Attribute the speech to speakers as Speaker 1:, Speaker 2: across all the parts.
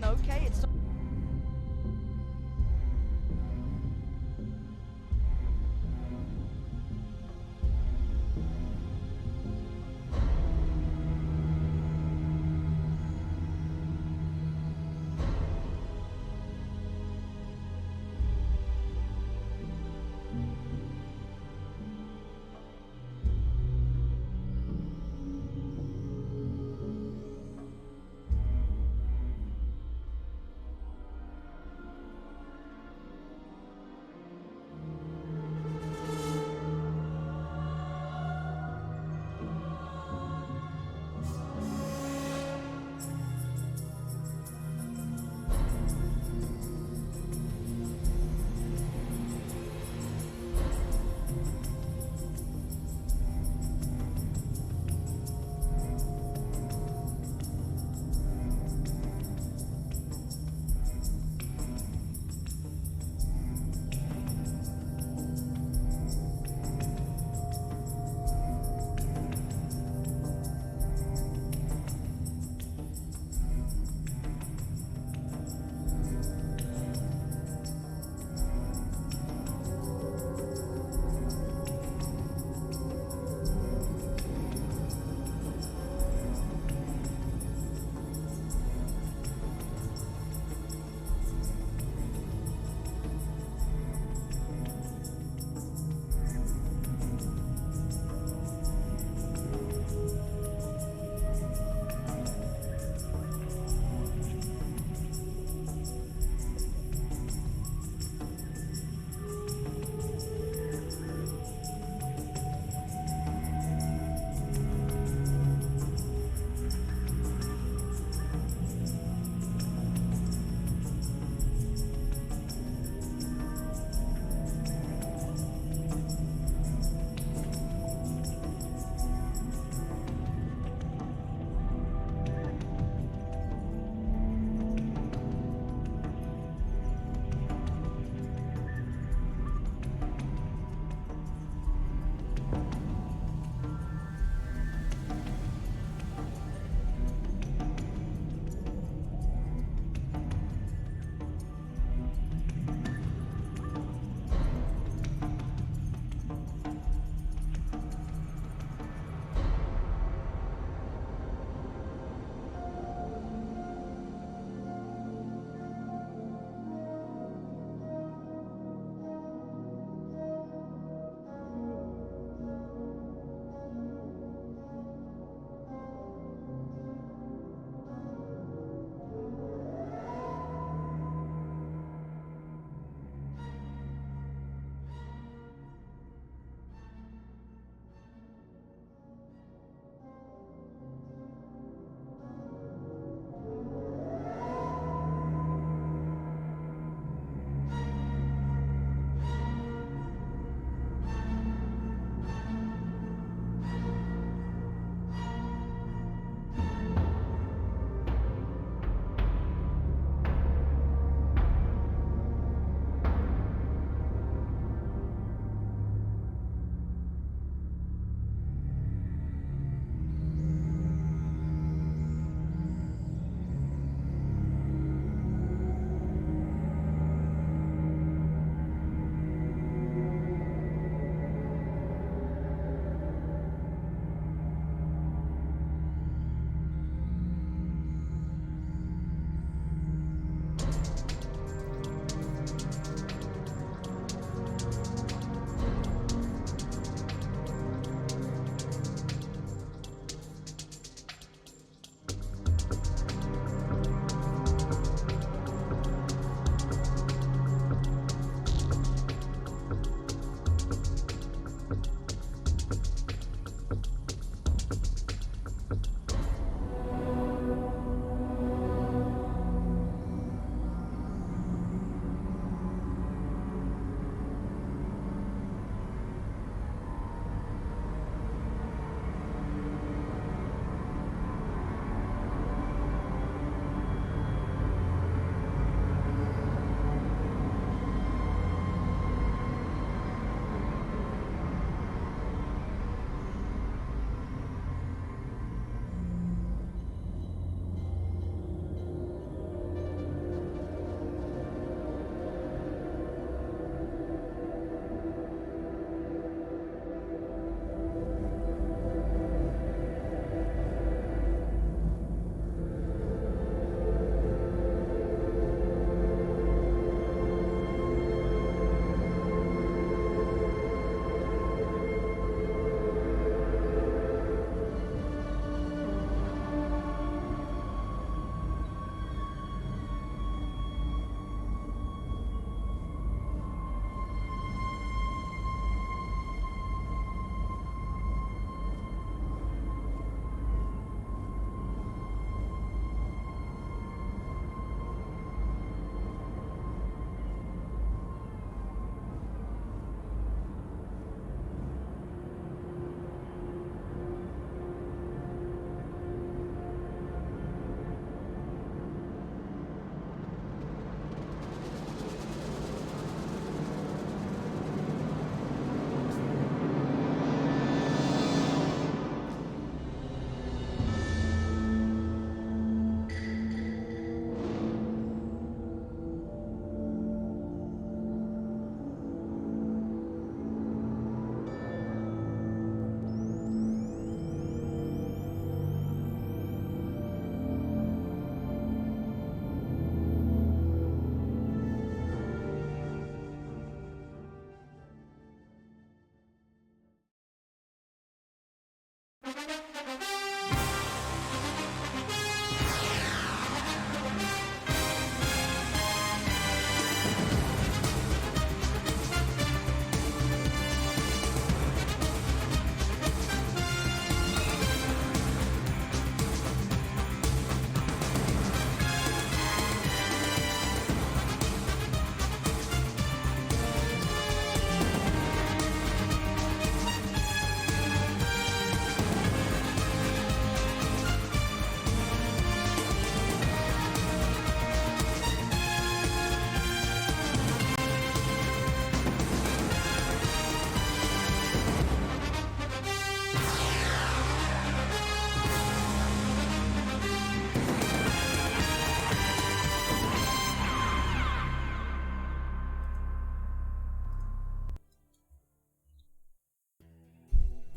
Speaker 1: Okay, it's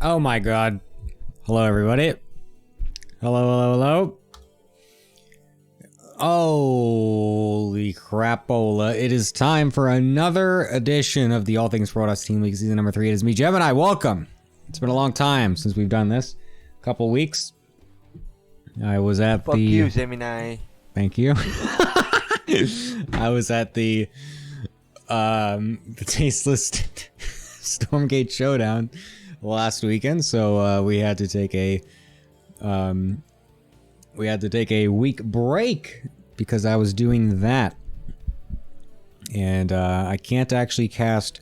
Speaker 1: Oh my god. Hello everybody. Hello. Holy crapola. It is time for another edition of the All Things Products Team League Season number 3. It is me, Gemini. Welcome. It's been a long time since we've done this. A couple weeks. I was at
Speaker 2: Fuck you, Gemini.
Speaker 1: Thank you. I was at the Tasteless Stormgate Showdown last weekend, so we had to take a week break because I was doing that, and I can't actually cast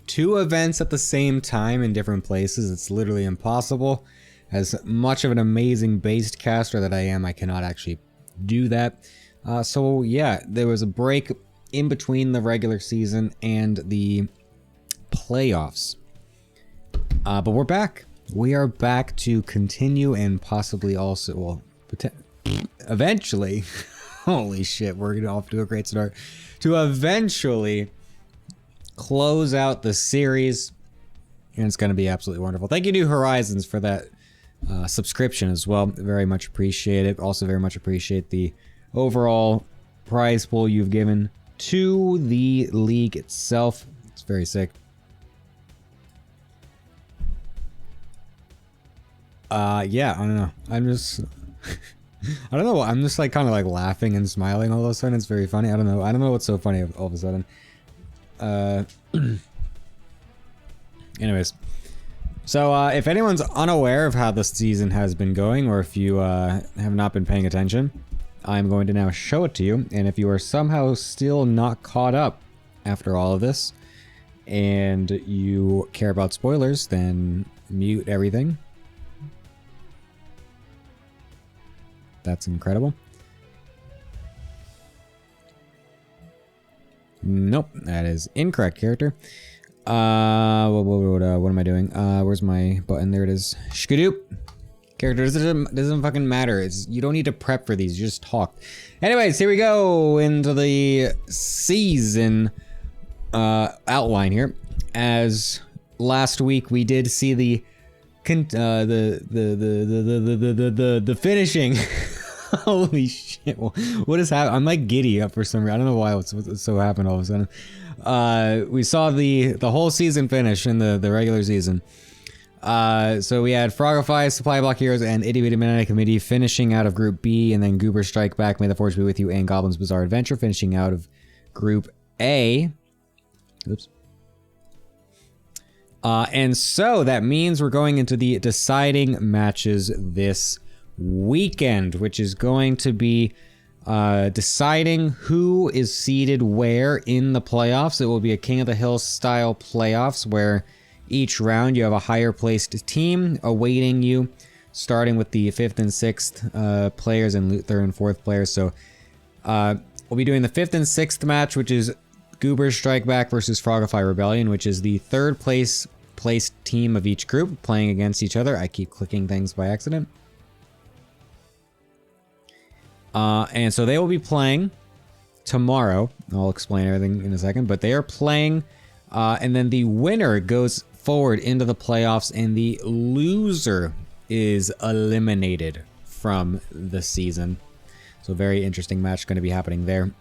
Speaker 1: 2 events at the same time in different places. It's literally impossible. As much of an amazing based caster that I am, I cannot actually do that. So yeah, there was a break in between the regular season and the playoffs. But we're back. We are back to continue and possibly also, well, eventually, holy shit, we're off to a great start, to eventually close out the series, and it's going to be absolutely wonderful. Thank you, New Horizons, for that subscription as well. Very much appreciate it. Also very much appreciate the overall prize pool you've given to the league itself. It's very sick. Yeah, I don't know. I'm just I don't know. I'm just like kind of like laughing and smiling all of a sudden. It's very funny. I don't know. I don't know what's so funny all of a sudden. Anyways, so if anyone's unaware of how the season has been going, or if you have not been paying attention, I'm going to now show it to you. And if you are somehow still not caught up after all of this, and you care about spoilers, then mute everything. That's incredible. Nope, that is incorrect character. What am I doing? Where's my button? There it is. Shkadoop. Character doesn't fucking matter. You don't need to prep for these. You just talk. Anyways, here we go into the season outline here. As last week we did see the finishing. Holy shit! What is happening? I'm like giddy up for some reason. I don't know why what's so happened all of a sudden. We saw the whole season finish in the regular season. So we had Frogify, Supply Block Heroes, and Itty Bitty Banana Committee finishing out of Group B, and then Goober Strike Back, May the Force be with you, and Goblin's Bizarre Adventure finishing out of Group A. Oops. And so that means we're going into the deciding matches this weekend, which is going to be deciding who is seeded where in the playoffs. It will be a King of the Hill style playoffs where each round you have a higher placed team awaiting you, starting with the 5th and 6th players and 3rd and 4th players. So we'll be doing the 5th and 6th match, which is Goober Strike Back versus Frogify Rebellion, which is the 3rd placed team of each group playing against each other. I keep clicking things by accident. And so they will be playing tomorrow. I'll explain everything in a second, but they are playing, and then the winner goes forward into the playoffs, and the loser is eliminated from the season. So very interesting match going to be happening there.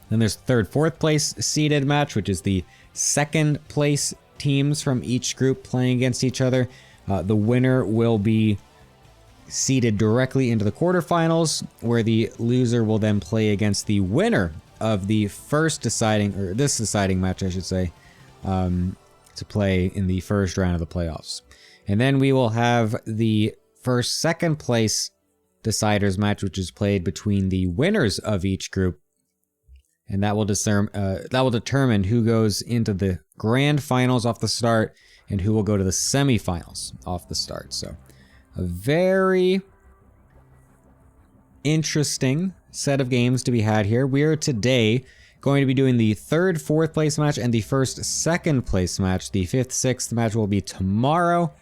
Speaker 1: Then there's 3rd, 4th place seeded match, which is the 2nd place teams from each group playing against each other. The winner will be seeded directly into the quarterfinals, where the loser will then play against the winner of the this deciding match, I should say, to play in the first round of the playoffs. And then we will have the 1st, 2nd place deciders match, which is played between the winners of each group, and that will determine who goes into the grand finals off the start and who will go to the semifinals off the start. So a very interesting set of games to be had here. We are today going to be doing the 3rd, 4th place match and the 1st, 2nd place match. The 5th, 6th match will be tomorrow,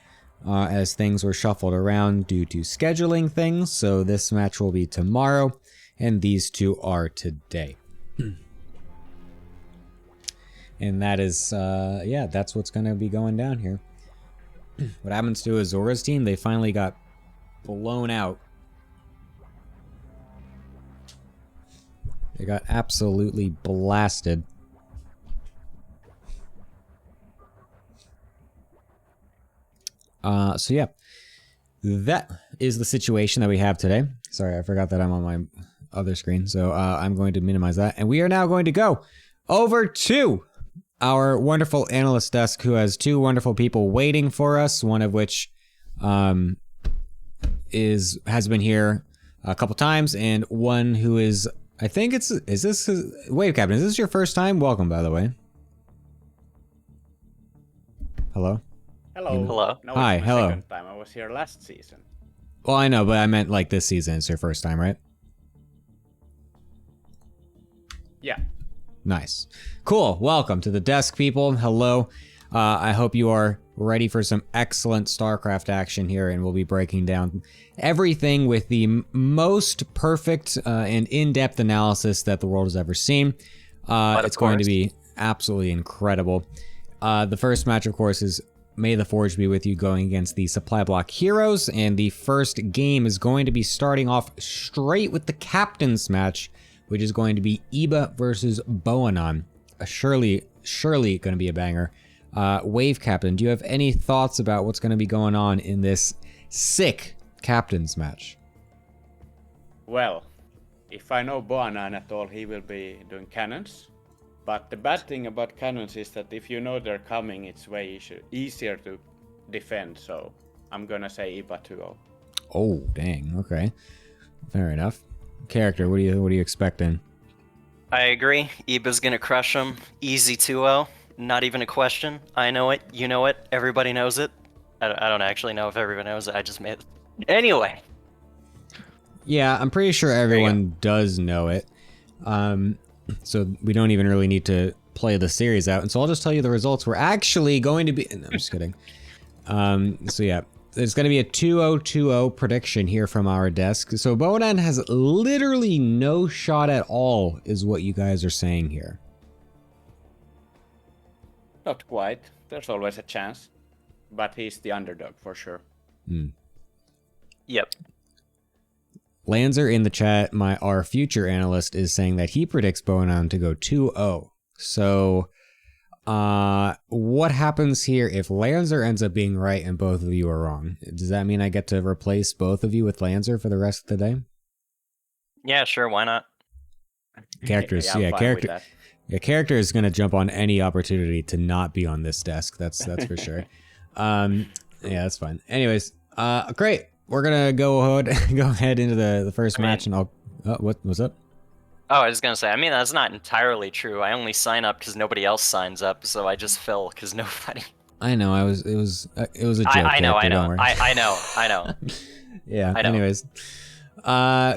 Speaker 1: as things were shuffled around due to scheduling things. So this match will be tomorrow, and these two are today. And that is, yeah, that's what's going to be going down here. what happens to Azora's team? They finally got blown out. They got absolutely blasted. So yeah, that is the situation that we have today. Sorry, I forgot that I'm on my other screen, so I'm going to minimize that. And we are now going to go over to our wonderful analyst desk, who has two wonderful people waiting for us, one of which has been here a couple times, and one who is, I think is this Wave Captain, is this your first time? Welcome, by the way. Hello?
Speaker 2: Hello.
Speaker 3: Hello.
Speaker 2: No,
Speaker 1: Hi,
Speaker 2: it's my
Speaker 1: hello.
Speaker 2: second time. I was here last season.
Speaker 1: Well, I know, but I meant like this season. It's your first time, right?
Speaker 2: Yeah.
Speaker 1: Nice. Cool. Welcome to the desk, people. Hello. I hope you are ready for some excellent StarCraft action here, and we'll be breaking down everything with the most perfect and in-depth analysis that the world has ever seen. It's going to be absolutely incredible. The first match, of course, is May the Forge be with you, going against the Supply Block Heroes, and the first game is going to be starting off straight with the Captain's match, which is going to be Iba versus Boanon. Surely going to be a banger. Wave Captain, do you have any thoughts about what's going to be going on in this sick Captain's match?
Speaker 2: Well, if I know Boanan at all, he will be doing cannons. But the bad thing about cannons is that if you know they're coming, it's way easier to defend. So I'm gonna say Iba 2-0.
Speaker 1: Oh, dang. Okay. Fair enough. Character, what are you expecting?
Speaker 3: I agree. Iba's gonna crush him. Easy 2-0. Not even a question. I know it. You know it. Everybody knows it. I don't actually know if everybody knows it. I just made it. Anyway.
Speaker 1: Yeah, I'm pretty sure everyone does know it. So we don't even really need to play the series out. And so I'll just tell you the results. We're actually going to be... No, I'm just kidding. So yeah, there's going to be a 2-0-2-0 prediction here from our desk. So Boanan has literally no shot at all, is what you guys are saying here.
Speaker 2: Not quite. There's always a chance. But he's the underdog for sure.
Speaker 3: Yep.
Speaker 1: Lanzer in the chat, our future analyst, is saying that he predicts Boanan to go 2-0. So, what happens here if Lanzer ends up being right and both of you are wrong? Does that mean I get to replace both of you with Lanzer for the rest of the day?
Speaker 3: Yeah, sure. Why not?
Speaker 1: Characters,
Speaker 2: I'm
Speaker 1: yeah,
Speaker 2: fine
Speaker 1: character.
Speaker 2: with that.
Speaker 1: Yeah, character is going to jump on any opportunity to not be on this desk. That's for sure. Yeah, that's fine. Anyways, great. We're gonna go ahead into the first match, and I'll. What's up?
Speaker 3: Oh, I was gonna say. I mean, that's not entirely true. I only sign up because nobody else signs up, so I just fill because nobody.
Speaker 1: I know. It was a joke.
Speaker 3: I know.
Speaker 1: Don't worry.
Speaker 3: I know.
Speaker 1: Yeah.
Speaker 3: I know.
Speaker 1: Anyways,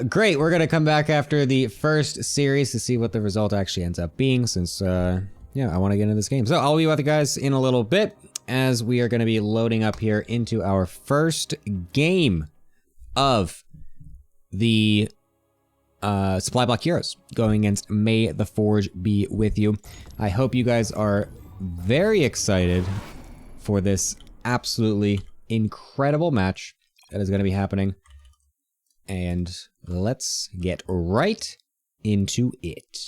Speaker 1: great. We're gonna come back after the first series to see what the result actually ends up being. Since yeah, I want to get into this game. So I'll be with you guys in a little bit, as we are going to be loading up here into our first game of the Supply Block Heroes, going against May the Forge be with you. I hope you guys are very excited for this absolutely incredible match that is going to be happening. And let's get right into it.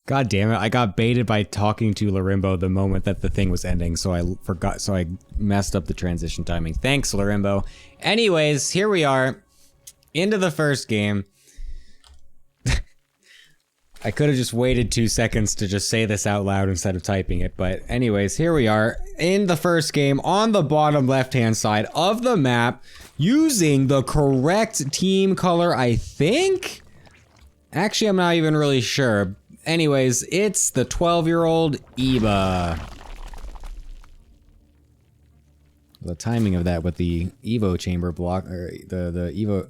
Speaker 1: God damn it, I got baited by talking to Larimbo the moment that the thing was ending, so I messed up the transition timing. Thanks, Larimbo. Anyways, here we are, into the first game. I could have just waited 2 seconds to just say this out loud instead of typing it, but anyways, here we are, in the first game, on the bottom left-hand side of the map, using the correct team color, I think? Actually, I'm not even really sure. Anyways, it's the 12-year-old Eba. The timing of that with the Evo chamber block, or the Evo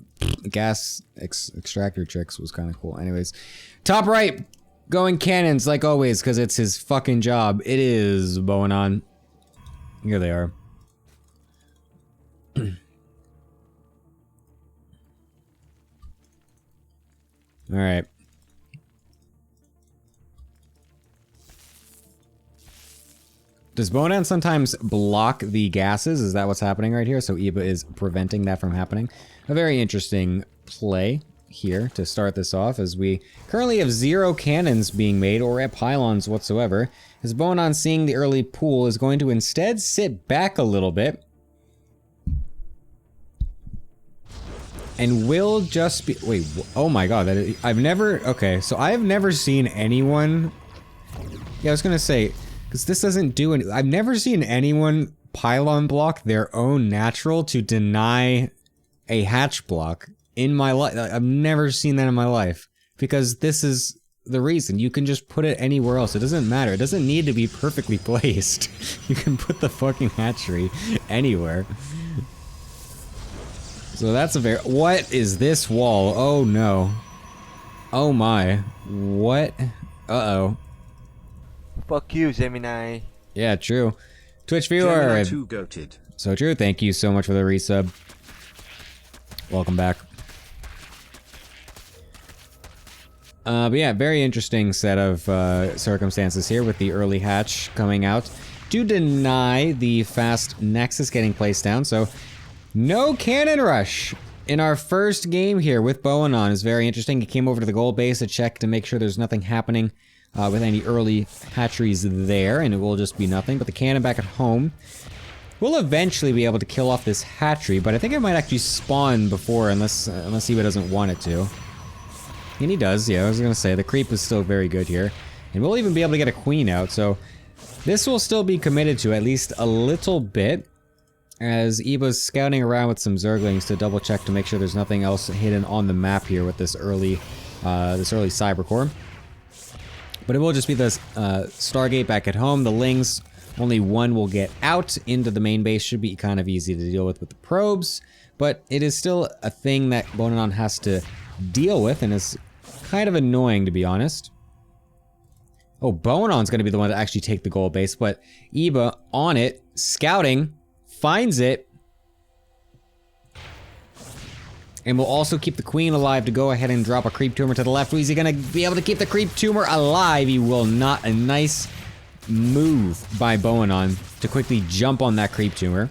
Speaker 1: gas extractor tricks was kind of cool. Anyways, top right, going cannons like always, because it's his fucking job. It is Boanon. Here they are. All right. Does Bonan sometimes block the gases? Is that what's happening right here? So Eba is preventing that from happening. A very interesting play here to start this off, as we currently have 0 cannons being made or at pylons whatsoever. As Bonan, seeing the early pool, is going to instead sit back a little bit. And will just be... Wait, oh my god, that is, I've never... Okay, so I've never seen anyone... Yeah, I was gonna say... Because this doesn't do any... I've never seen anyone pylon block their own natural to deny a hatch block in my life. I've never seen that in my life. Because this is the reason. You can just put it anywhere else. It doesn't matter. It doesn't need to be perfectly placed. You can put the fucking hatchery anywhere. So that's a very... What is this wall? Oh no. Oh my. What? Uh-oh.
Speaker 4: Fuck you, Gemini.
Speaker 1: Yeah, true. Twitch viewer.
Speaker 5: Gemini 2 goated.
Speaker 1: So true. Thank you so much for the resub. Welcome back. But yeah, very interesting set of circumstances here with the early hatch coming out to deny the fast Nexus getting placed down. So no cannon rush in our first game here with Boanon is very interesting. He came over to the gold base to check to make sure there's nothing happening with any early hatcheries there, and it will just be nothing. But the cannon back at home will eventually be able to kill off this hatchery, but I think it might actually spawn before, unless Eba doesn't want it to. And he does, yeah, I was gonna say, the creep is still very good here. And we'll even be able to get a queen out, so this will still be committed to at least a little bit, as Eba's scouting around with some Zerglings to double check to make sure there's nothing else hidden on the map here with this early Cybercore. But it will just be this Stargate back at home. The Lings, only one will get out into the main base. Should be kind of easy to deal with the probes. But it is still a thing that Boanon has to deal with, and is kind of annoying, to be honest. Oh, Boanon's going to be the one to actually take the gold base, but Eba on it, scouting, finds it, and will also keep the queen alive to go ahead and drop a creep tumor to the left. Is he going to be able to keep the creep tumor alive? He will not. A nice move by Boanon to quickly jump on that creep tumor,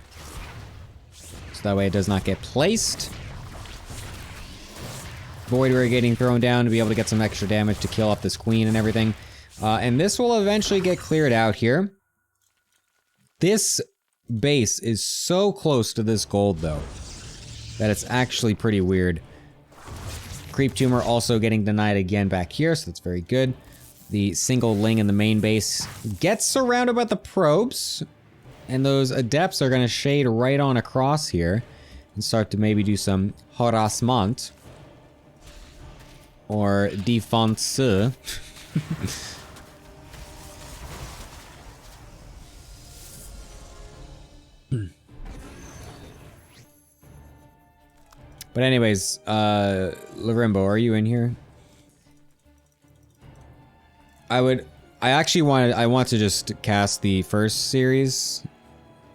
Speaker 1: so that way it does not get placed. Void Ray getting thrown down to be able to get some extra damage to kill off this queen and everything. And this will eventually get cleared out here. This base is so close to this gold, though, that it's actually pretty weird. Creep tumor also getting denied again back here, so that's very good. The single Ling in the main base gets surrounded by the probes, and those adepts are going to shade right on across here and start to maybe do some harassment or defense. But anyways, Larimbo, are you in here? I want to just cast the first series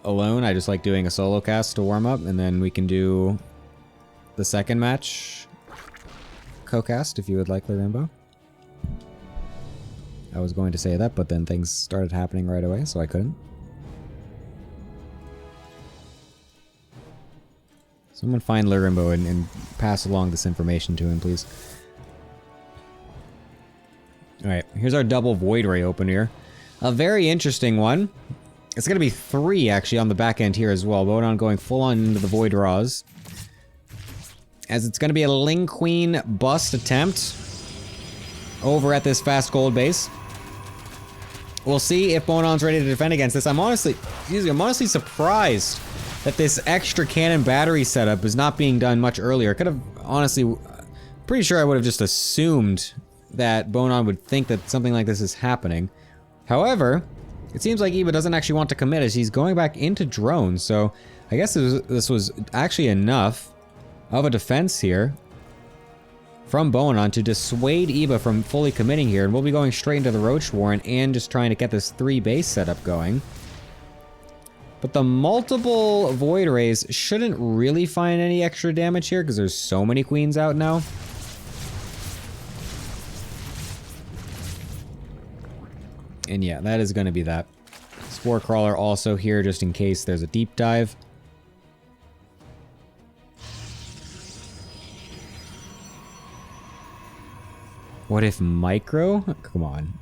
Speaker 1: alone. I just like doing a solo cast to warm up, and then we can do the second match co-cast if you would like, Larimbo. I was going to say that, but then things started happening right away, so I couldn't. Someone find Larimbo and pass along this information to him, please. Alright, here's our double Void Ray open here. A very interesting one. It's gonna be 3, actually, on the back end here as well. Bodon going full on into the Void Raws. As it's gonna be a Ling Queen bust attempt over at this fast gold base. We'll see if Bonon's ready to defend against this. I'm honestly surprised that this extra cannon battery setup is not being done much earlier. Could have, honestly, pretty sure I would have just assumed that Bonon would think that something like this is happening. However, it seems like Eva doesn't actually want to commit as he's going back into drones, so I guess this was actually enough of a defense here from Bonon to dissuade Eva from fully committing here, and we'll be going straight into the Roach Warren and just trying to get this 3 base setup going. But the multiple Void Rays shouldn't really find any extra damage here because there's so many queens out now. And yeah, that is going to be that. Spore Crawler also here just in case there's a deep dive. What if Micro? Come on.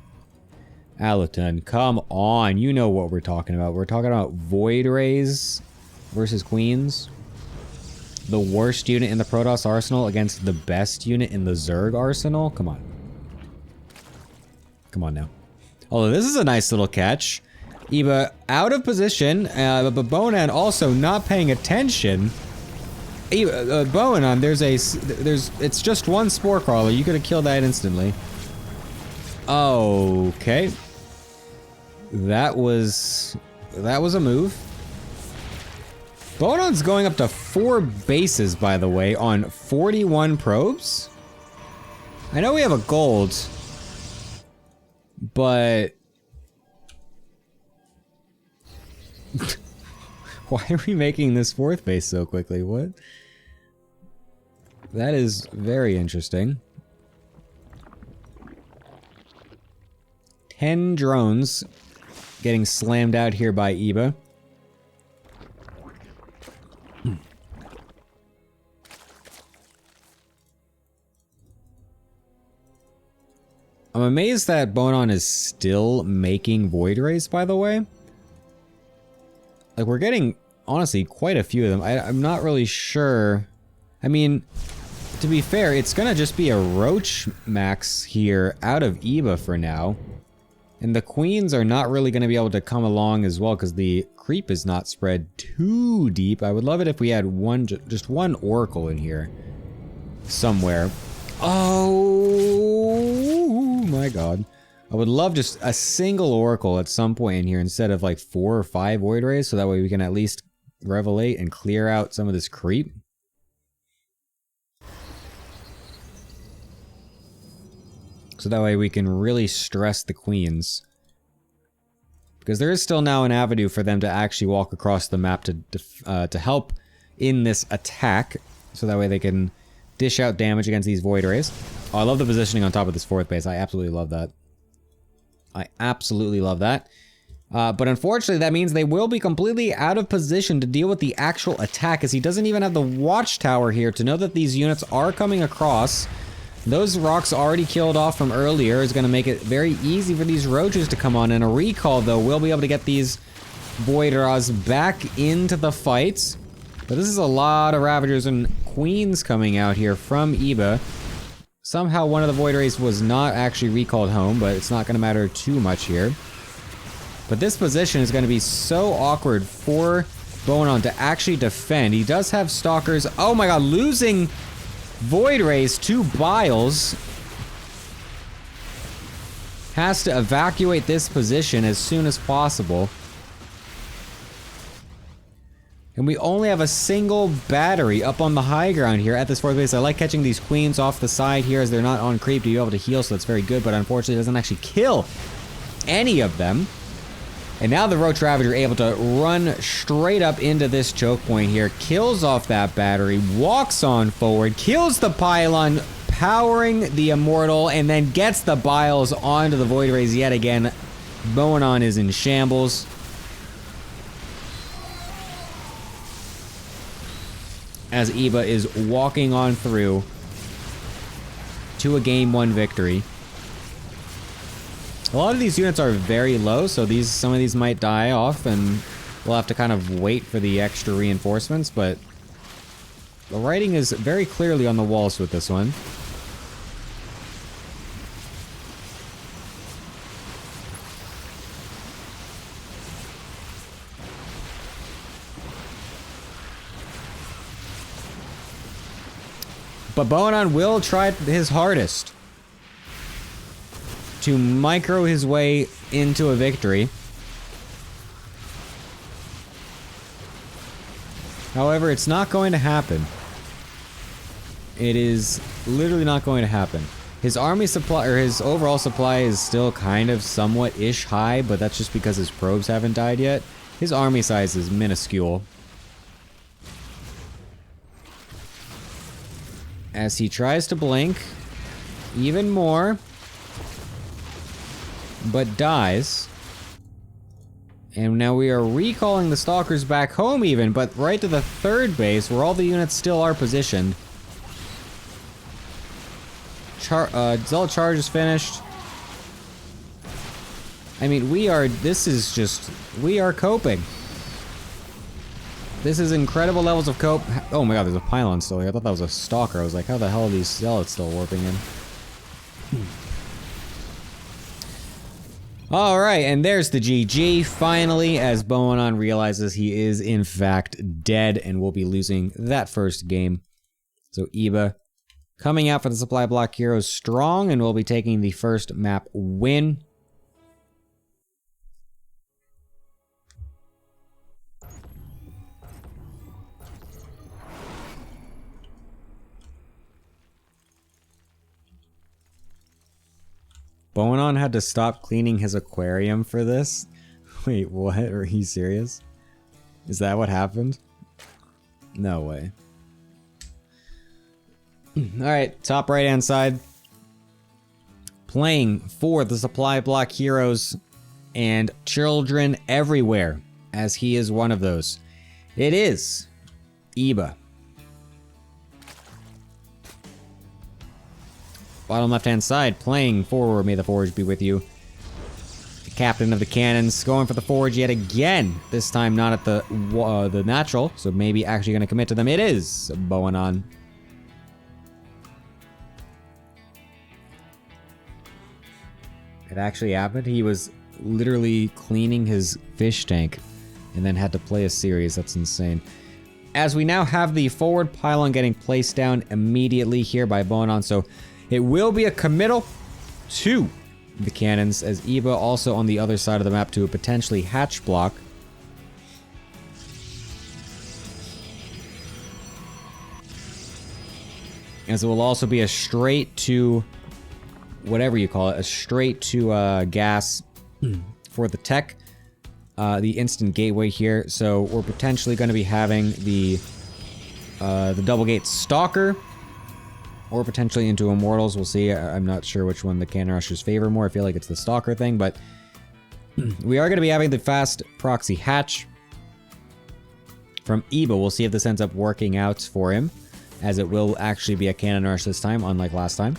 Speaker 1: Alaton, come on. You know what we're talking about. We're talking about Void Rays versus Queens. The worst unit in the Protoss arsenal against the best unit in the Zerg arsenal? Come on. Come on now. Although this is a nice little catch. Eva out of position, but Bonan also not paying attention. Eva, Bonan, it's just one Spore Crawler. You could have killed that instantly. Okay. That was a move. Bonon's going up to 4 bases, by the way, on 41 probes. I know we have a gold, but why are we making this 4th base so quickly? What? That is very interesting. 10 drones getting slammed out here by Eba. I'm amazed that Bonon is still making Void Rays, by the way. Like, we're getting, honestly, quite a few of them. I'm not really sure. I mean, to be fair, it's gonna just be a Roach max here out of Eba for now. And the Queens are not really gonna be able to come along as well because the creep is not spread too deep. I would love it if we had just one Oracle in here somewhere. Oh my god. I would love just a single Oracle at some point in here instead of like 4 or 5 Void Rays, so that way we can at least revelate and clear out some of this creep. So that way we can really stress the Queens. Because there is still now an avenue for them to actually walk across the map to help in this attack. So that way they can dish out damage against these Void Rays. Oh, I love the positioning on top of this 4th base. I absolutely love that. I absolutely love that. But unfortunately, that means they will be completely out of position to deal with the actual attack, as he doesn't even have the watchtower here to know that these units are coming across. Those rocks already killed off from earlier is going to make it very easy for these Roaches to come on. And a recall, though, will be able to get these Void Raws back into the fight. But this is a lot of Ravagers and Queens coming out here from Eba. Somehow one of the Void Rays was not actually recalled home, but it's not going to matter too much here. But this position is going to be so awkward for Bonon to actually defend. He does have Stalkers. Oh my god, losing Void Rays to Biles. Has to evacuate this position as soon as possible. And we only have a single battery up on the high ground here at this 4th base. I like catching these Queens off the side here as they're not on creep to be able to heal, so that's very good, but unfortunately it doesn't actually kill any of them. And now the Roach Ravager able to run straight up into this choke point here, kills off that battery, walks on forward, kills the pylon, powering the Immortal, and then gets the Biles onto the Void Rays yet again. Bonon is in shambles. As Eba is walking on through to a Game 1 victory. A lot of these units are very low, so some of these might die off, and we'll have to kind of wait for the extra reinforcements, but the writing is very clearly on the walls with this one. But Boanon will try his hardest to micro his way into a victory. However, it's not going to happen. It is literally not going to happen. His army supply, or his overall supply, is still kind of somewhat-ish high, but that's just because his probes haven't died yet. His army size is minuscule. As he tries to blink even more, but dies. And now we are recalling the stalkers back home even, but right to the third base where all the units still are positioned. Zealot charge is finished. I mean, we are coping. This is incredible levels of cope. Oh my god, there's a pylon still here. I thought that was a stalker. I was like, how the hell are these zealots still warping in? Alright, and there's the GG, finally, as Boanon realizes he is, in fact, dead and will be losing that first game. So Iba coming out for the supply block heroes strong, and will be taking the first map win. Boanon had to stop cleaning his aquarium for this? Wait, what? Are you serious? Is that what happened? No way. Alright, top right hand side. Playing for the supply block heroes and children everywhere, as he is one of those. It is Iba. Bottom left-hand side, playing forward, may the forge be with you. The captain of the cannons, going for the forge yet again. This time not at the natural, so maybe actually going to commit to them. It is Boanon. It actually happened. He was literally cleaning his fish tank and then had to play a series. That's insane. As we now have the forward pylon getting placed down immediately here by Boanon, so it will be a committal to the cannons, as Iba also on the other side of the map to a potentially hatch block. As it will also be a straight to, whatever you call it, a straight to gas for the tech, the instant gateway here. So we're potentially going to be having the double gate stalker, or potentially into Immortals. We'll see. I'm not sure which one the Cannon Rushers favor more. I feel like it's the Stalker thing, but we are going to be having the fast proxy hatch from Iba. We'll see if this ends up working out for him, as it will actually be a Cannon Rush this time, unlike last time.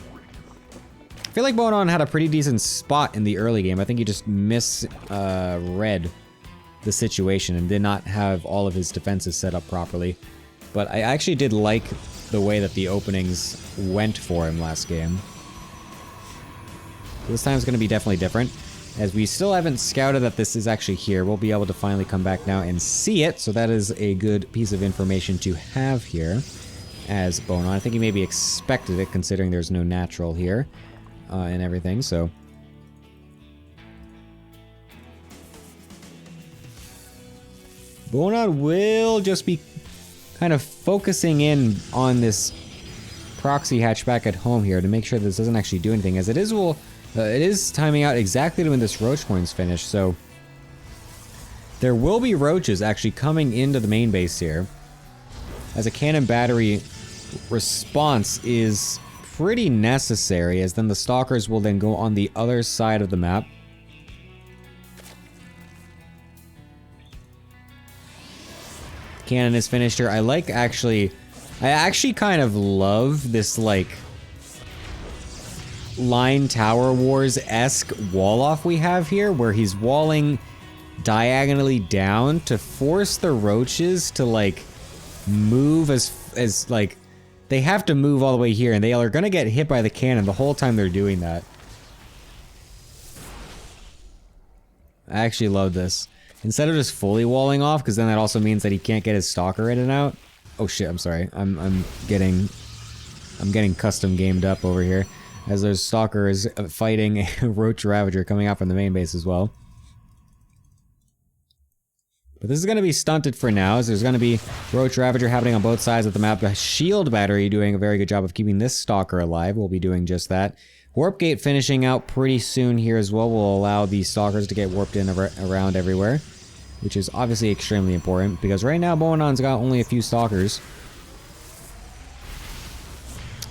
Speaker 1: I feel like Boanon had a pretty decent spot in the early game. I think he just misread the situation and did not have all of his defenses set up properly. But I actually did like the way that the openings went for him last game. This time is going to be definitely different, as we still haven't scouted that this is actually here. We'll be able to finally come back now and see it, so that is a good piece of information to have here as Boanon. I think he maybe expected it, considering there's no natural here and everything, so... Boanon will just be kind of focusing in on this proxy hatch back at home here to make sure this doesn't actually do anything, as it is timing out exactly when this roach horn's finished, so there will be roaches actually coming into the main base here, as a cannon battery response is pretty necessary, as then the stalkers will then go on the other side of the map. Cannon is finished here. I actually kind of love this, like, line Tower Wars-esque wall-off we have here, where he's walling diagonally down to force the roaches to, like, move as like, they have to move all the way here, and they are gonna get hit by the cannon the whole time they're doing that. I actually love this. Instead of just fully walling off, because then that also means that he can't get his stalker in and out. Oh shit, I'm sorry. I'm getting custom gamed up over here. As there's stalkers fighting a Roach Ravager coming out from the main base as well. But this is going to be stunted for now, as there's going to be Roach Ravager happening on both sides of the map. The Shield Battery doing a very good job of keeping this Stalker alive. We'll be doing just that. Warp Gate finishing out pretty soon here as well will allow the Stalkers to get warped in around everywhere. Which is obviously extremely important, because right now Boanon's got only a few Stalkers.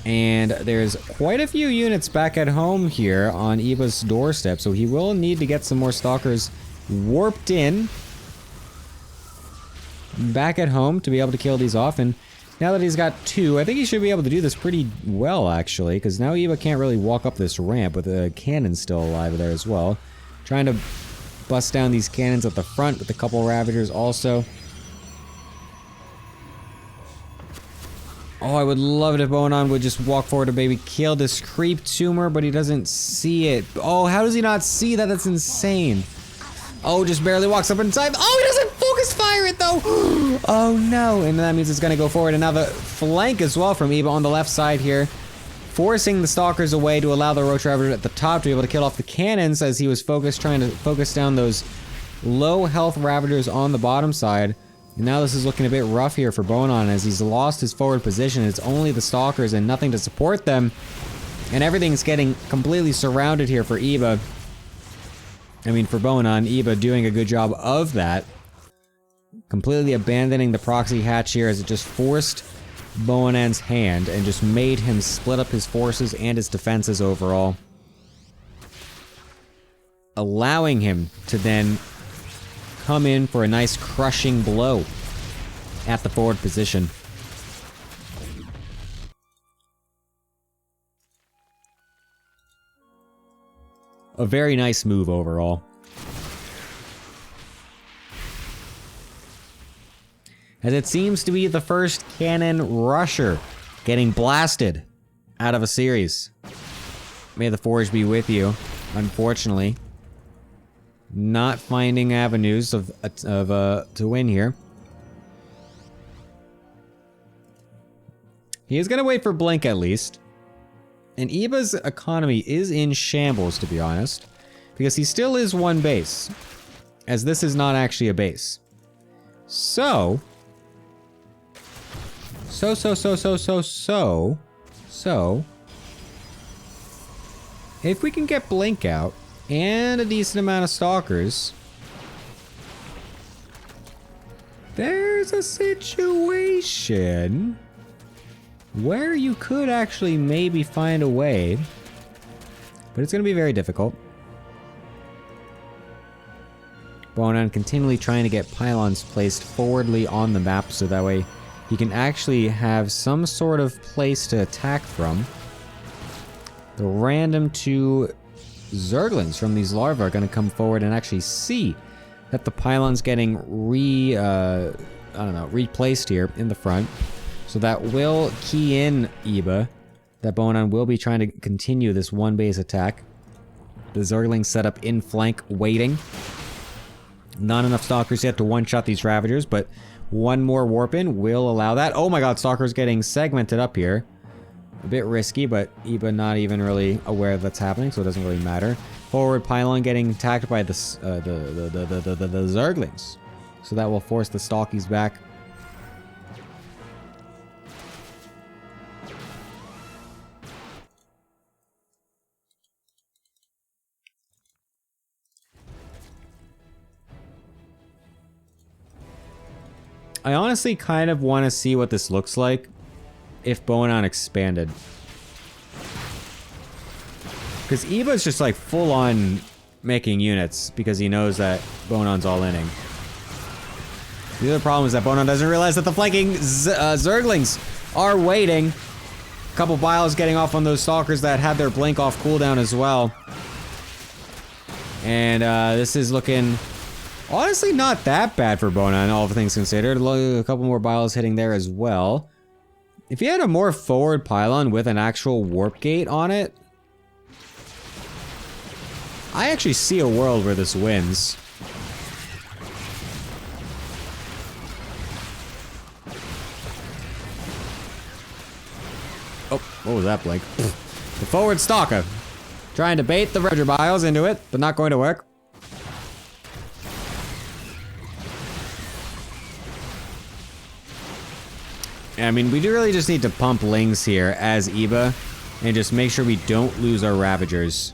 Speaker 1: And there's quite a few units back at home here on Eva's doorstep, so he will need to get some more Stalkers warped in back at home to be able to kill these off. And now that he's got 2, I think he should be able to do this pretty well, actually, because now Eva can't really walk up this ramp with the cannon still alive there as well. Trying to bust down these cannons at the front with a couple Ravagers also. Oh, I would love it if Boanon would just walk forward and maybe kill this creep tumor, but he doesn't see it. Oh, how does he not see that? That's insane. Oh, just barely walks up inside. Oh, he doesn't focus fire it though. Oh no, and that means it's gonna go forward. And now the flank as well from Eva on the left side here, forcing the Stalkers away to allow the Roach Ravager at the top to be able to kill off the cannons as he was trying to focus down those low health Ravagers on the bottom side. And now this is looking a bit rough here for Boanon as he's lost his forward position. It's only the Stalkers and nothing to support them. And everything's getting completely surrounded here for Eva. I mean, for Boanon, Eva doing a good job of that. Completely abandoning the proxy hatch here as it just forced Boanon's hand and just made him split up his forces and his defenses overall. Allowing him to then come in for a nice crushing blow at the forward position. A very nice move overall. As it seems to be the first cannon rusher getting blasted out of a series. May the Forge be with you, unfortunately. Not finding avenues to win here. He is going to wait for Blink at least. And Eva's economy is in shambles, to be honest. Because he still is one base. As this is not actually a base. So... if we can get Blink out, and a decent amount of Stalkers, there's a situation where you could actually maybe find a way, but it's going to be very difficult. Boanon continually trying to get pylons placed forwardly on the map so that way he can actually have some sort of place to attack from. The random 2 Zerglings from these larvae are going to come forward and actually see that the pylon's getting replaced here in the front. So that will key in Eva. That Boanon will be trying to continue this one base attack. The Zerglings set up in flank waiting. Not enough Stalkers yet to one-shot these Ravagers, but one more warp in will allow that. Oh my god, Stalker's getting segmented up here. A bit risky, but Eva not even really aware that's happening, so it doesn't really matter. Forward pylon getting attacked by the Zerglings. So that will force the Stalkies back. I honestly kind of want to see what this looks like if Boanon expanded. Because Eva's just like full on making units because he knows that Boanon's all inning. The other problem is that Boanon doesn't realize that the flanking Zerglings are waiting. A couple bios getting off on those stalkers that had their blink off cooldown as well. And this is looking honestly not that bad for Bonan, all things considered. A couple more bios hitting there as well. If you had a more forward pylon with an actual warp gate on it, I actually see a world where this wins. Oh, what was that, Blake? The forward stalker. Trying to bait the Ravager bios into it, but not going to work. I mean, we do really just need to pump Lings here as Eba, and just make sure we don't lose our Ravagers.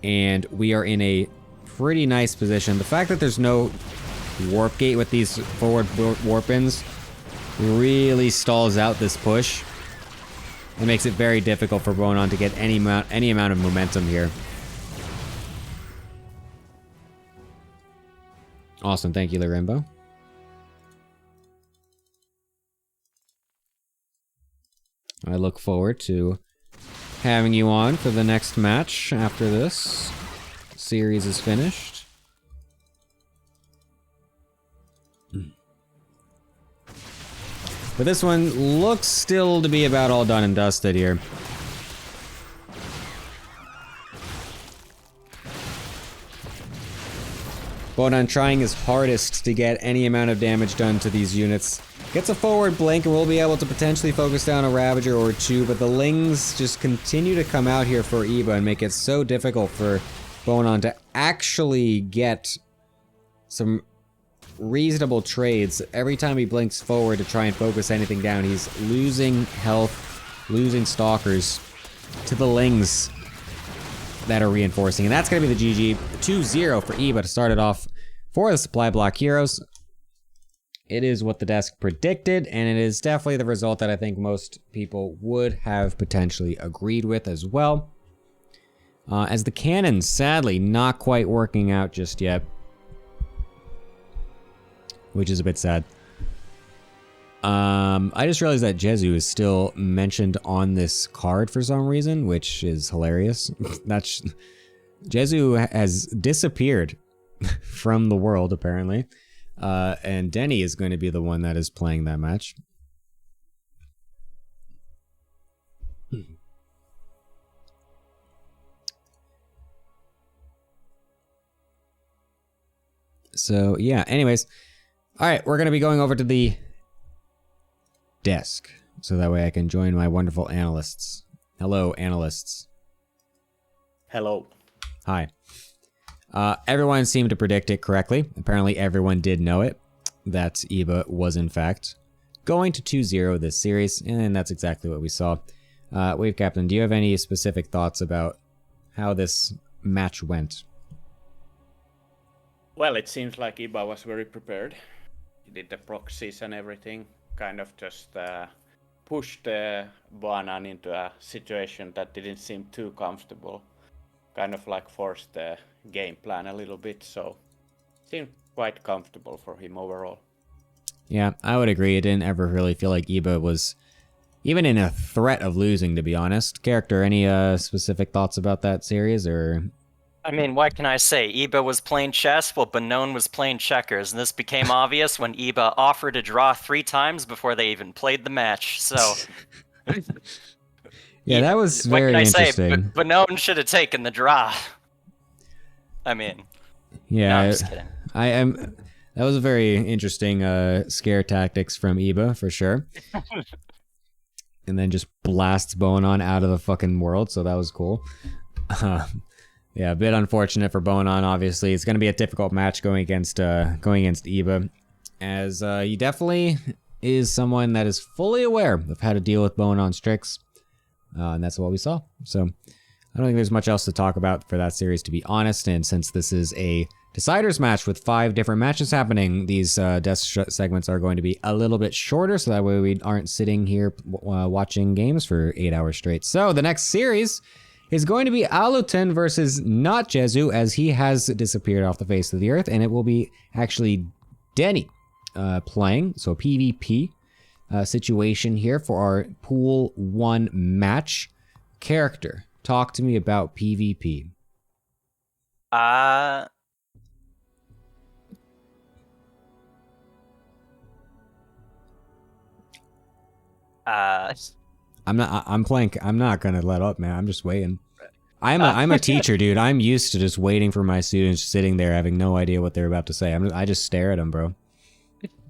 Speaker 1: And we are in a pretty nice position. The fact that there's no warp gate with these forward warp-ins really stalls out this push. It makes it very difficult for Bonan to get any amount of momentum here. Awesome, thank you, Larimbo. I look forward to having you on for the next match after this series is finished. But this one looks still to be about all done and dusted here. Bonan trying his hardest to get any amount of damage done to these units. Gets a forward blink and we'll be able to potentially focus down a Ravager or two, but the Lings just continue to come out here for Eba and make it so difficult for Bonan to actually get some reasonable trades. Every time he blinks forward to try and focus anything down, he's losing health, losing stalkers to the Lings that are reinforcing. And that's going to be the GG. 2-0 for Eba to start it off for the supply block heroes. It is what the desk predicted, and it is definitely the result that I think most people would have potentially agreed with as well. As the cannon, sadly, not quite working out just yet. Which is a bit sad. I just realized that Jezu is still mentioned on this card for some reason, which is hilarious. That's Jezu has disappeared from the world, apparently. And Denny is going to be the one that is playing that match. So, yeah, anyways. Alright, we're going to be going over to the desk. So that way I can join my wonderful analysts. Hello, analysts.
Speaker 2: Hello.
Speaker 1: Hi. Everyone seemed to predict it correctly. Apparently everyone did know it. That Eba was in fact going to 2-0 this series, and that's exactly what we saw. Wave Captain, do you have any specific thoughts about how this match went?
Speaker 2: Well, it seems like Eba was very prepared. He did the proxies and everything. Kind of just pushed Bonan into a situation that didn't seem too comfortable. Kind of like forced the game plan a little bit, so seemed quite comfortable for him overall.
Speaker 1: Yeah, I would agree. It didn't ever really feel like Eba was even in a threat of losing, to be honest. Character, any specific thoughts about that series, or?
Speaker 3: I mean, what can I say? Eba was playing chess while Banon was playing checkers, and this became obvious when Eba offered to draw 3 times before they even played the match, so...
Speaker 1: Yeah, that was very interesting.
Speaker 3: What can I say? Banon should have taken the draw. I mean...
Speaker 1: Yeah,
Speaker 3: no, I'm just kidding.
Speaker 1: That was a very interesting scare tactics from Eba, for sure. And then just blasts Bonan out of the fucking world, so that was cool. Yeah, a bit unfortunate for Bonan, obviously. It's going to be a difficult match going against Eba, as he definitely is someone that is fully aware of how to deal with Bonan's tricks, and that's what we saw. So I don't think there's much else to talk about for that series, to be honest, and since this is a Deciders match with 5 different matches happening, these desk segments are going to be a little bit shorter, so that way we aren't sitting here watching games for 8 hours straight. So the next series is going to be Alutin versus not Jezu, as he has disappeared off the face of the earth, and it will be actually Denny playing, so PvP. situation here for our Pool 1 match. Character, talk to me about PvP. I'm not gonna let up, man. I'm just waiting. I'm a teacher, dude. I'm used to just waiting for my students sitting there having no idea what they're about to say. I just stare at them, bro.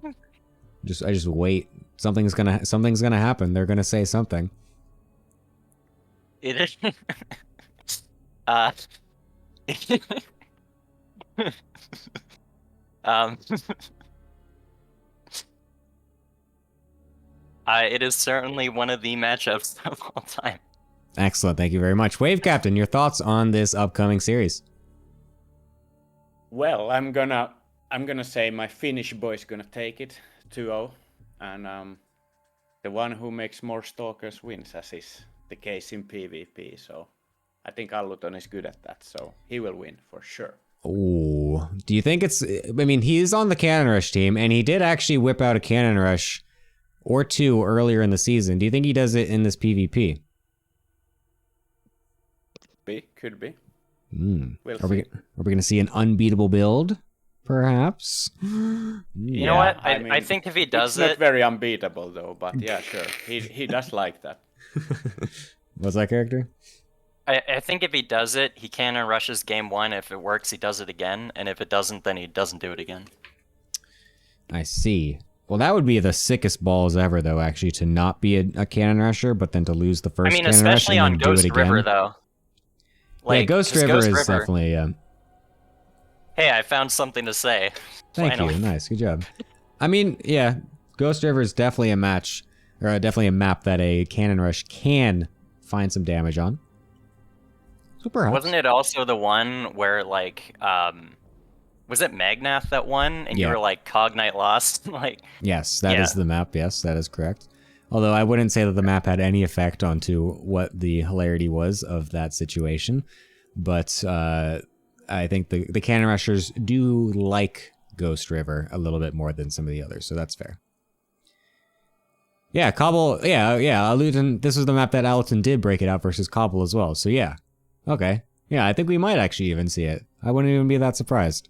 Speaker 1: I just wait. Something's gonna happen. They're gonna say something.
Speaker 3: It is. It is certainly one of the matchups of all time.
Speaker 1: Excellent. Thank you very much. Wave Captain, your thoughts on this upcoming series?
Speaker 2: Well, I'm gonna say my Finnish boy's gonna take it 2-0, and the one who makes more stalkers wins, as is the case in PvP. So I think Alluton is good at that, so he will win for sure.
Speaker 1: Oh, do you think it's? I mean, he's on the Cannon Rush team, and he did actually whip out a Cannon Rush or two earlier in the season. Do you think he does it in this PvP?
Speaker 2: Could be.
Speaker 1: We'll are we going to see an unbeatable build, perhaps?
Speaker 3: You know what? I think if he does
Speaker 2: it's not very unbeatable though. But yeah, sure. He does like that.
Speaker 1: What's that character?
Speaker 3: I think if he does it, he Cannon Rushes game 1. If it works, he does it again, and if it doesn't, then he doesn't do it again.
Speaker 1: I see. Well, that would be the sickest balls ever, though. Actually, to not be a Cannon Rusher, but then to lose the first.
Speaker 3: I mean,
Speaker 1: Cannon Rush
Speaker 3: especially
Speaker 1: and
Speaker 3: on
Speaker 1: then do it
Speaker 3: Ghost
Speaker 1: again.
Speaker 3: River, though.
Speaker 1: Like, yeah, Ghost River is definitely.
Speaker 3: Hey, I found something to say.
Speaker 1: Thank
Speaker 3: Finally.
Speaker 1: you. Nice. Good job. I mean, yeah, Ghost River is definitely a match, or definitely a map that a Cannon Rush can find some damage on. So perhaps.
Speaker 3: Wasn't it also the one where, like, was it Magnath that won, and you were like, Cognite lost? Like.
Speaker 1: Yes, that is the map. Yes, that is correct. Although I wouldn't say that the map had any effect onto what the hilarity was of that situation. But I think the Cannon Rushers do like Ghost River a little bit more than some of the others, so that's fair. Yeah, Cobble, yeah, Alluton, this was the map that Alluton did break it out versus Cobble as well, so yeah. Okay. Yeah, I think we might actually even see it. I wouldn't even be that surprised.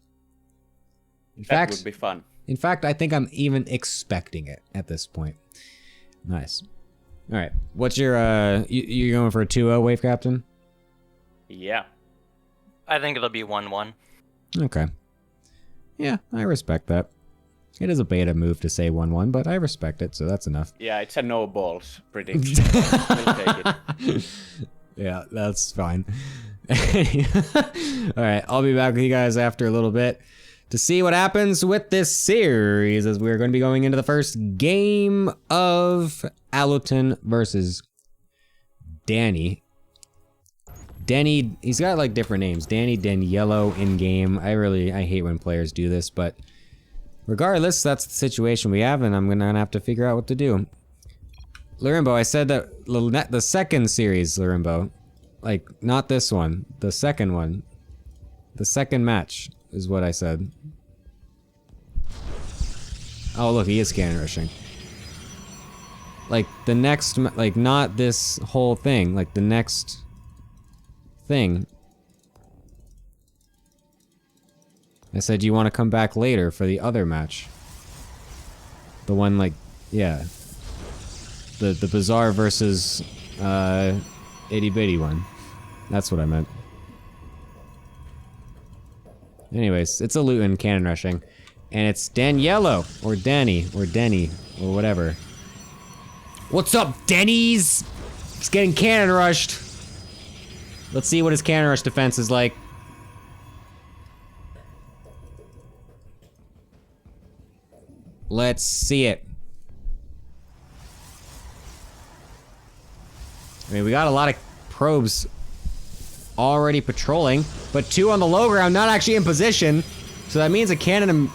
Speaker 2: That would be fun.
Speaker 1: In fact, I think I'm even expecting it at this point. Nice. All right. What's your you're going for a 2-0 Wave Captain?
Speaker 2: Yeah.
Speaker 3: I think it'll be 1-1.
Speaker 1: Okay. Yeah, I respect that. It is a beta move to say 1-1, but I respect it, so that's enough.
Speaker 2: Yeah, it's a no balls prediction. We'll take it.
Speaker 1: Yeah, that's fine. All right, I'll be back with you guys after a little bit to see what happens with this series, as we're going to be going into the first game of Alluton versus Danny. Danny, he's got like different names. Danny Daniello in game. I hate when players do this, but regardless, that's the situation we have, and I'm gonna have to figure out what to do. Larimbo, I said that the second series, Larimbo, like not this one, the second one, the second match is what I said. Oh look, he is Cannon Rushing. Like the next, like not this whole thing, like the next thing. I said you want to come back later for the other match. The one like, yeah. The Bazaar versus Itty Bitty one. That's what I meant. Anyways, it's a Luton Cannon Rushing. And it's Daniello, or Danny, or Denny, or whatever. What's up, Denny's? He's getting Cannon Rushed. Let's see what his Cannon Rush defense is like. Let's see it. I mean, we got a lot of probes already patrolling, but 2 on the low ground, not actually in position. So that means a cannon and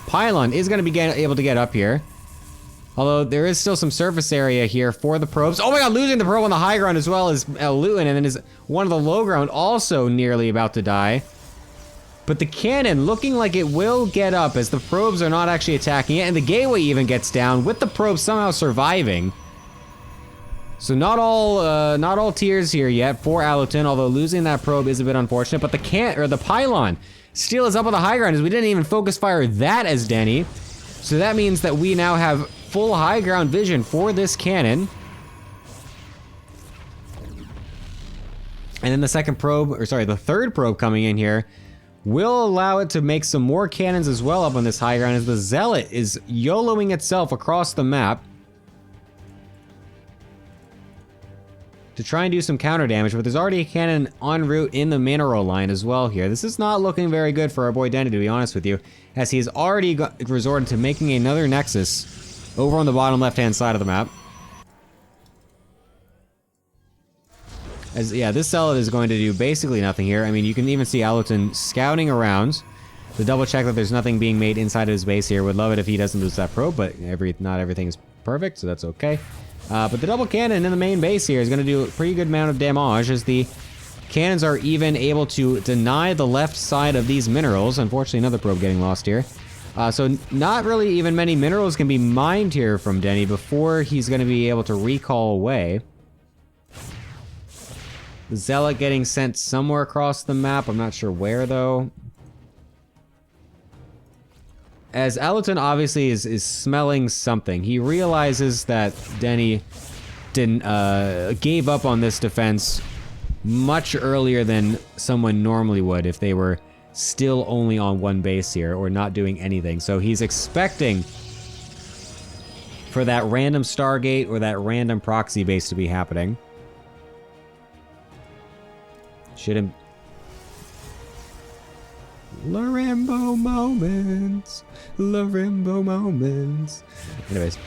Speaker 1: pylon is going to be able to get up here. Although there is still some surface area here for the probes. Oh my god, losing the probe on the high ground as well as Luton, and then is one of the low ground also nearly about to die. But the cannon looking like it will get up as the probes are not actually attacking it, and the gateway even gets down with the probes somehow surviving. So not all tears here yet for Aluton, although losing that probe is a bit unfortunate. But the pylon still is up on the high ground as we didn't even focus fire that as Denny. So that means that we now have full high ground vision for this cannon. And then the third probe coming in here will allow it to make some more cannons as well up on this high ground as the Zealot is YOLOing itself across the map to try and do some counter damage, but there's already a cannon en route in the mineral line as well here. This is not looking very good for our boy Denny, to be honest with you, as he has already resorted to making another Nexus over on the bottom left-hand side of the map. This Zealot is going to do basically nothing here. I mean, you can even see Aluton scouting around to double check that there's nothing being made inside of his base here. Would love it if he doesn't lose that probe, but not everything is perfect, so that's okay. But the double cannon in the main base here is going to do a pretty good amount of damage as the cannons are even able to deny the left side of these minerals. Unfortunately, another probe getting lost here. So not really even many minerals can be mined here from Denny before he's going to be able to recall away. The Zealot getting sent somewhere across the map. I'm not sure where, though. As Aluton obviously is smelling something. He realizes that Denny gave up on this defense much earlier than someone normally would if they were still only on one base here or not doing anything. So he's expecting for that random Stargate or that random proxy base to be happening. Shouldn't. Larimbo moments. Larimbo moments. Anyways,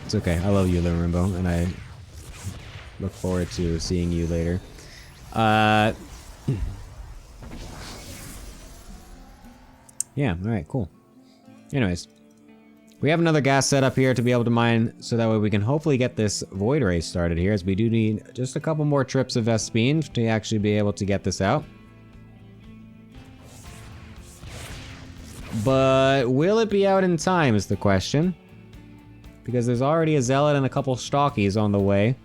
Speaker 1: it's okay. I love you, Larimbo, and I look forward to seeing you later. Yeah, alright, cool. Anyways, we have another gas set up here to be able to mine, so that way we can hopefully get this void ray started here, as we do need just a couple more trips of Vespine to actually be able to get this out. But will it be out in time is the question. Because there's already a Zealot and a couple Stockies on the way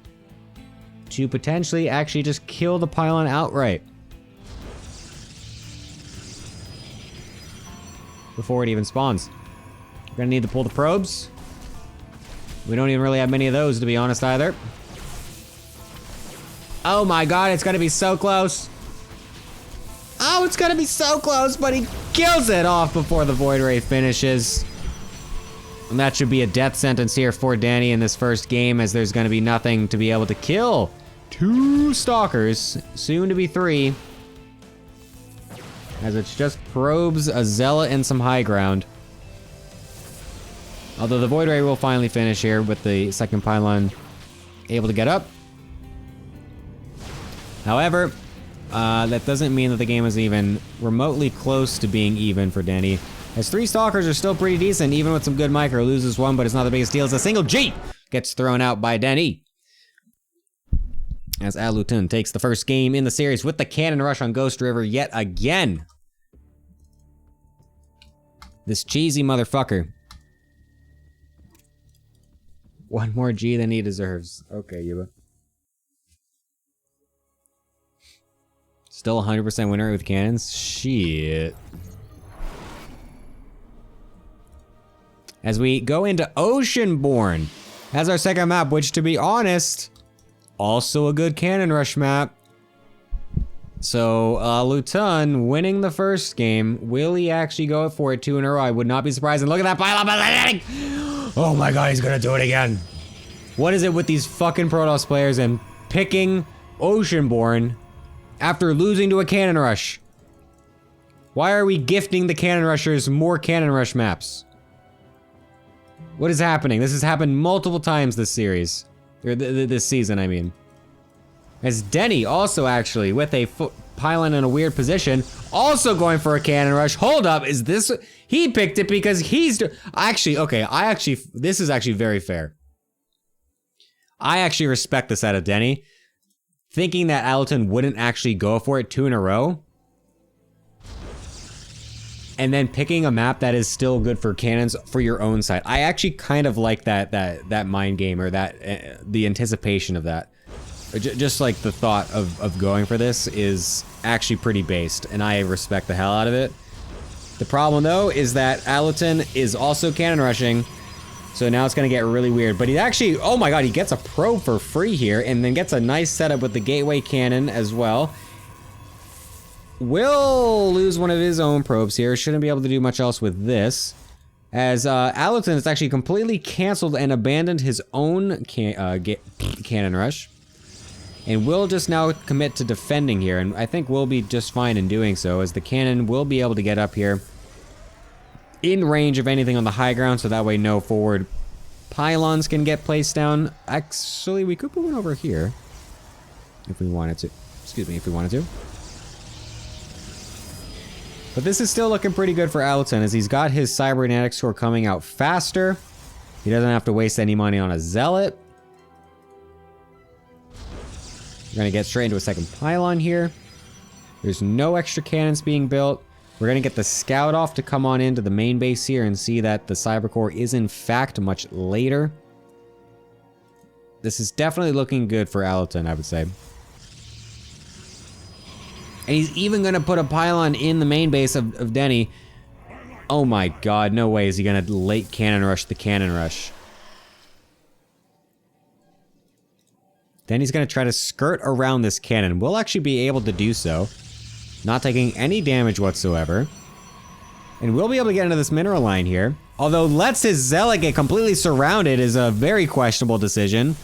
Speaker 1: to potentially actually just kill the pylon outright before it even spawns. We're gonna need to pull the probes. We don't even really have many of those, to be honest, either. Oh my god, it's gonna be so close. Oh, it's gonna be so close, but he kills it off before the Void Ray finishes. And that should be a death sentence here for Danny in this first game, as there's gonna be nothing to be able to kill 2 Stalkers, soon to be 3. As it's just probes, a Zealot, and some high ground. Although the Void Ray will finally finish here with the second pylon able to get up. However, that doesn't mean that the game is even remotely close to being even for Denny. As 3 Stalkers are still pretty decent, even with some good micro. Loses 1, but it's not the biggest deal. As a single Jeep gets thrown out by Denny. As Aluton takes the first game in the series with the cannon rush on Ghost River yet again. This cheesy motherfucker. 1 more G than he deserves. Okay, Yuba. Still 100% winner with cannons? Shit. As we go into Oceanborn as our second map, which, to be honest, also a good cannon rush map. So, Luton winning the first game. Will he actually go for it 2 in a row? I would not be surprised. And look at that pylon. Oh my god, he's gonna do it again. What is it with these fucking Protoss players and picking Oceanborn after losing to a cannon rush? Why are we gifting the cannon rushers more cannon rush maps? What is happening? This has happened multiple times this series. Or this season, I mean. As Denny also actually, with a pylon in a weird position, also going for a cannon rush. Hold up, is this... He picked it because he's... Actually, okay, this is actually very fair. I actually respect this out of Denny. Thinking that Aluton wouldn't actually go for it 2 in a row and then picking a map that is still good for cannons for your own side. I actually kind of like that mind game, or that the anticipation of that. Just like the thought of going for this is actually pretty based, and I respect the hell out of it. The problem though is that Allerton is also cannon rushing, so now it's gonna get really weird. But he actually, oh my god, he gets a probe for free here, and then gets a nice setup with the gateway cannon as well. Will lose one of his own probes here. Shouldn't be able to do much else with this, as Allerton has actually completely canceled and abandoned his own cannon rush. And will just now commit to defending here, and I think we'll be just fine in doing so, as the cannon will be able to get up here in range of anything on the high ground, so that way no forward pylons can get placed down. Actually, we could put one over here if we wanted to. Excuse me, if we wanted to. But this is still looking pretty good for Allerton, as he's got his cybernetics core coming out faster. He doesn't have to waste any money on a zealot. We're gonna get straight into a second pylon here. There's no extra cannons being built. We're gonna get the scout off to come on into the main base here and see that the cyber core is in fact much later. This is definitely looking good for Allerton, I would say. And he's even gonna put a pylon in the main base of Denny. Oh my god, no way is he gonna late cannon rush the cannon rush. Then he's gonna try to skirt around this cannon. We'll actually be able to do so, not taking any damage whatsoever. And we'll be able to get into this mineral line here. Although lets his zealot get completely surrounded is a very questionable decision.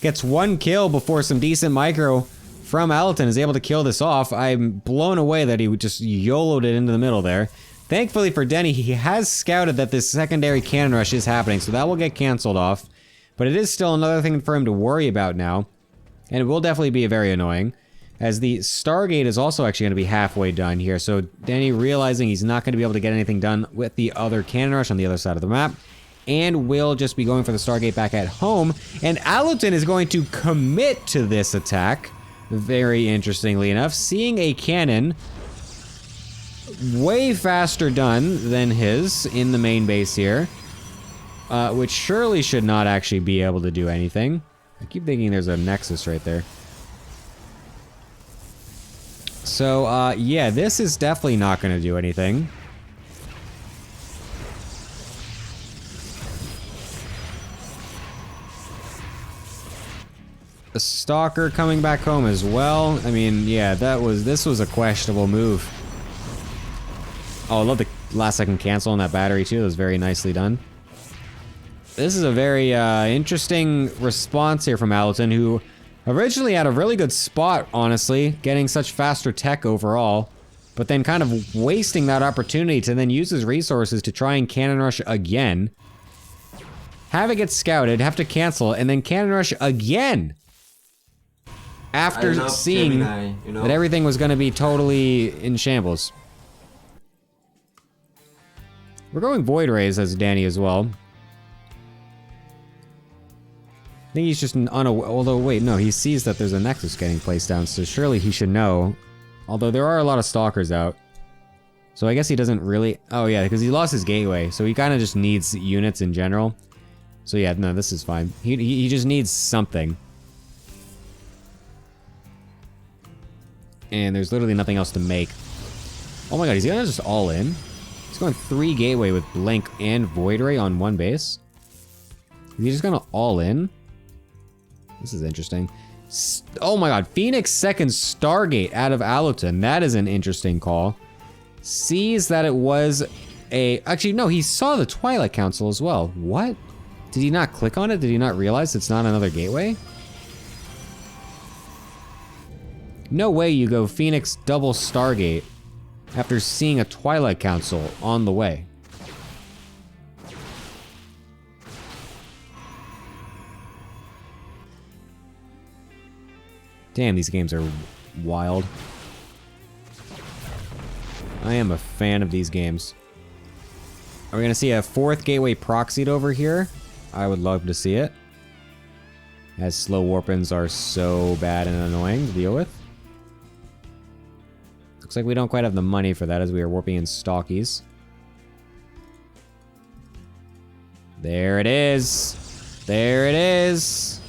Speaker 1: Gets one kill before some decent micro from Allerton is able to kill this off. I'm blown away that he just YOLO'd it into the middle there. Thankfully for Denny, he has scouted that this secondary cannon rush is happening, so that will get canceled off. But it is still another thing for him to worry about now. And it will definitely be very annoying, as the Stargate is also actually going to be halfway done here. So Denny, realizing he's not going to be able to get anything done with the other cannon rush on the other side of the map, and will just be going for the Stargate back at home. And Allerton is going to commit to this attack. Very interestingly enough, seeing a cannon way faster done than his in the main base here, which surely should not actually be able to do anything. I keep thinking there's a nexus right there. So, yeah, this is definitely not going to do anything. The Stalker coming back home as well. I mean, yeah, this was a questionable move. Oh, I love the last second cancel on that battery too. It was very nicely done. This is a very interesting response here from Allerton, who originally had a really good spot, honestly, getting such faster tech overall, but then kind of wasting that opportunity to then use his resources to try and cannon rush again. Have it get scouted, have to cancel, and then cannon rush again! After seeing
Speaker 4: Gemini,
Speaker 1: that everything was going to be totally in shambles. We're going Void Rays as Danny as well. I think he's just unaware. Although, wait, no, he sees that there's a Nexus getting placed down, so surely he should know. Although there are a lot of Stalkers out. So I guess he doesn't really... Oh yeah, because he lost his gateway, so he kind of just needs units in general. So yeah, no, this is fine. He just needs something. And there's literally nothing else to make. Oh my god, he's gonna just all in? He's going 3 gateway with Blink and Void Ray on one base? Is he just gonna all in? This is interesting. Oh my god, Phoenix second Stargate out of Allerton. That is an interesting call. Sees that it was a... Actually, no, he saw the Twilight Council as well. What? Did he not click on it? Did he not realize it's not another gateway? No way you go Phoenix double Stargate after seeing a Twilight Council on the way. Damn, these games are wild. I am a fan of these games. Are we gonna see a 4th gateway proxied over here? I would love to see it, as slow warpins are so bad and annoying to deal with. Looks like we don't quite have the money for that as we are warping in stockies. There it is. There it is.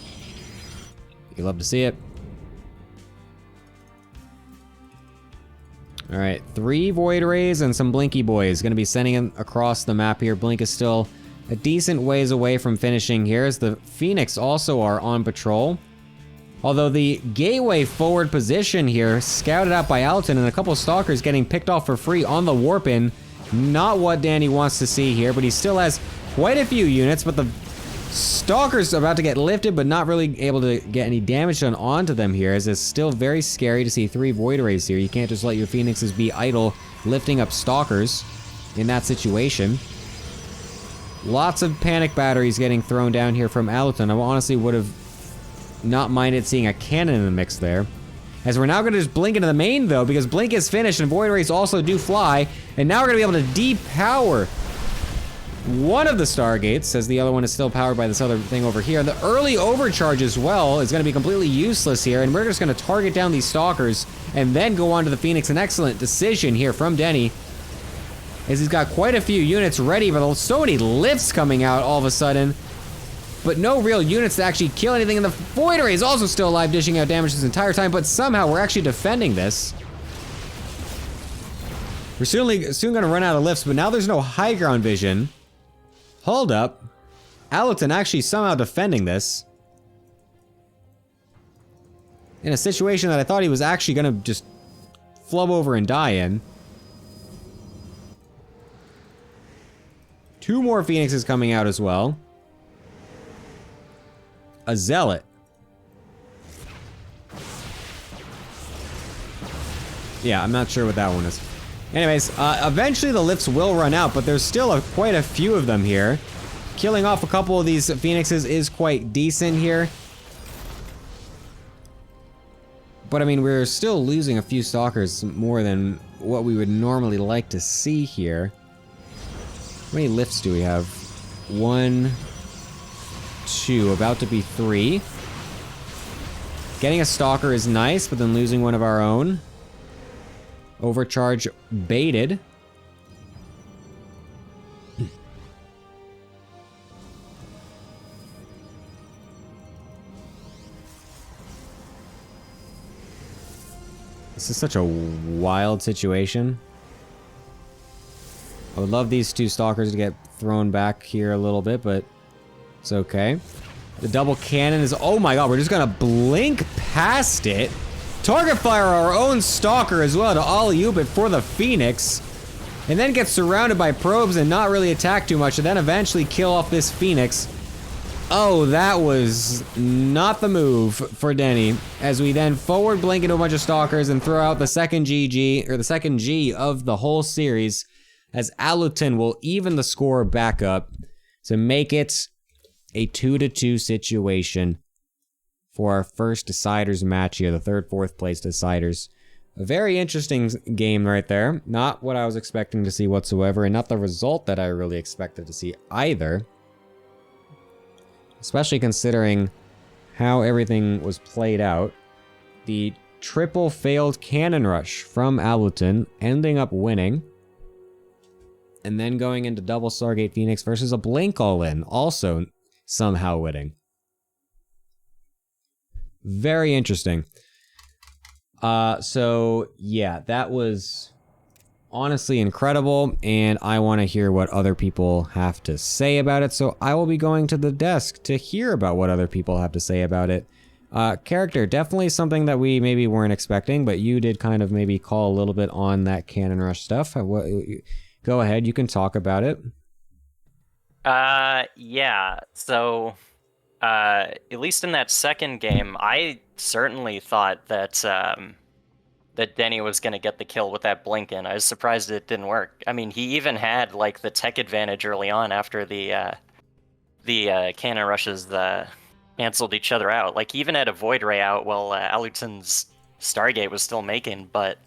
Speaker 1: You love to see it. Alright, 3 Void Rays and some Blinky Boys. Gonna be sending them across the map here. Blink is still a decent ways away from finishing here, as the Phoenix also are on patrol. Although the gateway forward position here, scouted out by Alton, and a couple Stalkers getting picked off for free on the warp-in. Not what Danny wants to see here, but he still has quite a few units, but the Stalkers are about to get lifted, but not really able to get any damage done onto them here, as it's still very scary to see 3 Void Rays here. You can't just let your Phoenixes be idle, lifting up Stalkers in that situation. Lots of panic batteries getting thrown down here from Alton. I honestly would have not minded seeing a cannon in the mix there. As we're now going to just blink into the main, though, because blink is finished and Void Rays also do fly, and now we're going to be able to depower one of the Stargates, as the other one is still powered by this other thing over here. The early overcharge as well is going to be completely useless here, and we're just going to target down these Stalkers and then go on to the Phoenix. An excellent decision here from Denny, as he's got quite a few units ready, but so many lifts coming out all of a sudden, but no real units to actually kill anything. And the Void Ray is also still alive, dishing out damage this entire time, but somehow we're actually defending this. We're soon going to run out of lifts, but now there's no high ground vision. Hold up. Allerton actually somehow defending this. In a situation that I thought he was actually going to just flub over and die in. 2 more Phoenixes coming out as well. A Zealot. Yeah, I'm not sure what that one is. Anyways, eventually the lifts will run out, but there's still quite a few of them here. Killing off a couple of these Phoenixes is quite decent here. But I mean, we're still losing a few Stalkers more than what we would normally like to see here. How many lifts do we have? 1, 2, about to be 3. Getting a Stalker is nice, but then losing one of our own. Overcharge baited. This is such a wild situation. I would love these 2 Stalkers to get thrown back here a little bit, but it's okay. The double cannon is... Oh my god, we're just gonna blink past it. Target fire our own Stalker as well to alley-oop it for the Phoenix. And then get surrounded by probes and not really attack too much, and then eventually kill off this Phoenix. Oh, that was not the move for Denny. As we then forward blink into a bunch of Stalkers and throw out the second GG, or the second G of the whole series, as Aluton will even the score back up to make it a 2-2 situation for our first Deciders match here, the 3rd, 4th place Deciders. A very interesting game right there. Not what I was expecting to see whatsoever, and not the result that I really expected to see either. Especially considering how everything was played out. The triple failed cannon rush from Aluton, ending up winning. And then going into double Stargate Phoenix versus a Blink all-in, also somehow winning. Very interesting. So yeah, that was honestly incredible, and I want to hear what other people have to say about it, so I will be going to the desk to hear about what other people have to say about it. Character, definitely something that we maybe weren't expecting, but you did kind of maybe call a little bit on that cannon rush stuff. Go ahead, you can talk about it.
Speaker 3: Yeah, so... at least in that second game, I certainly thought that that Denny was going to get the kill with that blink in. I was surprised it didn't work. I mean, he even had like the tech advantage early on after the cannon rushes canceled each other out. Like, he even had a Void Ray out while Aluton's Stargate was still making, but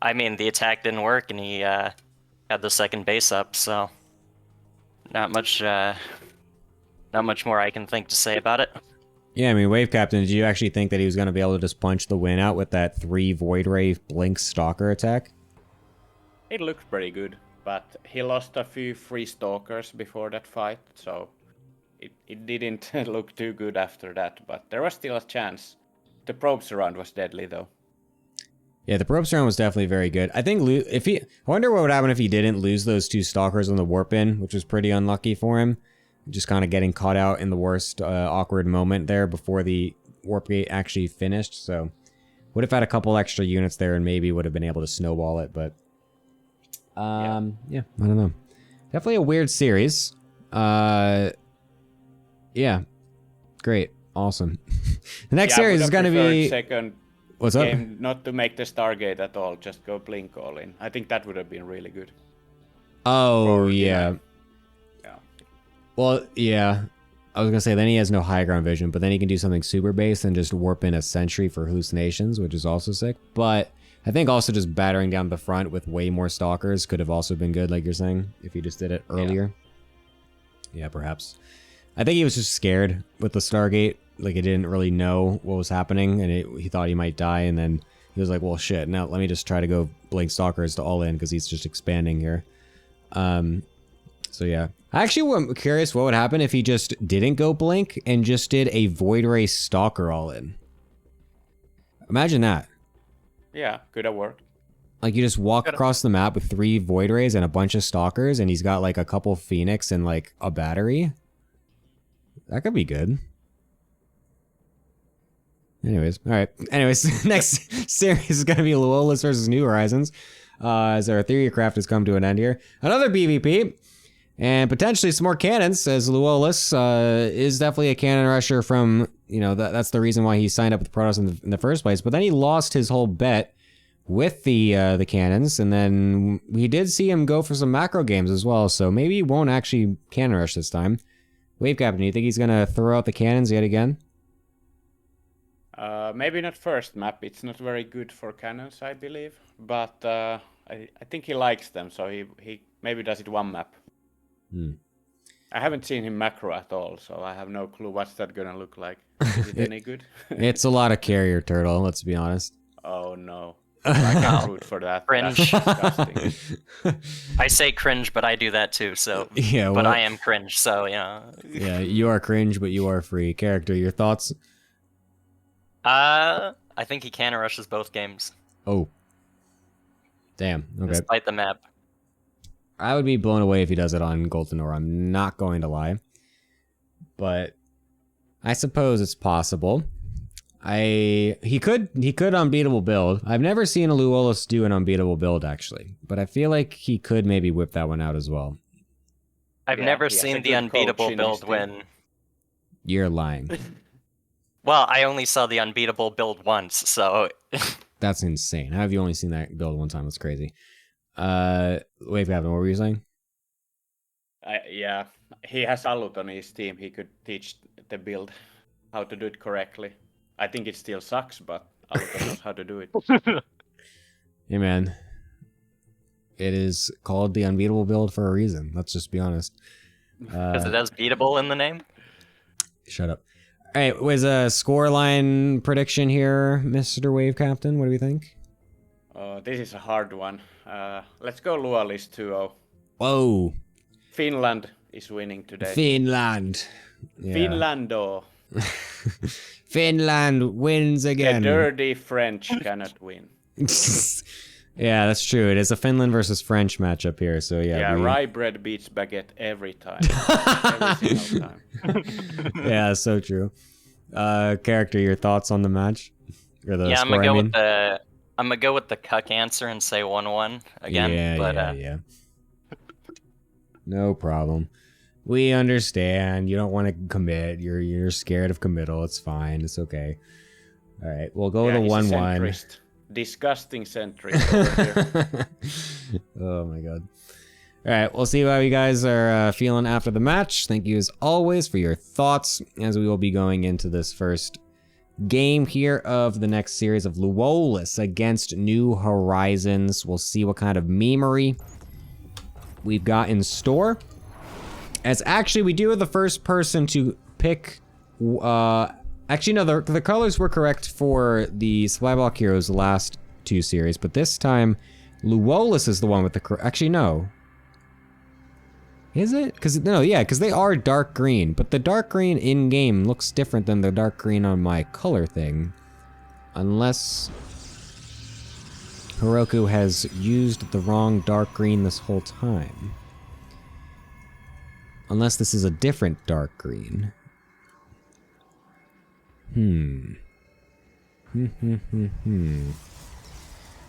Speaker 3: I mean, the attack didn't work, and he had the second base up, so not much more I can think to say about it.
Speaker 1: Yeah, I mean, Wave Captain, did you actually think that he was going to be able to just punch the win out with that 3 Void Ray Blink Stalker attack?
Speaker 2: It looked pretty good, but he lost a few free stalkers before that fight, so it didn't look too good after that, but there was still a chance. The probes round was deadly, though.
Speaker 1: Yeah, the probes round was definitely very good. I think I wonder what would happen if he didn't lose those 2 stalkers on the warp in, which was pretty unlucky for him. Just kind of getting caught out in the worst awkward moment there before the warp gate actually finished. So would have had a couple extra units there and maybe would have been able to snowball it. But yeah, I don't know. Definitely a weird series. Yeah, great, awesome. The next series is going to be
Speaker 2: second
Speaker 1: what's up?
Speaker 2: game, not to make the Stargate at all. Just go blink all in. I think that would have been really good.
Speaker 1: Oh yeah.
Speaker 2: Yeah.
Speaker 1: Well, yeah. I was gonna say then he has no high ground vision, but then he can do something super base and just warp in a sentry for hallucinations, which is also sick. But I think also just battering down the front with way more stalkers could have also been good, like you're saying, if he just did it earlier. Yeah, perhaps. I think he was just scared with the Stargate. Like he didn't really know what was happening, and he thought he might die, and then he was like, well, shit, now let me just try to go blink stalkers to all in, because he's just expanding here. So yeah. I actually am curious what would happen if he just didn't go blink and just did a Void Ray Stalker all in. Imagine that.
Speaker 2: Yeah, could have worked.
Speaker 1: Like you just walk across the map with 3 Void Rays and a bunch of Stalkers, and he's got like a couple Phoenix and like a battery. That could be good. Anyways, alright. Anyways, next series is going to be Luolis versus New Horizons. As our Theory Craft has come to an end here. Another BVP. And potentially some more cannons, as Luolis is definitely a cannon rusher from, you know, that's the reason why he signed up with Protoss in the first place. But then he lost his whole bet with the cannons, and then we did see him go for some macro games as well, so maybe he won't actually cannon rush this time. Wave Captain, you think he's going to throw out the cannons yet again?
Speaker 2: Maybe not first map, it's not very good for cannons, I believe. But I think he likes them, so he maybe does it one map. I haven't seen him macro at all, so I have no clue what's that gonna look like. Is it any good?
Speaker 1: It's a lot of carrier turtle, let's be honest.
Speaker 2: Oh no. I can't root for that.
Speaker 3: Cringe.
Speaker 2: That's disgusting.
Speaker 3: I say cringe, but I do that too, so...
Speaker 1: Yeah,
Speaker 3: but I am cringe, so, you know...
Speaker 1: Yeah, you are cringe, but you are free. Character, your thoughts?
Speaker 3: I think he cannon rushes both games.
Speaker 1: Oh. Damn, okay.
Speaker 3: Despite the map.
Speaker 1: I would be blown away if he does it on Golden Ore, I'm not going to lie. But I suppose it's possible. He could unbeatable build. I've never seen a Luolis do an unbeatable build, actually. But I feel like he could maybe whip that one out as well.
Speaker 3: I've never seen the unbeatable build when...
Speaker 1: You're lying.
Speaker 3: Well, I only saw the unbeatable build once, so...
Speaker 1: That's insane. How have you only seen that build one time? That's crazy. Wave Captain, what were you saying?
Speaker 2: Yeah, he has Alut on his team. He could teach the build how to do it correctly. I think it still sucks, but Alut knows how to do it.
Speaker 1: Hey man, it is called the unbeatable build for a reason. Let's just be honest.
Speaker 3: Because it has beatable in the name?
Speaker 1: Shut up. All right, was a scoreline prediction here, Mr. Wave Captain? What do we think?
Speaker 2: This is a hard one. Let's go Luolis 2-0.
Speaker 1: Whoa.
Speaker 2: Finland is winning today.
Speaker 1: Finland. Yeah.
Speaker 2: Finlando.
Speaker 1: Finland wins again.
Speaker 2: The dirty French cannot win.
Speaker 1: Yeah, that's true. It is a Finland versus French matchup here, so yeah.
Speaker 2: Yeah, rye bread beats baguette every time. Every single time.
Speaker 1: Yeah, so true. Character, your thoughts on the match? Or the
Speaker 3: Yeah,
Speaker 1: score,
Speaker 3: I'm gonna go with the cuck answer and say 1-1 again.
Speaker 1: Yeah. No problem. We understand. You don't want to commit. You're scared of committal. It's fine. It's okay. All right, we'll go with a 1-1.
Speaker 2: Disgusting centrist over here.
Speaker 1: Oh my god. All right, we'll see how you guys are feeling after the match. Thank you as always for your thoughts as we will be going into this first game here of the next series of Luolis against New Horizons. We'll see what kind of memery we've got in store. As actually, we do have the first person to pick Actually, no, the colors were correct for the Supply Block Heroes, the last 2 series, but this time, Luolus is the one with the actually, no. Is it? Because, no, yeah, because they are dark green, but the dark green in-game looks different than the dark green on my color thing. Unless Heroku has used the wrong dark green this whole time. Unless this is a different dark green.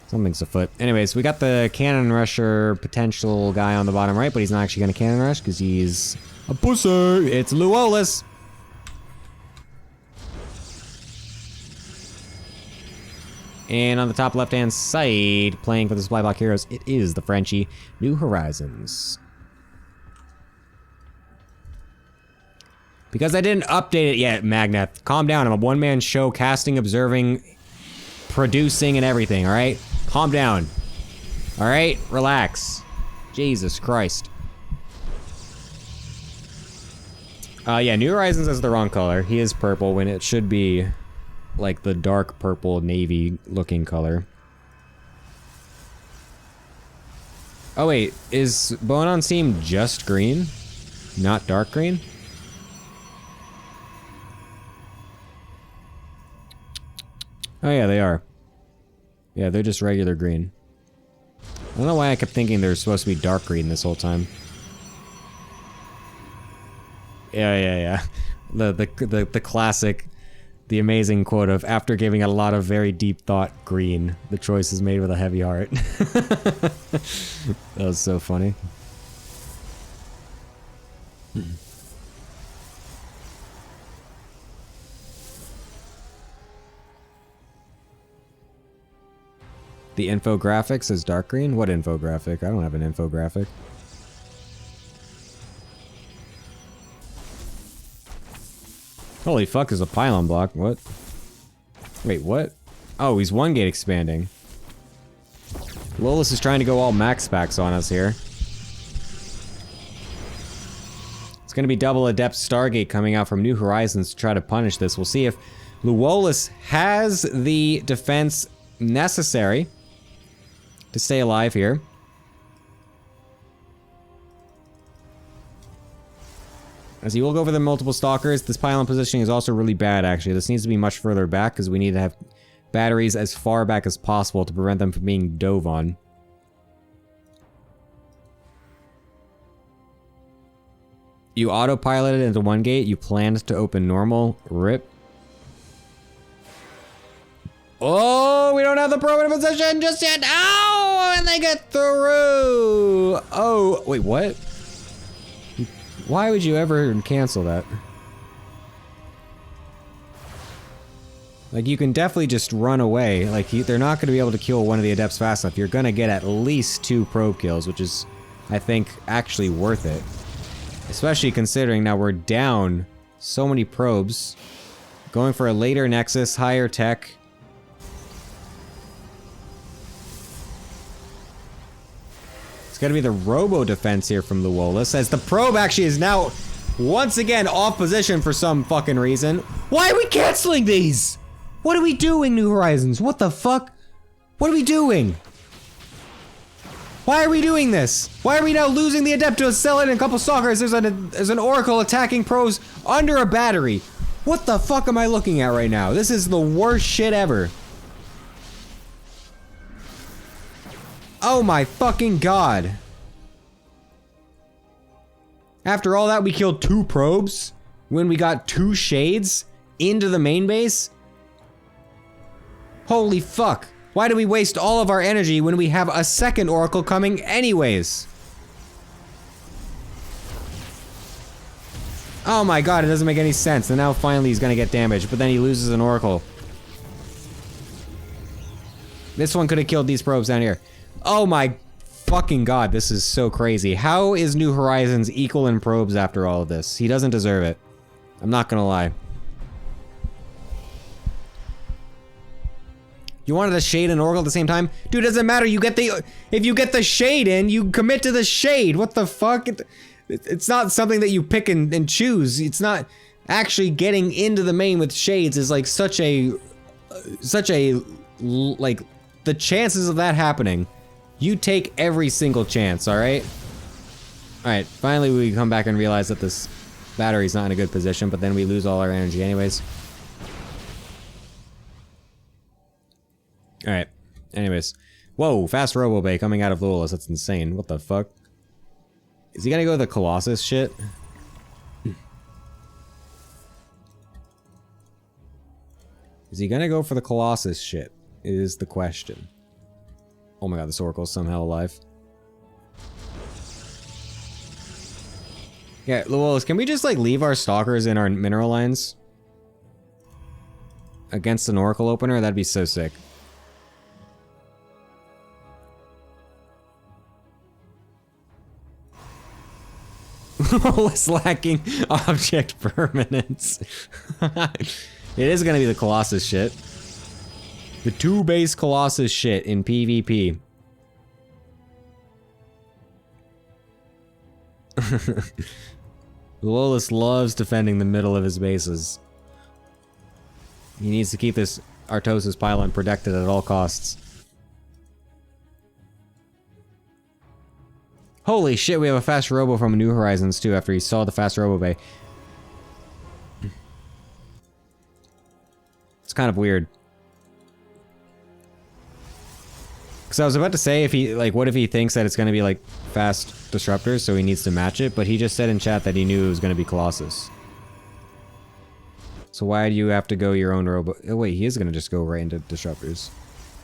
Speaker 1: Something's afoot. Anyways, we got the cannon rusher potential guy on the bottom right, but he's not actually going to cannon rush because he's a pussy. It's Luolus. And on the top left-hand side, playing for the Supply Block Heroes, it is the Frenchie New Horizons. Because I didn't update it yet, Magna. Calm down. I'm a one-man show, casting, observing, producing, and everything, alright? Calm down. Alright? Relax. Jesus Christ. Yeah, New Horizons is the wrong color. He is purple when it should be like the dark purple navy looking color. Oh wait, is Bonan Team just green? Not dark green? Oh yeah, they are. Yeah, they're just regular green. I don't know why I kept thinking they're supposed to be dark green this whole time. Yeah. The classic, the amazing quote of, after giving a lot of very deep thought, green. The choice is made with a heavy heart. That was so funny. The infographic says dark green? What infographic? I don't have an infographic. Holy fuck, there's a pylon block. What? Wait, what? Oh, he's one gate expanding. Lolis is trying to go all max packs on us here. It's gonna be double Adept Stargate coming out from New Horizons to try to punish this. We'll see if Luolus has the defense necessary to stay alive here. As he will go over the multiple stalkers, this pylon positioning is also really bad, actually. This needs to be much further back, because we need to have batteries as far back as possible to prevent them from being dove on. You autopiloted into one gate, you planned to open normal. RIP. Oh, we don't have the probe in position just yet. Ow! And they get through. Oh, wait, what? Why would you ever cancel that? Like, you can definitely just run away. Like, they're not going to be able to kill one of the adepts fast enough. You're going to get at least 2 probe kills, which is, I think, actually worth it. Especially considering now we're down so many probes. Going for a later nexus, higher tech. It's gonna be the robo defense here from Luolus, as the probe actually is now once again off position for some fucking reason. Why are we canceling these? What are we doing, New Horizons? What the fuck? What are we doing? Why are we doing this? Why are we now losing the Adept to a Zealot and a couple Stalkers? There's an Oracle attacking pros under a battery. What the fuck am I looking at right now? This is the worst shit ever. Oh my fucking god. After all that, we killed 2 probes when we got 2 shades into the main base? Holy fuck. Why do we waste all of our energy when we have a second Oracle coming anyways? Oh my god, it doesn't make any sense. And now finally he's gonna get damaged, but then he loses an Oracle. This one could have killed these probes down here. Oh my fucking god, this is so crazy. How is New Horizons equal in probes after all of this? He doesn't deserve it. I'm not gonna lie. You wanted a shade and Oracle at the same time? Dude, it doesn't matter. You get the... If you get the shade in, you commit to the shade. What the fuck? It's not something that you pick and choose. It's not... actually getting into the main with Shades is like such a, like, the chances of that happening, you take every single chance, alright? Alright, finally we come back and realize that this battery's not in a good position, but then we lose all our energy anyways. Alright, anyways. Whoa, fast Robo Bay coming out of Lulis, that's insane. What the fuck? Is he gonna go the Colossus shit? Is he gonna go for the Colossus shit? Is the question. Oh my god, this Oracle's somehow alive. Yeah, Luolis, can we just like leave our Stalkers in our mineral lines? Against an Oracle opener? That'd be so sick. Less lacking object permanence. It is gonna be the Colossus shit. The 2-base Colossus shit in PvP. Luolis loves defending the middle of his bases. He needs to keep this Artosis pylon protected at all costs. Holy shit, we have a fast robo from New Horizons too after he saw the fast robo bay. It's kind of weird. Because I was about to say, if he, like, what if he thinks that it's going to be, like, fast disruptors, so he needs to match it, but he just said in chat that he knew it was going to be Colossus. So why do you have to go your own robo? Oh wait, he is going to just go right into disruptors.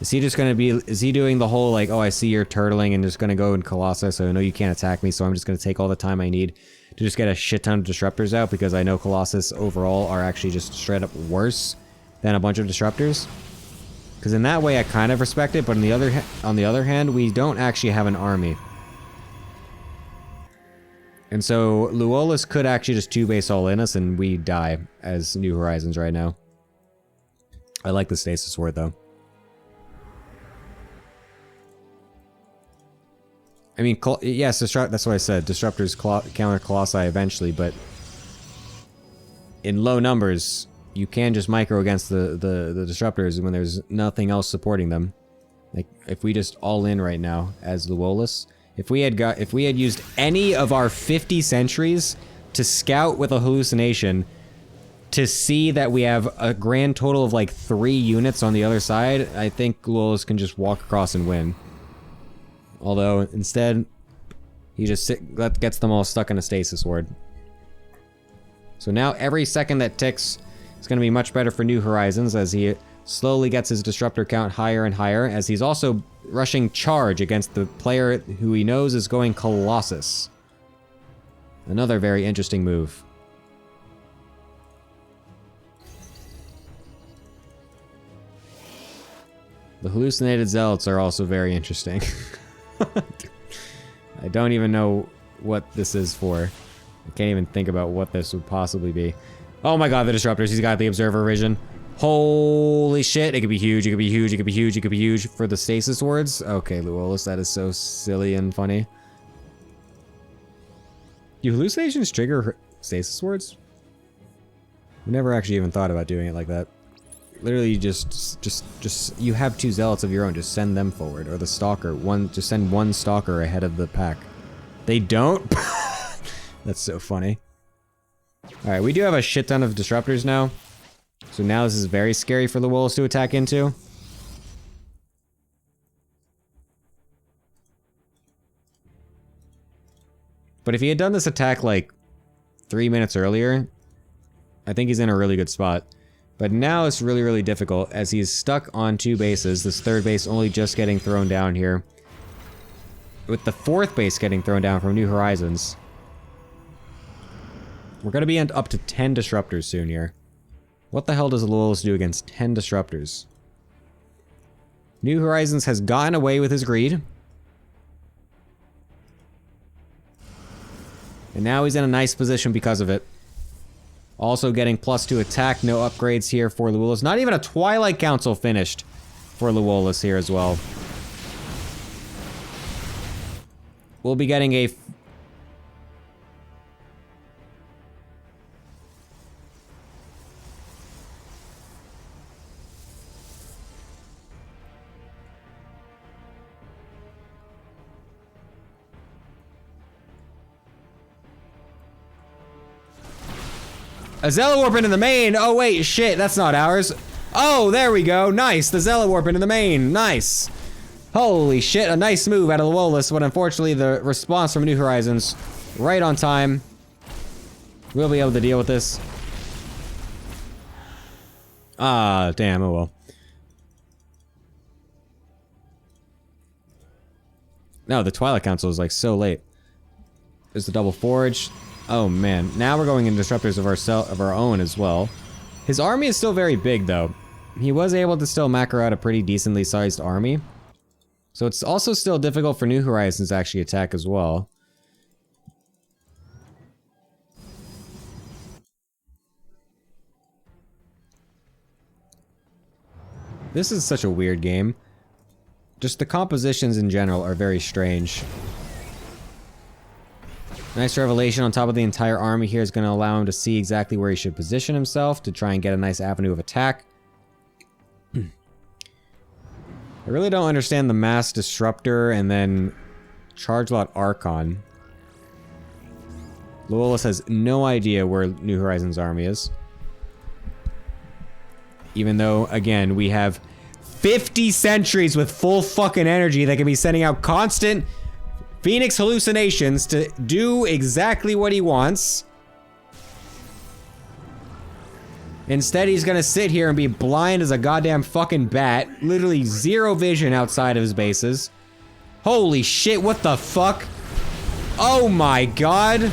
Speaker 1: Is he just going to be, is he doing the whole, like, oh, I see you're turtling and just going to go in Colossus, so I know you can't attack me, so I'm just going to take all the time I need to just get a shit ton of disruptors out, because I know Colossus overall are actually just straight up worse than a bunch of disruptors? Because in that way I kind of respect it, but on the other hand, we don't actually have an army. And so Luolis could actually just 2-base all in us and we die as New Horizons right now. I like the Stasis Ward though. I mean, yes, that's what I said. Disruptors counter Colossi eventually, but in low numbers, you can just micro against the disruptors when there's nothing else supporting them. Like, if we just all in right now as Luolis, if we had used any of our 50 sentries to scout with a hallucination to see that we have a grand total of like 3 units on the other side, I think Luolis can just walk across and win. Although instead, he just gets them all stuck in a stasis ward. So now every second that ticks, it's going to be much better for New Horizons as he slowly gets his disruptor count higher and higher, as he's also rushing charge against the player who he knows is going Colossus. Another very interesting move. The hallucinated zealots are also very interesting. I don't even know what this is for. I can't even think about what this would possibly be. Oh my god, the disruptors. He's got the observer vision. Holy shit. It could be huge. It could be huge. It could be huge. It could be huge for the stasis wards. Okay, Luolis, that is so silly and funny. Do hallucinations trigger stasis wards? We never actually even thought about doing it like that. Literally just you have 2 zealots of your own, just send them forward. Or the stalker, just send 1 stalker ahead of the pack. They don't? That's so funny. Alright, we do have a shit ton of disruptors now. So now this is very scary for the Luolis to attack into. But if he had done this attack like 3 minutes earlier, I think he's in a really good spot. But now it's really, really difficult as he's stuck on 2 bases. This 3rd base only just getting thrown down here. With the 4th base getting thrown down from New Horizons. We're going to be up to 10 disruptors soon here. What the hell does Luolis do against 10 disruptors? New Horizons has gotten away with his greed. And now he's in a nice position because of it. Also getting +2 attack, no upgrades here for Luolis. Not even a Twilight Council finished for Luolis here as well. We'll be getting a... A Zealot Warp into the main. Oh, wait, shit, that's not ours. Oh, there we go. Nice, the Zealot Warp into the main. Nice. Holy shit, a nice move out of Luolis, but unfortunately the response from New Horizons, right on time. We'll be able to deal with this. Ah, damn, oh well. No, the Twilight Council is like so late. There's the double forge. Oh man, now we're going into disruptors of our own as well. His army is still very big though. He was able to still macro out a pretty decently sized army. So it's also still difficult for New Horizons to actually attack as well. This is such a weird game. Just the compositions in general are very strange. Nice revelation on top of the entire army here is going to allow him to see exactly where he should position himself to try and get a nice avenue of attack. I really don't understand the Mass Disruptor and then Charge Lot Archon. Luolis has no idea where New Horizons army is. Even though, again, we have 50 sentries with full fucking energy that can be sending out constant Phoenix hallucinations to do exactly what he wants. Instead, he's gonna sit here and be blind as a goddamn fucking bat. Literally zero vision outside of his bases. Holy shit, what the fuck? Oh my god.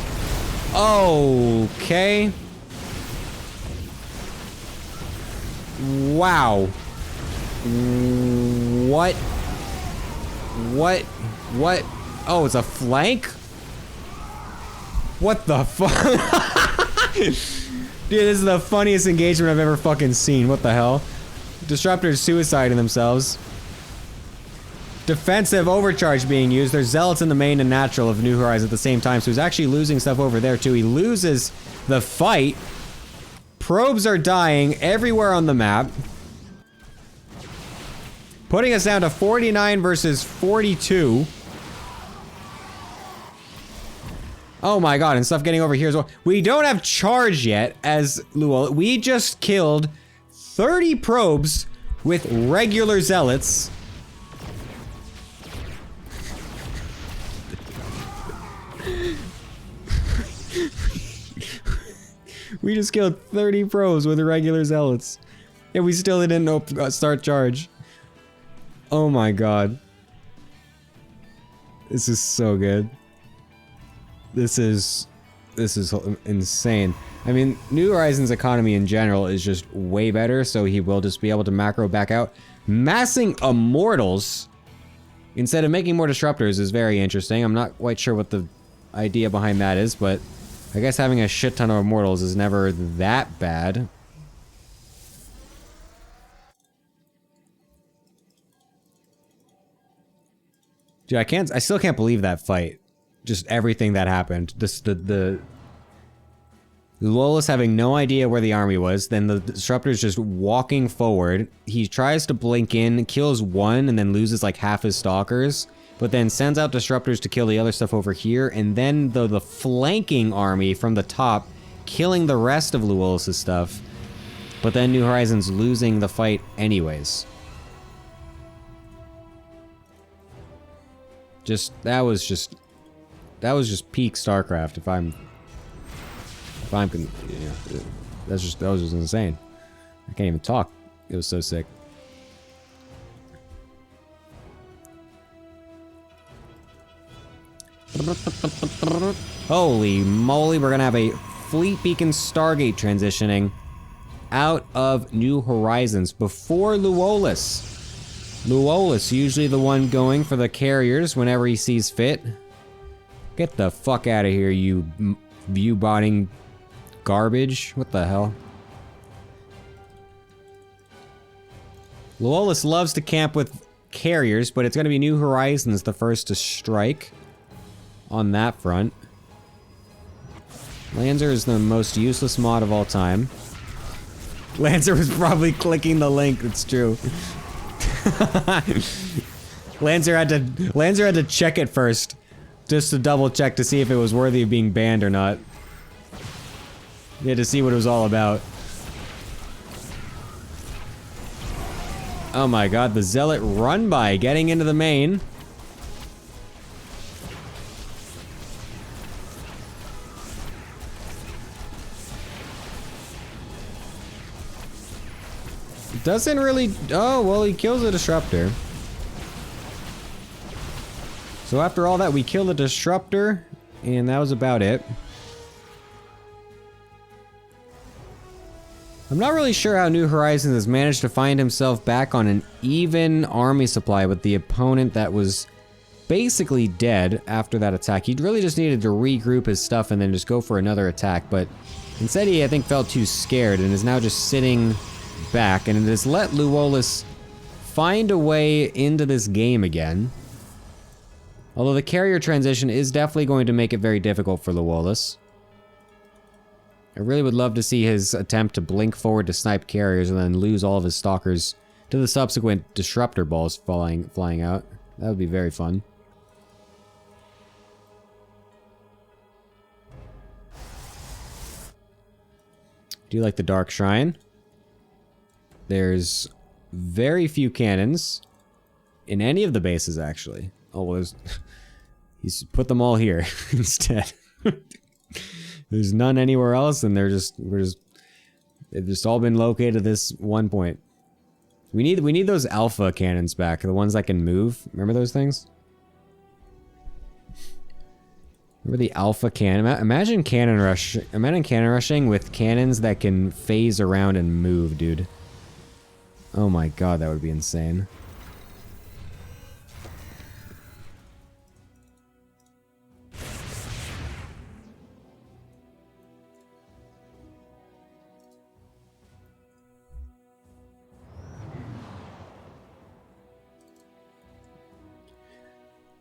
Speaker 1: Okay. Wow. What? What? Oh, it's a flank? What the fuck? Dude, this is the funniest engagement I've ever fucking seen. What the hell? Disruptors suiciding themselves. Defensive overcharge being used. There's zealots in the main and natural of New Horizons at the same time, so he's actually losing stuff over there too. He loses the fight. Probes are dying everywhere on the map. Putting us down to 49 versus 42. Oh my god, and stuff getting over here as well. We don't have charge yet as Luol. We just killed 30 probes with regular zealots. We just killed 30 probes with regular zealots. And we still didn't start charge. Oh my god. This is so good. This is insane. I mean, New Horizons economy in general is just way better, so he will just be able to macro back out. Massing Immortals instead of making more disruptors is very interesting. I'm not quite sure what the idea behind that is, but I guess having a shit ton of Immortals is never that bad. Dude, I still can't believe that fight. Just everything that happened. The Luolis having no idea where the army was, then the disruptor's just walking forward. He tries to blink in, kills one, and then loses like half his stalkers, but then sends out disruptors to kill the other stuff over here, and then the flanking army from the top, killing the rest of Luolis' stuff, but then New Horizons losing the fight anyways. That was just peak StarCraft. That was just insane. I can't even talk. It was so sick. Holy moly, we're gonna have a Fleet Beacon Stargate transitioning out of New Horizons before Luolis. Luolis, usually the one going for the carriers whenever he sees fit. Get the fuck out of here, you view-botting garbage. What the hell? Luolis loves to camp with carriers, but it's going to be New Horizons the first to strike on that front. Lancer is the most useless mod of all time. Lancer was probably clicking the link, it's true. Lancer had to check it first. Just to double check to see if it was worthy of being banned or not. Yeah, to see what it was all about. Oh my god, the Zealot run by, getting into the main. Doesn't really... Oh, well, he kills the Disruptor. So after all that, we kill the Disruptor, and that was about it. I'm not really sure how New Horizons has managed to find himself back on an even army supply with the opponent that was basically dead after that attack. He really just needed to regroup his stuff and then just go for another attack, but instead he, I think, felt too scared and is now just sitting back, and it has let Luolus find a way into this game again. Although the carrier transition is definitely going to make it very difficult for Luolus. I really would love to see his attempt to blink forward to snipe carriers and then lose all of his stalkers to the subsequent disruptor balls flying out. That would be very fun. Do you like the Dark Shrine? There's very few cannons in any of the bases, actually. Oh, well, he's put them all here instead. There's none anywhere else, and they've just all been located at this one point. We need those alpha cannons back, the ones that can move. Remember those things? Remember the alpha cannon? Imagine cannon rushing with cannons that can phase around and move, dude. Oh my god, that would be insane.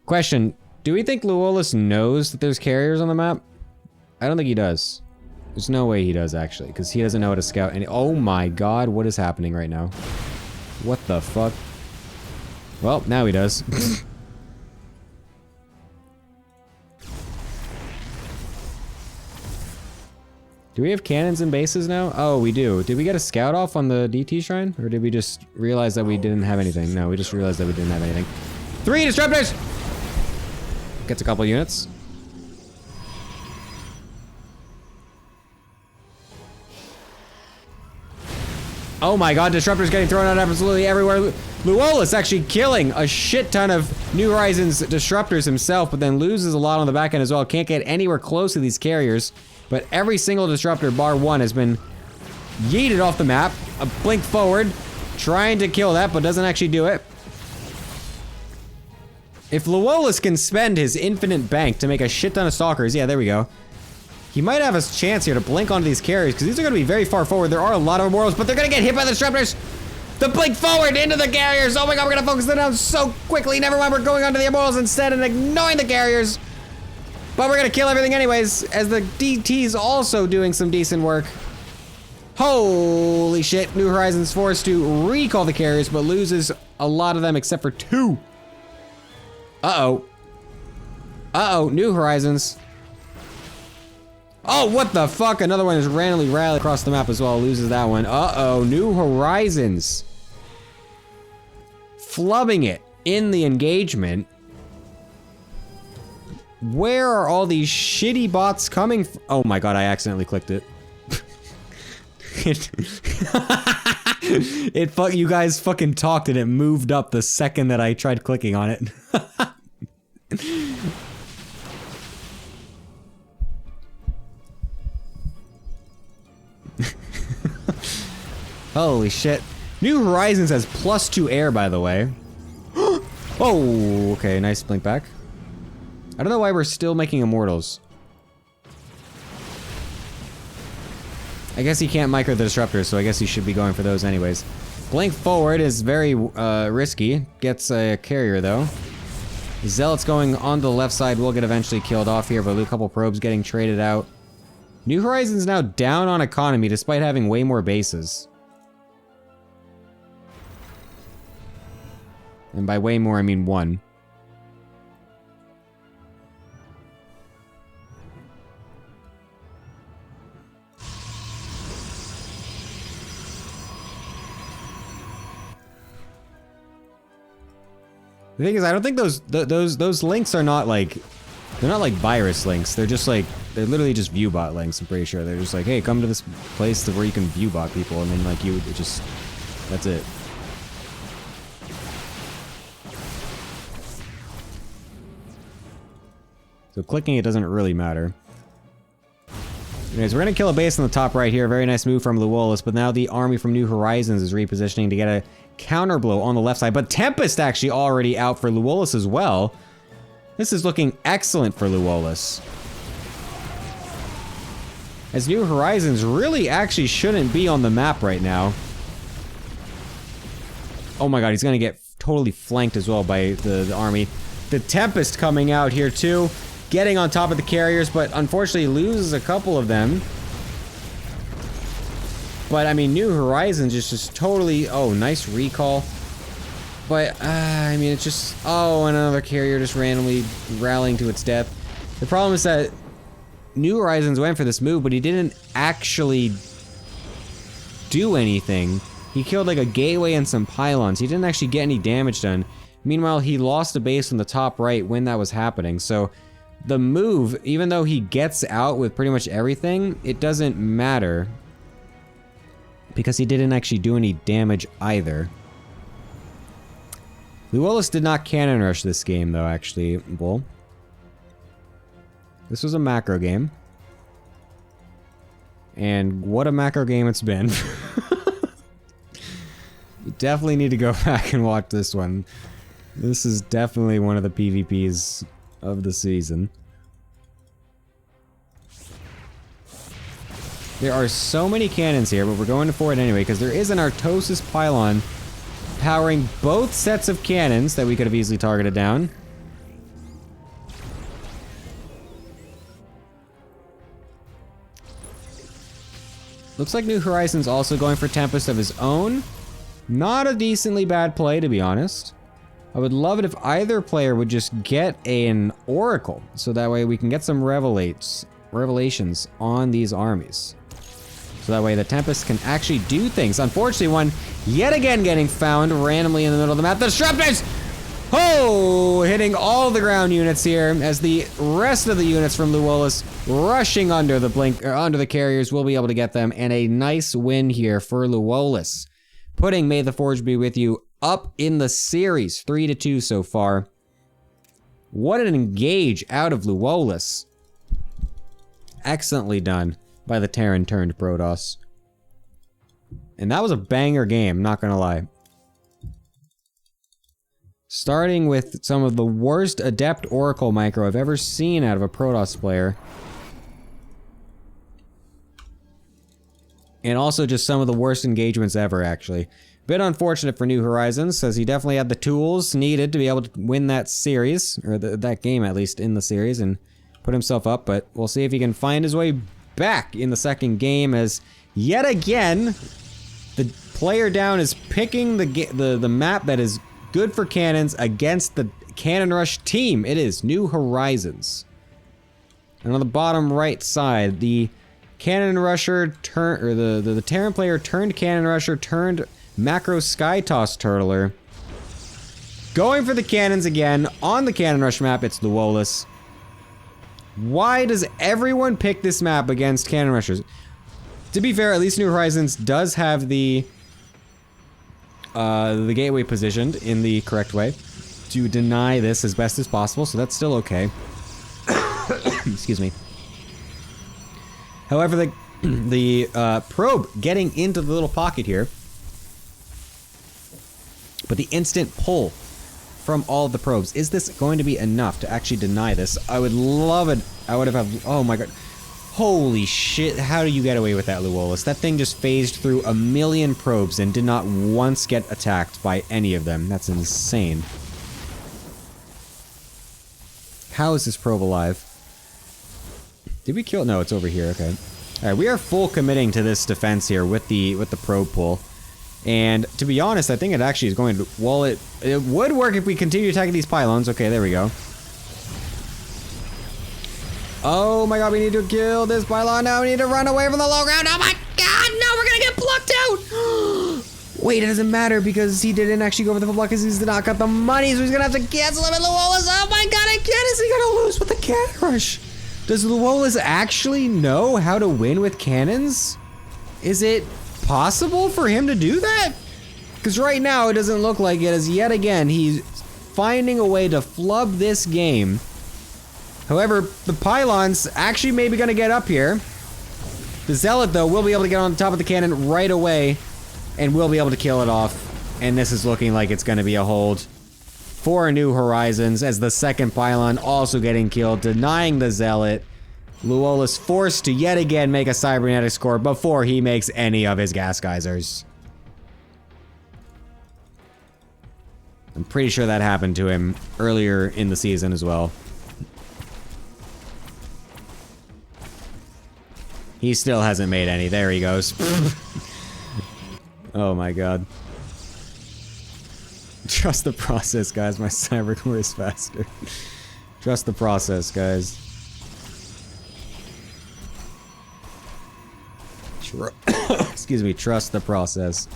Speaker 1: Question, do we think Luolus knows that there's carriers on the map? I don't think he does. There's no way he does, actually, because he doesn't know how to scout any— Oh my god, what is happening right now? What the fuck? Well, now he does. Do we have cannons in bases now? Oh, we do. Did we get a scout off on the DT shrine? Or did we just realize that we didn't have anything? No, we just realized that we didn't have anything. 3 disruptors! Gets a couple units. Oh my god, disruptors getting thrown out absolutely everywhere. Luolus actually killing a shit ton of New Horizons disruptors himself, but then loses a lot on the back end as well. Can't get anywhere close to these carriers, but every single disruptor bar one has been yeeted off the map. A blink forward, trying to kill that, but doesn't actually do it. If Luolus can spend his infinite bank to make a shit ton of stalkers, yeah, there we go. He might have a chance here to blink onto these carriers, because these are going to be very far forward. There are a lot of immortals, but they're going to get hit by the disruptors. The blink forward into the carriers. Oh my god, we're going to focus them down so quickly. Never mind, we're going onto the immortals instead and ignoring the carriers. But we're going to kill everything anyways, as the DT's also doing some decent work. Holy shit, New Horizons forced to recall the carriers, but loses a lot of them except for 2. Uh-oh. Uh-oh, New Horizons. Oh, what the fuck? Another one is randomly rallied across the map as well. Loses that one. Uh-oh, New Horizons. Flubbing it in the engagement. Where are all these shitty bots coming from? Oh my god, I accidentally clicked it. You guys fucking talked and it moved up the second that I tried clicking on it. Holy shit. New Horizons has +2 air, by the way. Oh, okay, nice blink back. I don't know why we're still making immortals. I guess he can't micro the disruptors, so I guess he should be going for those anyways. Blink forward is very risky. Gets a carrier, though. Zealots going on the left side will get eventually killed off here, but a couple probes getting traded out. New Horizons now down on economy despite having way more bases. And by way more, I mean 1. The thing is, I don't think those links are not like, they're not like virus links. They're just like, they're literally just viewbot links. I'm pretty sure they're just like, hey, come to this place where you can viewbot people, and then like you it just, that's it. So clicking it doesn't really matter. Anyways, we're gonna kill a base on the top right here. Very nice move from Luolis, but now the army from New Horizons is repositioning to get a counter blow on the left side. But Tempest actually already out for Luolis as well. This is looking excellent for Luolis. As New Horizons really actually shouldn't be on the map right now. Oh my god, he's gonna get totally flanked as well by the army. The Tempest coming out here too. Getting on top of the carriers, but unfortunately loses a couple of them. But I mean, New Horizons is just totally, oh, nice recall. But, I mean, it's just, oh, another carrier just randomly rallying to its death. The problem is that New Horizons went for this move, but he didn't actually do anything. He killed like a gateway and some pylons. He didn't actually get any damage done. Meanwhile, he lost a base on the top right when that was happening. So the move, even though he gets out with pretty much everything, it doesn't matter. Because he didn't actually do any damage either. Luolis did not cannon rush this game though, actually, Bull. This was a macro game. And what a macro game it's been. You definitely need to go back and watch this one. This is definitely one of the PvPs of the season. There are so many cannons here, but we're going for it anyway, because there is an Artosis pylon powering both sets of cannons that we could have easily targeted down. Looks like New Horizons also going for Tempest of his own. Not a decently bad play, to be honest. I would love it if either player would just get an Oracle, so that way we can get some revelations on these armies. So that way the Tempest can actually do things. Unfortunately, one yet again getting found randomly in the middle of the map. The Disruptors! Oh! Hitting all the ground units here, as the rest of the units from Luolis rushing under the under the carriers will be able to get them, and a nice win here for Luolis. Putting May the Forge be with you up in the series, 3-2 so far. What an engage out of Luolis. Excellently done by the Terran turned Protoss. And that was a banger game, not gonna lie. Starting with some of the worst Adept Oracle micro I've ever seen out of a Protoss player. And also just some of the worst engagements ever, actually. Bit unfortunate for New Horizons, as he definitely had the tools needed to be able to win that series, or that game at least in the series, and put himself up, but we'll see if he can find his way back in the second game, as yet again, the player down is picking the map that is good for cannons against the Cannon Rush team. It is New Horizons. And on the bottom right side, the Cannon Rusher the Terran player turned Cannon Rusher turned Macro Sky Toss Turtler. Going for the cannons again on the Cannon Rush map, it's Luolis. Why does everyone pick this map against Cannon Rushers? To be fair, at least New Horizons does have the gateway positioned in the correct way to deny this as best as possible, so that's still okay. Excuse me. However, the probe getting into the little pocket here, but the instant pull from all of the probes, is this going to be enough to actually deny this? I would love it. I would have, oh my god. Holy shit, how do you get away with that, Luolis? That thing just phased through a million probes and did not once get attacked by any of them. That's insane. How is this probe alive? Did we kill? No, it's over here, okay. Alright, we are full committing to this defense here with the probe pull. And to be honest, I think it actually is going to, well, it would work if we continue attacking these pylons. Okay, there we go. Oh my god, we need to kill this pylon now. We need to run away from the low ground. Oh my god, no, we're gonna get plucked out. Wait, it doesn't matter because he didn't actually go for the full block because he's not got the money, so he's gonna have to cancel him. And Luola's, oh my god, again, is he gonna lose with the cannon rush? Does Luola's actually know how to win with cannons? Is it possible for him to do that? Because right now it doesn't look like it, as yet again he's finding a way to flub this game. However, the pylon's actually maybe gonna get up here. The Zealot, though, will be able to get on top of the cannon right away, and will be able to kill it off. And this is looking like it's gonna be a hold for New Horizons, as the second pylon also getting killed, denying the Zealot. Luola's forced to yet again make a cybernetic score before he makes any of his gas geysers. I'm pretty sure that happened to him earlier in the season as well. He still hasn't made any. There he goes. Oh my god. Trust the process, guys. My cyber core is faster. Trust the process, guys. Excuse me. Trust the process.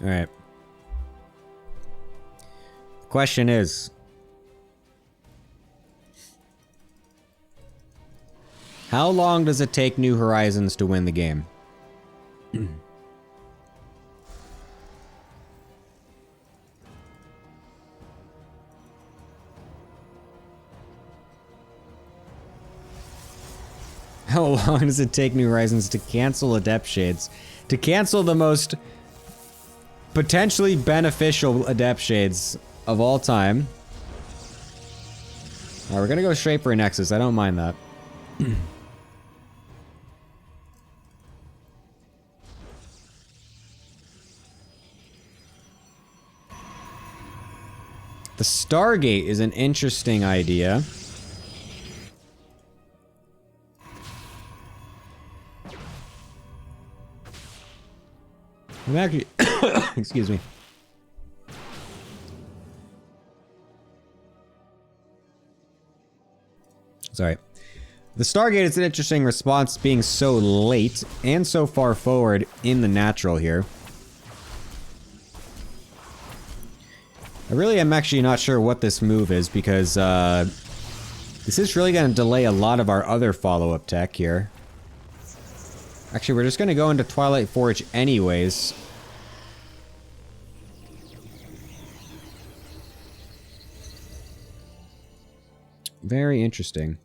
Speaker 1: All right. Question is, how long does it take New Horizons to win the game? How long does it take New Horizons to cancel Adept Shades? To cancel the most potentially beneficial Adept Shades of all time. Alright, we're gonna go straight for a Nexus. I don't mind that. The Stargate is an interesting idea. I'm actually... Excuse me. Sorry. The Stargate is an interesting response, being so late and so far forward in the natural here. I really am actually not sure what this move is, because this is really going to delay a lot of our other follow-up tech here. Actually, we're just going to go into Twilight Forge anyways. Very interesting.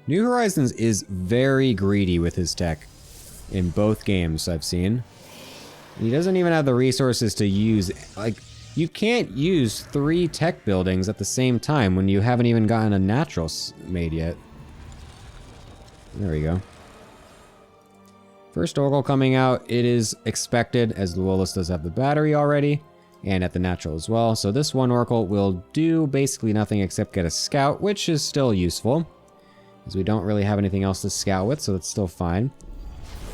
Speaker 1: New Horizons is very greedy with his tech in both games I've seen. He doesn't even have the resources to use, like, you can't use 3 tech buildings at the same time when you haven't even gotten a natural made yet. There we go. First Oracle coming out, it is expected, as Luolis does have the battery already, and at the natural as well. So this one Oracle will do basically nothing except get a scout, which is still useful, as we don't really have anything else to scout with, so that's still fine.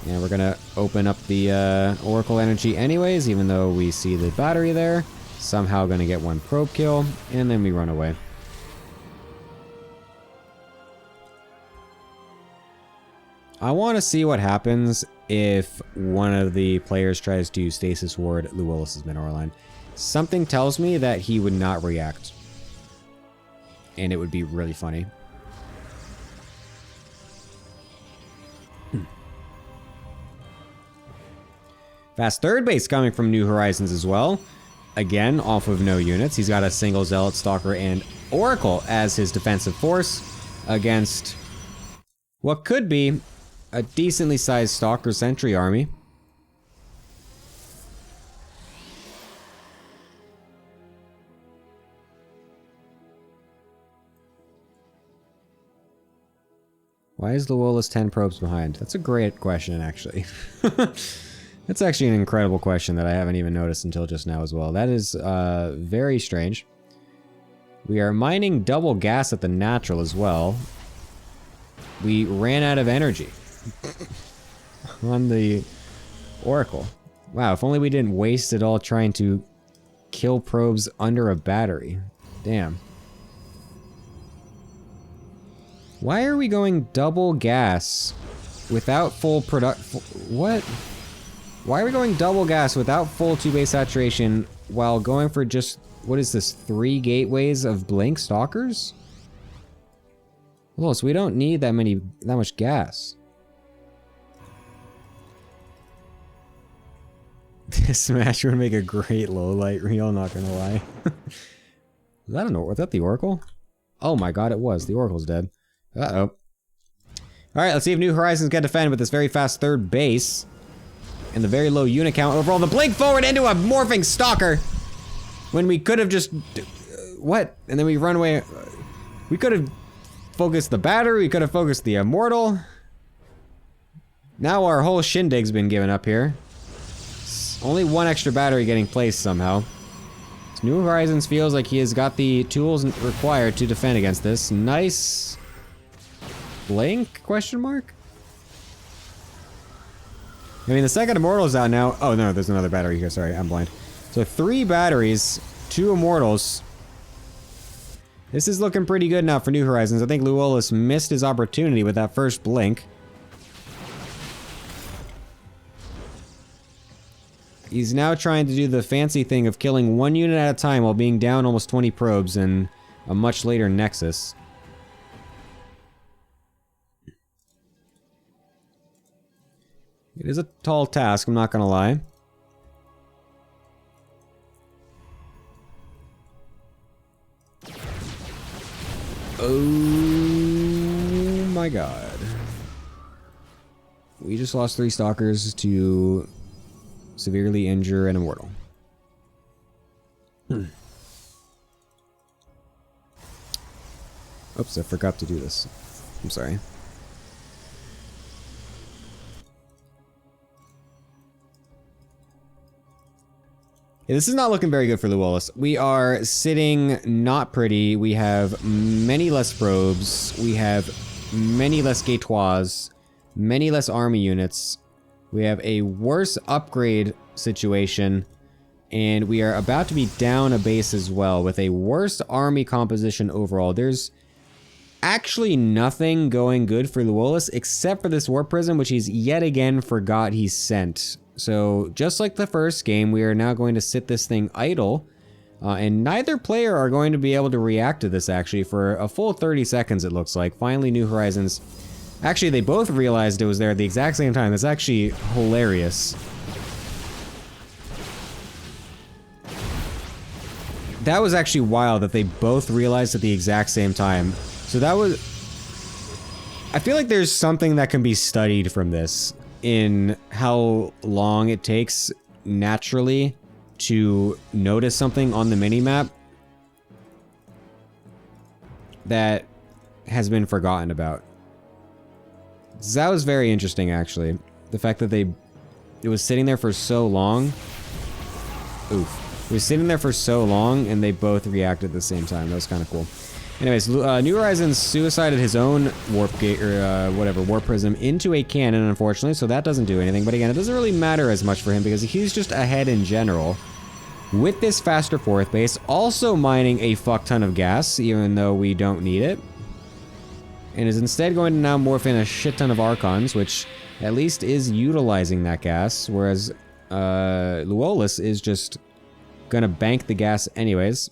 Speaker 1: And we're gonna open up the Oracle energy anyways, even though we see the battery there. Somehow gonna get 1 probe kill, and then we run away. I want to see what happens if one of the players tries to Stasis Ward Luolis' Mineral Line. Something tells me that he would not react. And it would be really funny. Fast third base coming from New Horizons as well. Again, off of no units. He's got a single Zealot, Stalker, and Oracle as his defensive force against what could be a decently sized Stalker Sentry army. Why is Luolis 10 probes behind? That's a great question, actually. That's actually an incredible question that I haven't even noticed until just now as well. That is very strange. We are mining double gas at the natural as well. We ran out of energy on the Oracle. Wow, if only we didn't waste it all trying to kill probes under a battery. Damn. Why are we going double gas without full what? Why are we going double gas without full 2-base saturation while going for just, what is this, 3 gateways of blink stalkers? Well, so we don't need that much gas. This Smash would make a great low light reel, not gonna lie. Was that the Oracle? Oh my god, it was. The Oracle's dead. Uh-oh. Alright, let's see if New Horizons can defend with this very fast third base. And the very low unit count overall. The blink forward into a morphing stalker! When we could have just... what? And then we run away. We could have focused the battery, we could have focused the Immortal. Now our whole shindig's been given up here. Only one extra battery getting placed somehow. So New Horizons feels like he has got the tools required to defend against this. Nice... blink? Question mark? I mean, the second Immortal's out now. Oh no, there's another battery here. Sorry, I'm blind. So 3 batteries, 2 Immortals. This is looking pretty good now for New Horizons. I think Luolis missed his opportunity with that first blink. He's now trying to do the fancy thing of killing 1 unit at a time while being down almost 20 probes in a much later Nexus. It is a tall task, I'm not gonna lie. Oh my god. We just lost 3 stalkers to severely injure an Immortal. Oops, I forgot to do this. I'm sorry. Yeah, this is not looking very good for Luolis. We are sitting not pretty. We have many less probes. We have many less Gatois. Many less army units. We have a worse upgrade situation. And we are about to be down a base as well with a worse army composition overall. There's actually nothing going good for Luolis except for this Warp Prism, which he's yet again forgot he sent. So, just like the first game, we are now going to sit this thing idle. And neither player are going to be able to react to this, actually, for a full 30 seconds, it looks like. Finally, New Horizons... Actually, they both realized it was there at the exact same time. That's actually hilarious. That was actually wild that they both realized at the exact same time. So that was... I feel like there's something that can be studied from this. In how long it takes naturally to notice something on the minimap that has been forgotten about. So that was very interesting, actually. The fact that it was sitting there for so long. Oof. It was sitting there for so long and they both reacted at the same time. That was kind of cool. Anyways, New Horizons suicided his own warp gate, or warp prism into a cannon, unfortunately, so that doesn't do anything. But again, it doesn't really matter as much for him because he's just ahead in general. With this faster 4th base, also mining a fuck ton of gas, even though we don't need it. And is instead going to now morph in a shit ton of Archons, which at least is utilizing that gas, whereas Luolis is just gonna bank the gas anyways.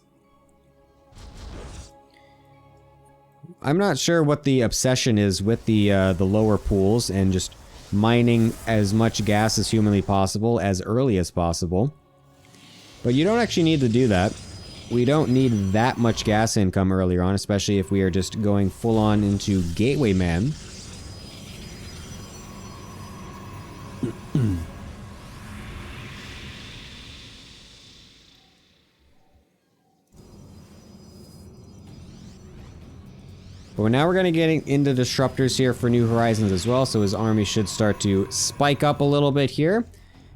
Speaker 1: I'm not sure what the obsession is with the lower pools and just mining as much gas as humanly possible as early as possible. But you don't actually need to do that. We don't need that much gas income earlier on, especially if we are just going full on into Gateway Man. But now we're going to get into disruptors here for New Horizons as well, so his army should start to spike up a little bit here.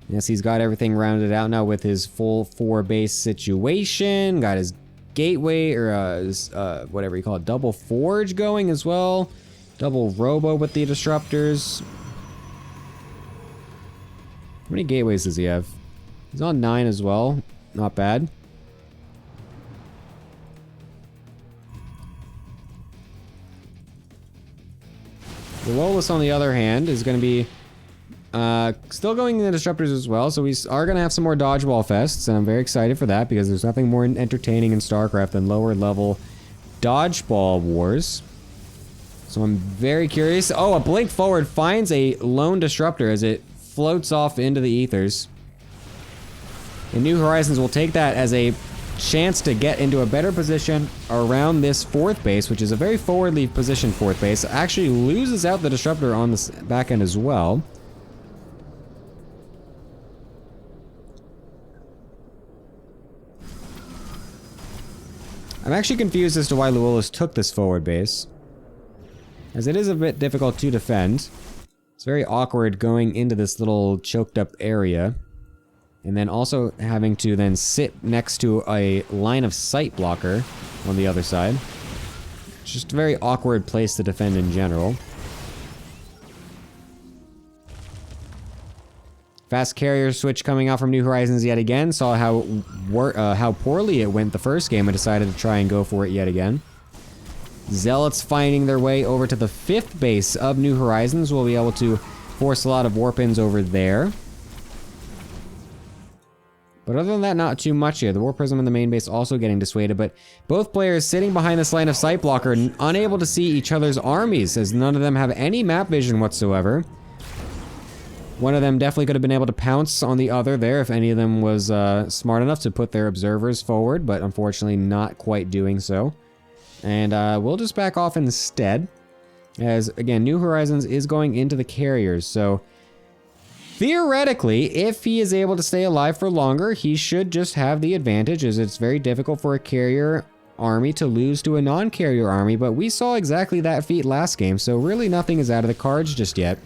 Speaker 1: Yes, he's got everything rounded out now with his full 4-base situation. Got his gateway, or his, whatever you call it, double forge going as well. Double robo with the disruptors. How many gateways does he have? He's on 9 as well. Not bad. The Wolus, on the other hand, is going to be still going in the disruptors as well, so we are going to have some more dodgeball fests, and I'm very excited for that because there's nothing more entertaining in StarCraft than lower level dodgeball wars. So I'm very curious. Oh, a blink forward finds a lone disruptor as it floats off into the ethers. And New Horizons will take that as a chance to get into a better position around this 4th base, which is a very forwardly positioned 4th base. Actually loses out the disruptor on the back end as well. I'm actually confused as to why Luolis took this forward base, as it is a bit difficult to defend. It's very awkward going into this little choked up area, and then also having to then sit next to a line of sight blocker on the other side. It's just a very awkward place to defend in general. Fast carrier switch coming out from New Horizons yet again. Saw how poorly it went the first game and decided to try and go for it yet again. Zealots finding their way over to the 5th base of New Horizons. Will be able to force a lot of warp-ins over there. But other than that, not too much here. The War Prism in the main base also getting dissuaded, but both players sitting behind this line of sight blocker, unable to see each other's armies, as none of them have any map vision whatsoever. One of them definitely could have been able to pounce on the other there if any of them was smart enough to put their observers forward, but unfortunately not quite doing so. And we'll just back off instead, as again, New Horizons is going into the carriers, so theoretically, if he is able to stay alive for longer, he should just have the advantage, as it's very difficult for a carrier army to lose to a non-carrier army, but we saw exactly that feat last game, so really nothing is out of the cards just yet.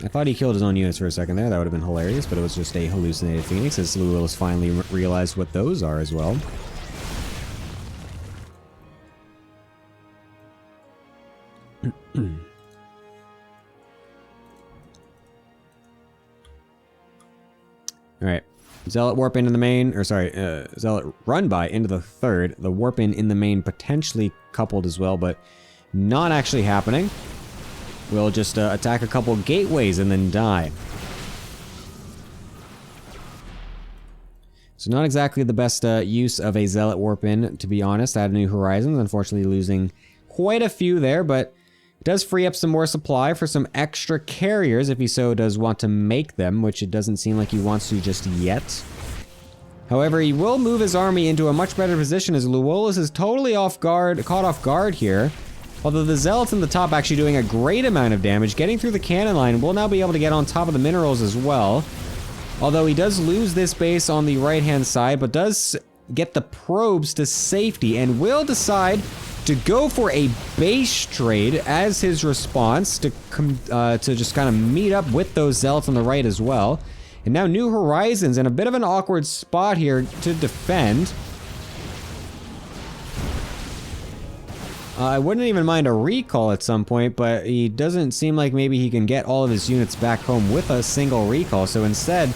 Speaker 1: I thought he killed his own units for a second there. That would have been hilarious, but it was just a hallucinated Phoenix, as Lou Willis finally realized what those are as well. Alright. Zealot warp into the main, or sorry, Zealot run by into the 3rd. The warp in the main potentially coupled as well, but not actually happening. We'll just attack a couple gateways and then die. So not exactly the best use of a Zealot warp in, to be honest, out of New Horizons. Unfortunately losing quite a few there, but it does free up some more supply for some extra carriers if he so does want to make them, which it doesn't seem like he wants to just yet. However, he will move his army into a much better position, as Luolis is totally caught off guard here. Although the Zealots in the top actually doing a great amount of damage, getting through the cannon line, will now be able to get on top of the minerals as well. Although he does lose this base on the right-hand side, but does get the probes to safety and will decide to go for a base trade as his response to just kind of meet up with those Zealots on the right as well. And now New Horizons in a bit of an awkward spot here to defend. I wouldn't even mind a recall at some point, but he doesn't seem like maybe he can get all of his units back home with a single recall. So instead,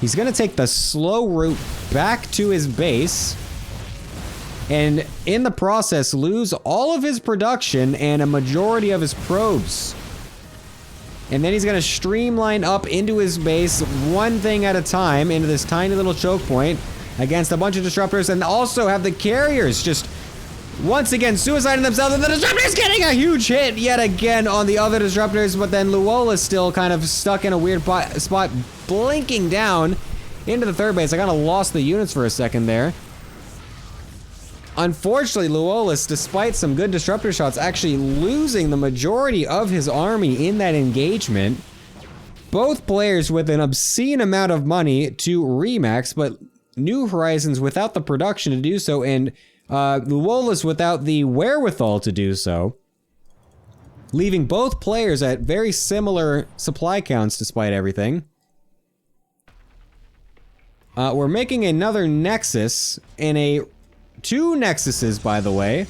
Speaker 1: he's going to take the slow route back to his base, and in the process lose all of his production and a majority of his probes. And then he's going to streamline up into his base one thing at a time into this tiny little choke point against a bunch of disruptors, and also have the carriers just once again suiciding themselves, and the disruptors getting a huge hit yet again on the other disruptors, but then Luola's still kind of stuck in a weird spot, blinking down into the 3rd base. I kind of lost the units for a second there. Unfortunately, Luolis, despite some good disruptor shots, actually losing the majority of his army in that engagement. Both players with an obscene amount of money to remax, but New Horizons without the production to do so, and Luolis without the wherewithal to do so, leaving both players at very similar supply counts despite everything. We're making another Nexus in a 2 nexuses, by the way,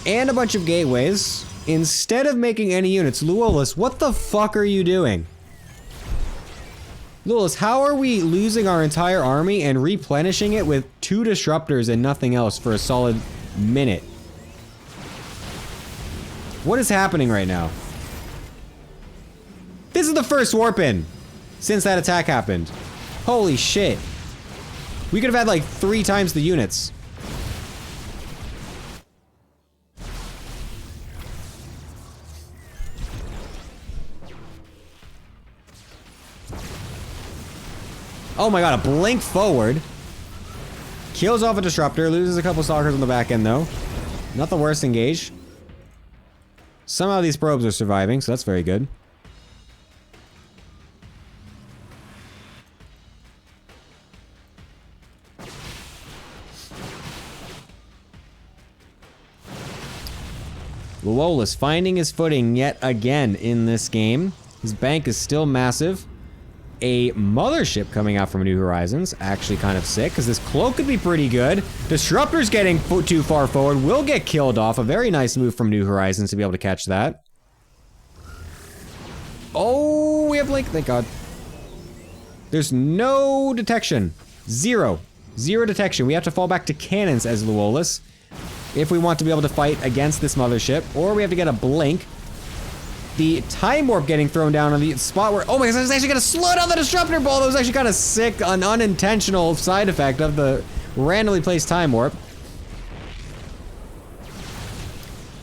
Speaker 1: and a bunch of gateways. Instead of making any units, Luolus, what the fuck are you doing? Luolus, how are we losing our entire army and replenishing it with 2 disruptors and nothing else for a solid minute? What is happening right now? This is the first warp in since that attack happened. Holy shit. We could have had like 3 times the units. Oh my god, a blink forward. Kills off a disruptor, loses a couple stalkers on the back end though. Not the worst engage. Somehow these probes are surviving, so that's very good. Luolus finding his footing yet again in this game. His bank is still massive. A mothership coming out from New Horizons. Actually kind of sick, because this cloak could be pretty good. Disruptor's getting too far forward. Will get killed off. A very nice move from New Horizons to be able to catch that. Oh, we have Blink. Thank God. There's no detection. Zero. Zero detection. We have to fall back to cannons as Luolus if we want to be able to fight against this mothership, or we have to get a Blink. The time warp getting thrown down on the spot where, oh my gosh, I was actually gonna slow down the disruptor ball. That was actually kind of sick, an unintentional side effect of the randomly placed time warp.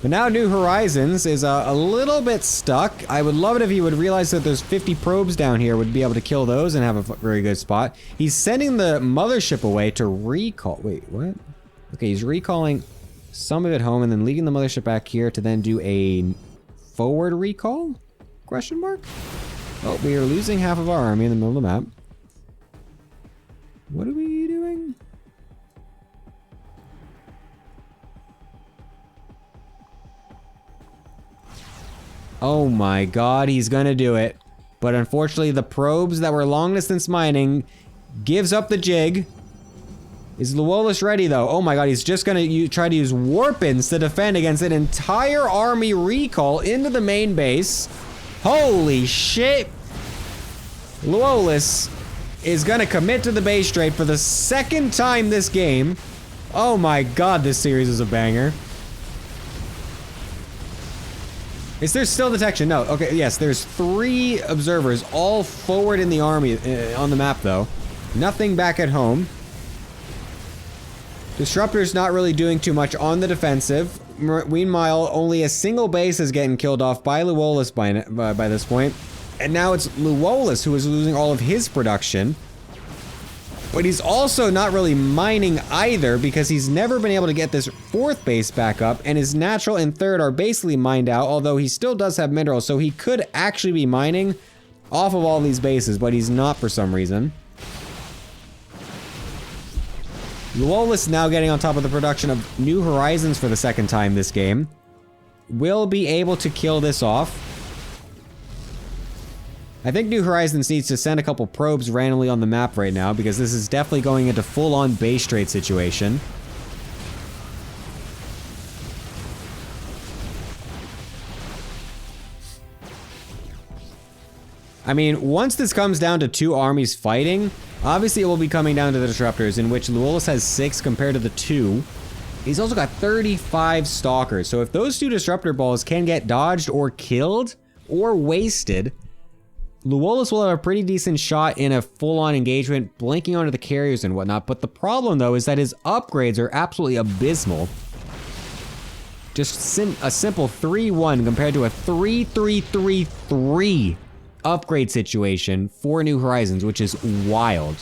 Speaker 1: But now New Horizons is a little bit stuck. I would love it if he would realize that there's 50 probes down here, would be able to kill those and have a very good spot. He's sending the mothership away to recall. Wait, what? Okay, he's recalling some of it home and then leaving the mothership back here to then do a forward recall? Question mark? Oh, we are losing half of our army in the middle of the map. What are we doing? Oh my god, he's gonna do it. But unfortunately, the probes that were long distance mining gives up the jig. Is Luolus ready though? Oh my god, he's just gonna try to use warp-ins to defend against an entire army recall into the main base. Holy shit! Luolus is gonna commit to the base trade for the 2nd time this game. Oh my god, this series is a banger. Is there still detection? No. Okay, yes, there's 3 observers all forward in the army on the map though. Nothing back at home. Disruptor's not really doing too much on the defensive. Meanwhile, only a single base is getting killed off by Luolus by this point. And now it's Luolus who is losing all of his production. But he's also not really mining either because he's never been able to get this 4th base back up, and his natural and 3rd are basically mined out, although he still does have minerals, so he could actually be mining off of all these bases, but he's not for some reason. Luolus now getting on top of the production of New Horizons for the 2nd time this game. Will be able to kill this off. I think New Horizons needs to send a couple probes randomly on the map right now because this is definitely going into full-on base trade situation. I mean, once this comes down to 2 armies fighting, obviously it will be coming down to the disruptors, in which Luolus has 6 compared to the 2. He's also got 35 stalkers, so if those 2 disruptor balls can get dodged or killed or wasted, Luolus will have a pretty decent shot in a full-on engagement, blinking onto the carriers and whatnot, but the problem though is that his upgrades are absolutely abysmal. Just a simple 3-1 compared to a 3-3-3-3 upgrade situation for New Horizons, which is wild.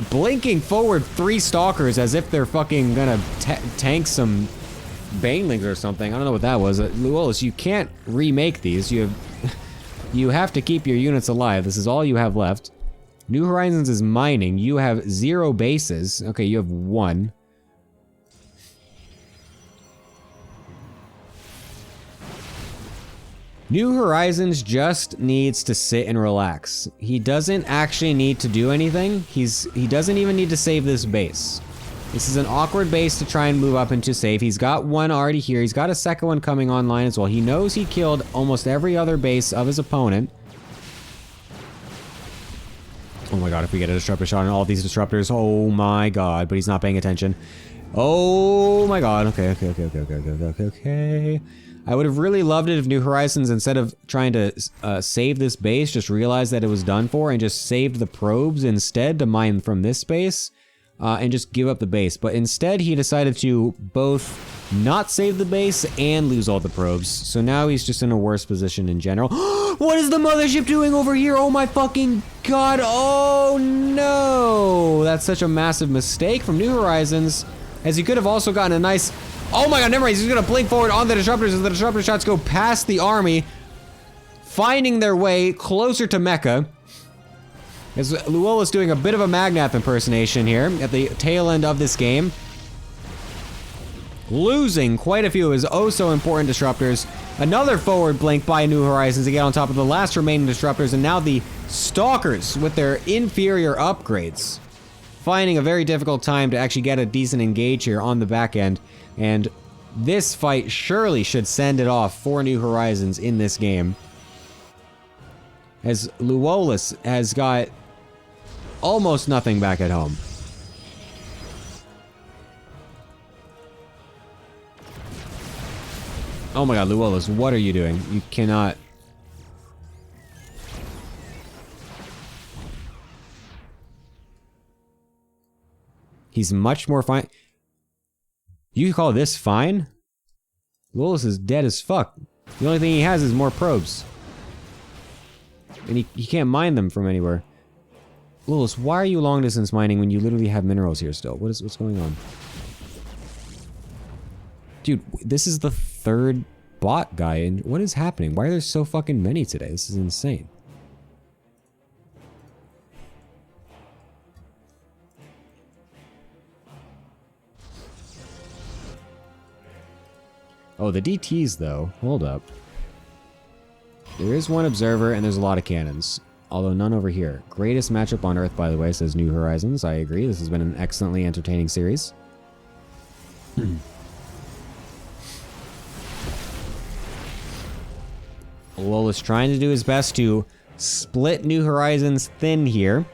Speaker 1: Blinking forward 3 stalkers as if they're fucking gonna tank some banelings or something. I don't know what that was. Luolus, you can't remake these. You have to keep your units alive. This is all you have left. New Horizons is mining. You have 0 bases. Okay, you have 1. New Horizons just needs to sit and relax. He doesn't actually need to do anything. He doesn't even need to save this base. This is an awkward base to try and move up into safe. He's got one already here. He's got a second one coming online as well. He knows he killed almost every other base of his opponent. Oh my god, if we get a disruptor shot on all these disruptors, oh my god, but he's not paying attention. Oh my god, okay. I would have really loved it if New Horizons, instead of trying to save this base, just realized that it was done for and just saved the probes instead to mine from this base. And just give up the base. But instead, he decided to both not save the base and lose all the probes. So now he's just in a worse position in general. What is the mothership doing over here? Oh my fucking god. Oh no. That's such a massive mistake from New Horizons. As he could have also gotten a nice... Oh my god, never mind. He's going to blink forward on the disruptors as the disruptor shots go past the army, finding their way closer to Mecca. As Luola's doing a bit of a Magnath impersonation here at the tail end of this game. Losing quite a few of his oh-so-important disruptors. Another forward blink by New Horizons to get on top of the last remaining disruptors, and now the Stalkers with their inferior upgrades. Finding a very difficult time to actually get a decent engage here on the back end. And this fight surely should send it off for New Horizons in this game. As Luolis has got almost nothing back at home. Oh my god, Luolis, what are you doing? You cannot... He's much more fine. You call this fine? Luolis is dead as fuck. The only thing he has is more probes. And he can't mine them from anywhere. Luolis, why are you long distance mining when you literally have minerals here still? What's going on? Dude, this is the third bot guy, and what is happening? Why are there so fucking many today? This is insane. Oh, the DTs though. Hold up. There is one observer and there's a lot of cannons. Although none over here. Greatest matchup on Earth, by the way, says New Horizons. I agree. This has been an excellently entertaining series. Lola's trying to do his best to split New Horizons thin here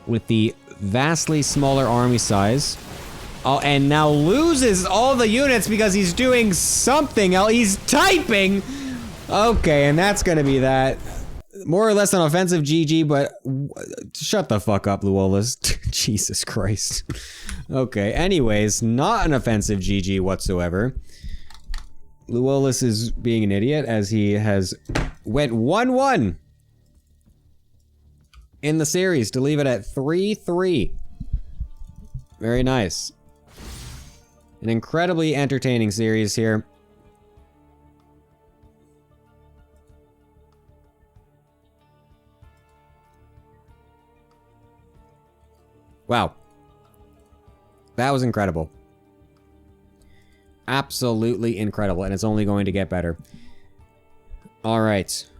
Speaker 1: with the vastly smaller army size. Oh, and now loses all the units because he's doing something else. He's typing! Okay, and that's gonna be that. More or less an offensive GG, but shut the fuck up, Luolis. Jesus Christ. Okay, anyways, not an offensive GG whatsoever. Luolis is being an idiot as he has went 1-1 in the series to leave it at 3-3. Very nice. An incredibly entertaining series here. Wow. That was incredible. Absolutely incredible, and it's only going to get better. Alright.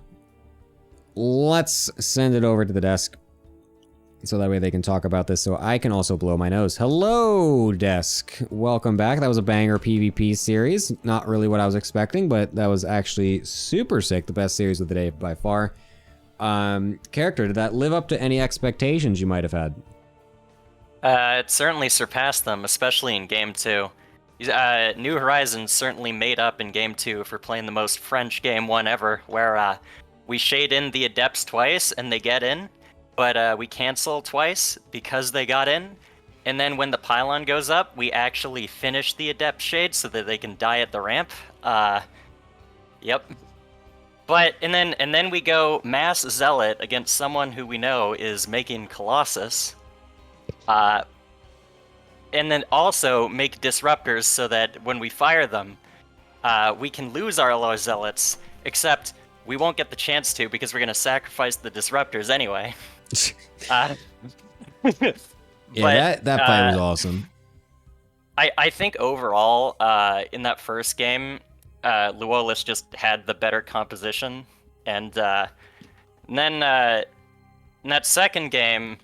Speaker 1: Let's send it over to the desk. So that way they can talk about this, so I can also blow my nose. Hello, desk. Welcome back. That was a banger PvP series. Not really what I was expecting, but that was actually super sick. The best series of the day by far. Character, did that live up to any expectations you might have had?
Speaker 3: It certainly surpassed them, especially in Game 2. New Horizons certainly made up in Game 2 for playing the most French Game 1 ever, where we shade in the Adepts twice and they get in, but we cancel twice because they got in. And then when the pylon goes up, we actually finish the Adept shade so that they can die at the ramp. Yep. But, and then we go Mass Zealot against someone who we know is making Colossus. And then also make disruptors so that when we fire them, we can lose our low zealots, except we won't get the chance to because we're going to sacrifice the disruptors anyway.
Speaker 1: Yeah, that fight was awesome.
Speaker 3: I think overall, in that first game, Luolis just had the better composition. And then in that second game,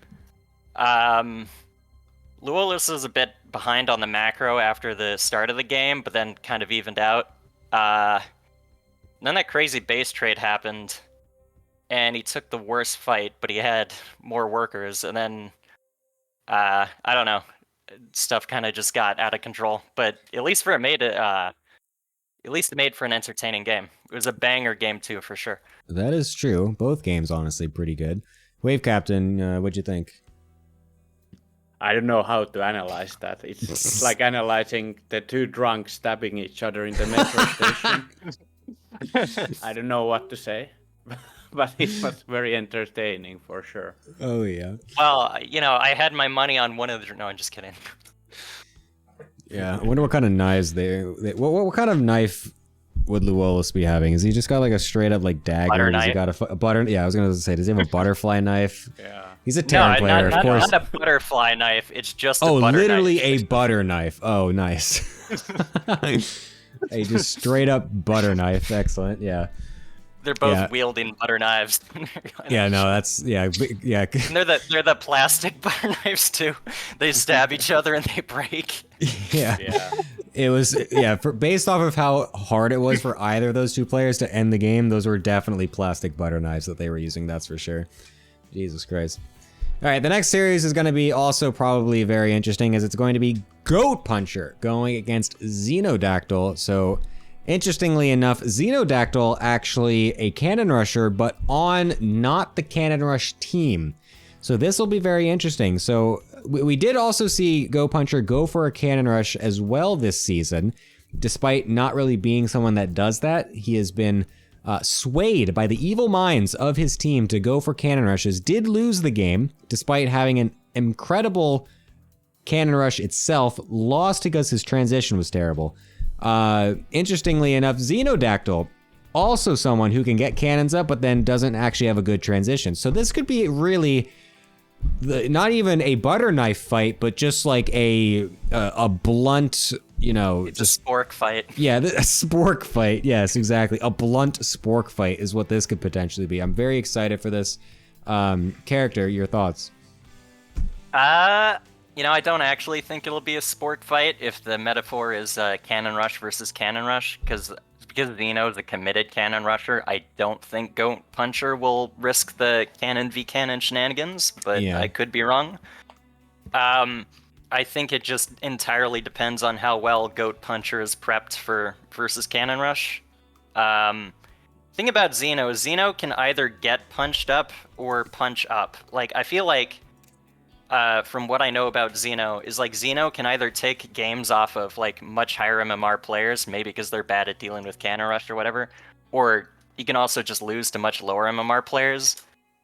Speaker 3: Luolis is a bit behind on the macro after the start of the game, but then kind of evened out. Then that crazy base trade happened, and he took the worst fight, but he had more workers, and then I don't know, stuff kind of just got out of control. But at least it made for an entertaining game. It was a banger game too, for sure.
Speaker 1: That is true. Both games, honestly, pretty good. Wave Captain, what'd you think?
Speaker 2: I don't know how to analyze that. It's like analyzing the two drunks stabbing each other in the metro station. I don't know what to say, but it was very entertaining for sure.
Speaker 1: Oh, yeah.
Speaker 3: Well, I had my money on one of the... No, I'm just kidding.
Speaker 1: Yeah, I wonder what kind of knives what kind of knife would Luolis be having? Is he just got like a straight up like dagger?
Speaker 3: Butter
Speaker 1: Does he got a butter? Yeah, I was gonna say, does he have a butterfly knife?
Speaker 2: Yeah.
Speaker 1: He's a Terran player, of course.
Speaker 3: Not a butterfly knife. It's just a
Speaker 1: oh,
Speaker 3: butter
Speaker 1: literally
Speaker 3: knife.
Speaker 1: a butter knife. Oh, nice. A just straight up butter knife. Excellent. Yeah.
Speaker 3: They're both wielding butter knives.
Speaker 1: Yeah, no, that's yeah.
Speaker 3: And they're the plastic butter knives too. They stab each other and they break.
Speaker 1: Yeah. It was based off of how hard it was for either of those two players to end the game. Those were definitely plastic butter knives that they were using. That's for sure. Jesus Christ. All right, the next series is going to be also probably very interesting, as it's going to be Goat Puncher going against Xenodactyl. So, interestingly enough, Xenodactyl actually a Cannon Rusher, but on not the Cannon Rush team. So this will be very interesting. So we did also see Goat Puncher go for a Cannon Rush as well this season. Despite not really being someone that does that, he has been swayed by the evil minds of his team to go for Cannon Rushes. Did lose the game, despite having an incredible Cannon Rush itself. Lost because his transition was terrible. Interestingly enough, Xenodactyl, also someone who can get cannons up, but then doesn't actually have a good transition. So this could be really not even a butter knife fight, but just like a blunt,
Speaker 3: it's just a spork fight.
Speaker 1: Yeah, a spork fight. Yes, exactly. A blunt spork fight is what this could potentially be. I'm very excited for this character. Your thoughts?
Speaker 3: I don't actually think it'll be a spork fight if the metaphor is Cannon Rush versus Cannon Rush, because Xeno is a committed Cannon Rusher. I don't think Goat Puncher will risk the Cannon v Cannon shenanigans, but yeah. I could be wrong. I think it just entirely depends on how well Goat Puncher is prepped for versus Cannon Rush. Thing about Xeno can either get punched up or punch up. Like, I feel like from what I know about Xeno, is like Xeno can either take games off of like much higher MMR players, maybe because they're bad at dealing with Cannon Rush or whatever, or he can also just lose to much lower MMR players.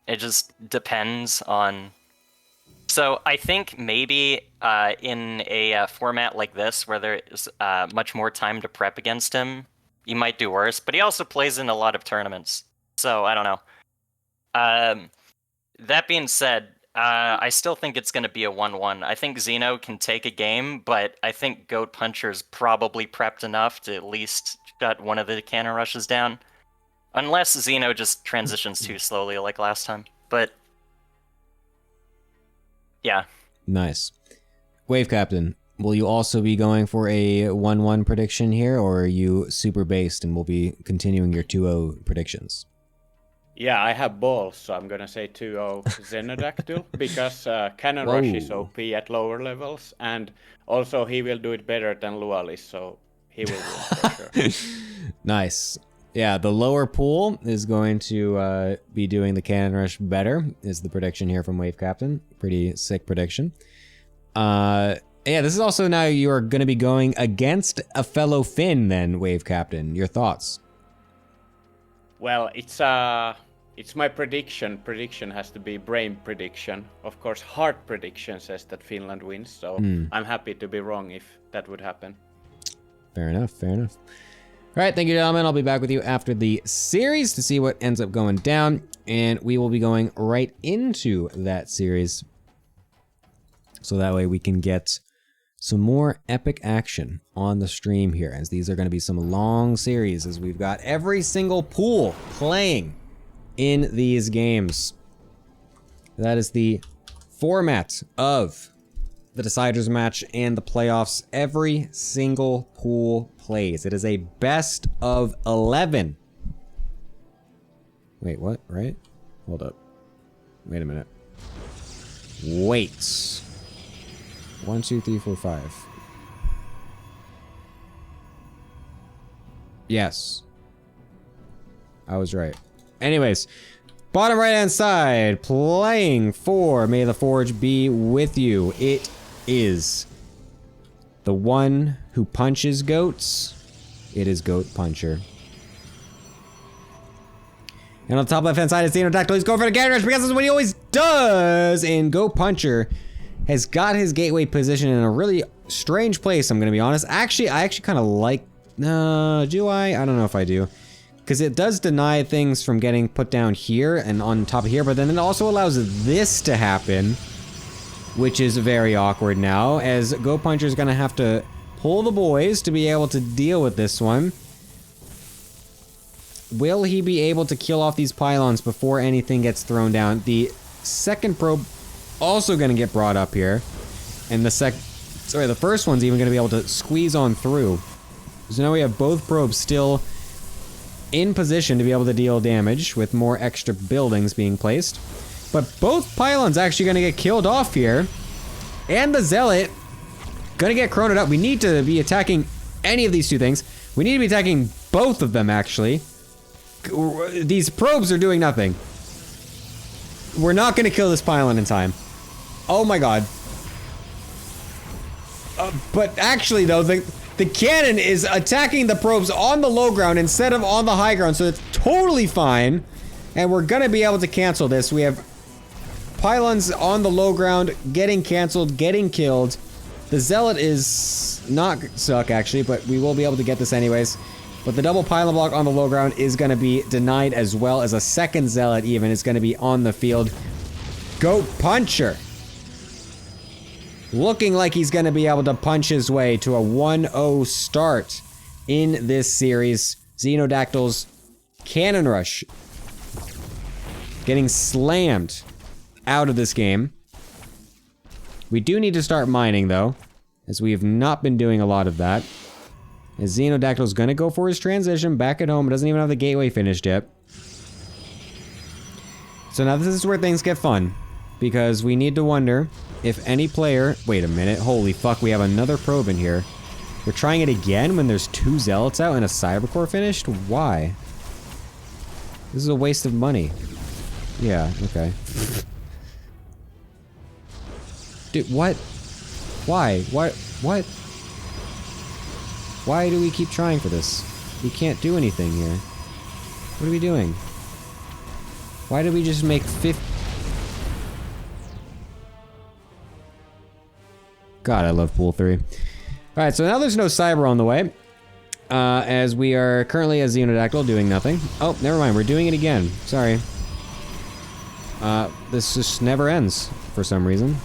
Speaker 3: It just depends on... So I think maybe in a format like this, where there is much more time to prep against him, he might do worse, but he also plays in a lot of tournaments, so I don't know. That being said, I still think it's going to be a 1-1. I think Xeno can take a game, but I think Goat Puncher's probably prepped enough to at least shut one of the Cannon Rushes down. Unless Xeno just transitions too slowly like last time. But, yeah.
Speaker 1: Nice. Wave Captain, will you also be going for a 1-1 prediction here, or are you super based and will be continuing your 2-0 predictions?
Speaker 2: Yeah, I have balls, so I'm gonna say 2-0 Xenodactyl, because Cannon Rush is OP at lower levels, and also he will do it better than Lualis, so he will win for sure. Nice.
Speaker 1: Yeah, the lower pool is going to be doing the Cannon Rush better, is the prediction here from Wave Captain. Pretty sick prediction. Yeah, this is also now you are going to be going against a fellow Finn then, Wave Captain. Your thoughts?
Speaker 2: Well, it's my prediction. Prediction has to be brain prediction. Of course, heart prediction says that Finland wins, so I'm happy to be wrong if that would happen.
Speaker 1: Fair enough, fair enough. All right, thank you, gentlemen. I'll be back with you after the series to see what ends up going down, and we will be going right into that series, so that way we can get some more epic action on the stream here, as these are going to be some long series, as we've got every single pool playing in these games. That is the format of the deciders match and the playoffs. Every single pool plays. It is a best of 11. Wait, what? Right? Hold up. Wait a minute. Wait. 1, 2, 3, 4, 5. Yes. I was right. Anyways, bottom right hand side, playing for May the Forge be with you. It is the one who punches goats. It is Goat Puncher. And on the top left hand side is Xenodactyl. He's going for the Gateway Rush because that's what he always does. And Goat Puncher has got his gateway position in a really strange place, I'm going to be honest. Actually, I actually kind of like... do I? I don't know if I do. Because it does deny things from getting put down here and on top of here, but then it also allows this to happen, which is very awkward now, as Goat Puncher is going to have to pull the boys to be able to deal with this one. Will he be able to kill off these pylons before anything gets thrown down? The second probe also going to get brought up here, and the first one's even going to be able to squeeze on through. So now we have both probes still in position to be able to deal damage with more extra buildings being placed. But both pylons actually going to get killed off here. And the Zealot going to get croned up. We need to be attacking any of these two things. We need to be attacking both of them, actually. These probes are doing nothing. We're not going to kill this pylon in time. Oh my god. But actually, though, the cannon is attacking the probes on the low ground instead of on the high ground, so it's totally fine. And we're gonna be able to cancel this. We have pylons on the low ground getting canceled, getting killed. The Zealot is not stuck, actually, but we will be able to get this anyways. But the double pylon block on the low ground is gonna be denied, as well as a second Zealot even is gonna be on the field. Goat Puncher looking like he's going to be able to punch his way to a 1-0 start in this series. Xenodactyl's Cannon Rush getting slammed out of this game. We do need to start mining, though, as we have not been doing a lot of that. As Xenodactyl's going to go for his transition back at home. It doesn't even have the gateway finished yet. So now this is where things get fun, because we need to wonder if any player... Wait a minute. Holy fuck, we have another probe in here. We're trying it again when there's 2 Zealots out and a Cybercore finished? Why? This is a waste of money. Yeah, okay. Dude, what? Why? What? Why do we keep trying for this? We can't do anything here. What are we doing? Why did we just make 50... God, I love Pool 3. Alright, so now there's no Cyber on the way. As we are currently as Xenodactyl doing nothing. Oh, never mind, we're doing it again. Sorry. This just never ends for some reason.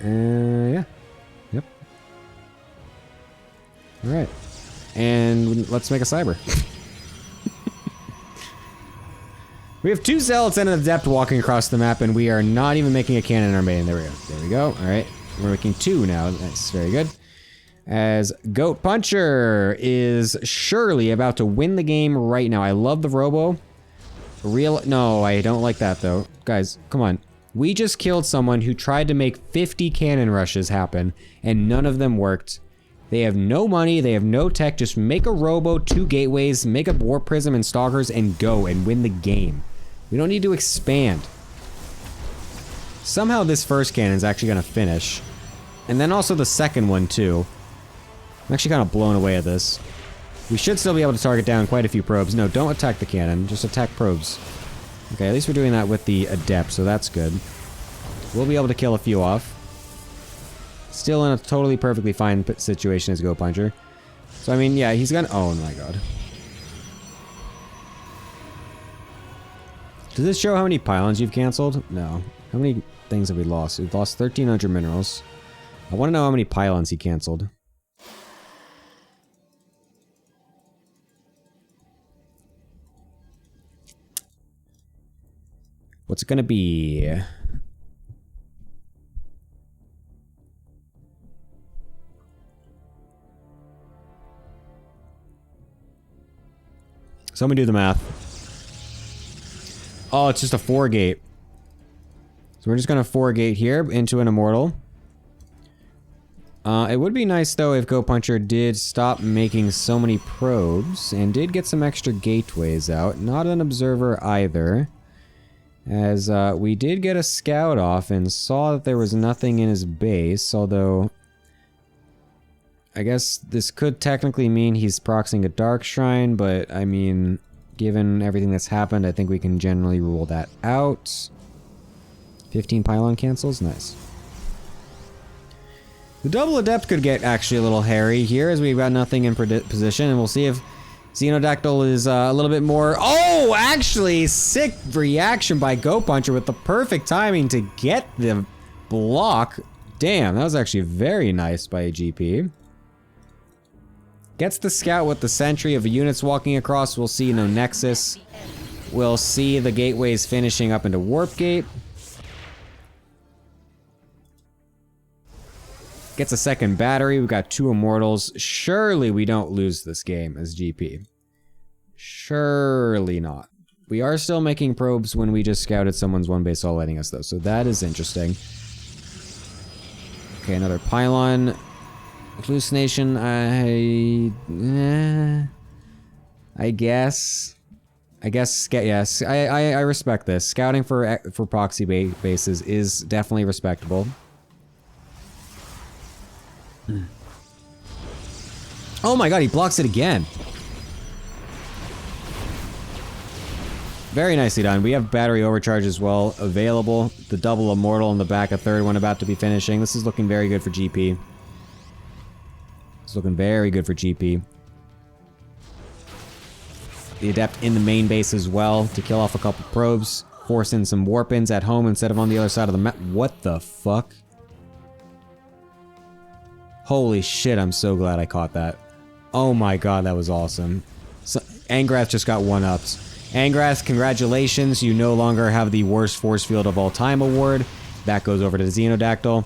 Speaker 1: Yeah. Yep. Alright. And let's make a Cyber. We have 2 Zealots and an Adept walking across the map, and we are not even making a cannon in our main. There we go. There we go. Alright. We're making 2 now. That's very good. As Goat Puncher is surely about to win the game right now. I love the Robo. No, I don't like that, though. Guys, come on. We just killed someone who tried to make 50 cannon rushes happen, and none of them worked. They have no money, they have no tech. Just make a Robo, 2 gateways, make a Warp Prism and Stalkers, and go and win the game. We don't need to expand. Somehow this first cannon is actually going to finish. And then also the second one, too. I'm actually kind of blown away at this. We should still be able to target down quite a few probes. No, don't attack the cannon. Just attack probes. Okay, at least we're doing that with the Adept, so that's good. We'll be able to kill a few off. Still in a totally perfectly fine situation as Goat Puncher. So, I mean, yeah, he's gonna... Oh, my god. Does this show how many pylons you've canceled? No. How many things have we lost? We've lost 1,300 minerals. I want to know how many pylons he canceled. What's it gonna be? Somebody do the math. Oh, it's just a 4-gate. So we're just gonna 4-gate here into an immortal. It would be nice though if Go Puncher did stop making so many probes and did get some extra gateways out. Not an observer either. As we did get a scout off and saw that there was nothing in his base, although I guess this could technically mean he's proxying a Dark Shrine, but I mean, given everything that's happened, I think we can generally rule that out. 15 pylon cancels, nice. The double adept could get actually a little hairy here as we've got nothing in position, and we'll see if Xenodactyl is a little bit more... Oh, actually, sick reaction by Go Puncher with the perfect timing to get the block. Damn, that was actually very nice by a GP. Gets the scout with the sentry of units walking across. We'll see no Nexus. We'll see the gateways finishing up into Warp Gate. Gets a second battery. We've got 2 immortals. Surely we don't lose this game as GP. Surely not. We are still making probes when we just scouted someone's one base all letting us though, so that is interesting. Okay, another pylon. Hallucination, I guess. Yes, I respect this. Scouting for proxy bases is definitely respectable. Oh my god, he blocks it again. Very nicely done. We have battery overcharge as well available. The double immortal in the back, a third one about to be finishing. This is looking very good for GP. It's looking very good for GP. The adept in the main base as well to kill off a couple probes. Force in some warp-ins at home instead of on the other side of the map. What the fuck? Holy shit, I'm so glad I caught that. Oh my god, that was awesome. So, Angrath just got one-upped. Angrath, congratulations. You no longer have the worst force field of all time award. That goes over to Xenodactyl.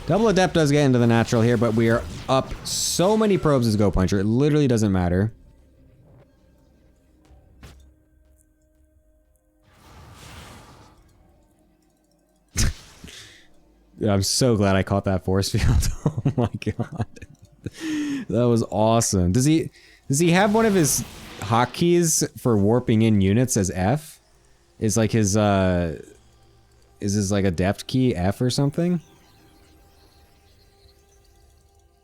Speaker 1: Double Adept does get into the natural here, but we are up so many probes as Go Puncher. It literally doesn't matter. I'm so glad I caught that force field. Oh my god. That was awesome. Does he have one of his hotkeys for warping in units as F? Is like his like adept key F or something?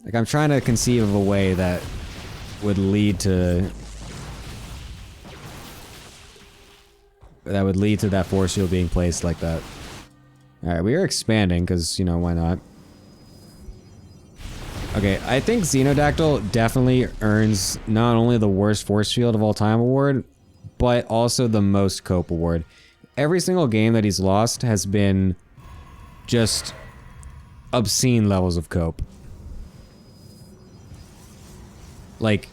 Speaker 1: Like, I'm trying to conceive of a way that would lead to... that force field being placed like that. Alright, we are expanding, because, you know, why not? Okay, I think Xenodactyl definitely earns not only the worst force field of all time award, but also the most cope award. Every single game that he's lost has been just obscene levels of cope. Like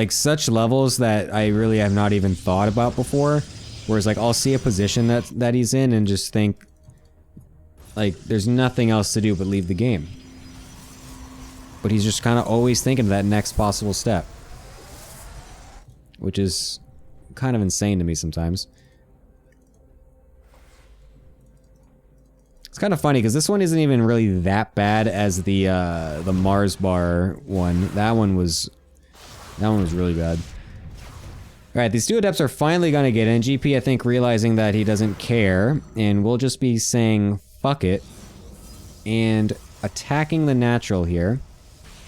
Speaker 1: such levels that I really have not even thought about before. Whereas like I'll see a position that he's in and just think like there's nothing else to do but leave the game. But he's just kind of always thinking of that next possible step. Which is kind of insane to me sometimes. It's kind of funny because this one isn't even really that bad as the Mars bar one. That one was really bad. Alright, these 2 adepts are finally gonna get in. GP, I think, realizing that he doesn't care, and we'll just be saying fuck it and attacking the natural here.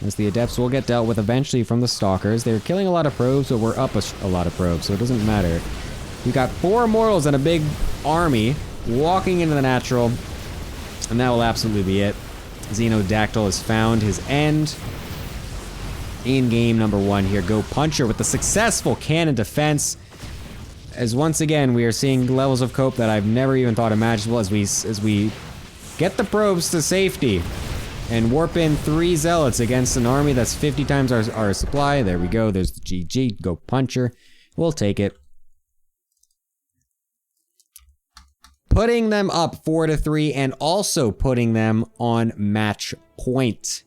Speaker 1: As the adepts will get dealt with eventually from the stalkers. They're killing a lot of probes, but we're up a lot of probes, so it doesn't matter. We've got 4 immortals and a big army walking into the natural. And that will absolutely be it. Xenodactyl has found his end. In game number 1 here, Go Puncher with the successful cannon defense. As once again, we are seeing levels of cope that I've never even thought imaginable as we get the probes to safety. And warp in 3 zealots against an army that's 50 times our supply. There we go, there's the GG, Go Puncher. We'll take it. putting them up 4-3 and also putting them on match point.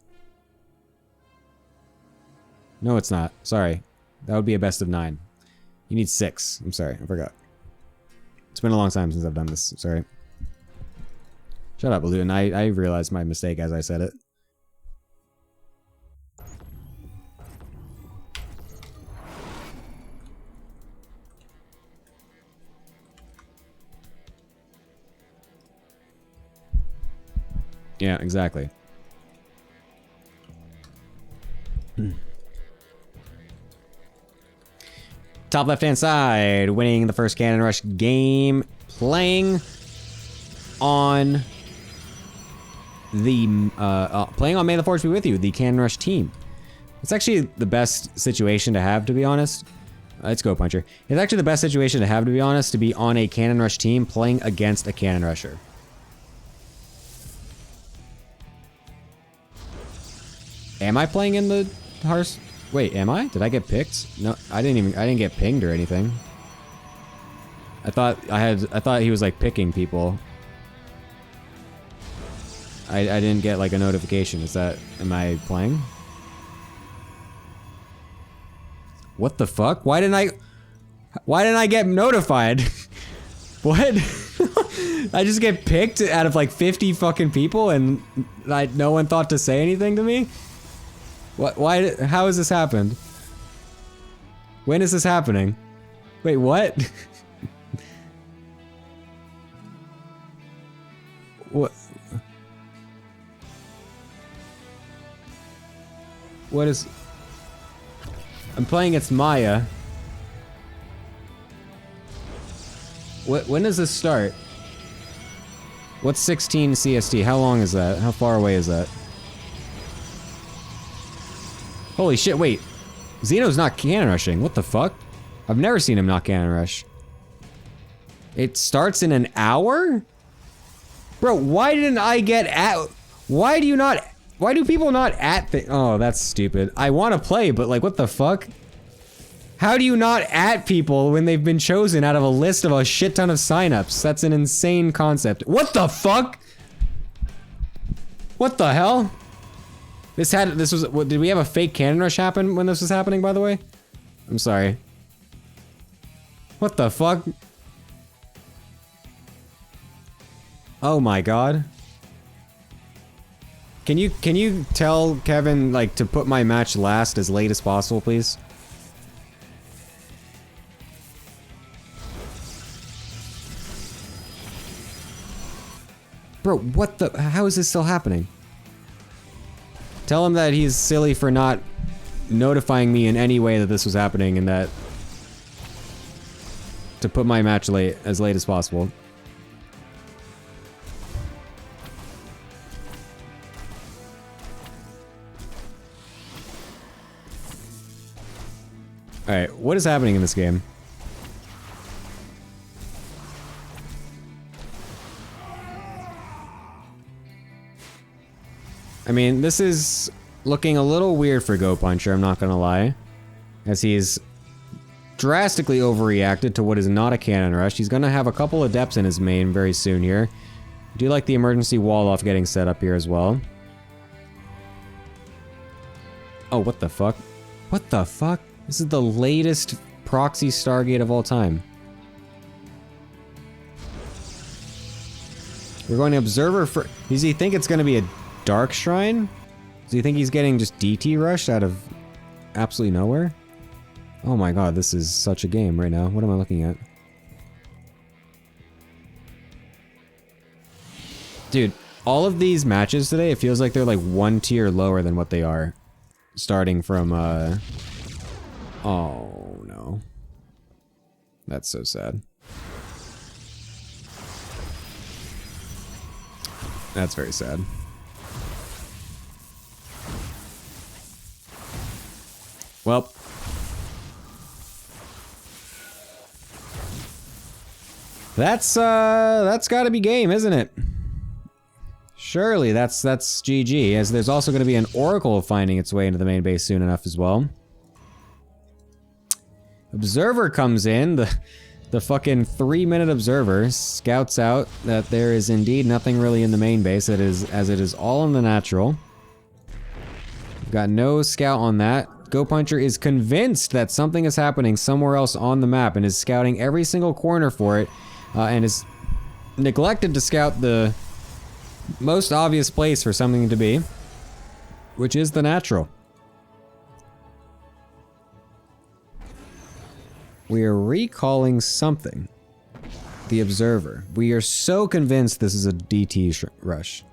Speaker 1: No, it's not. Sorry. That would be a best of 9. You need 6. I'm sorry. I forgot. It's been a long time since I've done this. Sorry. Shut up, Balloon. I realized my mistake as I said it. Yeah, exactly. Top left-hand side, winning the first Cannon Rush game, playing on the May the Force be with you, the Cannon Rush team. It's actually the best situation to have, to be honest. Let's go, Puncher. It's actually the best situation to have, to be honest, to be on a Cannon Rush team playing against a Cannon Rusher. Am I playing in the Hearth? Wait, am I? Did I get picked? No, I didn't get pinged or anything. I thought he was like picking people. I didn't get like a notification. Am I playing? What the fuck? Why didn't I get notified? What? I just get picked out of like 50 fucking people and no one thought to say anything to me? What? Why? How has this happened? When is this happening? Wait, what? What? What is... I'm playing against Maya. When does this start? What's 16 CST? How long is that? How far away is that? Holy shit, wait. Xeno's not cannon rushing. What the fuck? I've never seen him not cannon rush. It starts in an hour? Bro, why didn't I get at... Why do people not at the... Oh, that's stupid. I want to play, but like, what the fuck? How do you not at people when they've been chosen out of a list of a shit ton of signups? That's an insane concept. What the fuck? What the hell? Did we have a fake cannon rush happen when this was happening, by the way? I'm sorry. What the fuck? Oh my god. Can you tell Kevin, like, to put my match last as late as possible, please? Bro, what the... How is this still happening? Tell him that he's silly for not notifying me in any way that this was happening and that... to put my match as late as possible. Alright, what is happening in this game? I mean, this is looking a little weird for Go Puncher, I'm not gonna lie. As he's drastically overreacted to what is not a cannon rush. He's gonna have a couple of depths in his main very soon here. I do like the emergency wall off getting set up here as well. Oh, what the fuck? What the fuck? This is the latest proxy Stargate of all time. We're going to Observer for... Does he think it's going to be a Dark Shrine? Does he think he's getting just DT rushed out of absolutely nowhere? Oh my god, this is such a game right now. What am I looking at? Dude, all of these matches today, it feels like they're like one tier lower than what they are. Starting from, Oh, no. That's so sad. That's very sad. Well. That's gotta be game, isn't it? Surely that's GG, as there's also gonna be an Oracle finding its way into the main base soon enough as well. Observer comes in, The fucking 3-minute observer scouts out that there is indeed nothing really in the main base, as it is all in the natural. We've got no scout on that. Go Puncher is convinced that something is happening somewhere else on the map and is scouting every single corner for it, and is neglected to scout the most obvious place for something to be, which is the natural. We are recalling something. The observer. We are so convinced this is a DT rush.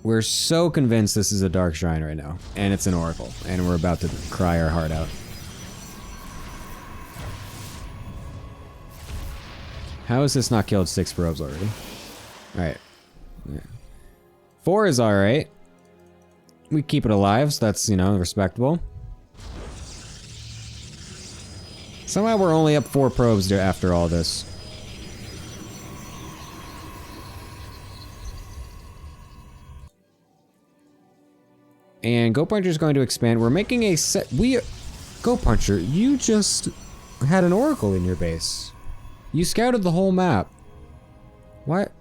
Speaker 1: We're so convinced this is a Dark Shrine right now. And it's an Oracle. And we're about to cry our heart out. How has this not killed 6 probes already? Alright. Yeah. 4 is alright. We keep it alive, so that's, you know, respectable. Somehow we're only up 4 probes after all this. And Go Puncher is going to expand. We're making a set. Go Puncher, you just had an Oracle in your base. You scouted the whole map. What?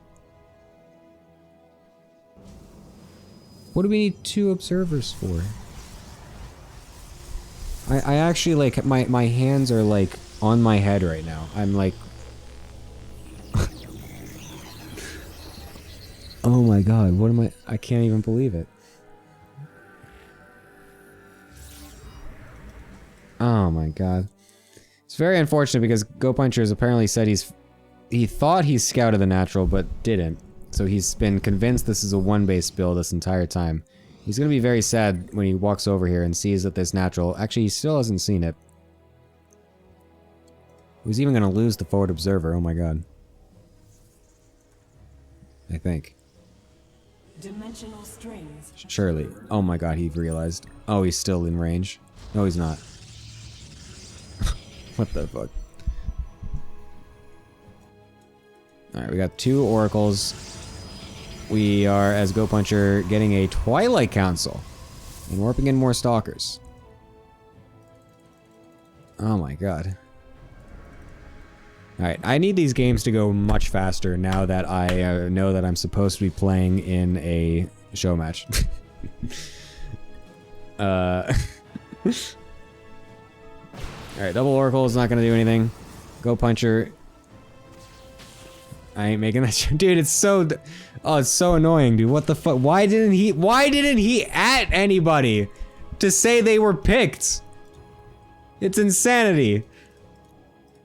Speaker 1: What do we need 2 observers for? I actually, like, my hands are, like, on my head right now. I'm like... Oh my god, what am I can't even believe it. Oh my god. It's very unfortunate because Go Puncher has apparently said he thought he scouted the natural, but didn't. So he's been convinced this is a 1-base build this entire time. He's gonna be very sad when he walks over here and sees that this natural... Actually, he still hasn't seen it. He's even gonna lose the forward observer, oh my god. I think.
Speaker 5: Dimensional strings.
Speaker 1: Surely. Oh my god, he realized. Oh, he's still in range. No, he's not. What the fuck? Alright, we got 2 oracles. We are, as Go Puncher, getting a Twilight Council. And warping in more stalkers. Oh my god. Alright, I need these games to go much faster now that I know that I'm supposed to be playing in a show match. Alright, double Oracle is not gonna do anything. Go Puncher. I ain't making that shit. Dude, it's so... Oh, it's so annoying, dude. What the fuck? Why didn't he at anybody to say they were picked? It's insanity.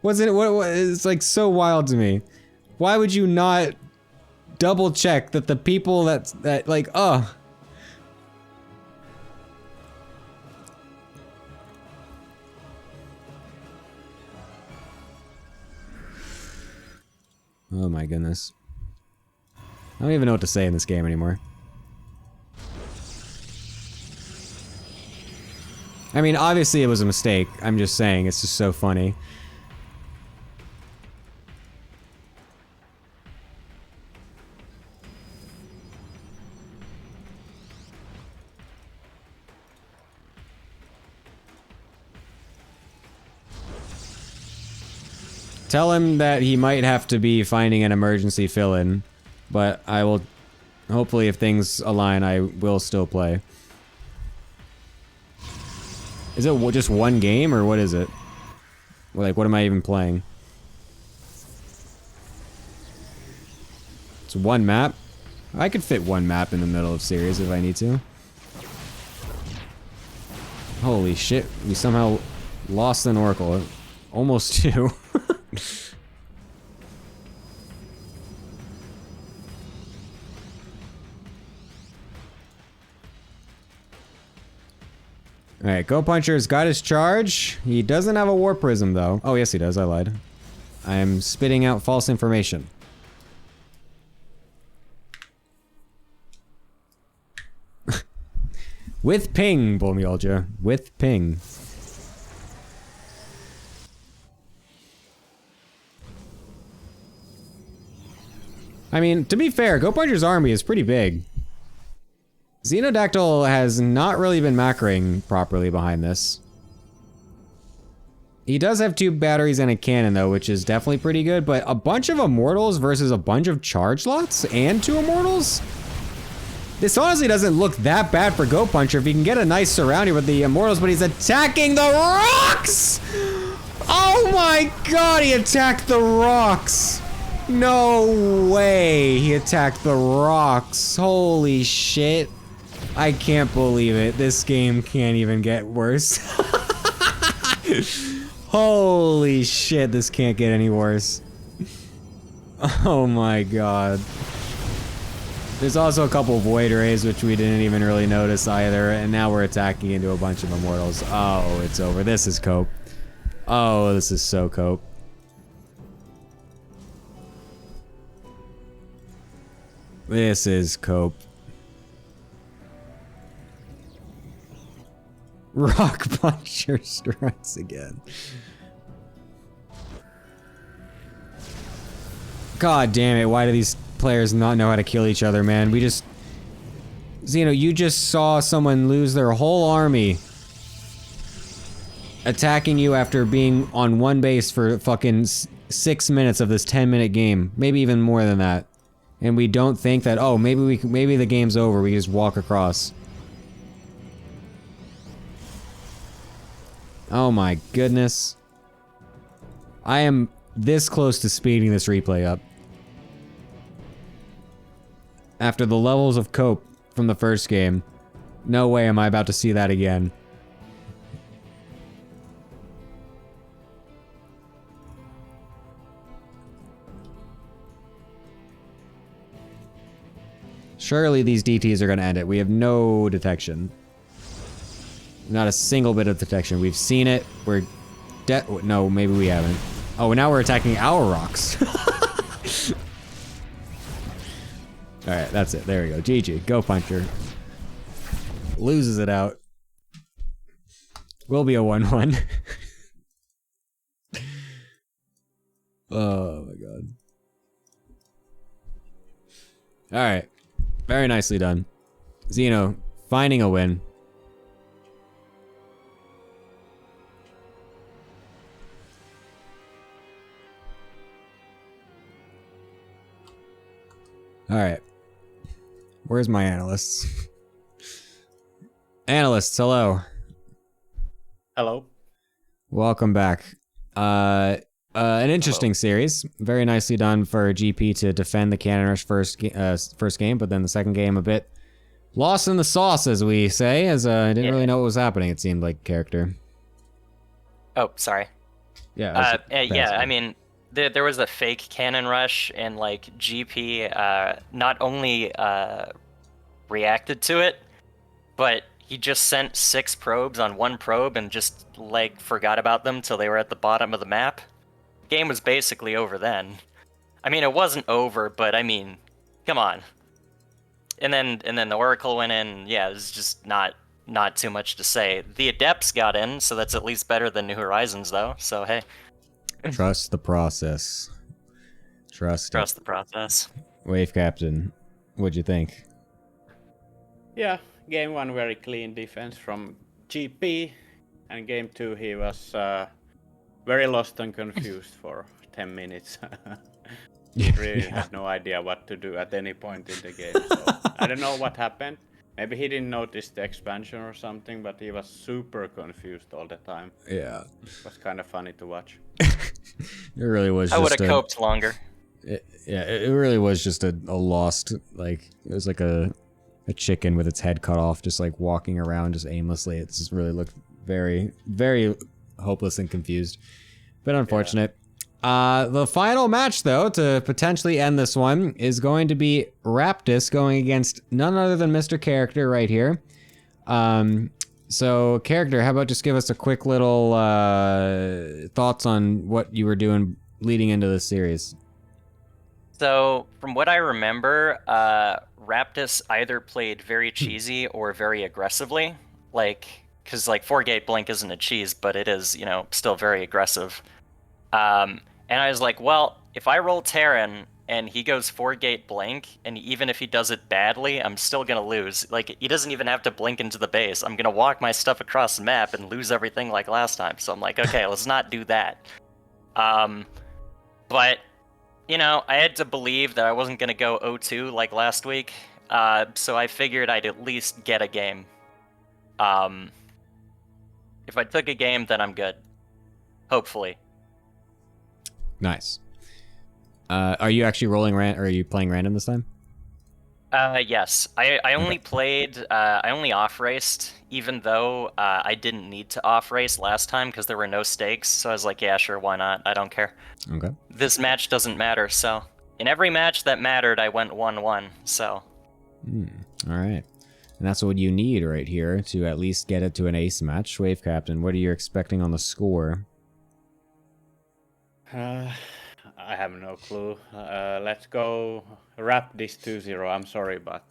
Speaker 1: Wasn't it? What? It's like so wild to me. Why would you not double check that the people that like, oh. Oh my goodness. I don't even know what to say in this game anymore. I mean, obviously it was a mistake. I'm just saying, it's just so funny. Tell him that he might have to be finding an emergency fill-in, but I will, hopefully if things align, I will still play. Is it just one game, or what is it? Like, what am I even playing? It's one map? I could fit one map in the middle of series if I need to. Holy shit, we somehow lost an Oracle. Almost 2. Alright, Go Puncher's got his charge. He doesn't have a War Prism, though. Oh, yes, he does. I lied. I'm spitting out false information. With ping, Bulmiolja. With ping. I mean, to be fair, Go Puncher's army is pretty big. Xenodactyl has not really been macroing properly behind this. He does have 2 batteries and a cannon though, which is definitely pretty good, but a bunch of Immortals versus a bunch of charge lots and 2 Immortals? This honestly doesn't look that bad for Goat Puncher if he can get a nice surrounding with the Immortals, but he's attacking the rocks! Oh my god, he attacked the rocks! No way he attacked the rocks. Holy shit. I can't believe it. This game can't even get worse. Holy shit, this can't get any worse. Oh my god. There's also a couple Void Rays, which we didn't even really notice either, and now we're attacking into a bunch of Immortals. Oh, it's over. This is cope. Oh, this is so cope. This is cope. Rock Puncher strikes again. God damn it, why do these players not know how to kill each other, man? We just... Xeno, you just saw someone lose their whole army attacking you after being on one base for fucking 6 minutes of this 10-minute game. Maybe even more than that. And we don't think that, oh, maybe the game's over, we just walk across. Oh my goodness. I am this close to speeding this replay up. After the levels of cope from the first game, no way am I about to see that again. Surely these DTs are gonna end it. We have no detection. Not a single bit of detection. We've seen it. We're dead. No, maybe we haven't. Oh, now we're attacking our rocks. Alright, that's it. There we go. GG. Go Puncher. Loses it out. Will be a 1-1. Oh my god. Alright. Very nicely done. Xeno, finding a win. Alright. Where's my analysts? Analysts, hello.
Speaker 2: Hello.
Speaker 1: Welcome back. An interesting series. Very nicely done for GP to defend the Cannon Rush first game, but then the second game a bit lost in the sauce, as we say, as I didn't really know what was happening, it seemed like character.
Speaker 3: Oh, sorry.
Speaker 1: Yeah.
Speaker 3: Yeah, I mean, there was a fake Cannon Rush, and like GP not only reacted to it, but he just sent 6 probes on one probe and just like forgot about them till they were at the bottom of the map. The game was basically over then. I mean, it wasn't over, but I mean, come on. And then the Oracle went in. Yeah, it was just not too much to say. The Adepts got in, so that's at least better than New Horizons, though. So hey.
Speaker 1: Trust the process. Trust
Speaker 3: the process.
Speaker 1: Wave Captain, what'd you think?
Speaker 2: Yeah, game 1 very clean defense from GP, and game 2 he was very lost and confused for 10 minutes. Really had no idea what to do at any point in the game. So I don't know what happened. Maybe he didn't notice the expansion or something, but he was super confused all the time.
Speaker 1: Yeah.
Speaker 2: It was kind of funny to watch.
Speaker 1: It really was
Speaker 3: I
Speaker 1: just
Speaker 3: would have coped longer.
Speaker 1: It really was just a lost, like, it was like a chicken with its head cut off, just like walking around just aimlessly. It just really looked very, very hopeless and confused. But unfortunate. Yeah. The final match, though, to potentially end this one, is going to be Raptus going against none other than Mr. Character right here. So, Character, how about just give us a quick little thoughts on what you were doing leading into this series?
Speaker 3: So, from what I remember, Raptus either played very cheesy or very aggressively. Like, because, like, 4-gate blink isn't a cheese, but it is, you know, still very aggressive. And I was like, well, if I roll Terran and he goes 4-gate blink, and even if he does it badly, I'm still gonna lose. Like, he doesn't even have to blink into the base. I'm gonna walk my stuff across the map and lose everything like last time. So I'm like, okay, let's not do that. But, you know, I had to believe that I wasn't gonna go 0-2 like last week, so I figured I'd at least get a game. If I took a game, then I'm good. Hopefully.
Speaker 1: Nice. Are you actually rolling or are you playing random this time?
Speaker 3: Yes. I only played, I only off-raced, even though I didn't need to off-race last time because there were no stakes, so I was like, yeah, sure, why not? I don't care.
Speaker 1: Okay.
Speaker 3: This match doesn't matter, so... In every match that mattered, I went 1-1, so...
Speaker 1: All right. And that's what you need right here to at least get it to an ace match. Wave Captain, what are you expecting on the score?
Speaker 2: I have no clue. Let's go wrap this 2-0. I'm sorry, but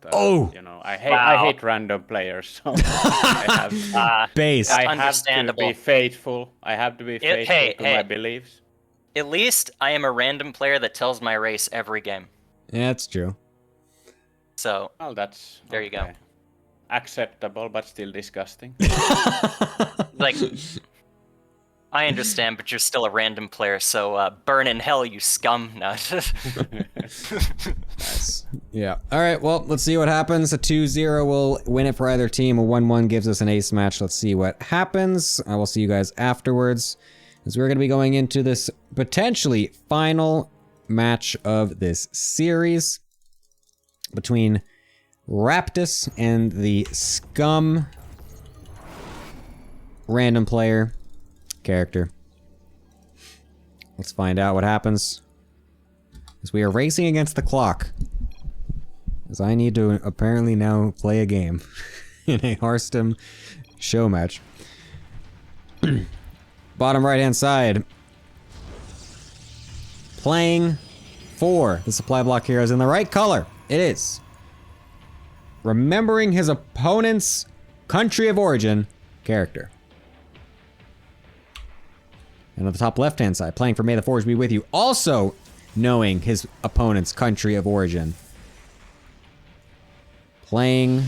Speaker 2: you know, I hate random players. So I have
Speaker 1: Base.
Speaker 2: I have to
Speaker 3: Understandable.
Speaker 2: be faithful. I have to be faithful to my beliefs.
Speaker 3: At least I am a random player that tells my race every game.
Speaker 1: Yeah, that's true.
Speaker 3: So,
Speaker 2: Well, that's
Speaker 3: there you go.
Speaker 2: Acceptable, but still disgusting.
Speaker 3: Like, I understand, but you're still a random player, so burn in hell, you scum. No.
Speaker 1: Nice. Yeah. All right, well, let's see what happens. A 2-0 will win it for either team. A 1-1 gives us an ace match. Let's see what happens. I will see you guys afterwards, as we're going to be going into this potentially final match of this series between Raptus and the Scum random player character. Let's find out what happens. As we are racing against the clock. As I need to apparently now play a game in a Hearthstone show match. Bottom right hand side. Playing for the supply block heroes in the right color. It is. Remembering his opponent's country of origin character. And on the top left-hand side, playing for May the Forge be with you, also knowing his opponent's country of origin. Playing...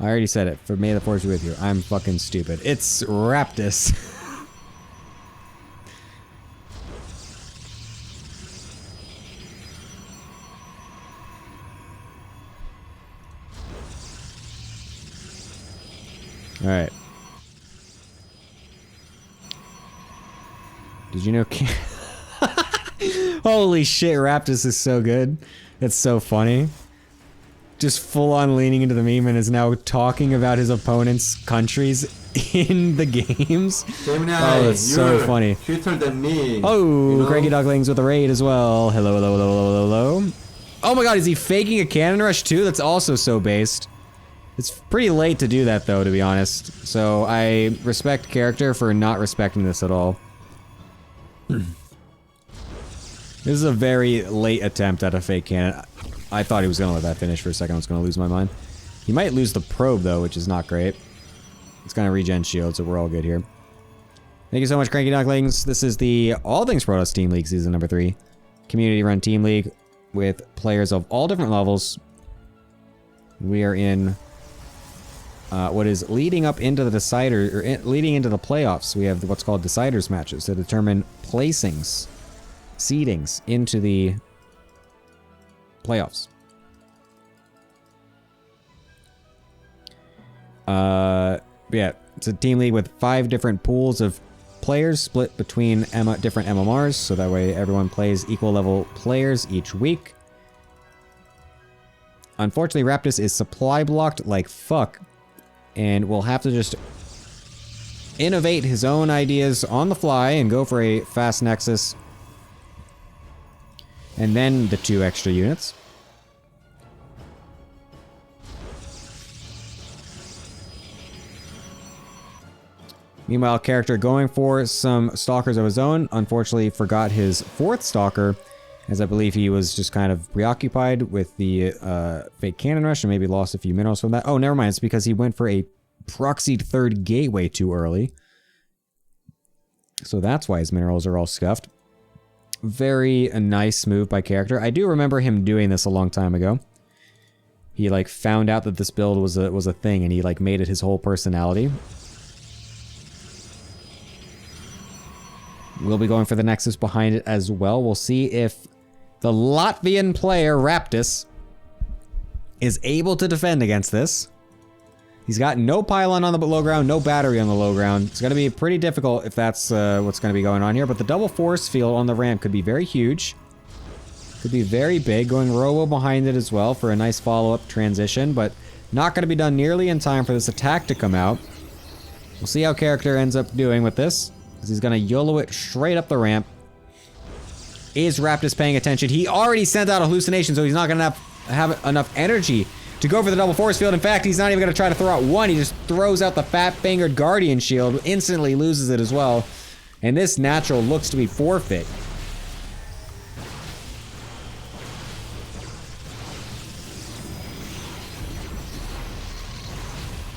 Speaker 1: I already said it, for May the Forge be with you. I'm fucking stupid. It's Raptus. Alright. Did you know... Holy shit, Raptus is so good. It's so funny. Just full on leaning into the meme and is now talking about his opponent's countries in the games.
Speaker 4: Gemini,
Speaker 1: Oh, it's so funny.
Speaker 4: Cuter than me.
Speaker 1: Oh,
Speaker 4: you know?
Speaker 1: Cranky Ducklings with a raid as well. Hello, hello, hello, hello, hello. Oh my god, is he faking a cannon rush too? That's also so based. It's pretty late to do that though, to be honest. So I respect character for not respecting this at all. This is a very late attempt at a fake cannon. I thought he was gonna let that finish for a second. I was gonna lose my mind. He might lose the probe though, which is not great. It's gonna regen shield, so we're all good here. Thank you so much, Cranky Ducklings. This is the All Things Protoss Team League Season number 3. Community-run team league with players of all different levels. We are in what is leading up into the decider, or leading into the playoffs. We have what's called deciders matches to determine placings, seedings into the playoffs. Yeah, it's a team league with 5 different pools of players split between different MMRs, so that way everyone plays equal level players each week. Unfortunately, Raptus is supply blocked like fuck, and will have to just innovate his own ideas on the fly and go for a fast Nexus. And then the 2 extra units. Meanwhile, character going for some stalkers of his own, unfortunately forgot his 4th stalker, as I believe he was just kind of preoccupied with the fake cannon rush and maybe lost a few minerals from that. Oh, never mind, it's because he went for a proxied 3rd gateway too early. So that's why his minerals are all scuffed. very nice move by character. I do remember him doing this a long time ago. He like found out that this build was a thing, and he like made it his whole personality. We'll be going for the Nexus behind it as well. We'll see if the Latvian player, Raptus, is able to defend against this. He's got no pylon on the low ground, no battery on the low ground. It's going to be pretty difficult if that's what's going to be going on here. But the double force field on the ramp could be very huge. Could be very big. Going Robo behind it as well for a nice follow-up transition. But not going to be done nearly in time for this attack to come out. We'll see how character ends up doing with this. Because he's going to YOLO it straight up the ramp. Is Raptus paying attention? He already sent out a hallucination, so he's not going to have enough energy to go for the double force field. In fact, he's not even going to try to throw out one. He just throws out the fat-fingered Guardian Shield, instantly loses it as well. And this natural looks to be forfeit.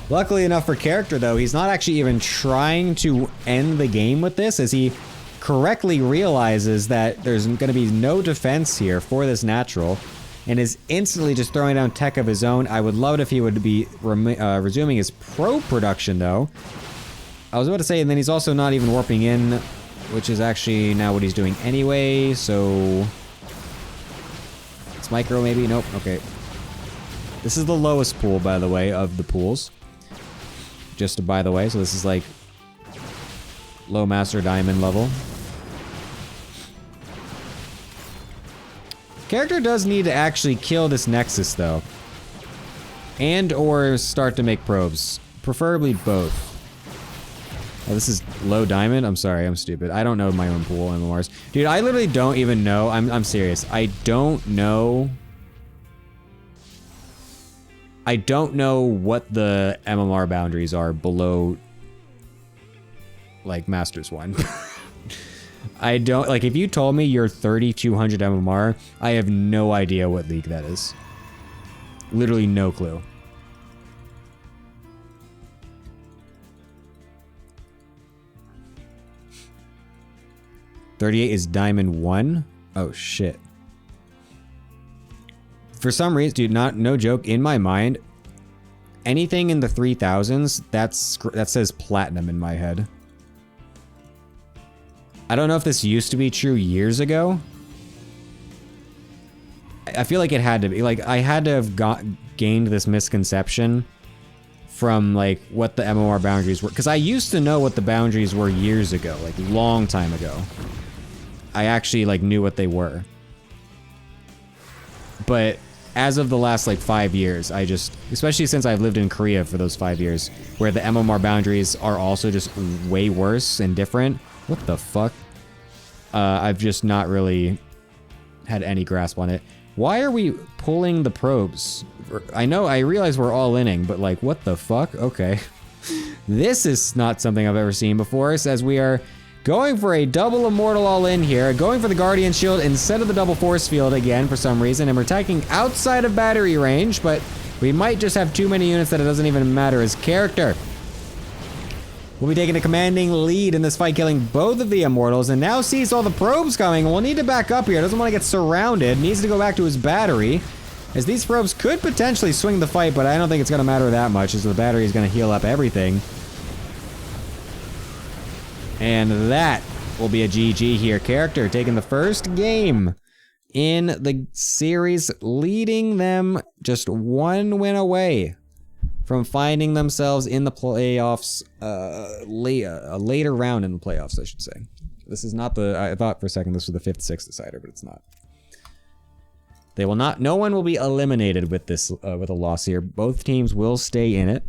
Speaker 1: Luckily enough for character, though, he's not actually even trying to end the game with this, as he correctly realizes that there's going to be no defense here for this natural, and is instantly just throwing down tech of his own. I would love it if he would be resuming his pro production, though. I was about to say, and then he's also not even warping in, which is actually now what he's doing anyway, so... It's micro, maybe? Nope. Okay. This is the lowest pool, by the way, of the pools. Just by the way, so this is like low Master Diamond level. Character does need to actually kill this Nexus, though. And or start to make probes. Preferably both. Oh, this is low Diamond? I'm sorry, I'm stupid. I don't know my own pool MMRs. Dude, I literally don't even know. I'm serious. I don't know what the MMR boundaries are below, like, Masters 1. I don't, like, if you told me you're 3200 MMR, I have no idea what league that is. Literally no clue. $38 is Diamond 1? Oh, shit. For some reason, dude, no joke, in my mind, anything in the 3000s, that says platinum in my head. I don't know if this used to be true years ago. I feel like it had to be. Like, I had to have gained this misconception from, like, what the MMR boundaries were. Because I used to know what the boundaries were years ago, like, long time ago. I actually, like, knew what they were. But as of the last, like, 5 years, I just, especially since I've lived in Korea for those 5 years, where the MMR boundaries are also just way worse and different. What the fuck? I've just not really had any grasp on it. Why are we pulling the probes? I realize we're all inning, but, like, what the fuck? Okay. This is not something I've ever seen before. It says we are going for a double immortal all in here, going for the Guardian Shield instead of the double force field again for some reason, and we're attacking outside of battery range, but we might just have too many units that it doesn't even matter as character. We'll be taking a commanding lead in this fight, killing both of the immortals, and now sees all the probes coming. We'll need to back up here. Doesn't want to get surrounded. Needs to go back to his battery, as these probes could potentially swing the fight, but I don't think it's going to matter that much, as the battery is going to heal up everything. And that will be a GG here. Character taking the first game in the series, leading them just one win away from finding themselves in the playoffs, a later round in the playoffs, I should say. This is not the, I thought for a second this was the 5th, 6th decider, but it's not. They will not, no one will be eliminated with this, with a loss here. Both teams will stay in it.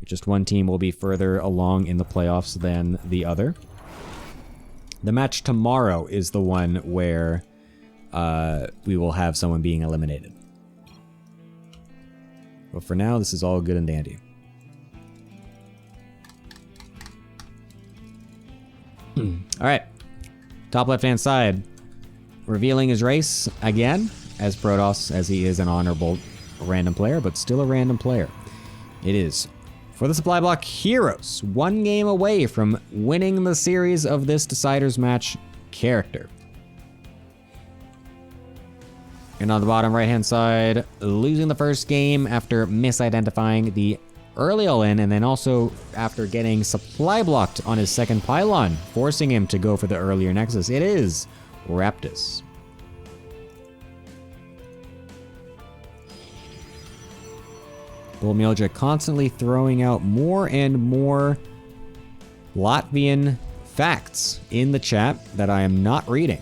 Speaker 1: Just one team will be further along in the playoffs than the other. The match tomorrow is the one where we will have someone being eliminated. But for now, this is all good and dandy. All right. Top left-hand side. Revealing his race again as Protoss, as he is an honorable random player, but still a random player. It is, for the supply block, Heroes, one game away from winning the series of this Deciders match, Character. And on the bottom right-hand side, losing the first game after misidentifying the early all-in, and then also after getting supply blocked on his second pylon, forcing him to go for the earlier Nexus. It is Raptus. Bullmilja constantly throwing out more and more Latvian facts in the chat that I am not reading.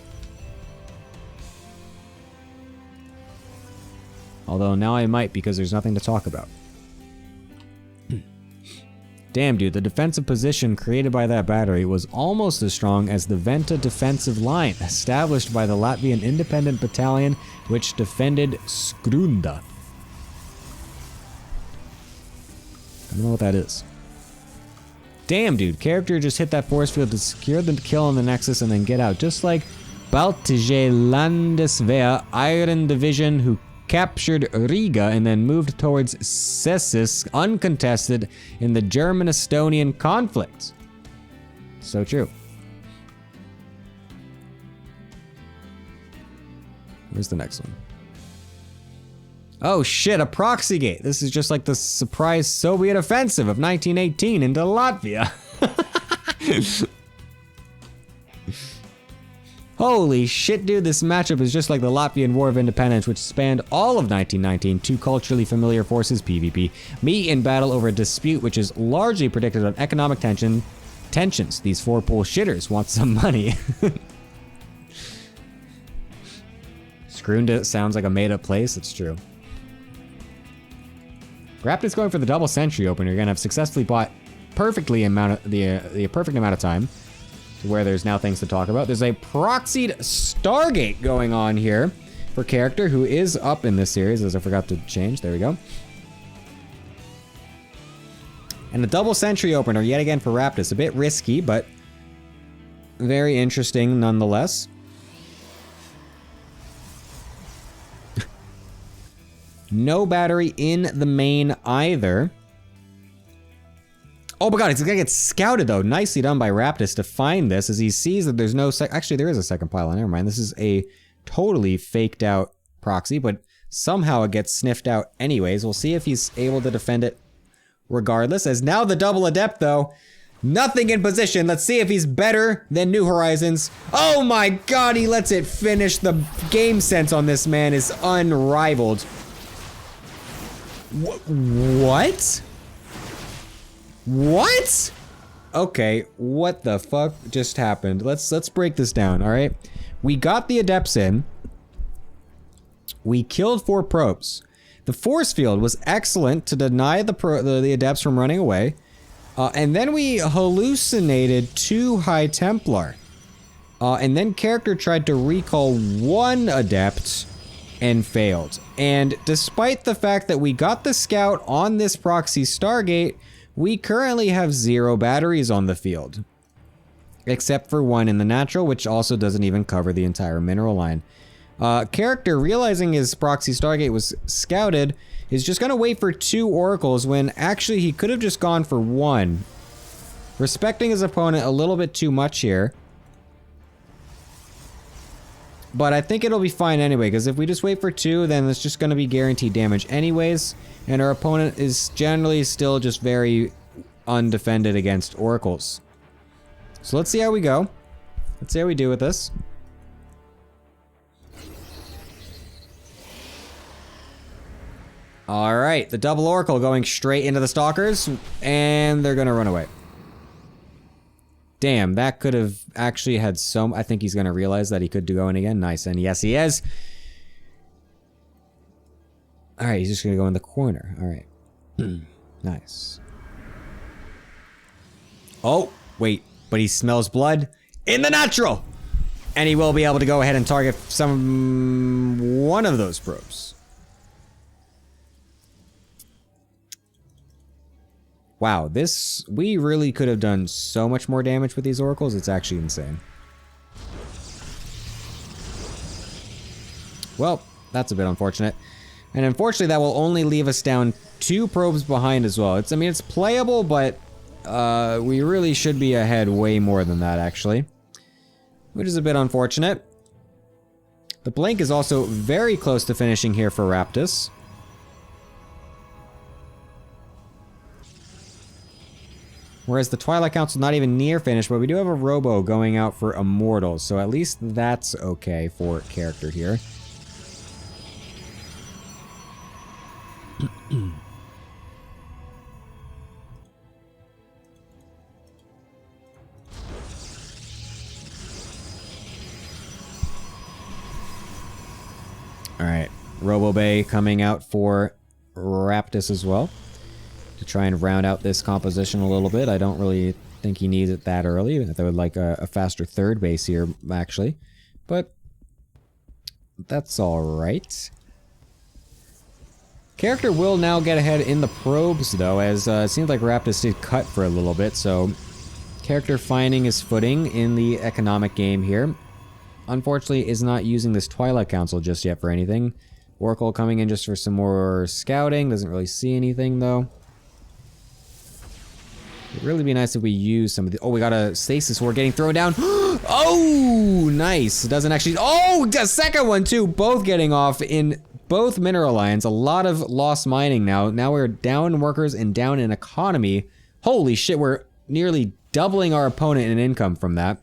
Speaker 1: Although now I might, because there's nothing to talk about. Damn, dude, the defensive position created by that battery was almost as strong as the Venta defensive line established by the Latvian Independent Battalion, which defended Skrunda. I don't know what that is. Damn, dude, character just hit that force field to secure the kill on the Nexus and then get out. Just like Baltije Landeswehr Iron Division, who captured Riga and then moved towards Cesis uncontested in the German-Estonian conflict. So true. Where's the next one? Oh shit, a proxy gate. This is just like the surprise Soviet offensive of 1918 into Latvia. Holy shit, dude, this matchup is just like the Latvian War of Independence, which spanned all of 1919. Two culturally familiar forces, PvP, meet in battle over a dispute which is largely predicted on economic tensions. These four-pole shitters want some money. Skrunda sounds like a made-up place, it's true. Raptor's going for the double sentry opener. You're gonna have successfully bought perfectly the perfect amount of time to where there's now things to talk about. There's a proxied Stargate going on here for character who is up in this series, as I forgot to change. There we go. And a double sentry opener yet again for Raptus. A bit risky, but very interesting nonetheless. No battery in the main either. Oh my god, it's gonna get scouted though. Nicely done by Raptus to find this as he sees that there's no actually there is a second pylon, never mind. This is a totally faked out proxy, but somehow it gets sniffed out anyways. We'll see if he's able to defend it regardless. As now the double adept though, nothing in position. Let's see if he's better than New Horizons. Oh my god, he lets it finish. The game sense on this man is unrivaled. What? What? Okay, what the fuck just happened? Let's break this down, all right? We got the adepts in. We killed 4 probes. The force field was excellent to deny the adepts from running away. And then we hallucinated 2 High Templar. And then character tried to recall 1 adept and failed. And despite the fact that we got the scout on this proxy Stargate, we currently have 0 batteries on the field. Except for 1 in the natural, which also doesn't even cover the entire mineral line. Character, realizing his proxy Stargate was scouted, is just gonna wait for 2 oracles when actually he could have just gone for 1. Respecting his opponent a little bit too much here. But I think it'll be fine anyway, because if we just wait for 2, then it's just going to be guaranteed damage anyways. And our opponent is generally still just very undefended against oracles. So let's see how we go. Let's see how we do with this. Alright, the double oracle going straight into the stalkers, and they're going to run away. Damn, that could have actually had some... I think he's going to realize that he could go in again. Nice, and yes, he is. Alright, he's just going to go in the corner. Alright. Nice. Oh, wait. But he smells blood in the natural! And he will be able to go ahead and target one of those probes. Wow, we really could have done so much more damage with these oracles. It's actually insane. Well, that's a bit unfortunate. And unfortunately, that will only leave us down 2 probes behind as well. I mean, it's playable, but we really should be ahead way more than that, actually. Which is a bit unfortunate. The Blink is also very close to finishing here for Raptus. Whereas the Twilight Council not even near finished, but we do have a Robo going out for Immortal, so at least that's okay for character here. Alright, Robo Bay coming out for Raptus as well. To try and round out this composition a little bit. I don't really think he needs it that early. I would like a faster third base here, actually. But that's alright. Character will now get ahead in the probes, though, as it seems like Raptus did cut for a little bit, so character finding his footing in the economic game here. Unfortunately, is not using this Twilight Council just yet for anything. Oracle coming in just for some more scouting. Doesn't really see anything, though. It'd really be nice if we use some of the... Oh, we got a stasis. We're getting thrown down. Oh, nice. It doesn't actually... Oh, the second one, too. Both getting off in both mineral lines. A lot of lost mining now. Now we're down in workers and down in economy. Holy shit, we're nearly doubling our opponent in income from that.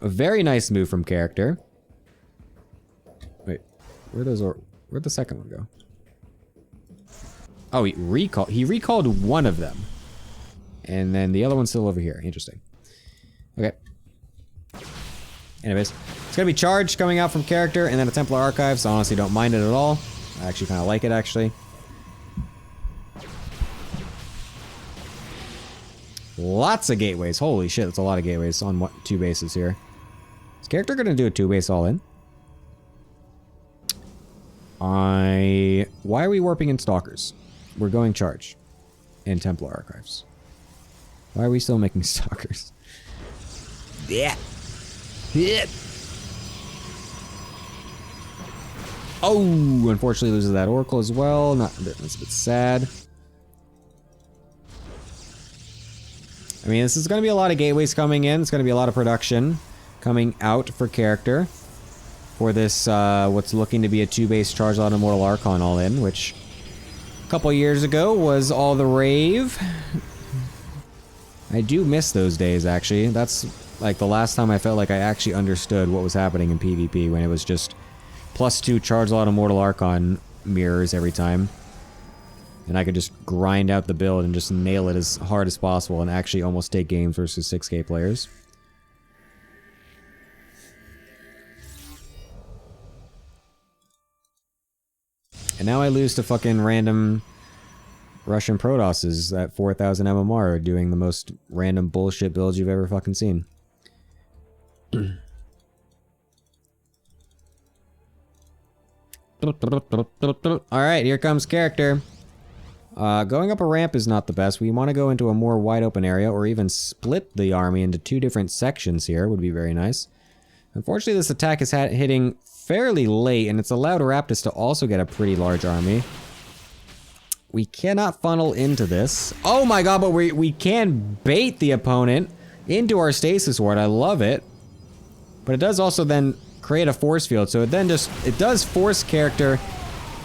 Speaker 1: A very nice move from character. Wait, where'd the second one go? Oh, he recalled one of them. And then the other one's still over here. Interesting. Okay. Anyways, it's gonna be charged coming out from character and then a Templar Archive, so I honestly don't mind it at all. I actually kind of like it, actually. Lots of gateways. Holy shit, that's a lot of gateways on two bases here. Is character gonna do a two base all in? Why are we warping in Stalkers? We're going charge. And Templar Archives. Why are we still making Stalkers? Yeah. Yeah. Oh, unfortunately loses that Oracle as well. That's a bit sad. I mean, this is going to be a lot of gateways coming in. It's going to be a lot of production coming out for character. For this, what's looking to be a two-base Charge Lot Immortal Archon all-in, which a couple years ago was all the rave. I do miss those days, actually. That's like the last time I felt like I actually understood what was happening in PvP, when it was just +2 Charge Lot Immortal Archon mirrors every time. And I could just grind out the build and just nail it as hard as possible and actually almost take games versus 6K players. And now I lose to fucking random Russian Protosses at 4,000 MMR doing the most random bullshit builds you've ever fucking seen. Alright, here comes character. Going up a ramp is not the best. We want to go into a more wide open area, or even split the army into two different sections here would be very nice. Unfortunately, this attack is hitting fairly late, and it's allowed Raptus to also get a pretty large army. We cannot funnel into this. Oh my god, but we can bait the opponent into our stasis ward. I love it. But it does also then create a force field, so it does force character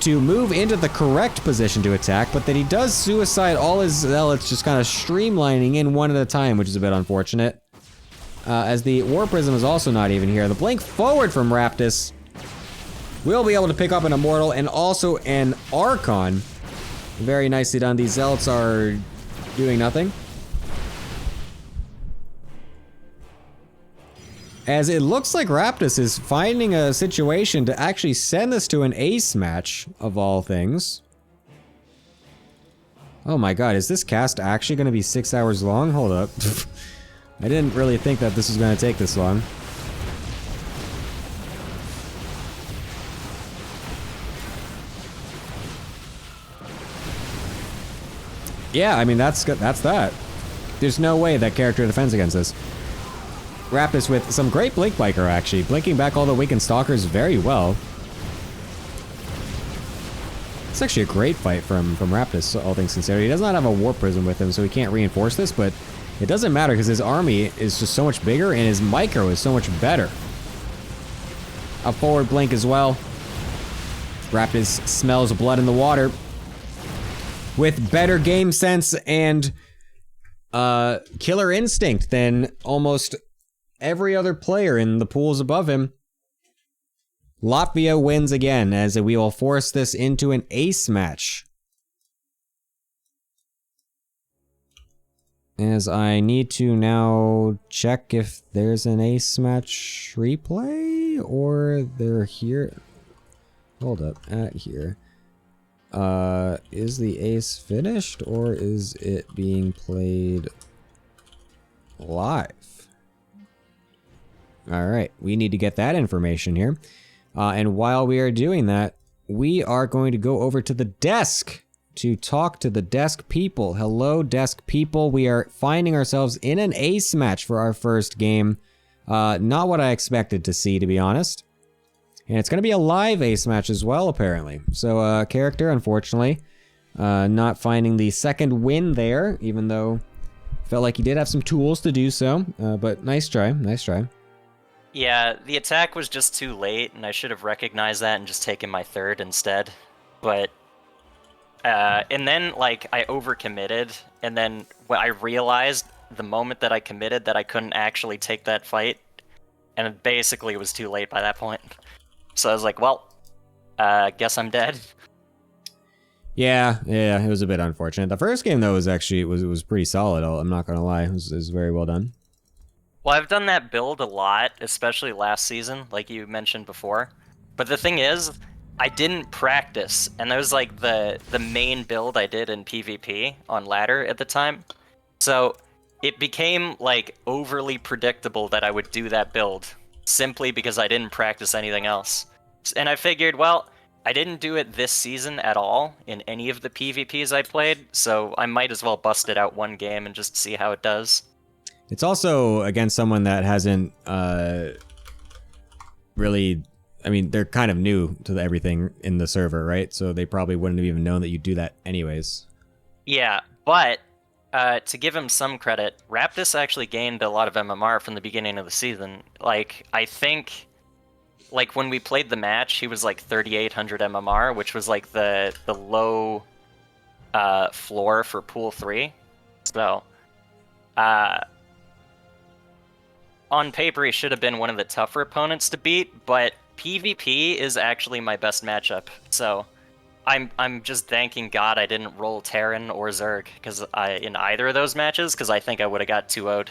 Speaker 1: to move into the correct position to attack, but then he does suicide all his zealots, just kind of streamlining in one at a time, which is a bit unfortunate. As the War Prism is also not even here. The blink forward from Raptus will be able to pick up an Immortal and also an Archon. Very nicely done. These zealots are doing nothing. As it looks like Raptus is finding a situation to actually send this to an ace match, of all things. Oh my god, is this cast actually going to be 6 hours long? Hold up. I didn't really think that this was going to take this long. Yeah, I mean, that's that. There's no way that character defends against this. Raptus with some great blink biker, actually. Blinking back all the weakened stalkers very well. It's actually a great fight from Raptus, all things considered. He does not have a Warp Prism with him, so he can't reinforce this, but it doesn't matter because his army is just so much bigger and his micro is so much better. a forward blink as well. Raptors smells blood in the water. With better game sense and killer instinct than almost every other player in the pools above him, Latvia wins again, as we will force this into an ace match. As I need to now check if there's an ace match replay, or they're here. Hold up, at here. Is the ace finished, or is it being played live? Alright, we need to get that information here. And while we are doing that, we are going to go over to the desk to talk to the desk people. Hello, desk people. We are finding ourselves in an ace match for our first game. Not what I expected to see, to be honest. And it's going to be a live ace match as well, apparently. So, character, unfortunately, not finding the second win there, even though felt like he did have some tools to do so. But nice try, nice try.
Speaker 3: Yeah, the attack was just too late, and I should have recognized that and just taken my third instead. But, and then, like, I overcommitted, and then when I realized the moment that I committed that I couldn't actually take that fight, and it basically was too late by that point. So I was like, well, guess I'm dead.
Speaker 1: Yeah, it was a bit unfortunate. The first game, though, was actually, it was pretty solid. I'm not going to lie. It was very well done.
Speaker 3: Well, I've done that build a lot, especially last season, like you mentioned before. But the thing is, I didn't practice, and that was like the main build I did in PvP on ladder at the time. So it became like overly predictable that I would do that build, simply because I didn't practice anything else. And I figured, well, I didn't do it this season at all in any of the PvPs I played, so I might as well bust it out one game and just see how it does.
Speaker 1: It's also against someone that hasn't really... I mean, they're kind of new to everything in the server, right? So they probably wouldn't have even known that you'd do that anyways.
Speaker 3: Yeah, but to give him some credit, Raptus actually gained a lot of MMR from the beginning of the season. Like, I think, like, when we played the match, he was like 3,800 MMR, which was like the low floor for Pool 3. So, on paper, he should have been one of the tougher opponents to beat, but PvP is actually my best matchup. So, I'm just thanking God I didn't roll Terran or Zerg because in either of those matches, because I think I would have got 2-0'd.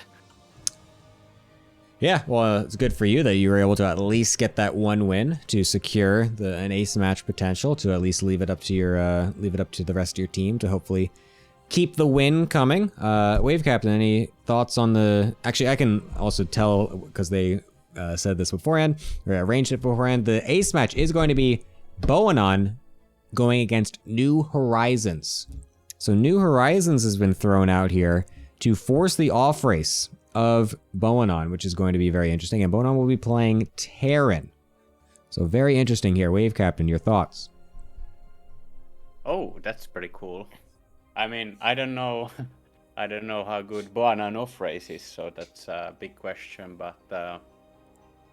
Speaker 1: Yeah, well, it's good for you that you were able to at least get that one win to secure an ace match potential, to at least leave it up to the rest of your team to hopefully keep the win coming. Wave Captain, any thoughts on the... Actually, I can also tell, because they said this beforehand, or arranged it beforehand, the ace match is going to be Boanon going against New Horizons. So New Horizons has been thrown out here to force the off race of Boanon, which is going to be very interesting. And Boanon will be playing Terran. So very interesting here. Wave Captain, your thoughts?
Speaker 2: Oh, that's pretty cool. I mean, I don't know I don't know how good Boanon off race is, so that's a big question, but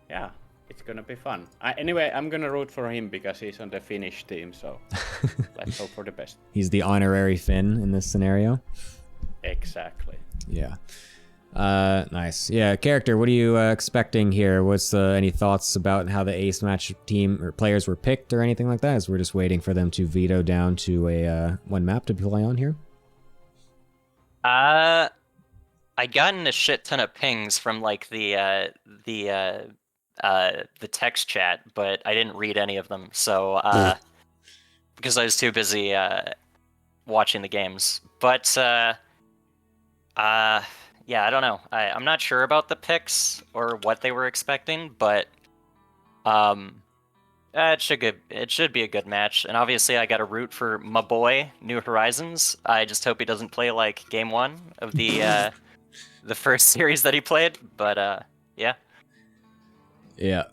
Speaker 2: yeah, it's gonna be fun. Anyway, I'm gonna root for him because he's on the Finnish team, so let's hope for the best.
Speaker 1: He's the honorary Finn in this scenario.
Speaker 2: Exactly.
Speaker 1: Yeah. Nice. Yeah, character, what are you expecting here? What's any thoughts about how the ace match team or players were picked or anything like that? As we're just waiting for them to veto down to a one map to play on here.
Speaker 3: I gotten a shit ton of pings from like the text chat, but I didn't read any of them. So because I was too busy watching the games. But yeah, I don't know. I'm not sure about the picks or what they were expecting, but it should be a good match. And obviously, I got to root for my boy, New Horizons. I just hope he doesn't play like Game 1 of the the first series that he played. But yeah.
Speaker 1: Yeah.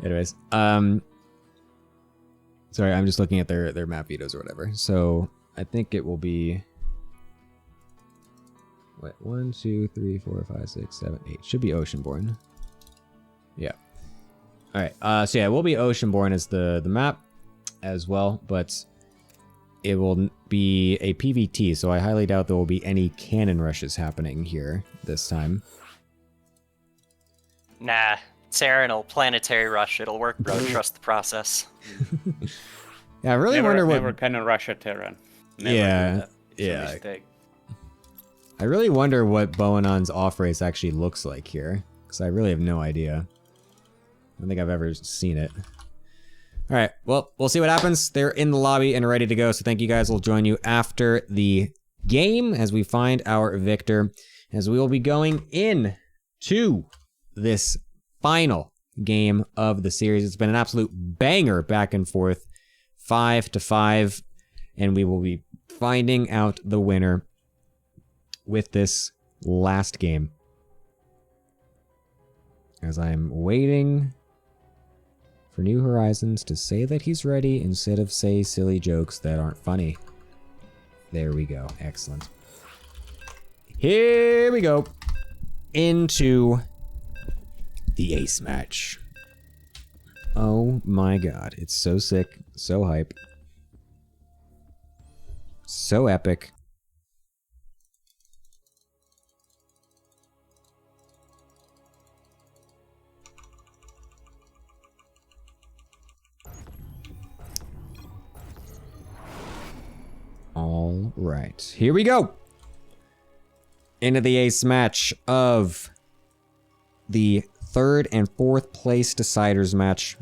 Speaker 1: Anyways, sorry, I'm just looking at their map vetoes or whatever. So I think it will be Wait, 1, 2, 3, 4, 5, 6, 7, 8. Should be Oceanborn. Yeah. Alright, so yeah, it will be Oceanborn as the map as well, but it will be a PvT, so I highly doubt there will be any cannon rushes happening here this time.
Speaker 3: Nah, Terran'll planetary rush. It'll work, bro. Trust the process.
Speaker 1: Yeah, I really
Speaker 2: Never,
Speaker 1: wonder what...
Speaker 2: never cannon rush a Terran. Never
Speaker 1: Yeah,
Speaker 2: do that. It's a
Speaker 1: yeah.
Speaker 2: mistake.
Speaker 1: I really wonder what Boanon's off race actually looks like here, because I really have no idea. I don't think I've ever seen it. Alright, well, we'll see what happens. They're in the lobby and ready to go, so thank you guys. We'll join you after the game as we find our victor, as we will be going in to this final game of the series. It's been an absolute banger back and forth, 5-5, and we will be finding out the winner with this last game. As I'm waiting for New Horizons to say that he's ready instead of say silly jokes that aren't funny. There we go. Excellent. Here we go. Into the ace match. Oh my god. It's so sick. So hype. So epic. All right, here we go. Into the ace match of the 3rd and 4th place deciders match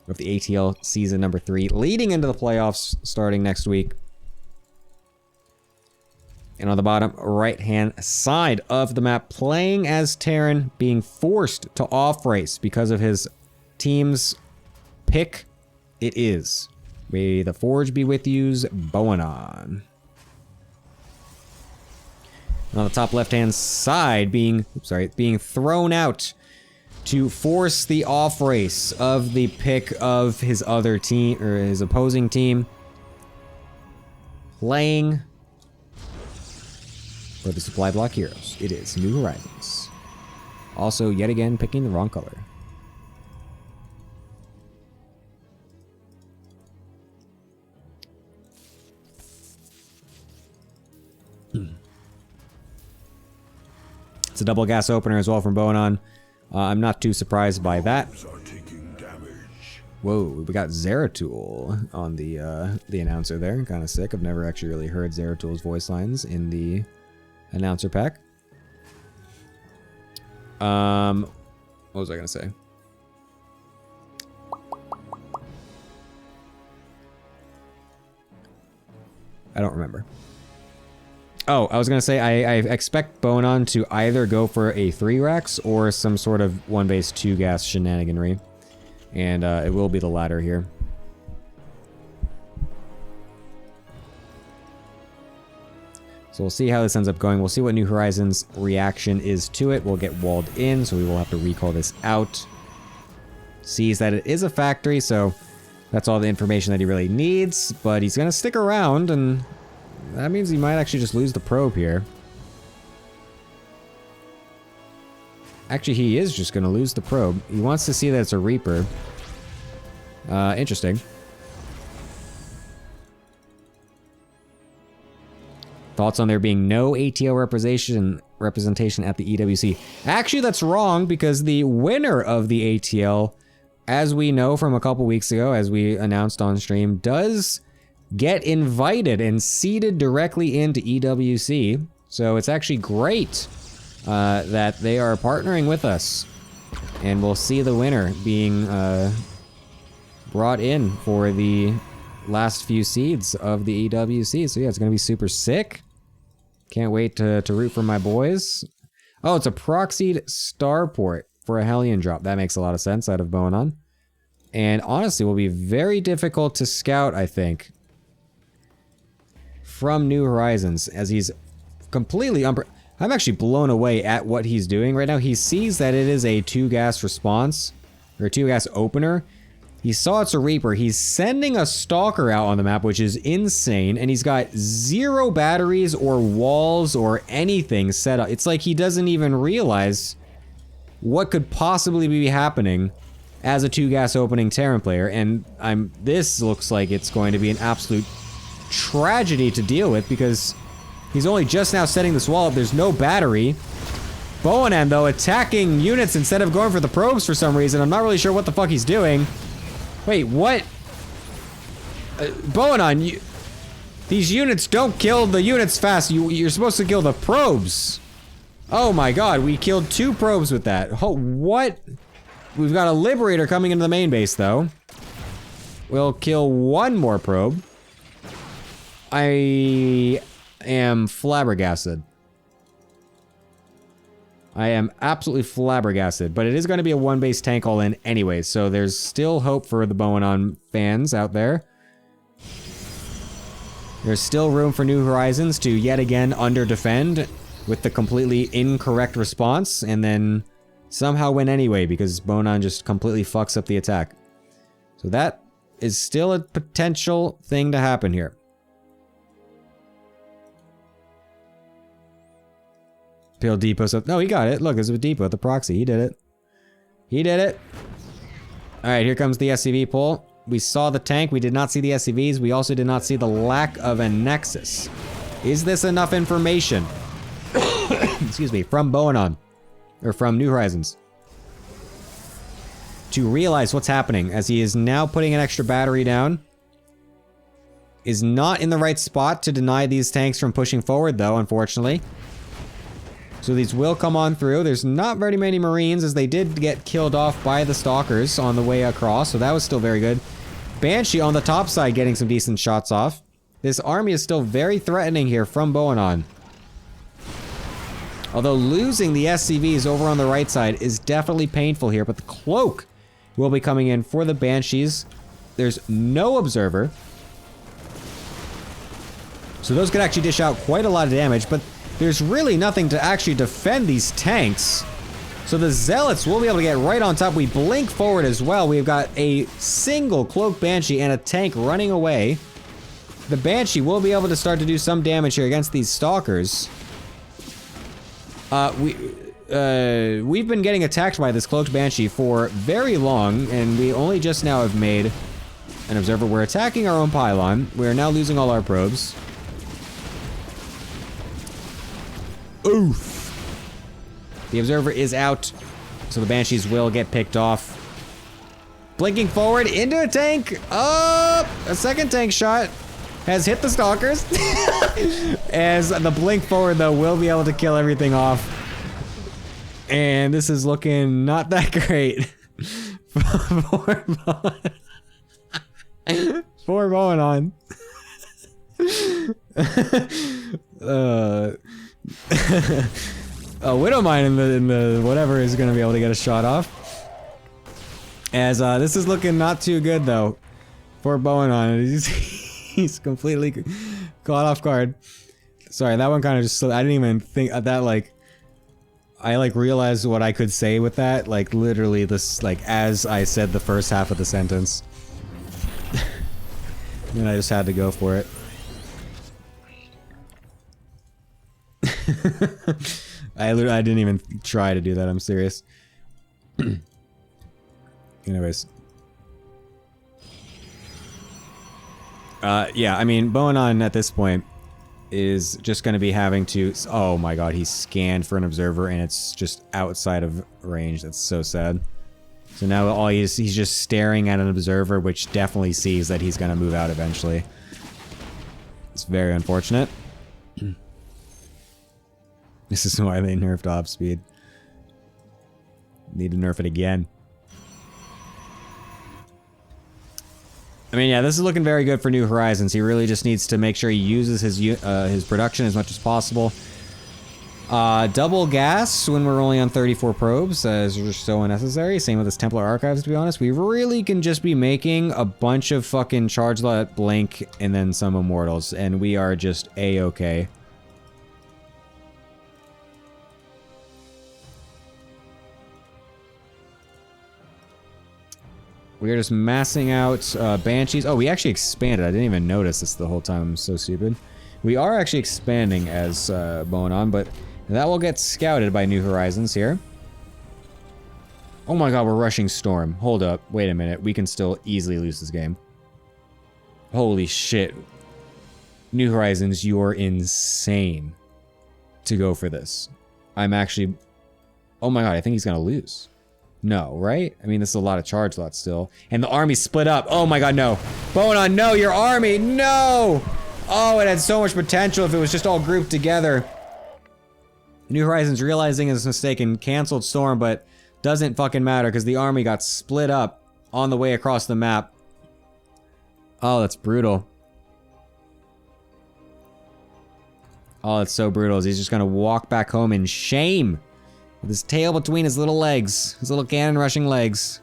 Speaker 1: of the ATL season number 3, leading into the playoffs starting next week. And on the bottom right-hand side of the map, playing as Terran, being forced to off-race because of his team's pick, it is. May the forge be with you's Boanon. On the top left-hand side, being thrown out to force the off race of the pick of his other team, or his opposing team, playing for the Supply Block Heroes. It is New Horizons. Also, yet again, picking the wrong color. It's a double gas opener as well from Boanon. I'm not too surprised by that. Whoa, we got Zeratul on the announcer there. Kind of sick. I've never actually really heard Zeratul's voice lines in the announcer pack. What was I gonna say? I don't remember. Oh, I was gonna say I expect Boanon to either go for a 3 Rex or some sort of 1 base 2 gas shenaniganry, and it will be the latter here. So we'll see how this ends up going. We'll see what New Horizons' reaction is to it. We'll get walled in, so we will have to recall this out. Sees that it is a factory, so that's all the information that he really needs, but he's gonna stick around, and that means he might actually just lose the probe here. Actually, he is just going to lose the probe. He wants to see that it's a Reaper. Interesting. Thoughts on there being no ATL representation at the EWC? Actually, that's wrong, because the winner of the ATL, as we know from a couple weeks ago, as we announced on stream, does get invited and seated directly into EWC. So it's actually great that they are partnering with us. And we'll see the winner being brought in for the last few seeds of the EWC. So yeah, it's going to be super sick. Can't wait to root for my boys. Oh, it's a proxied starport for a Hellion drop. That makes a lot of sense out of Boanon. And honestly, will be very difficult to scout, I think, from New Horizons, as he's completely I'm actually blown away at what he's doing right now. He sees that it is a 2 gas response, or 2 gas opener, He saw it's a Reaper. He's sending a Stalker out on the map, which is insane. And he's got 0 batteries or walls or anything set up. It's like he doesn't even realize what could possibly be happening as a 2-gas opening Terran player. And this looks like it's going to be an absolute tragedy to deal with because he's only just now setting this wall up. There's no battery. Boanan, though, attacking units instead of going for the probes for some reason. I'm not really sure what the fuck he's doing. Wait, what? Boanan, these units don't kill the units fast. You're supposed to kill the probes. Oh my god, we killed 2 probes with that. Oh, what? We've got a Liberator coming into the main base, though. We'll kill 1 more probe. I am flabbergasted. I am absolutely flabbergasted, but it is going to be a 1-base tank all in anyway, so there's still hope for the Boanan fans out there. There's still room for New Horizons to yet again under-defend with the completely incorrect response, and then somehow win anyway, because Boanan just completely fucks up the attack. So that is still a potential thing to happen here. Pale Depot's up. No, he got it. Look, it's a Depot, the proxy. He did it. He did it. Alright, here comes the SCV pull. We saw the tank. We did not see the SCVs. We also did not see the lack of a Nexus. Is this enough information? Excuse me, from Boanan. Or from New Horizons. To realize what's happening, as he is now putting an extra battery down. Is not in the right spot to deny these tanks from pushing forward, though, unfortunately. So these will come on through. There's not very many Marines, as they did get killed off by the Stalkers on the way across, so that was still very good. Banshee on the top side getting some decent shots off. This army is still very threatening here from Boanan. Although losing the SCVs over on the right side is definitely painful here, but the Cloak will be coming in for the Banshees. There's no Observer. So those could actually dish out quite a lot of damage, but there's really nothing to actually defend these tanks. So the Zealots will be able to get right on top. We blink forward as well. We've got a single Cloak Banshee and a tank running away. The Banshee will be able to start to do some damage here against these Stalkers. We've been getting attacked by this Cloaked Banshee for very long, and we only just now have made an Observer. We're attacking our own pylon. We're now losing all our probes. Oof. The Observer is out, so the Banshees will get picked off. Blinking forward into a tank. Oh, a second tank shot has hit the Stalkers. As the blink forward, though, will be able to kill everything off. And this is looking not that great. For Boanan. A Widowmine in the whatever is going to be able to get a shot off. As this is looking not too good though for Boanan. He's completely caught off guard. Sorry, that one kind of just, I didn't even think that, like, I like realized what I could say with that, like literally this, like as I said the first half of the sentence. And I just had to go for it. I didn't even try to do that, I'm serious. Anyways. Yeah, I mean, Boanan at this point is just going to be having to... Oh my god, he scanned for an Observer and it's just outside of range. That's so sad. So now all he's just staring at an Observer, which definitely sees that he's going to move out eventually. It's very unfortunate. This is why they nerfed op speed. Need to nerf it again. I mean, yeah, this is looking very good for New Horizons. He really just needs to make sure he uses his production as much as possible. Double gas when we're only on 34 probes is so unnecessary. Same with his Templar Archives, to be honest. We really can just be making a bunch of fucking Charge Lot, Blink, and then some Immortals, and we are just A-okay. We are just massing out Banshees. Oh, we actually expanded. I didn't even notice this the whole time. I'm so stupid. We are actually expanding as going on, but that will get scouted by New Horizons here. Oh my god, we're rushing Storm. Hold up. Wait a minute. We can still easily lose this game. Holy shit. New Horizons, you're insane to go for this. I'm actually... Oh my god, I think he's gonna lose. No, right? I mean, this is a lot of charge lots still. And the army split up. Oh my god, no. Bonan, no, your army, no! Oh, it had so much potential if it was just all grouped together. New Horizons realizing his mistake and canceled Storm, but doesn't fucking matter because the army got split up on the way across the map. Oh, that's brutal. Oh, that's so brutal. He's just gonna walk back home in shame. With his tail between his little legs. His little cannon rushing legs.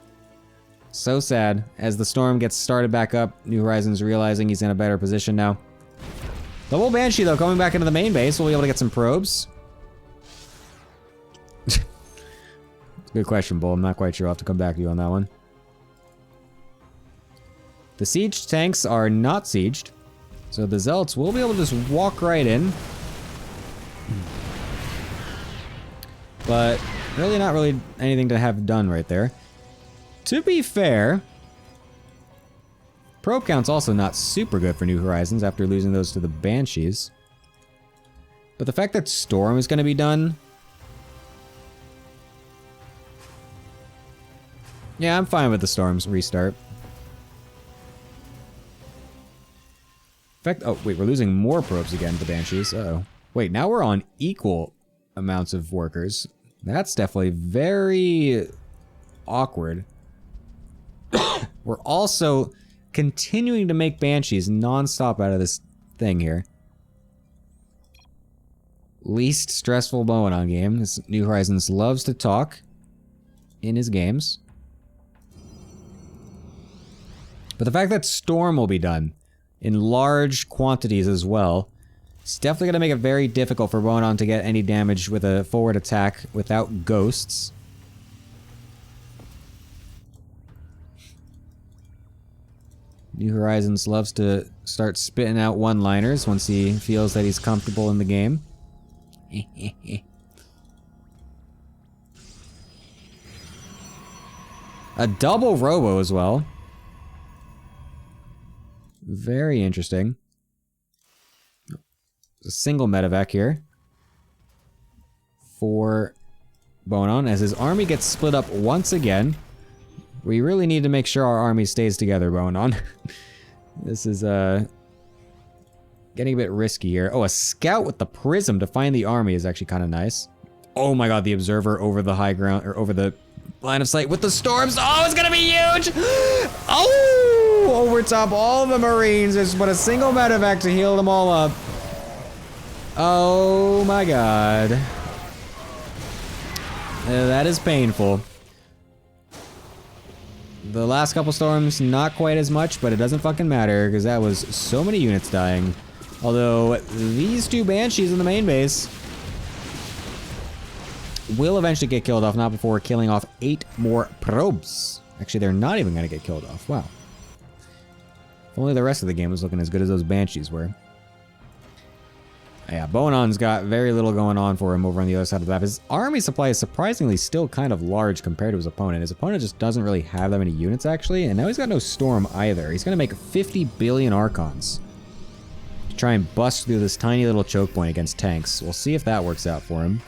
Speaker 1: So sad. As the storm gets started back up, New Horizons realizing he's in a better position now. Double Banshee, though, coming back into the main base. We'll be able to get some probes. Good question, Bull. I'm not quite sure. I'll have to come back to you on that one. The siege tanks are not sieged. So the Zealots will be able to just walk right in. But really not really anything to have done right there. To be fair, probe count's also not super good for New Horizons after losing those to the Banshees. But the fact that Storm is going to be done... Yeah, I'm fine with the Storm's restart. In fact, oh wait, we're losing more probes again to the Banshees. Uh-oh. Wait, now we're on equal amounts of workers. That's definitely very awkward. We're also continuing to make Banshees non-stop out of this thing here. Least stressful Bonan game. This New Horizons loves to talk in his games. But the fact that Storm will be done in large quantities as well, it's definitely going to make it very difficult for Bonan to get any damage with a forward attack without ghosts. New Horizons loves to start spitting out one-liners once he feels that he's comfortable in the game. A double robo as well. Very interesting. A single medevac here for Bonan as his army gets split up once again. We really need to make sure our army stays together, Bonan. This is getting a bit risky here. Oh, a scout with the prism to find the army is actually kind of nice. Oh my god, the observer over the high ground, or over the line of sight with the storms. Oh, it's gonna be huge! Oh! Over top all the Marines. There's but a single medevac to heal them all up. Oh my god. That is painful. The last couple storms, not quite as much, but it doesn't fucking matter, because that was so many units dying. Although, these two Banshees in the main base will eventually get killed off, not before killing off 8 more probes. Actually, they're not even going to get killed off. Wow. If only the rest of the game was looking as good as those Banshees were. Yeah, Bonan's got very little going on for him over on the other side of the map. His army supply is surprisingly still kind of large compared to his opponent. His opponent just doesn't really have that many units, actually, and now he's got no Storm either. He's going to make 50 billion Archons to try and bust through this tiny little choke point against tanks. We'll see if that works out for him.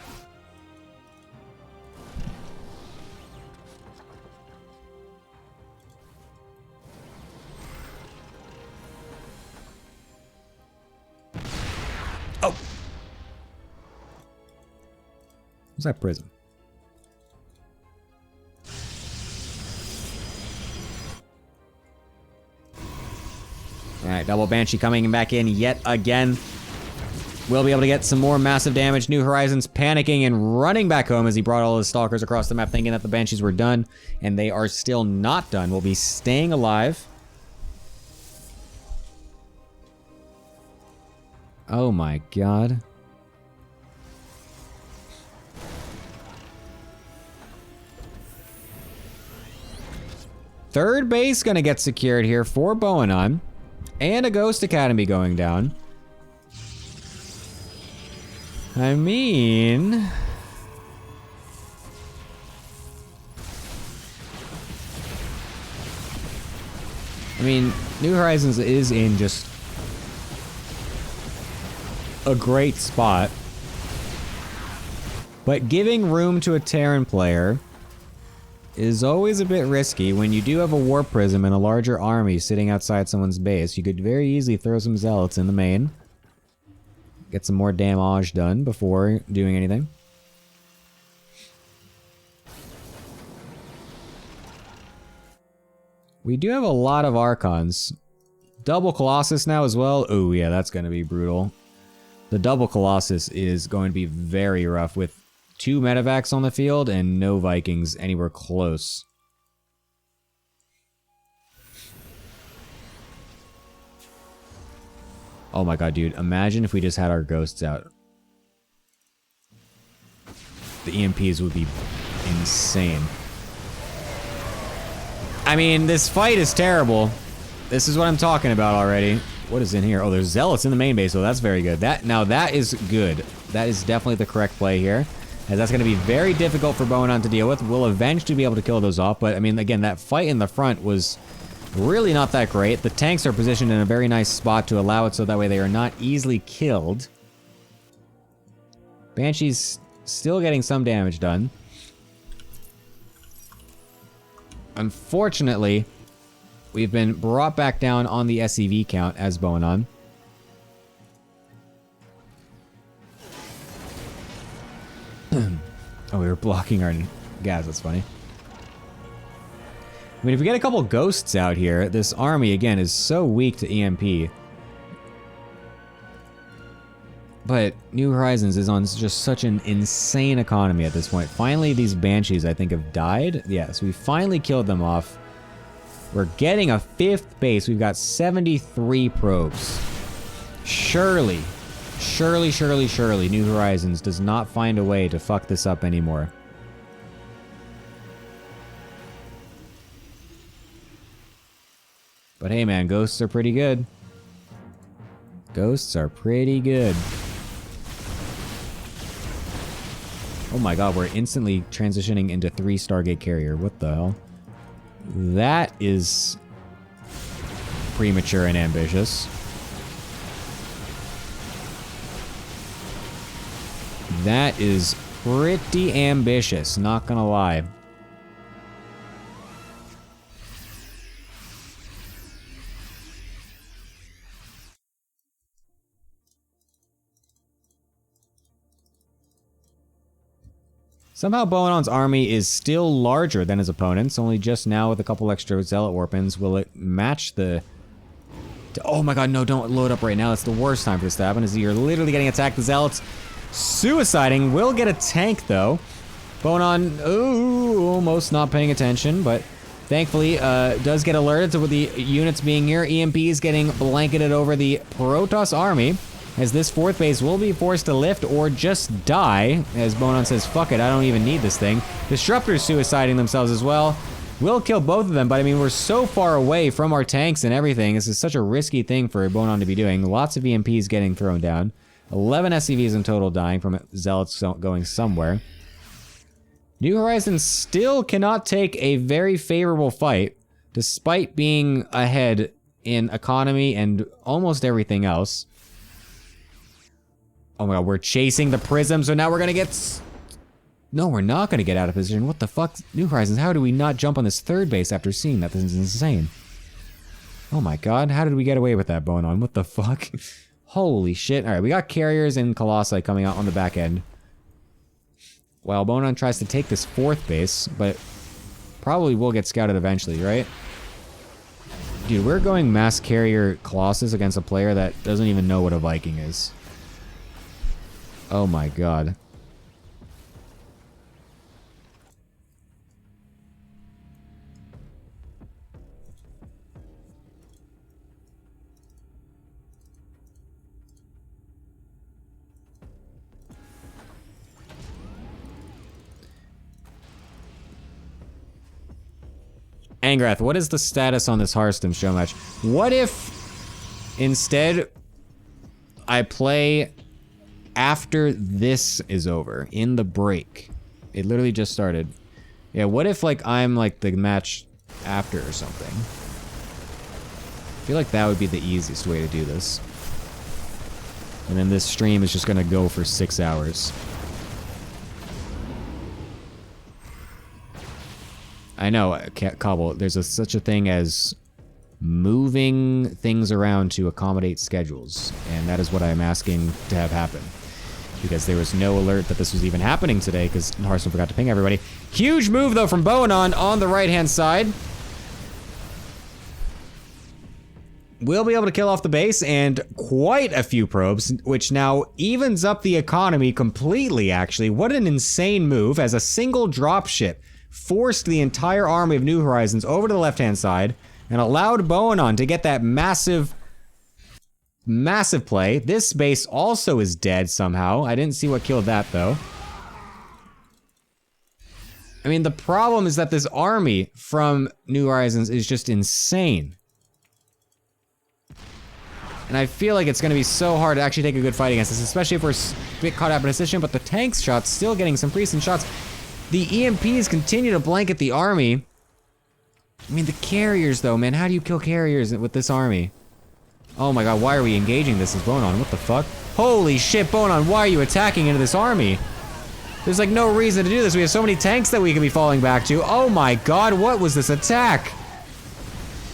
Speaker 1: Oh! What's that prism? Alright, double Banshee coming back in yet again. We'll be able to get some more massive damage. New Horizons panicking and running back home as he brought all his stalkers across the map thinking that the Banshees were done. And they are still not done. We'll be staying alive. Oh my god. Third base gonna get secured here for Boanon. And a Ghost Academy going down. I mean... New Horizons is in just a great spot. But giving room to a Terran player is always a bit risky. When you do have a Warp Prism and a larger army sitting outside someone's base, you could very easily throw some Zealots in the main. Get some more damage done before doing anything. We do have a lot of Archons. Double Colossus now as well. Oh yeah, that's going to be brutal. The double Colossus is going to be very rough with 2 medevacs on the field and no Vikings anywhere close. Oh my god, dude. Imagine if we just had our ghosts out. The EMPs would be insane. I mean, this fight is terrible. This is what I'm talking about already. What is in here? Oh, there's Zealots in the main base, so that's very good. Now that is good. That is definitely the correct play here, as that's going to be very difficult for Boanon to deal with. We'll eventually be able to kill those off, but I mean, again, that fight in the front was really not that great. The tanks are positioned in a very nice spot to allow it so that way they are not easily killed. Banshee's still getting some damage done. Unfortunately, we've been brought back down on the SCV count as Boanon. Oh, we were blocking our gas, that's funny. I mean, if we get a couple ghosts out here, this army, again, is so weak to EMP. But New Horizons is on just such an insane economy at this point. Finally, these Banshees, I think, have died. Yeah, so we finally killed them off. We're getting a 5th base. We've got 73 probes. Surely, New Horizons does not find a way to fuck this up anymore. But hey man, ghosts are pretty good. Ghosts are pretty good. Oh my god, we're instantly transitioning into 3 Stargate Carrier. What the hell? That is premature and ambitious. That is pretty ambitious, not gonna lie. Somehow Boanon's army is still larger than his opponent's, only just now with a couple extra Zealot Warpins. Will it match the... Oh my god, no, don't load up right now. That's the worst time for this to happen, is you're literally getting attacked. The Zealots suiciding. Will get a tank, though. Boanon, ooh, almost not paying attention, but thankfully does get alerted to the units being here. EMP is getting blanketed over the Protoss army, as this 4th base will be forced to lift or just die, as Boanon says, fuck it, I don't even need this thing. Disruptors suiciding themselves as well. Will kill both of them, but I mean, we're so far away from our tanks and everything. This is such a risky thing for Boanon to be doing. Lots of EMPs getting thrown down. 11 SCVs in total dying from Zealots going somewhere. New Horizons still cannot take a very favorable fight, despite being ahead in economy and almost everything else. Oh my god, we're chasing the prism, so now we're gonna get... No, we're not gonna get out of position. What the fuck? New Horizons, how do we not jump on this 3rd base after seeing that? This is insane. Oh my god, how did we get away with that, Boanon? What the fuck? Holy shit. Alright, we got carriers and Colossi coming out on the back end. While Boanon tries to take this 4th base, but probably will get scouted eventually, right? Dude, we're going mass carrier Colossus against a player that doesn't even know what a Viking is. Oh my god. Angrath, what is the status on this Hearthstone show match? What if instead I play after this is over, in the break? It literally just started. Yeah, what if like I'm like the match after or something? I feel like that would be the easiest way to do this. And then this stream is just gonna go for 6 hours. I know, Cobble, there's such a thing as moving things around to accommodate schedules, and that is what I'm asking to have happen. Because there was no alert that this was even happening today, because Hearthstone forgot to ping everybody. Huge move, though, from Boanon on the right-hand side. We'll be able to kill off the base and quite a few probes, which now evens up the economy completely, actually. What an insane move, as a single dropship forced the entire army of New Horizons over to the left-hand side and allowed Boanon to get that massive play. This base also is dead somehow. I didn't see what killed that, though. I mean, the problem is that this army from New Horizons is just insane. And I feel like it's going to be so hard to actually take a good fight against this, especially if we're a bit caught out in position, but the tank shots still getting some decent shots. The EMPs continue to blanket the army. I mean, the carriers, though, man. How do you kill carriers with this army? Oh my god, why are we engaging this as Boanon? What the fuck? Holy shit, Boanon, why are you attacking into this army? There's like no reason to do this. We have so many tanks that we could be falling back to. Oh my god, what was this attack?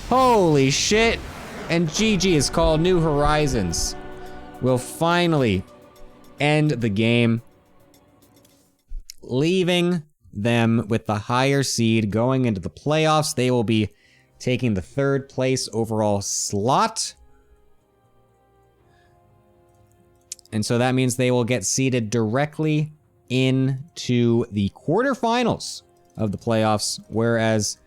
Speaker 1: Holy shit. And GG is called. New Horizons will finally end the game, leaving them with the higher seed going into the playoffs. They will be taking the 3rd place overall slot. And so that means they will get seeded directly into the quarterfinals of the playoffs, whereas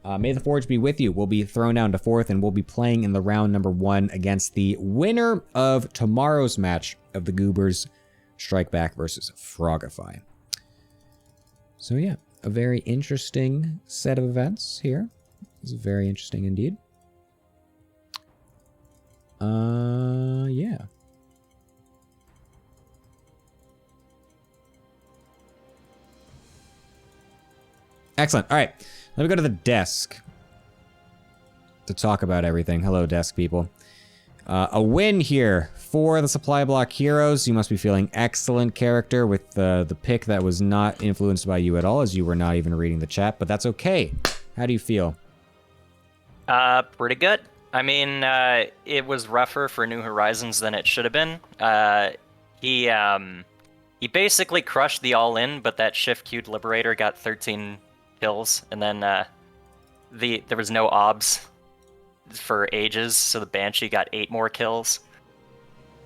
Speaker 1: May the Forge be with you will be thrown down to 4th and will be playing in the round number 1 against the winner of tomorrow's match of the Goobers Strike Back versus Frogify. So yeah, a very interesting set of events here. It's very interesting indeed. Yeah. Excellent. All right, let me go to the desk to talk about everything. Hello, desk people. A win here for the Supply Block Heroes. You must be feeling excellent, character, with the pick that was not influenced by you at all, as you were not even reading the chat, but that's okay. How do you feel?
Speaker 3: Pretty good. I mean, it was rougher for New Horizons than it should have been. He basically crushed the all-in, but that shift-queued Liberator got 13 kills, and then there was no obs for ages, so the Banshee got 8 more kills.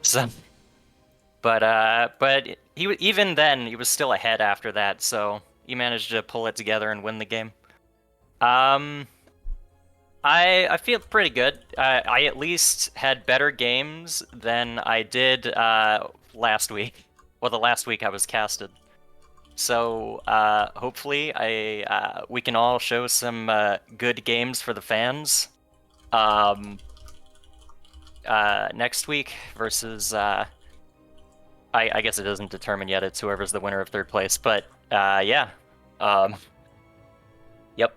Speaker 3: So, but even then he was still ahead after that, so he managed to pull it together and win the game. I feel pretty good. I at least had better games than I did last week. Well, the last week I was casted. So hopefully we can all show some good games for the fans next week versus I guess it doesn't determine yet. It's whoever's the winner of 3rd place. But yeah, yep.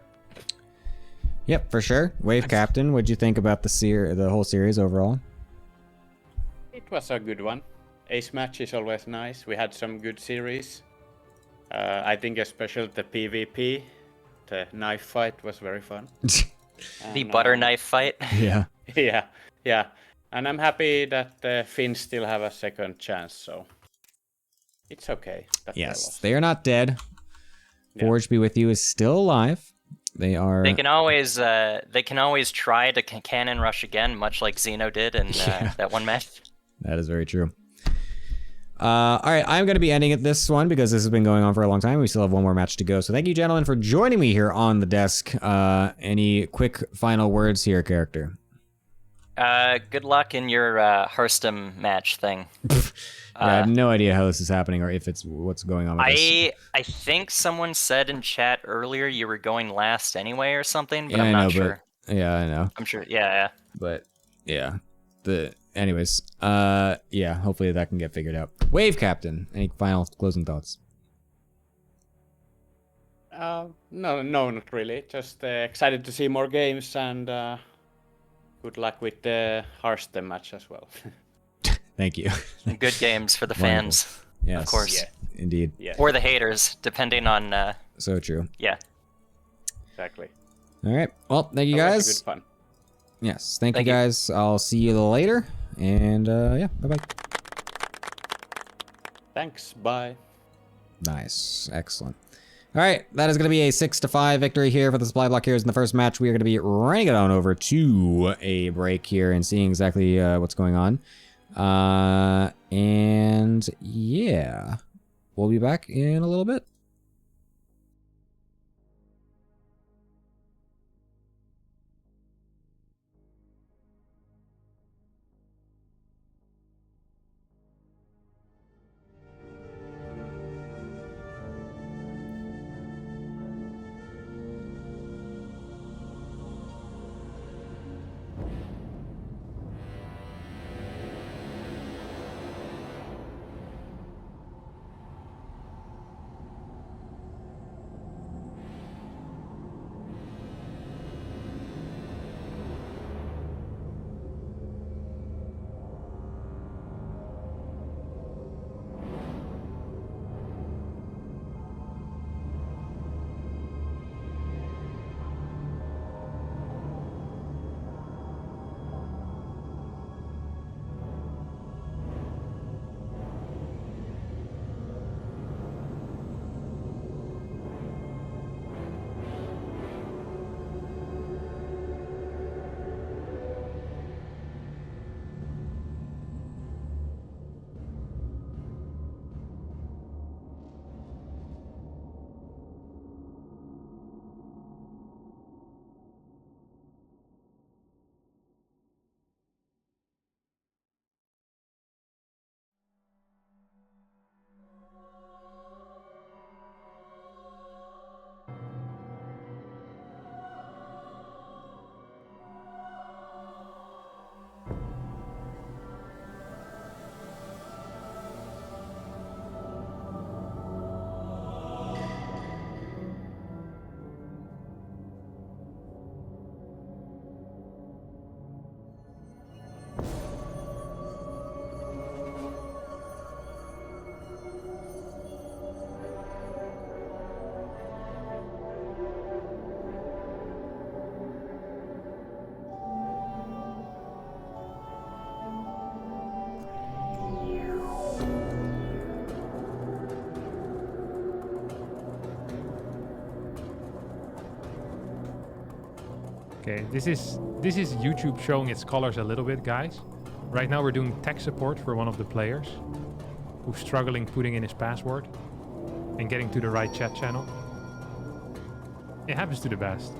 Speaker 1: Yep, for sure. Wave Captain, what'd you think about the whole series overall?
Speaker 2: It was a good one. Ace match is always nice. We had some good series. I think especially the PvP, the knife fight was very fun.
Speaker 3: The butter knife fight.
Speaker 1: Yeah.
Speaker 2: Yeah. And I'm happy that the Finns still have a second chance, so it's okay.
Speaker 1: Yes, they are not dead. Forge be with you is still alive. They are.
Speaker 3: They can always try to cannon rush again, much like Xeno did in that one match.
Speaker 1: That is very true. All right, I'm going to be ending this one because this has been going on for a long time. We still have one more match to go. So thank you, gentlemen, for joining me here on the desk. Any quick final words here, character?
Speaker 3: Good luck in your Hearthstone match thing.
Speaker 1: I have no idea how this is happening or if it's what's going on with this.
Speaker 3: I think someone said in chat earlier you were going last anyway or something, but
Speaker 1: Yeah,
Speaker 3: I'm
Speaker 1: I
Speaker 3: not
Speaker 1: know,
Speaker 3: sure.
Speaker 1: yeah, I know.
Speaker 3: I'm sure. Yeah.
Speaker 1: But yeah, anyways, yeah. Hopefully that can get figured out. Wave Captain, any final closing thoughts?
Speaker 2: No, not really. Just excited to see more games and good luck with the Hearthstone match as well.
Speaker 1: Thank you.
Speaker 3: Good games for the
Speaker 1: Wonderful.
Speaker 3: fans.
Speaker 1: Yes,
Speaker 3: Of course.
Speaker 2: Yeah.
Speaker 1: indeed.
Speaker 2: Yeah,
Speaker 3: Or the haters, depending on.
Speaker 1: So true.
Speaker 3: Yeah.
Speaker 2: exactly.
Speaker 1: All right. Well, thank you
Speaker 2: Always a
Speaker 1: guys.
Speaker 2: good fun.
Speaker 1: Yes, thank you
Speaker 3: Thank you.
Speaker 1: guys. I'll see you later. And yeah, bye bye.
Speaker 2: Thanks. Bye.
Speaker 1: Nice, excellent. All right, that is going to be a 6-5 victory here for the Supply Block Heroes in the first match. We are going to be running it on over to a break here and seeing exactly what's going on. And yeah, we'll be back in a little bit.
Speaker 6: Okay, this is YouTube showing its colors a little bit, guys. Right now we're doing tech support for one of the players who's struggling putting in his password and getting to the right chat channel. It happens to the best.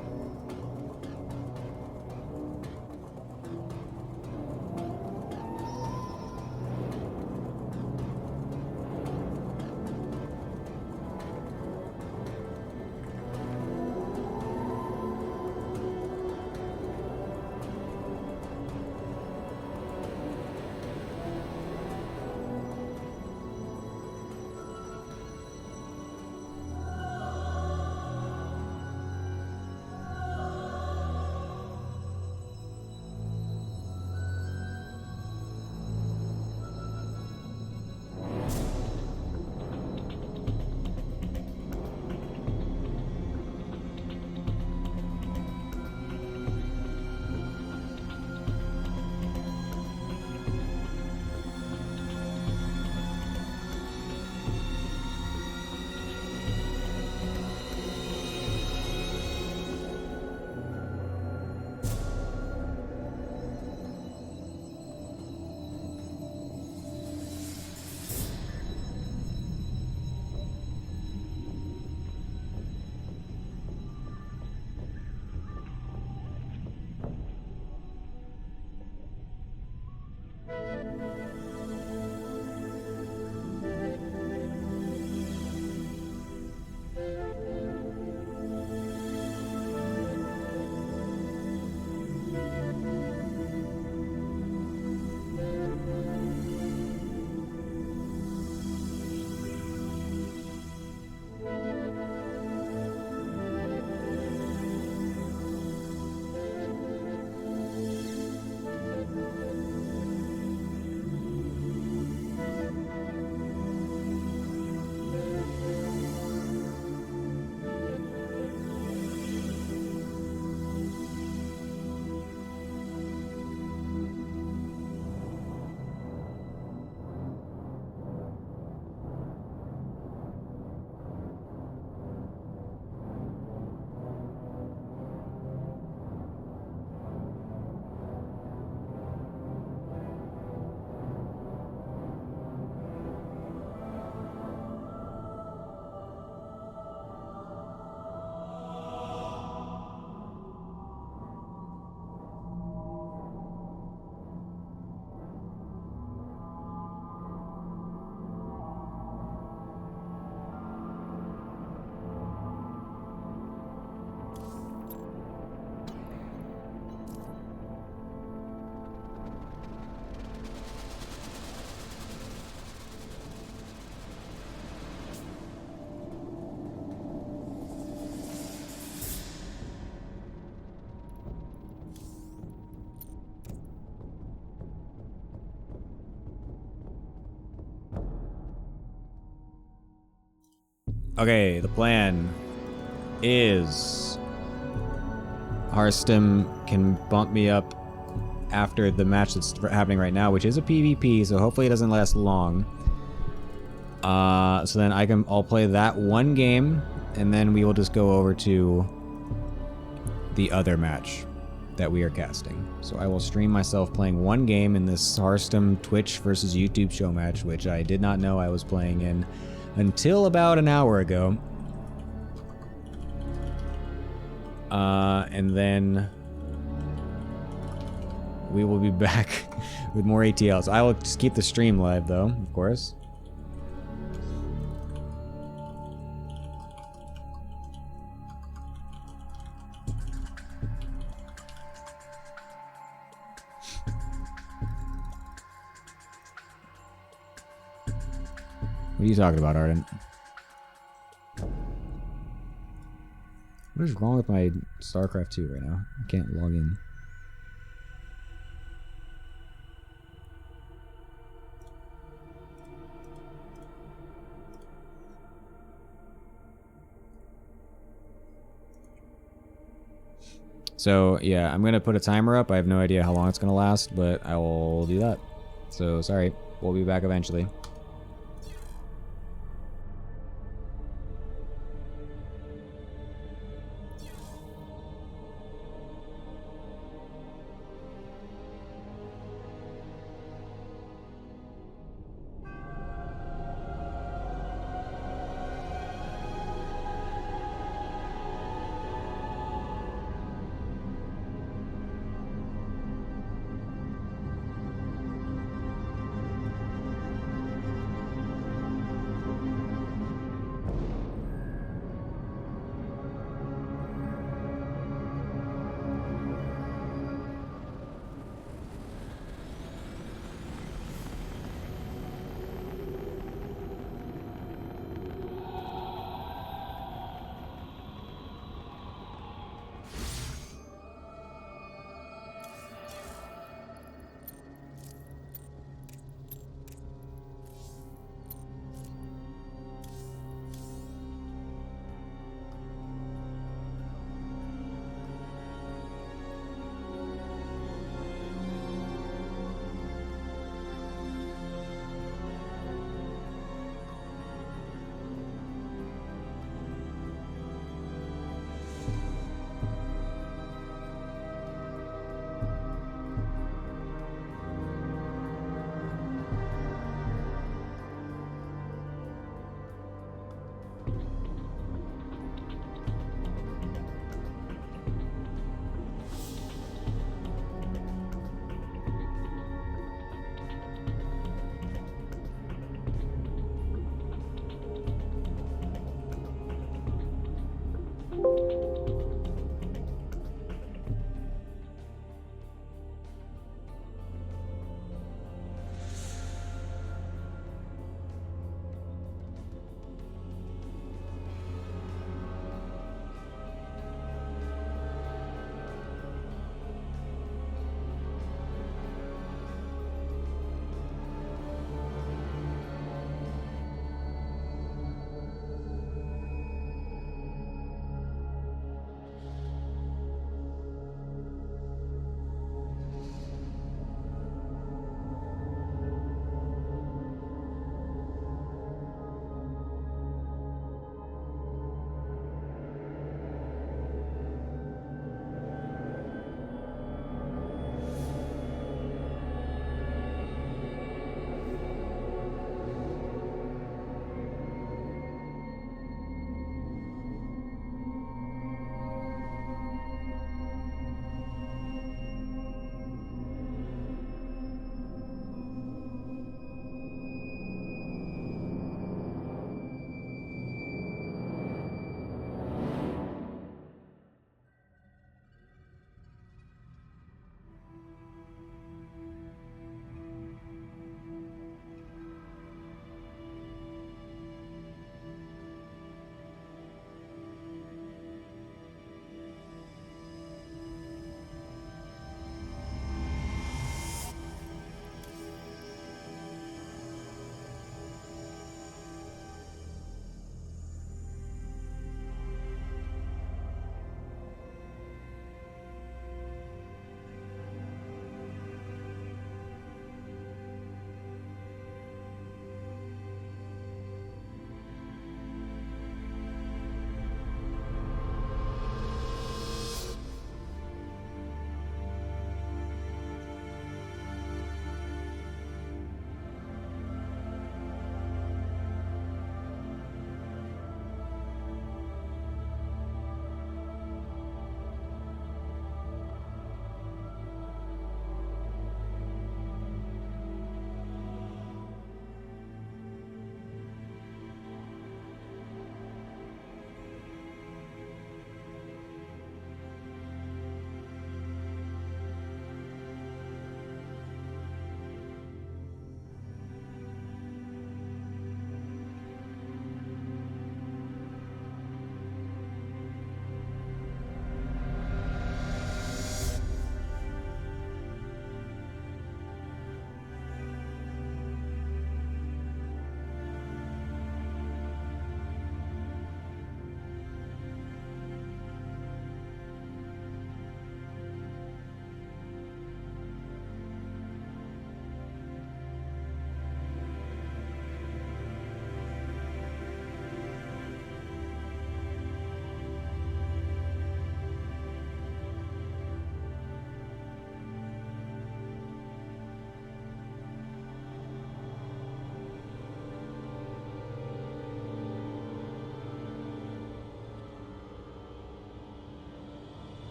Speaker 1: Okay, the plan is Harstem can bump me up after the match that's happening right now, which is a PvP, so hopefully it doesn't last long. So then I'll play that one game, and then we will just go over to the other match that we are casting. So I will stream myself playing one game in this Harstem Twitch versus YouTube show match, which I did not know I was playing in until about an hour ago. And then we will be back with more ATLs. I will just keep the stream live, though, of course. What are you talking about, Arden? What is wrong with my StarCraft 2 right now? I can't log in. So, yeah, I'm going to put a timer up. I have no idea how long it's going to last, but I will do that. So, sorry. We'll be back eventually.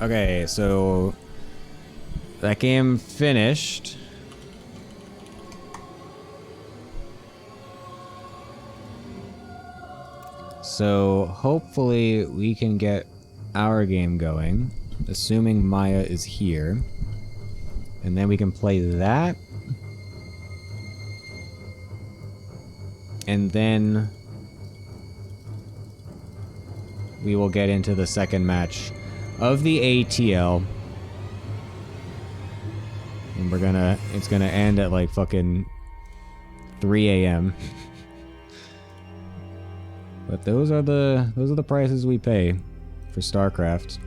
Speaker 1: Okay, so that game finished. So hopefully we can get our game going, assuming Maya is here. And then we can play that. And then we will get into the second match of the ATL. And it's gonna end at like fucking 3 a.m. But those are the prices we pay for StarCraft.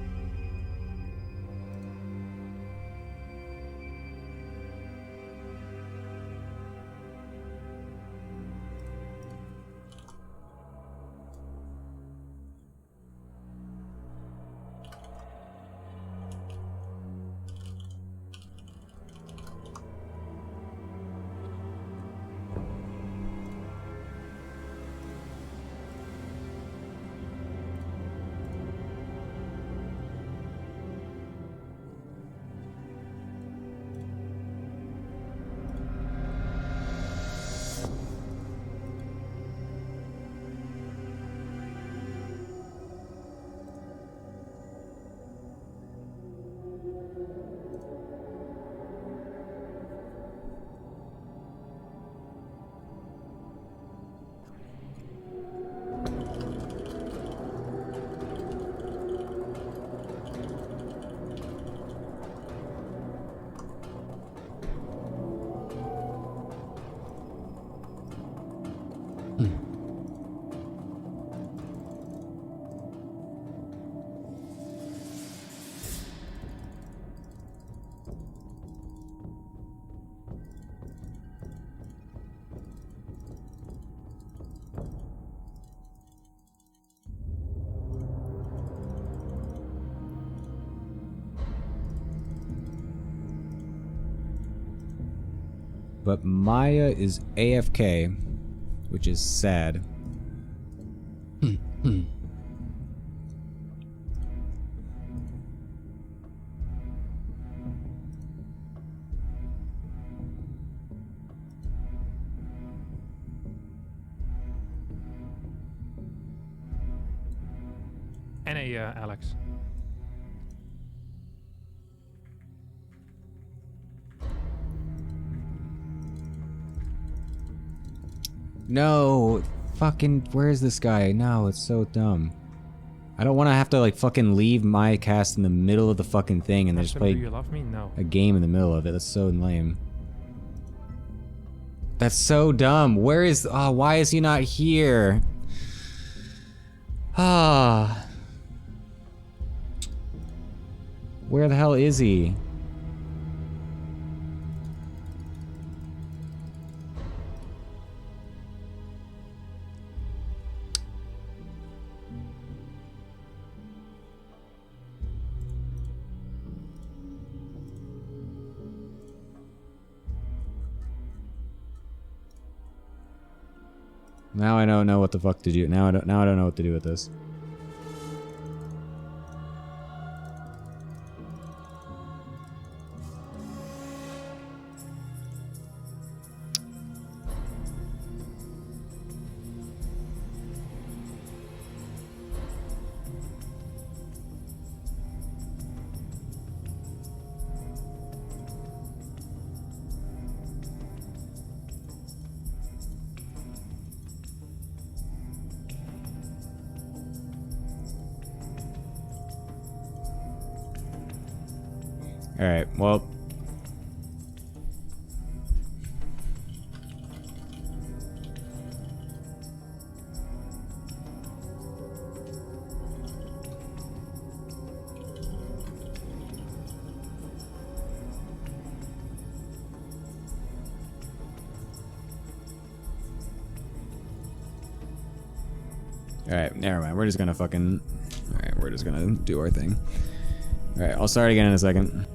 Speaker 1: But Maya is AFK, which is sad.
Speaker 6: NA, Alex.
Speaker 1: No, fucking, where is this guy? No, it's so dumb. I don't want to have to like fucking leave my cast in the middle of the fucking thing and then just
Speaker 6: Do
Speaker 1: play
Speaker 6: you love me? No.
Speaker 1: a game in the middle of it. That's so lame. That's so dumb. Where is... Oh, why is he not here? Ah. Where the hell is he? Now I don't know what the fuck to do. Now I don't know what to do with this. Alright, well... Alright, never mind. We're just gonna fucking... Alright, we're just gonna do our thing. Alright, I'll start again in a second.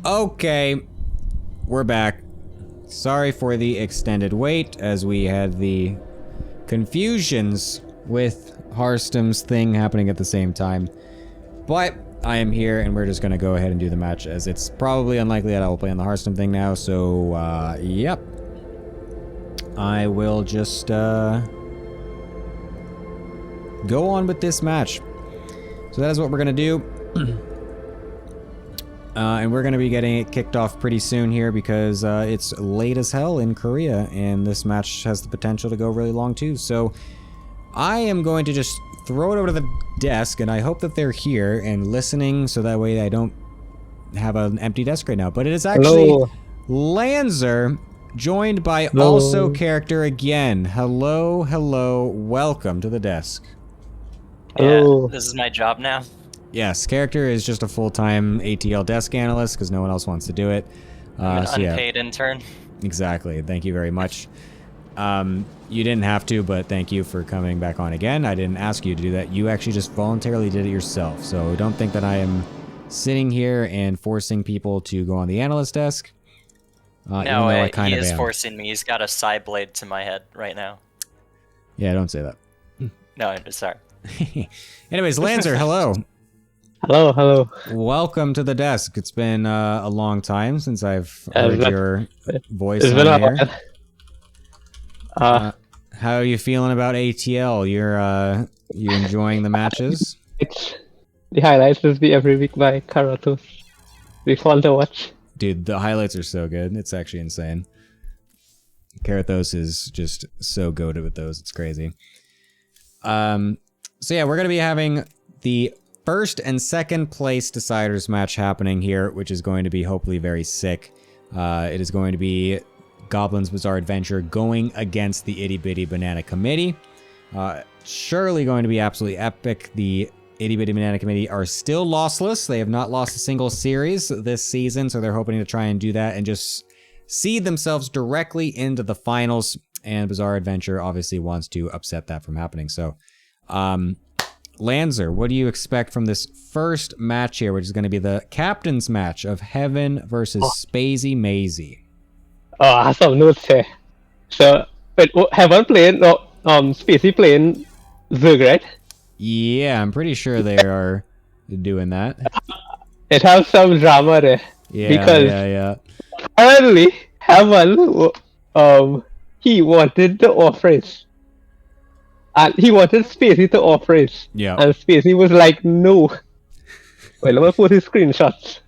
Speaker 1: Okay, we're back. Sorry for the extended wait, as we had the confusions with Hearthstone's thing happening at the same time. But I am here, and we're just gonna go ahead and do the match, as it's probably unlikely that I will play on the Hearthstone thing now, so, yep. I will just, go on with this match. So that is what we're gonna do. And we're going to be getting it kicked off pretty soon here because it's late as hell in Korea, and this match has the potential to go really long too. So I am going to just throw it over to the desk, and I hope that they're here and listening, so that way I don't have an empty desk right now. But it is actually Lanzer, joined by also character again. Hello, hello, welcome to the desk.
Speaker 3: Yeah, this is my job now.
Speaker 1: Yes, character is just a full-time ATL desk analyst because no one else wants to do it.
Speaker 3: I'm an
Speaker 1: so yeah,
Speaker 3: unpaid intern.
Speaker 1: exactly. Thank you very much. You didn't have to, but thank you for coming back on again. I didn't ask you to do that. You actually just voluntarily did it yourself. So don't think that I am sitting here and forcing people to go on the analyst desk.
Speaker 3: No, he is forcing me. He's got a side blade to my head right now.
Speaker 1: Yeah, don't say that.
Speaker 3: No, sorry.
Speaker 1: Anyways, Lanzer, hello.
Speaker 7: Hello, hello.
Speaker 1: Welcome to the desk. It's been a long time since I've heard your voice
Speaker 7: It's
Speaker 1: on
Speaker 7: been a
Speaker 1: here.
Speaker 7: while.
Speaker 1: How are you feeling about ATL? You enjoying the matches?
Speaker 7: The highlights will be every week by Karatos. Be fun to watch.
Speaker 1: Dude, the highlights are so good. It's actually insane. Karathos is just so goated with those. It's crazy. So yeah, we're gonna be having the first and second place deciders match happening here, which is going to be hopefully very sick. It is going to be Goblin's Bizarre Adventure going against the Itty Bitty Banana Committee. Surely going to be absolutely epic. The Itty Bitty Banana Committee are still lossless. They have not lost a single series this season, so they're hoping to try and do that and just seed themselves directly into the finals. And Bizarre Adventure obviously wants to upset that from happening. So, Lanzer, what do you expect from this first match here, which is going to be the captain's match of Heaven versus Spacey Maisie?
Speaker 7: Oh, I have some notes here. So, but haven't played, Spacey playing Zerg, right?
Speaker 1: Yeah, I'm pretty sure they are doing that.
Speaker 7: It has some drama there.
Speaker 1: Yeah,
Speaker 7: because apparently, Heaven, he wanted the offerings. And he wanted Spacey to operate.
Speaker 1: Yeah.
Speaker 7: And Spacey was like, no. Wait, let me put his screenshots.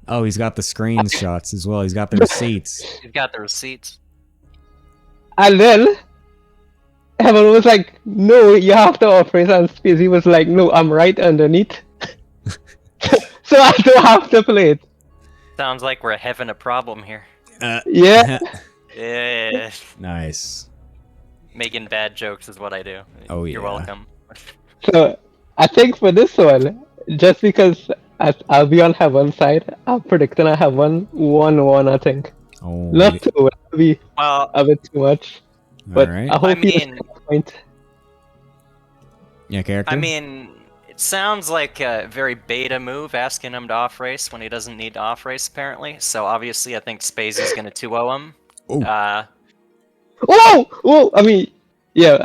Speaker 1: Oh, he's got the screenshots as well. He's got the receipts.
Speaker 3: You've got the receipts.
Speaker 7: And then, Heaven was like, no, you have to operate. And Spacey was like, no, I'm right underneath. So I don't have to play it.
Speaker 3: Sounds like we're having a problem here.
Speaker 7: Yeah.
Speaker 3: Yeah.
Speaker 1: Nice.
Speaker 3: Making bad jokes is what I do.
Speaker 1: Oh,
Speaker 3: You're
Speaker 1: yeah.
Speaker 3: welcome.
Speaker 7: So, I think for this one, just because I'll be on Heaven's side, I'm predicting I have 1-1, I think.
Speaker 1: Oh,
Speaker 7: Not 2, that would be
Speaker 3: Well,
Speaker 7: a bit too much. But
Speaker 1: right.
Speaker 7: I hope he
Speaker 3: mean,
Speaker 7: point.
Speaker 1: Yeah, character?
Speaker 3: I mean, it sounds like a very beta move asking him to off race when he doesn't need to off race apparently. So obviously, I think Spacey's gonna 2-0 him.
Speaker 1: Ooh.
Speaker 7: Whoa! I mean, yeah.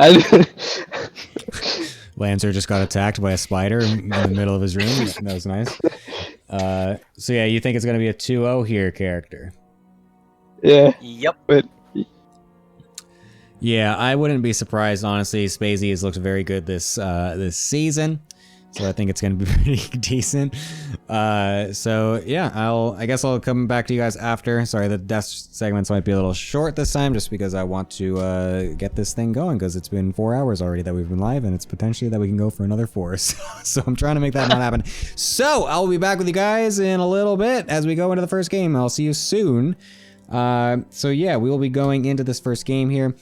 Speaker 1: Lancer just got attacked by a spider in the middle of his room. That was nice. So yeah, you think it's going to be a 2-0 here, character?
Speaker 7: Yeah.
Speaker 3: Yep.
Speaker 7: But
Speaker 1: Yeah, I wouldn't be surprised, honestly. Spacey has looked very good this season. So I think it's going to be pretty decent. So yeah, I guess I'll come back to you guys after. Sorry, the desk segments might be a little short this time, just because I want to get this thing going, because it's been 4 hours already that we've been live, and it's potentially that we can go for another 4. So I'm trying to make that not happen. So I'll be back with you guys in a little bit as we go into the first game. I'll see you soon. So yeah, we will be going into this first game here.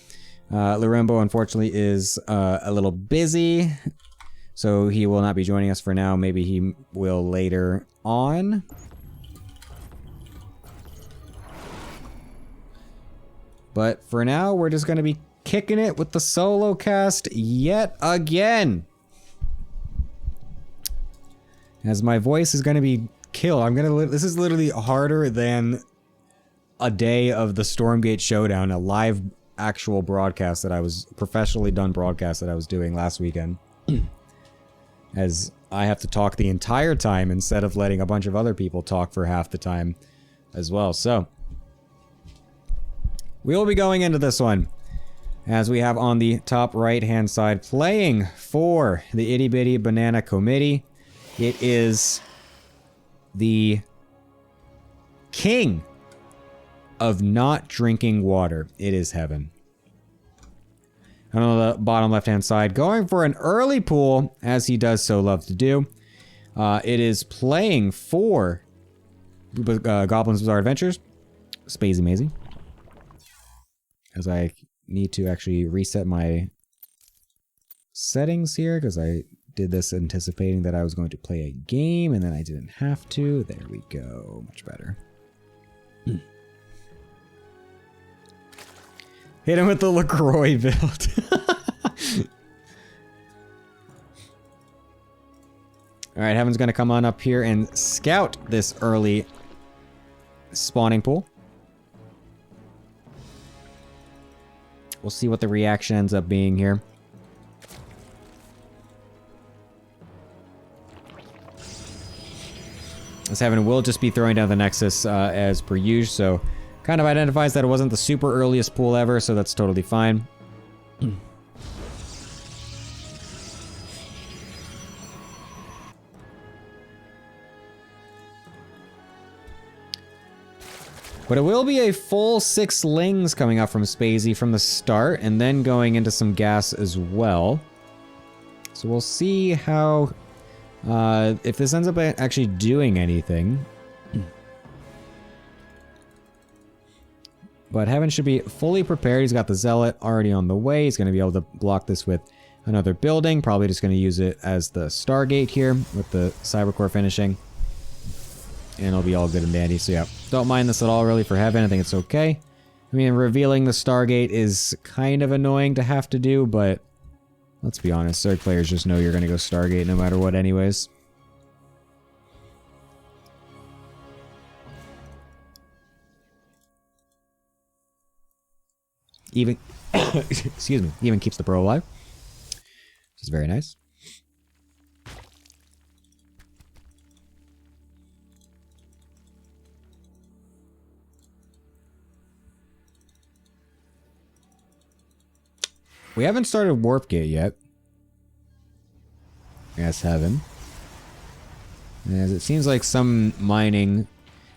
Speaker 1: Larembo, unfortunately, is a little busy. So he will not be joining us for now. Maybe he will later on. But for now, we're just going to be kicking it with the solo cast yet again. As my voice is going to be kill. This is literally harder than a day of the Stormgate Showdown, a live actual broadcast that I was professionally done broadcast that I was doing last weekend. As I have to talk the entire time instead of letting a bunch of other people talk for half the time as well. So we will be going into this one as we have on the top right hand side playing for the Itty Bitty Banana Committee. It is the king of not drinking water. It is Heaven. And on the bottom left-hand side, going for an early pool, as he does so love to do. It is playing for Goblin's Bizarre Adventures. Space Amazing. As I need to actually reset my settings here, because I did this anticipating that I was going to play a game, and then I didn't have to. There we go. Much better. Hit him with the LaCroix build. Alright, Heaven's gonna come on up here and scout this early spawning pool. We'll see what the reaction ends up being here. As Heaven will just be throwing down the Nexus as per usual, so kind of identifies that it wasn't the super earliest pool ever, so that's totally fine. But it will be a full 6 lings coming up from Spacey from the start, and then going into some gas as well. So we'll see how... if this ends up actually doing anything. But Heaven should be fully prepared. He's got the Zealot already on the way. He's going to be able to block this with another building. Probably just going to use it as the Stargate here with the Cybercore finishing. And it'll be all good and dandy. So yeah, don't mind this at all really for Heaven. I think it's okay. I mean, revealing the Stargate is kind of annoying to have to do, but let's be honest. Zerg players just know you're going to go Stargate no matter what anyways. Even, excuse me, even keeps the pro alive. Which is very nice. We haven't started Warp Gate yet. Yes, Heaven. As it seems like some mining...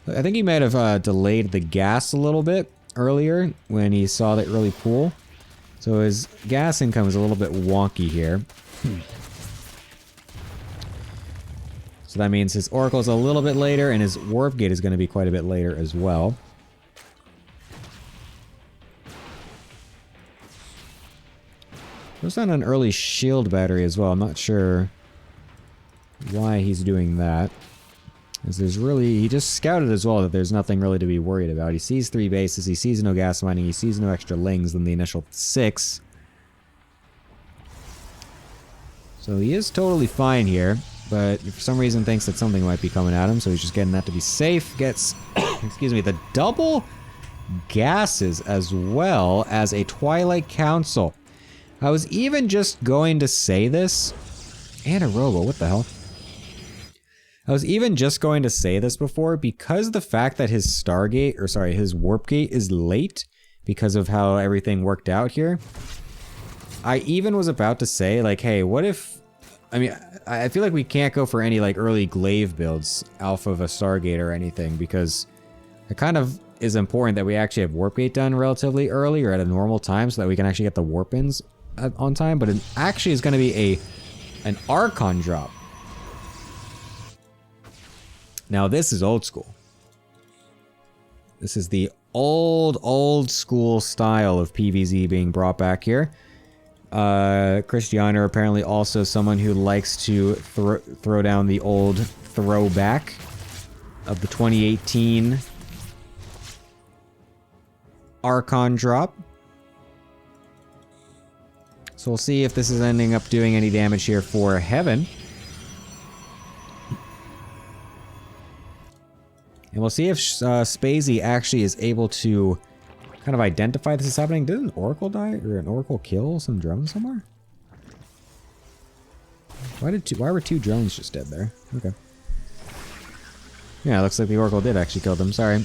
Speaker 1: I think he might have delayed the gas a little bit earlier when he saw the early pool. So his gas income is a little bit wonky here. So that means his Oracle is a little bit later and his Warp Gate is going to be quite a bit later as well. There's not an early shield battery as well. I'm not sure why he's doing that. As there's really, he just scouted as well that there's nothing really to be worried about. He sees 3 bases, he sees no gas mining, he sees no extra lings than the initial 6. So he is totally fine here, but for some reason thinks that something might be coming at him, so he's just getting that to be safe. Gets, excuse me, the double gases as well as a Twilight Council. I was even just going to say this, and a Robo, what the hell? I was even just going to say this before, because the fact that his Stargate, or sorry, his Warp Gate is late because of how everything worked out here. I even was about to say, like, hey, what if... I mean, I feel like we can't go for any, like, early glaive builds, Alpha of a Stargate or anything, because it kind of is important that we actually have Warp Gate done relatively early or at a normal time so that we can actually get the warp-ins on time, but it actually is going to be an Archon drop. Now this is old school. This is the old school style of PvZ being brought back here. Cristiano apparently also someone who likes to throw down the old throwback of the 2018 Archon drop. So we'll see if this is ending up doing any damage here for Heaven. And we'll see if Spacey actually is able to kind of identify this is happening. Did an Oracle die? Or an Oracle kill some drones somewhere? Why were 2 drones just dead there? Okay. Yeah, looks like the Oracle did actually kill them. Sorry.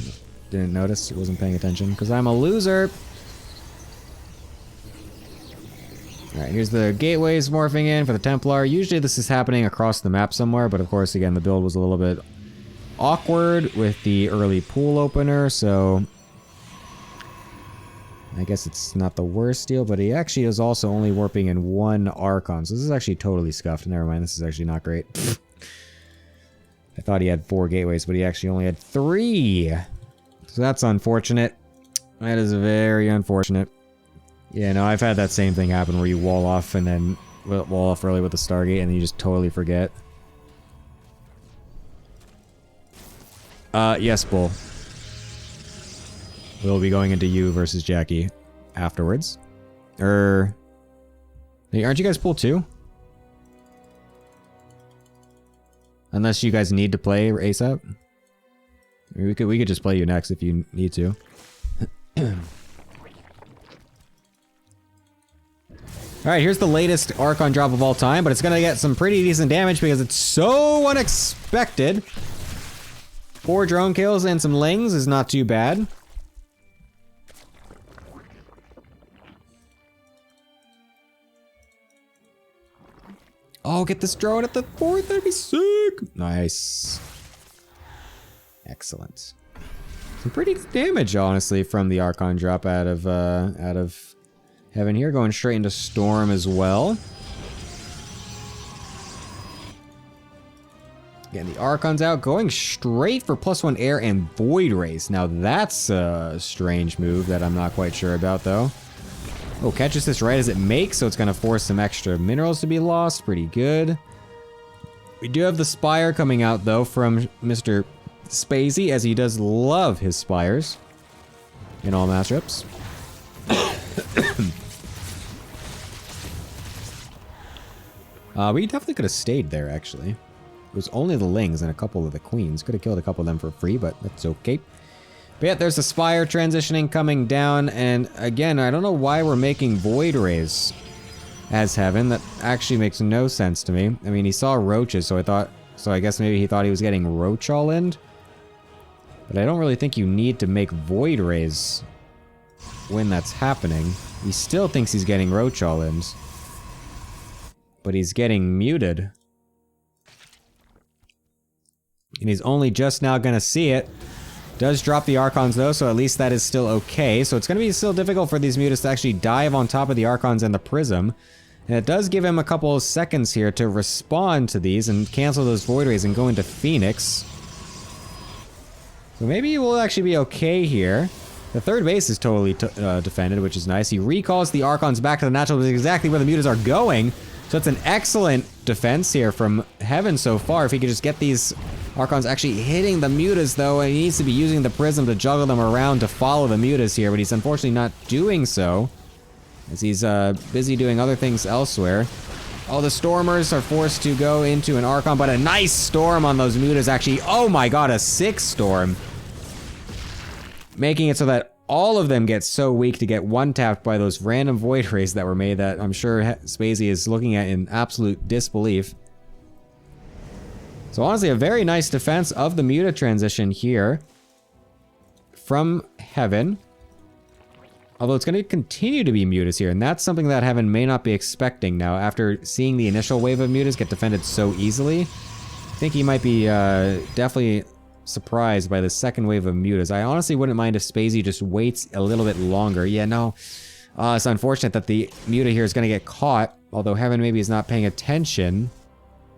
Speaker 1: Didn't notice. Wasn't paying attention. Because I'm a loser. Alright, here's the gateways morphing in for the Templar. Usually this is happening across the map somewhere, but of course, again, the build was a little bit awkward with the early pool opener, so I guess it's not the worst deal, but he actually is also only warping in 1 Archon, so this is actually totally scuffed. Never mind, this is actually not great. I thought he had 4 gateways, but he actually only had 3. So that's unfortunate. That is very unfortunate. Yeah, no, I've had that same thing happen where you wall off and then wall off early with the Stargate and then you just totally forget. Yes, Bull. We'll be going into you versus Jackie afterwards. Hey, aren't you guys pool 2? Unless you guys need to play ASAP. We could just play you next if you need to. Alright, here's the latest Archon drop of all time, but it's gonna get some pretty decent damage because it's so unexpected. 4 drone kills and some lings is not too bad. Oh, get this drone at the 4th, that'd be sick! Nice. Excellent. Some pretty good damage, honestly, from the Archon drop out of Heaven here, going straight into Storm as well. Getting the Archons out, going straight for +1 air and Void Race. Now that's a strange move that I'm not quite sure about, though. Oh, catches this right as it makes, so it's going to force some extra minerals to be lost. Pretty good. We do have the Spire coming out, though, from Mr. Spacey, as he does love his Spires in all matchups. We definitely could have stayed there, actually. It was only the Lings and a couple of the Queens. Could have killed a couple of them for free, but that's okay. But yeah, there's a Spire transitioning coming down, and again, I don't know why we're making Void Rays as Heaven. That actually makes no sense to me. I mean, he saw Roaches, so I guess maybe he thought he was getting Roach all-in. But I don't really think you need to make Void Rays when that's happening. He still thinks he's getting Roach all-ins. But he's getting muted. And he's only just now gonna see it. Does drop the Archons though, so at least that is still okay. So it's gonna be still difficult for these mutants to actually dive on top of the Archons and the Prism. And it does give him a couple of seconds here to respond to these and cancel those Void Rays and go into Phoenix. So maybe he will actually be okay here. The 3rd base is totally defended, which is nice. He recalls the Archons back to the natural, which is exactly where the mutants are going. So it's an excellent defense here from Heaven so far. If he could just get these Archons actually hitting the mutas, though, and he needs to be using the Prism to juggle them around to follow the mutas here, but he's unfortunately not doing so, as he's busy doing other things elsewhere. Oh, the Stormers are forced to go into an Archon, but a nice Storm on those mutas, actually. Oh my god, a 6 Storm. Making it so that all of them get so weak to get one-tapped by those random Void Rays that were made that I'm sure Spacey is looking at in absolute disbelief. So honestly, a very nice defense of the Muta transition here from Heaven. Although it's going to continue to be Mutas here, and that's something that Heaven may not be expecting now after seeing the initial wave of Mutas get defended so easily. I think he might be definitely surprised by the second wave of mutas. I honestly wouldn't mind if Spacey just waits a little bit longer. Yeah, no. It's unfortunate that the muta here is going to get caught, although Heaven maybe is not paying attention.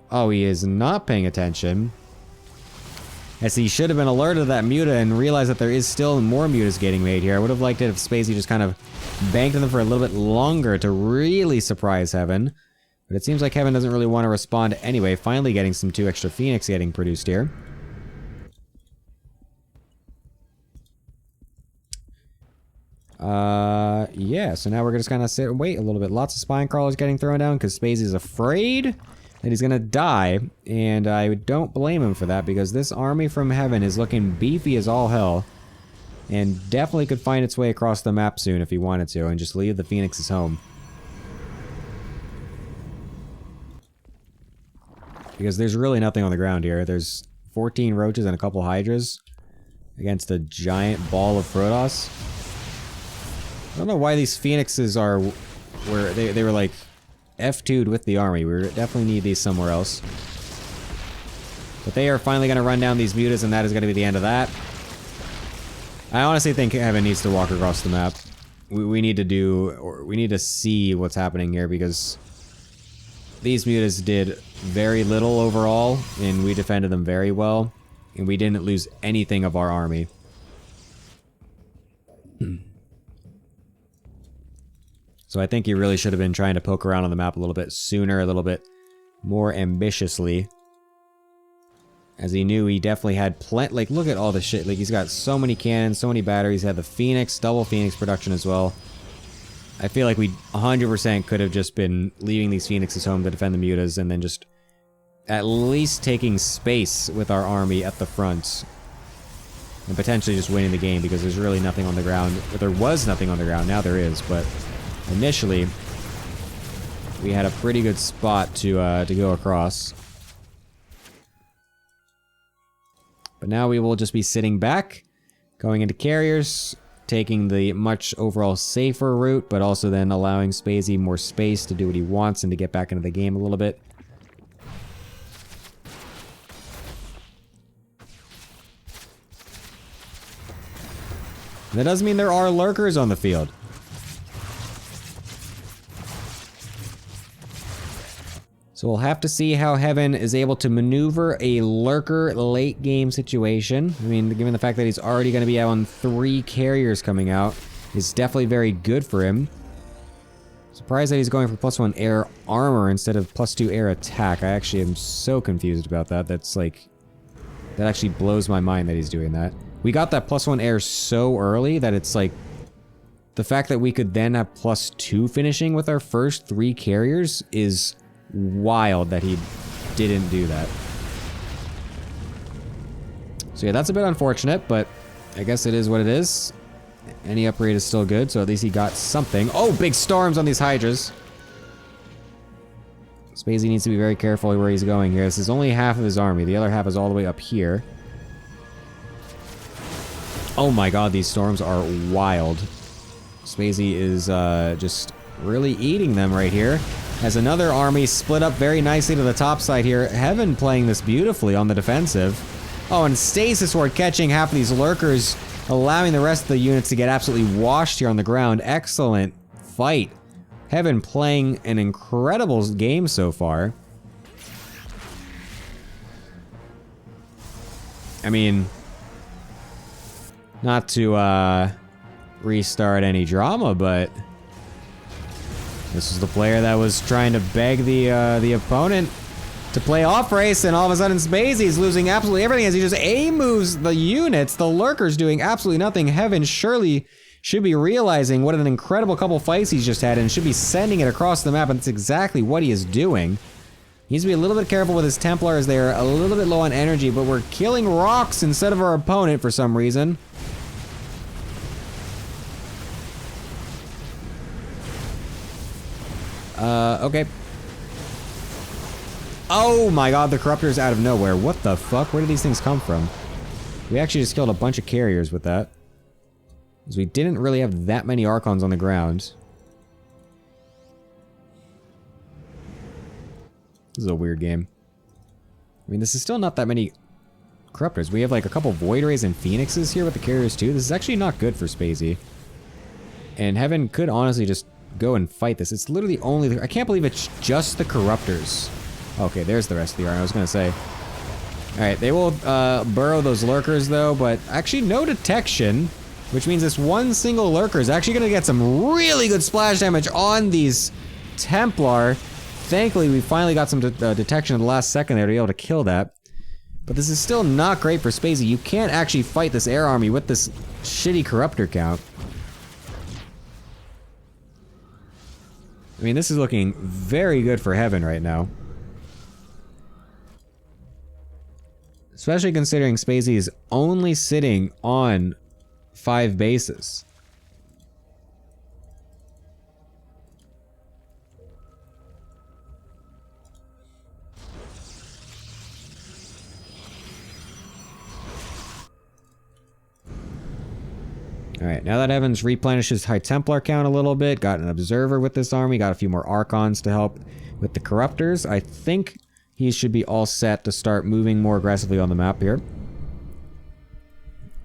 Speaker 1: Oh, he is not paying attention. As he should have been alerted to that muta and realized that there is still more mutas getting made here. I would have liked it if Spacey just kind of banked them for a little bit longer to really surprise Heaven. But it seems like Heaven doesn't really want to respond anyway, finally getting some 2 extra Phoenix getting produced here. Yeah, so now we're just gonna sit and wait a little bit. Lots of spine crawlers getting thrown down because Spacey's afraid. that he's gonna die, and I don't blame him for that because this army from heaven is looking beefy as all hell, and definitely could find its way across the map soon if he wanted to, and just leave the Phoenixes home. Because there's really nothing on the ground here. There's 14 roaches and a couple hydras against a giant ball of Protoss. I don't know why these Phoenixes are where they were like F2'd with the army. We definitely need these somewhere else. But they are finally going to run down these mutas, and that is going to be the end of that. I honestly think Heaven needs to walk across the map. We need to see what's happening here because these mutas did very little overall, and we defended them very well, and we didn't lose anything of our army. So I think he really should have been trying to poke around on the map a little bit sooner, a little bit more ambitiously. As he knew he definitely had plenty, like, look at all the shit. Like, he's got so many cannons, so many batteries, he had the Phoenix, double Phoenix production as well. I feel like we 100% could have just been leaving these Phoenixes home to defend the mutas and then just at least taking space with our army at the front. And potentially just winning the game because there's really nothing on the ground. There was nothing on the ground, now there is, but initially we had a pretty good spot to go across. But now we will just be sitting back, going into carriers, taking the much overall safer route, but also then allowing Spacey more space to do what he wants and to get back into the game a little bit. That doesn't mean there are lurkers on the field. So we'll have to see how Heaven is able to maneuver a lurker late game situation. I mean, given the fact that he's already going to be out on 3 carriers coming out, is definitely very good for him. Surprised that he's going for +1 air armor instead of +2 air attack. I actually am so confused about that. That's like, that actually blows my mind that he's doing that. We got that +1 air so early that it's like, the fact that we could then have +2 finishing with our first 3 carriers is wild that he didn't do that. So yeah, that's a bit unfortunate, but I guess it is what it is. Any upgrade is still good, so at least he got something. Oh, big storms on these hydras. Spacey needs to be very careful where he's going here. This is only half of his army. The other half is all the way up here. Oh my god, these storms are wild. Spacey is just really eating them right here. As another army split up very nicely to the top side here. Heaven playing this beautifully on the defensive. Oh, and Stasis Ward catching half of these lurkers, allowing the rest of the units to get absolutely washed here on the ground. Excellent fight. Heaven playing an incredible game so far. I mean, not to restart any drama, but this is the player that was trying to beg the opponent to play off race, and all of a sudden Spacey's losing absolutely everything as he just A-moves the units. The lurkers doing absolutely nothing. Heaven surely should be realizing what an incredible couple fights he's just had and should be sending it across the map, and that's exactly what he is doing. He needs to be a little bit careful with his Templars. They're a little bit low on energy, but we're killing rocks instead of our opponent for some reason. Okay. Oh my god, the Corruptor's out of nowhere. What the fuck? Where did these things come from? We actually just killed a bunch of carriers with that. Because we didn't really have that many Archons on the ground. This is a weird game. I mean, this is still not that many Corruptors. We have like a couple Void Rays and Phoenixes here with the carriers too. This is actually not good for Spacey. And Heaven could honestly just go and fight this. It's literally only I can't believe it's just the Corruptors. Okay, there's the rest of the army. I was gonna say. Alright, they will burrow those lurkers though, but actually no detection, which means this one single lurker is actually gonna get some really good splash damage on these Templar. Thankfully, we finally got some detection at the last second there to be able to kill that. But this is still not great for Spacey. You can't actually fight this air army with this shitty Corruptor count. I mean, this is looking very good for Heaven right now. Especially considering Spacey is only sitting on 5 bases. Alright, now that Evans replenished his High Templar count a little bit, got an Observer with this army, got a few more Archons to help with the Corruptors, I think he should be all set to start moving more aggressively on the map here.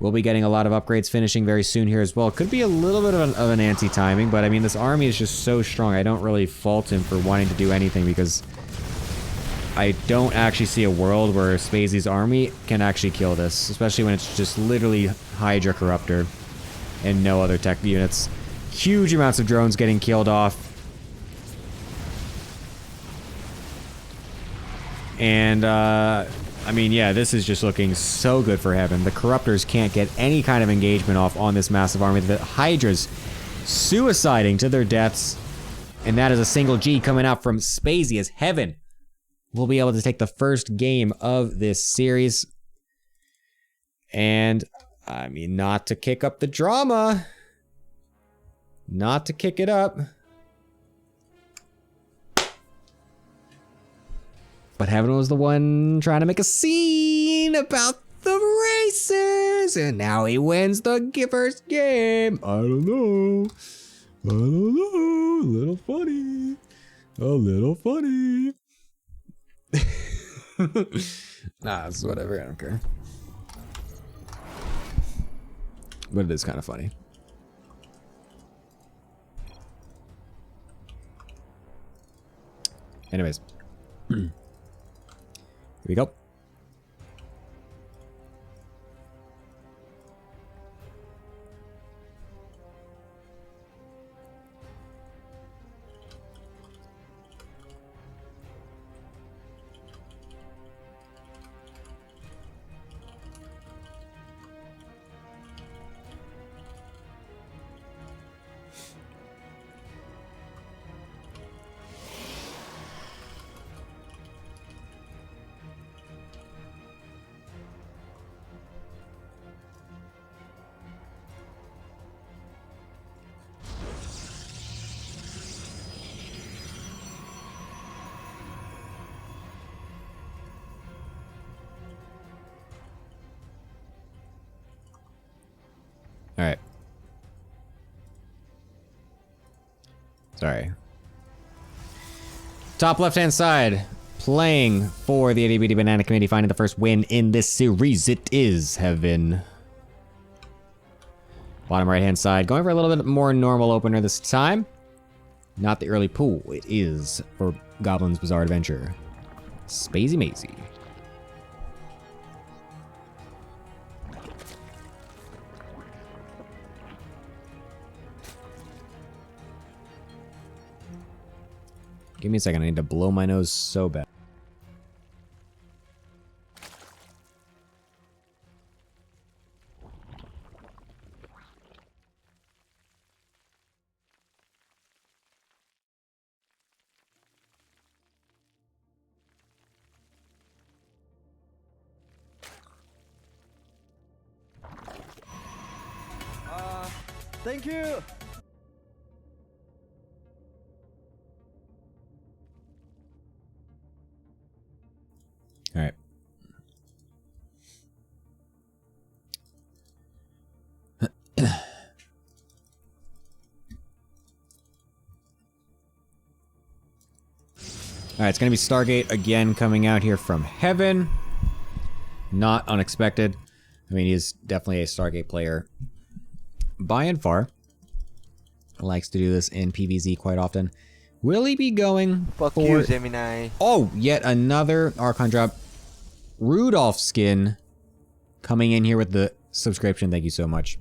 Speaker 1: We'll be getting a lot of upgrades finishing very soon here as well. Could be a little bit of an anti-timing, but I mean, this army is just so strong. I don't really fault him for wanting to do anything because I don't actually see a world where Spacey's army can actually kill this, especially when it's just literally Hydra Corruptor and no other tech units. Huge amounts of drones getting killed off. And, I mean, yeah, this is just looking so good for Heaven. The Corruptors can't get any kind of engagement off on this massive army. The Hydra's suiciding to their deaths. And that is a single G coming out from Spacey as Heaven will be able to take the first game of this series. And, I mean, not to kick up the drama. Not to kick it up. But Heaven was the one trying to make a scene about the races, and now he wins the first game. I don't know. I don't know. A little funny. A little funny. Nah, it's whatever. I don't care. But it is kind of funny. Anyways. Here we go. Alright. Sorry. Top left-hand side. Playing for the itty bitty banana committee, finding the first win in this series. It is Heaven. Bottom right-hand side. Going for a little bit more normal opener this time. Not the early pool. It is for Goblin's Bizarre Adventure. Spacey Mazy. Give me a second, I need to blow my nose so bad.
Speaker 4: Thank you.
Speaker 1: All right. Alright, it's going to be Stargate again coming out here from Heaven. Not unexpected. I mean, he's definitely a Stargate player by and far. Likes to do this in PvZ quite often. Will he be going
Speaker 4: Fuck
Speaker 1: for...
Speaker 4: you, Gemini.
Speaker 1: Oh, yet another Archon drop. Rudolph skin coming in here with the subscription. Thank you so much.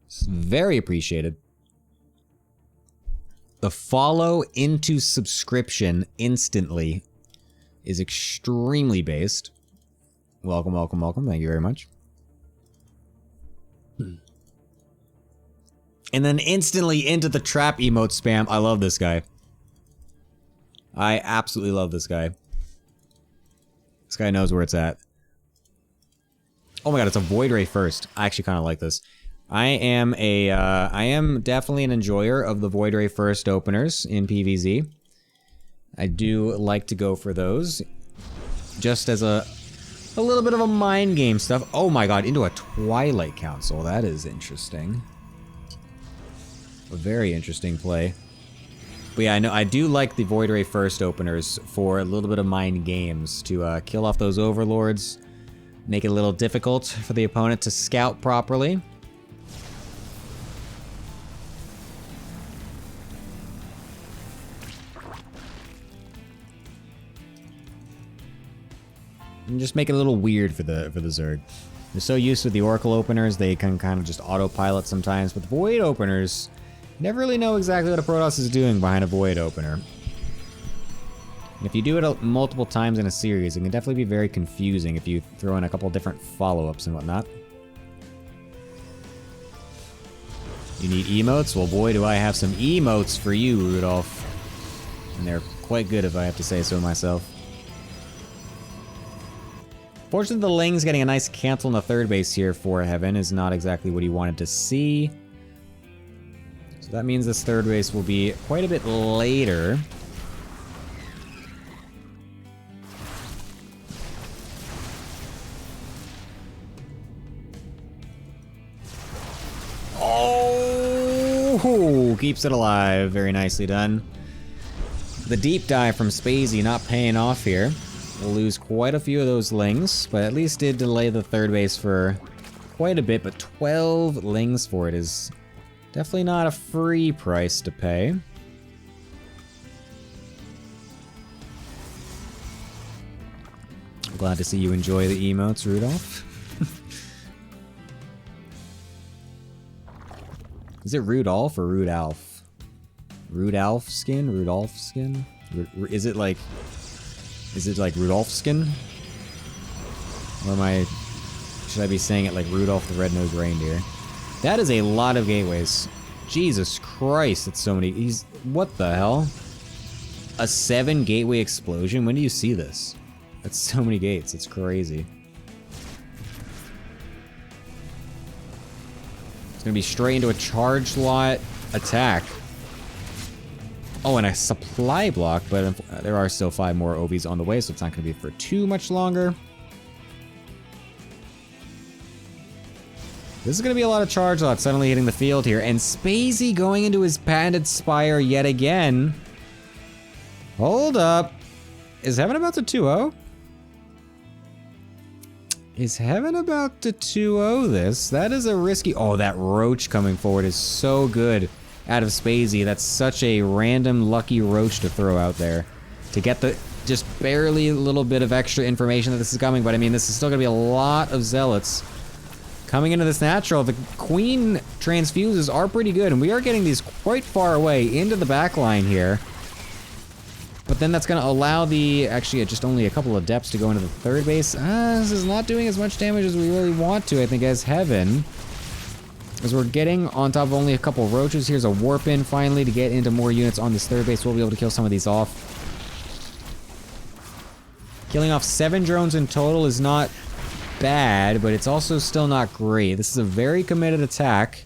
Speaker 1: It's very appreciated. The follow into subscription instantly is extremely based. Welcome, welcome, welcome. Thank you very much. And then instantly into the trap emote spam. I love this guy. I absolutely love this guy. This guy knows where it's at. Oh my god, it's a Void Ray first. I actually kind of like this. I am definitely an enjoyer of the Void Ray first openers in PvZ. I do like to go for those. Just as a little bit of a mind game stuff. Oh my god, into a Twilight Council. That is interesting. A very interesting play. But yeah, I do like the Void Ray first openers for a little bit of mind games to kill off those overlords. Make it a little difficult for the opponent to scout properly. And just make it a little weird for the Zerg. They're so used to the Oracle openers, they can kind of just autopilot sometimes, but the Void openers never really know exactly what a Protoss is doing behind a Void opener. And if you do it multiple times in a series, it can definitely be very confusing if you throw in a couple different follow-ups and whatnot. You need emotes? Well, boy, do I have some emotes for you, Rudolph. And they're quite good, if I have to say so myself. Fortunately, the Ling's getting a nice cancel in the third base here for Heaven is not exactly what he wanted to see. So that means this third base will be quite a bit later. Oh, keeps it alive. Very nicely done. The deep dive from Spacey not paying off here. We'll lose quite a few of those Lings, but at least did delay the third base for quite a bit, but 12 Lings for it is definitely not a free price to pay. I'm glad to see you enjoy the emotes, Rudolph. Is it Rudolph or Rudolph? Rudolph skin? Rudolph skin? Is it like Rudolph skin? Or should I be saying it like Rudolph the Red-Nosed Reindeer? That is a lot of gateways. Jesus Christ, that's so many. What the hell? A 7 gateway explosion? When do you see this? That's so many gates, it's crazy. It's gonna be straight into a charge lot attack. Oh, and a supply block, but there are still 5 more OBs on the way, so it's not gonna be for too much longer. This is gonna be a lot of charge lots suddenly hitting the field here, and Spacey going into his patented Spire yet again. Hold up. Is Heaven about to 2-0? Is Heaven about to 2-0 this? That is a risky... Oh, that Roach coming forward is so good out of Spacey. That's such a random lucky Roach to throw out there. To get the just barely a little bit of extra information that this is coming. But I mean, this is still going to be a lot of Zealots coming into this natural. The Queen transfuses are pretty good. And we are getting these quite far away into the back line here. But then that's going to allow the, actually, just only a couple of depths to go into the third base. This is not doing as much damage as we really want to, I think, as Heaven. As we're getting on top of only a couple Roaches. Here's a Warp in, finally, to get into more units on this third base. We'll be able to kill some of these off. Killing off 7 drones in total is not bad, but it's also still not great. This is a very committed attack.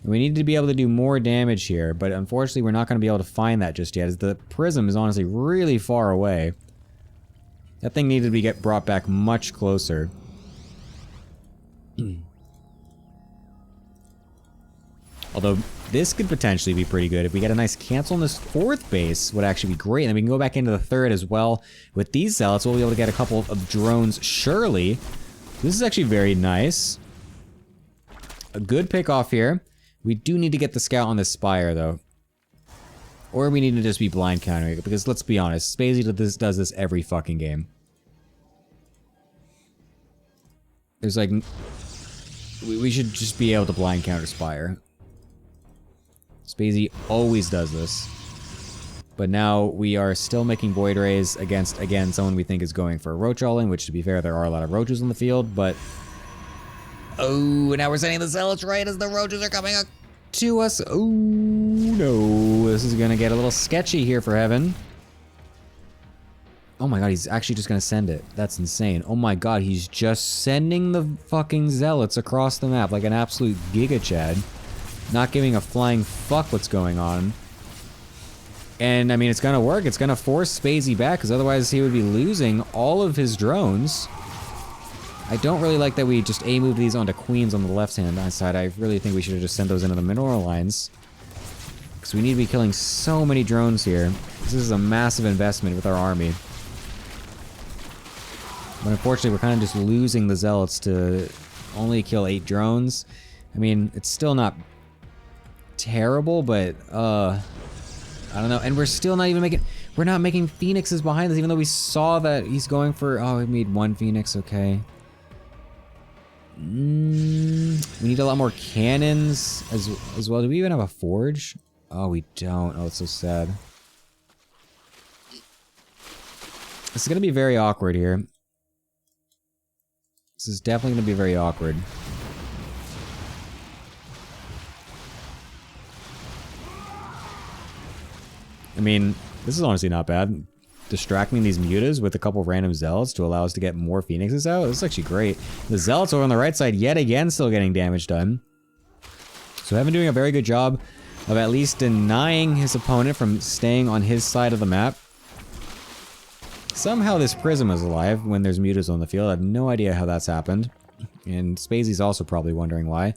Speaker 1: We need to be able to do more damage here, but unfortunately we're not going to be able to find that just yet, as the Prism is honestly really far away. That thing needed to get brought back much closer. Although, this could potentially be pretty good. If we get a nice cancel in this fourth base, would actually be great. And then we can go back into the third as well. With these Zealots, we'll be able to get a couple of drones, surely. This is actually very nice. A good pick off here. We do need to get the scout on the Spire, though. Or we need to just be blind countering it, because let's be honest, Spacey does this every fucking game. There's like... We should just be able to blind counter Spire. Spacey always does this. But now we are still making Void Rays against, again, someone we think is going for a Roach all-in, which to be fair, there are a lot of Roaches on the field, but... Oh, now we're sending the Zealots right as the Roaches are coming up to us. Oh, no. This is going to get a little sketchy here for Heaven. Oh my god, he's actually just gonna send it. That's insane. Oh my god, he's just sending the fucking zealots across the map like an absolute giga chad. Not giving a flying fuck what's going on. And I mean, it's gonna work. It's gonna force Spacey back, because otherwise he would be losing all of his drones. I don't really like that we just A-moved these onto queens on the left-hand side. I really think we should have just sent those into the mineral lines. Because we need to be killing so many drones here. This is a massive investment with our army. But unfortunately, we're kind of just losing the zealots to only kill 8 drones. I mean, it's still not terrible, but I don't know. And we're still not even making... We're not making phoenixes behind us, even though we saw that he's going for... Oh, we made 1 phoenix, okay. We need a lot more cannons as well. Do we even have a forge? Oh, we don't. Oh, it's so sad. This is going to be very awkward here. This is definitely going to be very awkward. I mean, this is honestly not bad. Distracting these mutas with a couple of random zealots to allow us to get more phoenixes out. This is actually great. The zealots over on the right side yet again still getting damage done. So Heaven doing a very good job of at least denying his opponent from staying on his side of the map. Somehow this prism is alive when there's mutas on the field. I have no idea how that's happened. And Spacey's also probably wondering why,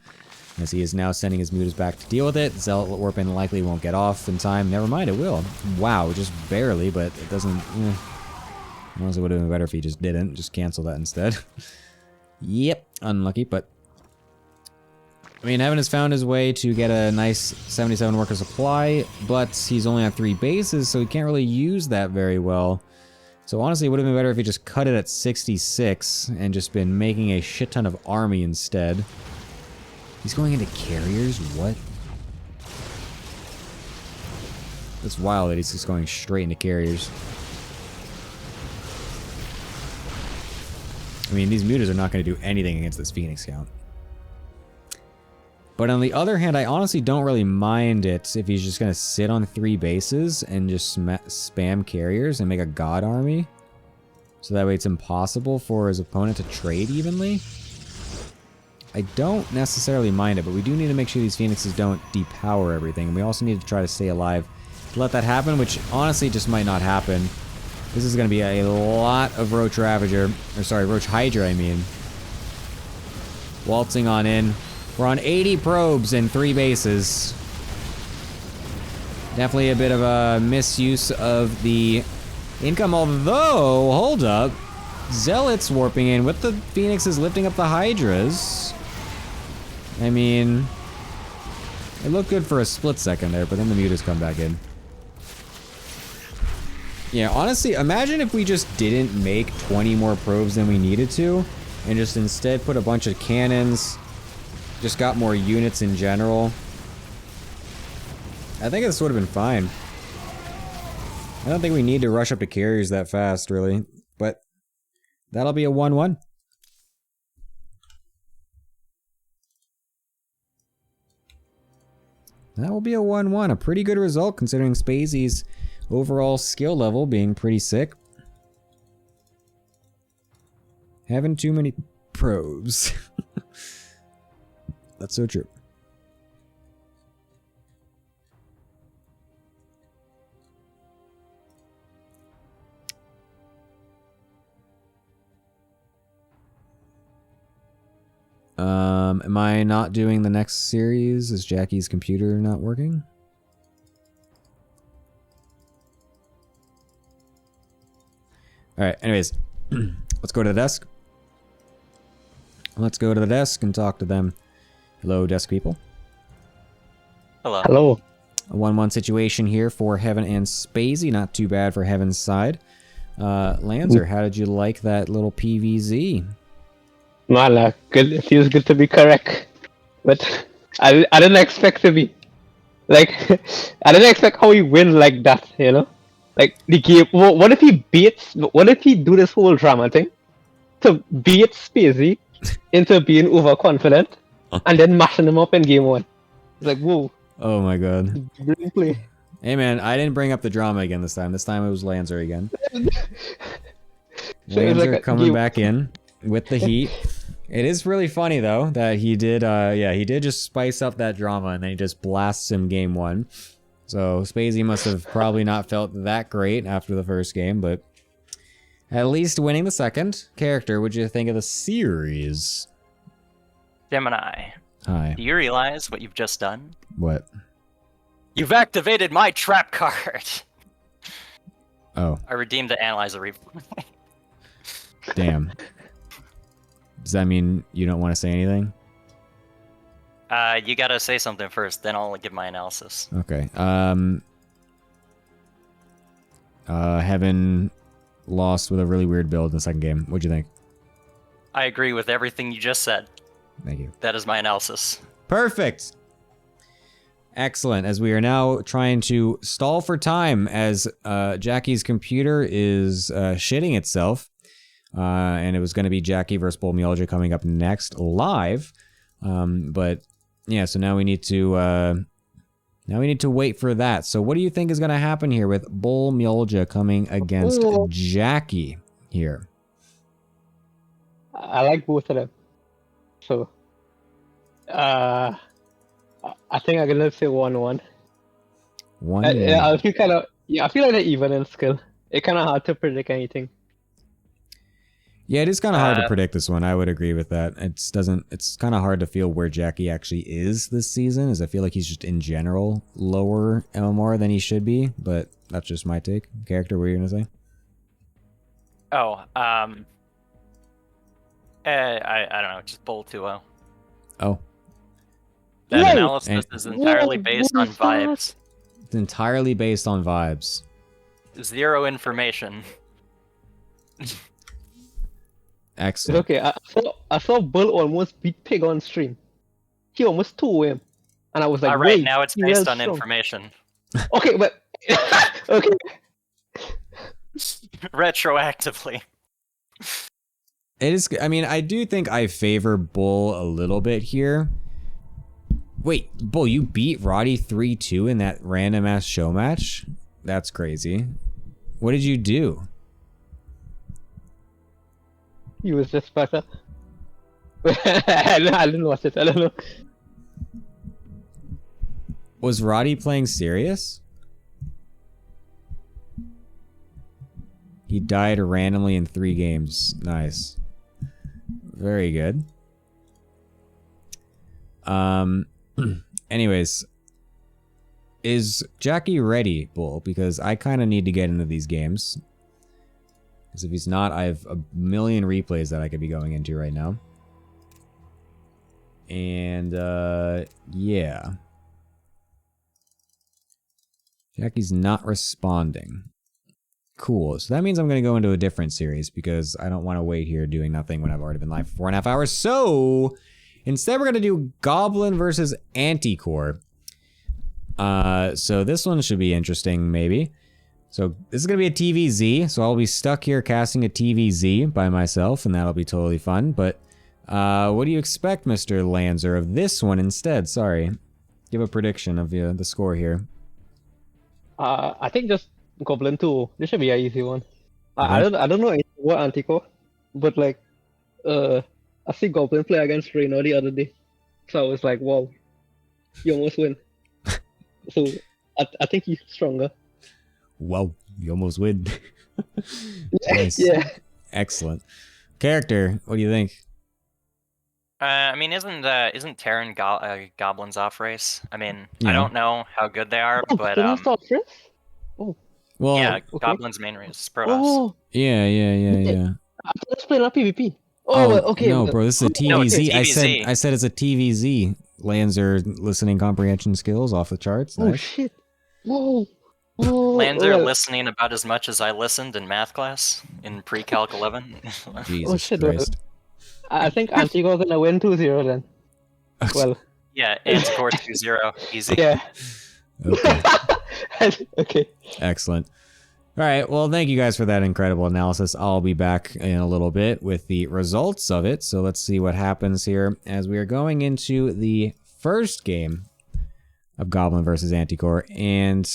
Speaker 1: as he is now sending his mutas back to deal with it. Zealot Warpin likely won't get off in time. Never mind, it will. Wow, just barely, but it doesn't... Honestly, it would have been better if he just didn't. Just cancel that instead. Yep, unlucky, but... I mean, Heaven has found his way to get a nice 77 worker supply, but he's only on 3 bases, so he can't really use that very well. So honestly, it would have been better if he just cut it at 66 and just been making a shit ton of army instead. He's going into carriers? What? That's wild that he's just going straight into carriers. I mean, these mutas are not going to do anything against this Phoenix count. But on the other hand, I honestly don't really mind it if he's just going to sit on 3 bases and just spam carriers and make a god army. So that way it's impossible for his opponent to trade evenly. I don't necessarily mind it, but we do need to make sure these phoenixes don't depower everything. And we also need to try to stay alive to let that happen, which honestly just might not happen. This is going to be a lot of Roach Ravager, or sorry, Roach Hydra, I mean. Waltzing on in. We're on 80 probes and 3 bases. Definitely a bit of a misuse of the income, although, hold up. Zealots warping in with the phoenixes lifting up the hydras. I mean, it looked good for a split second there, but then the mutas come back in. Yeah, honestly, imagine if we just didn't make 20 more probes than we needed to, and just instead put a bunch of cannons, just got more units in general. I think this would have been fine. I don't think we need to rush up to carriers that fast, really, but that'll be a 1-1. That will be a 1-1. A pretty good result considering Spacey's overall skill level being pretty sick. Having too many probes. That's so true. Am I not doing the next series? Is Jackie's computer not working? Alright, anyways. Let's go to the desk. Let's go to the desk and talk to them. Hello, desk people.
Speaker 3: Hello.
Speaker 7: Hello.
Speaker 1: A 1-1 situation here for Heaven and Spacey. Not too bad for Heaven's side. Lanzer, how did you like that little PVZ?
Speaker 7: Man, good. It feels good to be correct, but I didn't expect to be. Like, I didn't expect how he win like that, you know? Like, the game, what if he beats, what if he do this whole drama thing to beat Spacey into being overconfident and then mashing him up in game 1? It's like, whoa.
Speaker 1: Oh my god.
Speaker 7: Brilliant play.
Speaker 1: Hey man, I didn't bring up the drama again this time. This time it was Lancer again.
Speaker 7: So it was
Speaker 1: Lancer
Speaker 7: like a
Speaker 1: coming
Speaker 7: game-
Speaker 1: back in with the heat. It is really funny though that he did he did just spice up that drama and then he just blasts him game 1. So Spacey must have probably not felt that great after the first game, but at least winning the second. Character, what'd you think of the series?
Speaker 3: Gemini,
Speaker 1: Hi.
Speaker 3: do you realize what you've just done?
Speaker 1: What?
Speaker 3: You've activated my trap card.
Speaker 1: Oh,
Speaker 3: I redeemed the analyzer replay.
Speaker 1: damn. Does that mean you don't want to say anything?
Speaker 3: You gotta say something first, then I'll give my analysis.
Speaker 1: Okay. Heaven lost with a really weird build in the second game. What'd you think?
Speaker 3: I agree with everything you just said.
Speaker 1: Thank you.
Speaker 3: That is my analysis.
Speaker 1: Perfect. Excellent. As we are now trying to stall for time as Jackie's computer is shitting itself. And it was going to be Jackie versus Bull Mjolnir coming up next live. But yeah, so now we need to wait for that. So what do you think is going to happen here with Bull Mjolnir coming against Jackie here?
Speaker 7: I like both of them. So, I think I'm gonna say 1-1.
Speaker 1: 1-1.
Speaker 7: I feel kind of I feel like they're even in skill. It's kind of hard to predict anything.
Speaker 1: Yeah, it is kind of hard to predict this one. I would agree with that. It's kind of hard to feel where Jackie actually is this season, as I feel like he's just in general lower MMR than he should be, but that's just my take. Character, what were you going to say?
Speaker 3: Oh, I don't know, just Bull 2-0.
Speaker 1: Oh,
Speaker 3: That
Speaker 7: Whoa!
Speaker 3: analysis is entirely based on vibes.
Speaker 1: it's entirely based on vibes.
Speaker 3: Zero information.
Speaker 1: Excellent.
Speaker 7: Okay, I saw Bull almost beat Pig on stream. He almost 2 him, and I was like,
Speaker 3: Alright,
Speaker 7: wait,
Speaker 3: now it's
Speaker 7: he
Speaker 3: based
Speaker 7: well
Speaker 3: on
Speaker 7: strong.
Speaker 3: information.
Speaker 7: Okay, but okay.
Speaker 3: Retroactively.
Speaker 1: It is. I mean, I do think I favor Bull a little bit here. Wait, Bull, you beat Roddy 3-2 in that random ass show match? That's crazy. What did you do?
Speaker 7: He was just better. I didn't watch it. I don't know.
Speaker 1: Was Roddy playing serious? He died randomly in 3 games. Nice. Very good. Anyways, is Jackie ready, Bull? Because I kind of need to get into these games. Because if he's not, I have a million replays that I could be going into right now. And, yeah. Jackie's not responding. Cool. So that means I'm going to go into a different series because I don't want to wait here doing nothing when I've already been live for 4.5 hours. So instead, we're going to do Goblin versus Anticore. So this one should be interesting, maybe. So this is going to be a TVZ. So I'll be stuck here casting a TVZ by myself, and that'll be totally fun. But what do you expect, Mr. Lancer, of this one instead? Sorry. Give a prediction of the score here.
Speaker 7: I think just Goblin 2. This should be an easy one. I don't know anything about Antico, but like, I see Goblin play against Reno the other day, so I was like, wow, you almost win. So I think he's stronger.
Speaker 1: Wow, you almost win. Nice.
Speaker 7: Yeah.
Speaker 1: Excellent. Character, what do you think?
Speaker 3: I mean, isn't Terran Goblin's off race? I mean,
Speaker 1: Yeah.
Speaker 3: I don't know how good they are, but
Speaker 7: Goblin stop first? Oh.
Speaker 1: Well,
Speaker 3: yeah,
Speaker 7: okay.
Speaker 3: Goblin's main race is Protoss.
Speaker 7: Oh,
Speaker 1: yeah.
Speaker 7: let's play not PvP.
Speaker 1: Oh,
Speaker 7: well, okay.
Speaker 1: no,
Speaker 7: well,
Speaker 1: bro, this is a
Speaker 3: No, it's
Speaker 1: TVZ.
Speaker 3: TVZ.
Speaker 1: I said it's a TVZ. Lancer listening comprehension skills off the charts.
Speaker 7: Oh
Speaker 1: Nice.
Speaker 7: shit. Whoa. Whoa.
Speaker 3: Lancer
Speaker 7: well,
Speaker 3: listening about as much as I listened in math class in pre-calc 11.
Speaker 1: Jesus
Speaker 7: shit, well,
Speaker 1: Christ.
Speaker 7: I think Antico gonna win 2-0 then. Well,
Speaker 3: Yeah, Anticore 2-0, easy.
Speaker 7: yeah.
Speaker 1: Okay.
Speaker 7: Okay.
Speaker 1: Excellent. All right. Well, thank you guys for that incredible analysis. I'll be back in a little bit with the results of it. So let's see what happens here as we are going into the first game of Goblin versus Anticore. And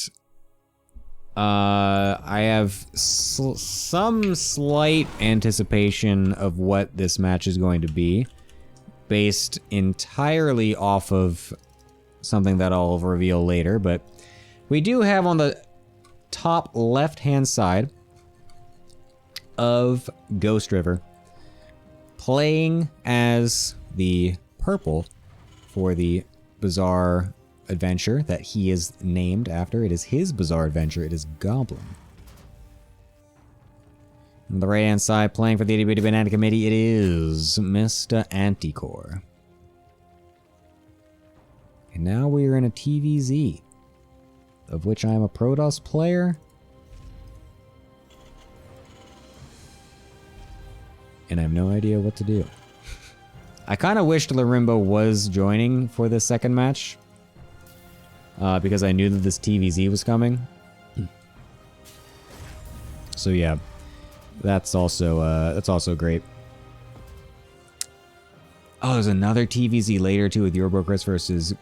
Speaker 1: I have some slight anticipation of what this match is going to be, based entirely off of something that I'll reveal later, but we do have on the top left-hand side of Ghost River playing as the purple for the bizarre adventure that he is named after. It is his bizarre adventure. It is Goblin. On the right-hand side, playing for the Itty Bitty Banana Committee, it is Mr. Anticore. And now we are in a TVZ, of which I am a Protoss player. And I have no idea what to do. I kind of wished Larimbo was joining for this second match. Because I knew that this TVZ was coming. So yeah. That's also great. Oh, there's another TVZ later too with Yorbrokers versus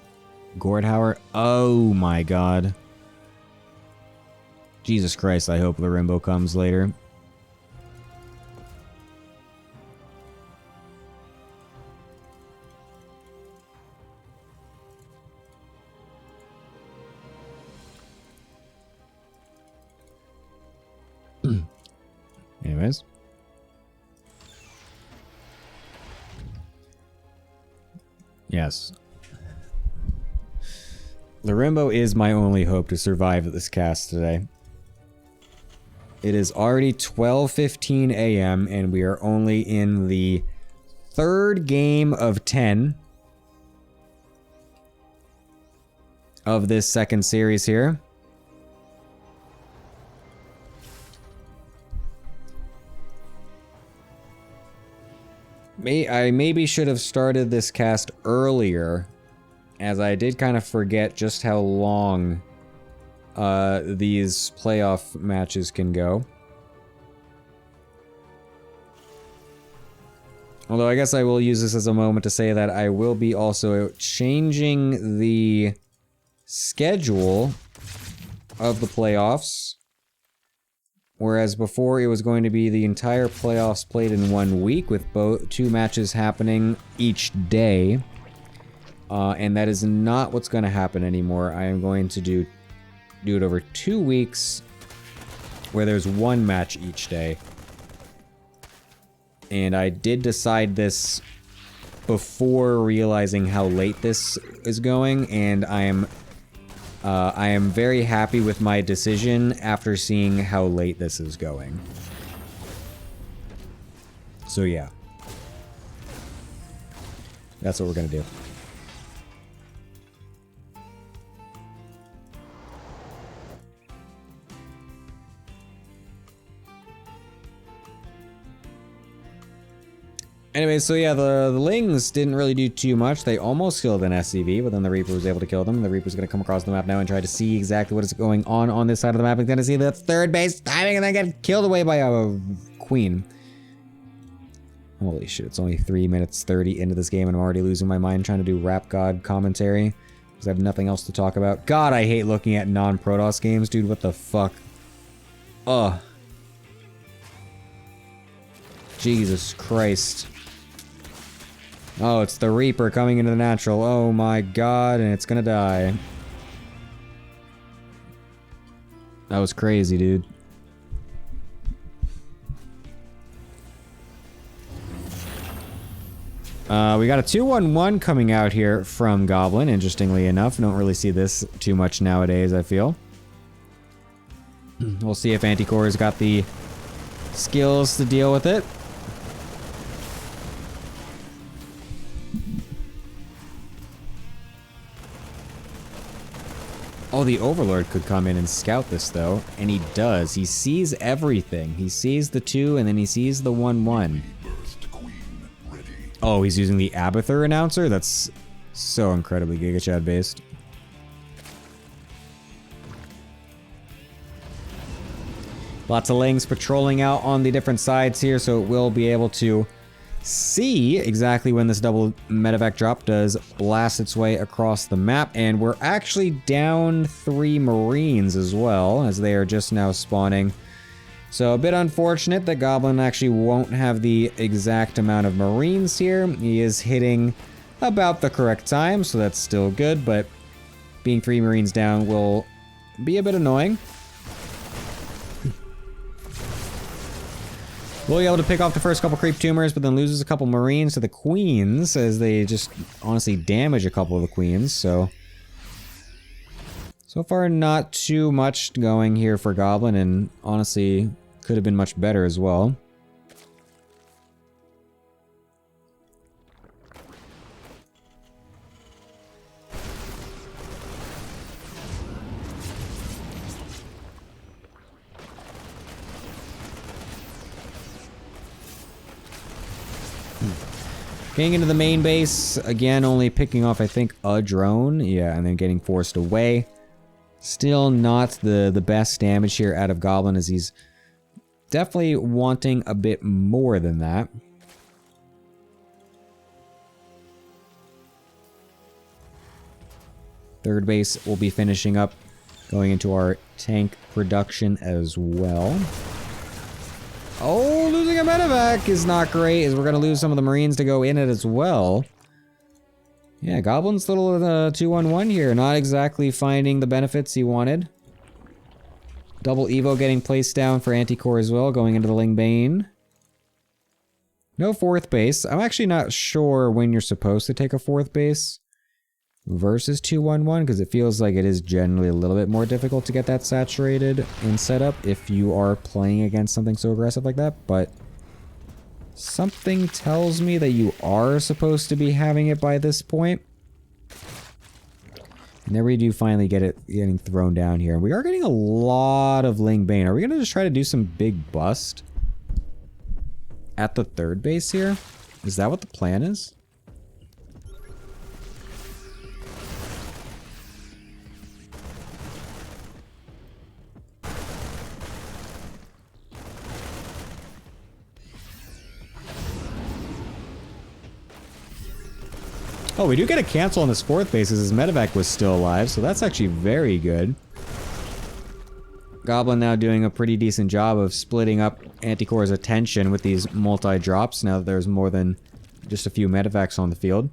Speaker 1: Gordhauer. Oh my god. Jesus Christ, I hope Larimbo comes later. Anyways. Yes. Larimbo is my only hope to survive this cast today. It is already 12:15 a.m. and we are only in the third game of 10 of this second series here. I maybe should have started this cast earlier, as I did kind of forget just how long these playoff matches can go. Although I guess I will use this as a moment to say that I will be also changing the schedule of the playoffs. Whereas before it was going to be the entire playoffs played in 1 week with two matches happening each day. And that is not what's going to happen anymore. I am going to do it over 2 weeks where there's one match each day. And I did decide this before realizing how late this is going, and I am very happy with my decision after seeing how late this is going. So yeah. That's what we're gonna do. Anyway, so yeah, the Lings didn't really do too much. They almost killed an SCV, but then the Reaper was able to kill them. The Reaper's going to come across the map now and try to see exactly what is going on this side of the map. He's going to see the third base timing and then get killed away by a Queen. Holy shit, it's only 3 minutes 30 into this game and I'm already losing my mind trying to do Rap God commentary because I have nothing else to talk about. God, I hate looking at non-Protoss games, dude. What the fuck? Ugh. Jesus Christ. Oh, it's the Reaper coming into the natural. Oh my god, and it's gonna die. That was crazy, dude. We got a 2-1-1 coming out here from Goblin, interestingly enough. Don't really see this too much nowadays, I feel. We'll see if Anticore's got the skills to deal with it. Oh, the Overlord could come in and scout this, though. And he does. He sees everything. He sees the 2, and then he sees the 1-1. Oh, he's using the Abathur announcer? That's so incredibly Giga Chad based. Lots of Lings patrolling out on the different sides here, so it will be able to see exactly when this double medevac drop does blast its way across the map, and we're actually down 3 Marines as well, as they are just now spawning. So a bit unfortunate that Goblin actually won't have the exact amount of Marines here. He is hitting about the correct time, so that's still good, but being 3 Marines down will be a bit annoying. We'll be able to pick off the first couple creep tumors, but then loses a couple Marines to the Queens, as they just honestly damage a couple of the Queens, so far not too much going here for Goblin, and honestly could have been much better as well. Getting into the main base, again, only picking off, I think, a drone. Yeah, and then getting forced away. Still not the best damage here out of Goblin, as he's definitely wanting a bit more than that. Third base will be finishing up, going into our tank production as well. Oh, losing a medevac is not great, as we're going to lose some of the Marines to go in it as well. Yeah, Goblin's little 2-1-1 here, not exactly finding the benefits he wanted. Double Evo getting placed down for Anticore as well, going into the Lingbane. No 4th base. I'm actually not sure when you're supposed to take a 4th base versus 2-1-1, because it feels like it is generally a little bit more difficult to get that saturated in setup if you are playing against something so aggressive like that, but something tells me that you are supposed to be having it by this point. And there we do finally get it getting thrown down here. We are getting a lot of Lingbane. Are we going to just try to do some big bust at the 3rd base here? Is that what the plan is? Oh, we do get a cancel on this 4th base as his medevac was still alive, so that's actually very good. Goblin now doing a pretty decent job of splitting up Anticore's attention with these multi-drops now that there's more than just a few medevacs on the field.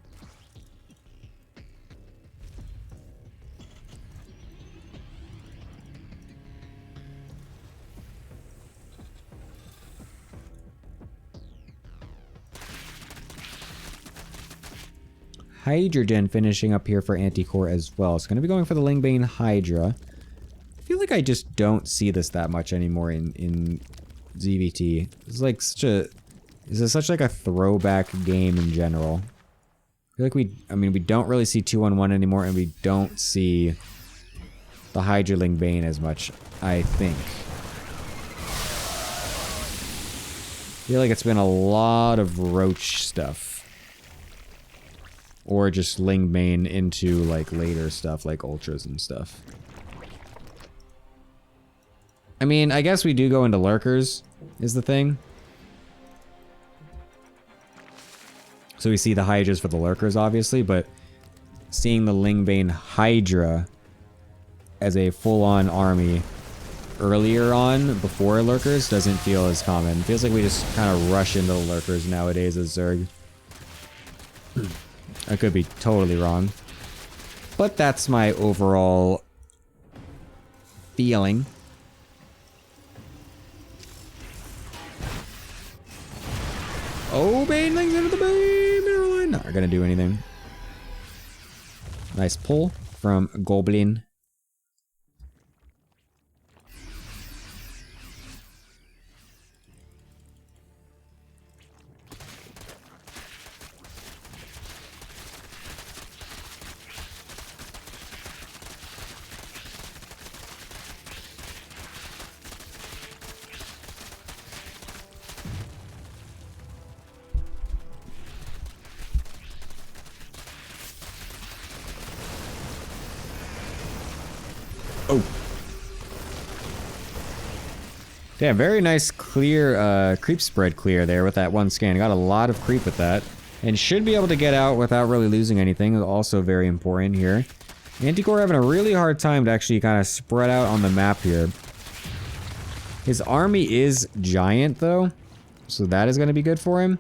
Speaker 1: Hydrogen finishing up here for Anticore as well. It's going to be going for the Lingbane Hydra. I feel like I just don't see this that much anymore in ZVT. It's like such a... This is such like a throwback game in general. I feel like we don't really see 2-1-1 anymore, and we don't see the Hydra Lingbane as much, I think. I feel like it's been a lot of Roach stuff. Or just Lingbane into, like, later stuff, like Ultras and stuff. I mean, I guess we do go into Lurkers, is the thing. So we see the Hydras for the Lurkers, obviously, but seeing the Lingbane Hydra as a full-on army earlier on, before Lurkers, doesn't feel as common. It feels like we just kind of rush into the Lurkers nowadays as Zerg. I could be totally wrong. But that's my overall feeling. Oh, Banelings into the Bane mineral line. Not gonna do anything. Nice pull from Goblin. Oh. Damn, very nice clear, creep spread clear there with that one scan. Got a lot of creep with that. And should be able to get out without really losing anything. Also very important here. Anticore having a really hard time to actually kind of spread out on the map here. His army is giant though. So that is going to be good for him.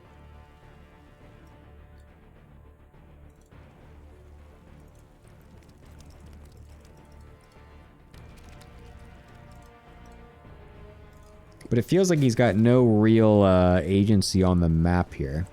Speaker 1: But it feels like he's got no real agency on the map here.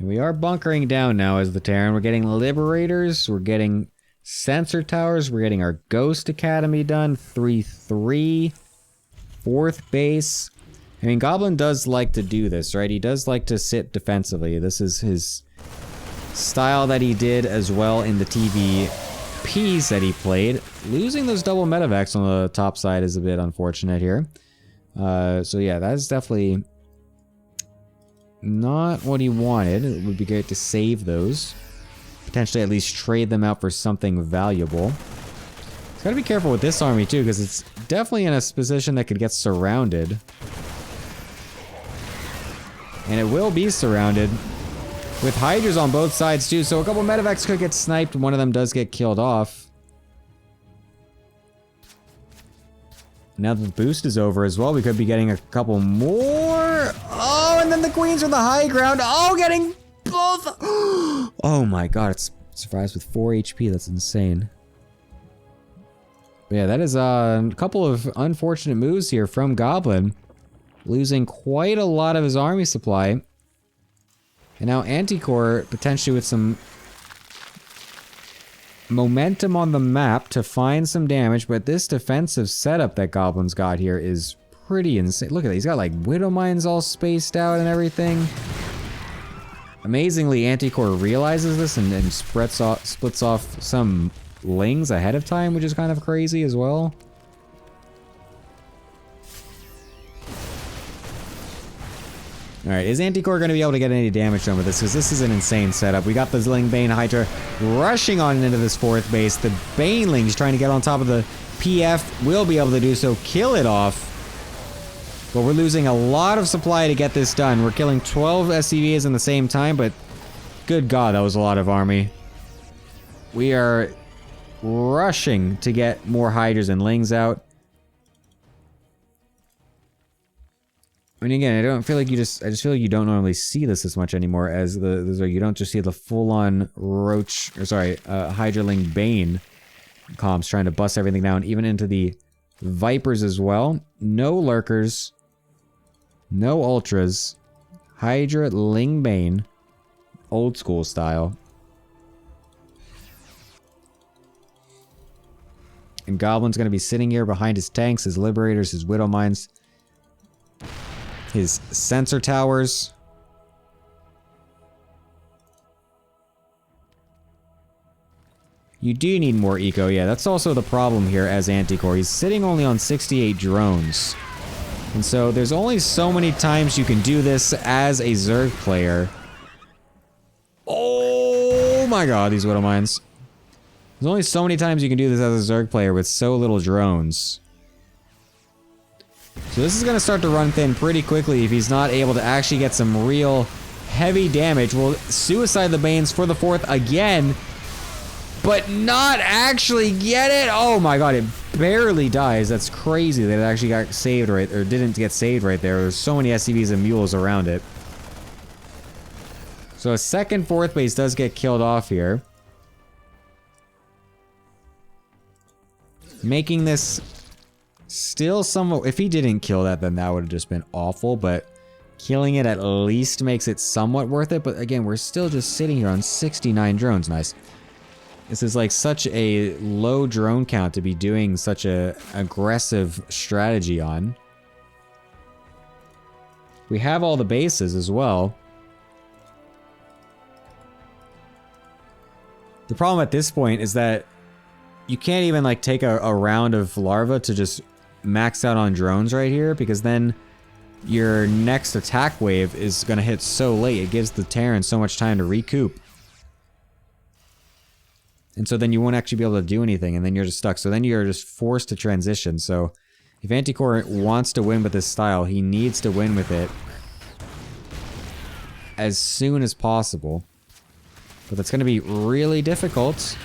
Speaker 1: We are bunkering down now as the Terran. We're getting Liberators. We're getting Sensor Towers. We're getting our Ghost Academy done. 3-3. 4th base. I mean, Goblin does like to do this, right? He does like to sit defensively. This is his style that he did as well in the TVPs that he played. Losing those double medevacs on the top side is a bit unfortunate here. So yeah, that's definitely not what he wanted. It would be great to save those. Potentially at least trade them out for something valuable. He's got to be careful with this army too, because it's definitely in a position that could get surrounded. And it will be surrounded. With Hydras on both sides too, so a couple medevacs could get sniped. One of them does get killed off. Now that the boost is over as well, we could be getting a couple more. Oh, and then the Queens from the high ground. Oh, getting both. Oh my god, it's survives with 4 HP. That's insane. But yeah, that is a couple of unfortunate moves here from Goblin. Losing quite a lot of his army supply. And now Anticore potentially with some momentum on the map to find some damage, but this defensive setup that Goblin's got here is pretty insane. Look at that, he's got like Widow Mines all spaced out and everything. Amazingly, Anticore realizes this and splits off some Lings ahead of time, which is kind of crazy as well. Alright, is Anticore going to be able to get any damage done with this? Because this is an insane setup. We got the Zling Bane Hydra rushing on into this 4th base. The Banelings trying to get on top of the PF will be able to do so. Kill it off. But we're losing a lot of supply to get this done. We're killing 12 SCVs in the same time, but good god, that was a lot of army. We are rushing to get more Hydras and Lings out. I mean, again, I don't feel like I just feel like you don't normally see this as much anymore as you don't just see the full-on Hydraling Bane comps trying to bust everything down, even into the Vipers as well. No Lurkers. No Ultras. Hydra, Ling Bane. Old school style. And Goblin's going to be sitting here behind his tanks, his Liberators, his Widow Mines. His sensor towers. You do need more eco. Yeah, that's also the problem here as Anticore. He's sitting only on 68 drones. And so there's only so many times you can do this as a Zerg player. Oh my god, these Widow Mines. There's only so many times you can do this as a Zerg player with so little drones. So this is going to start to run thin pretty quickly if he's not able to actually get some real heavy damage. We'll suicide the Banes for the 4th again, but not actually get it. Oh my god, it barely dies. That's crazy that it actually got saved right, or didn't get saved right there. There's so many SCVs and mules around it. So a second 4th base does get killed off here. Making this still somewhat... If he didn't kill that, then that would have just been awful, but killing it at least makes it somewhat worth it. But again, we're still just sitting here on 69 drones. Nice. This is like such a low drone count to be doing such a aggressive strategy on. We have all the bases as well. The problem at this point is that you can't even like take a round of larva to just max out on drones right here, because then your next attack wave is going to hit so late. It gives the Terran so much time to recoup. And so then you won't actually be able to do anything, and then you're just stuck. So then you're just forced to transition. So if Anticore wants to win with this style, he needs to win with it as soon as possible. But that's going to be really difficult,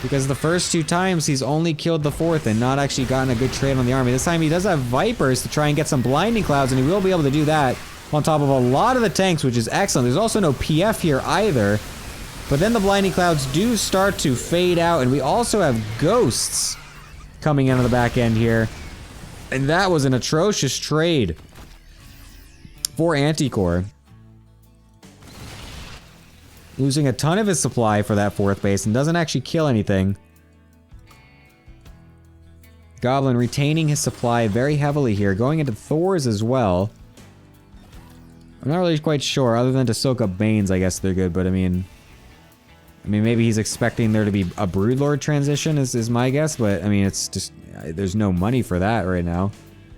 Speaker 1: because the first 2 times he's only killed the 4th and not actually gotten a good trade on the army. This time he does have Vipers to try and get some blinding clouds, and he will be able to do that on top of a lot of the tanks, which is excellent. There's also no PF here either. But then the blinding clouds do start to fade out, and we also have ghosts coming in on the back end here. And that was an atrocious trade for Anticore. Losing a ton of his supply for that 4th base and doesn't actually kill anything. Goblin retaining his supply very heavily here, going into Thor's as well. I'm not really quite sure, other than to soak up Banes, I guess they're good, but I mean, maybe he's expecting there to be a Broodlord transition is my guess, but I mean, it's just, there's no money for that right now.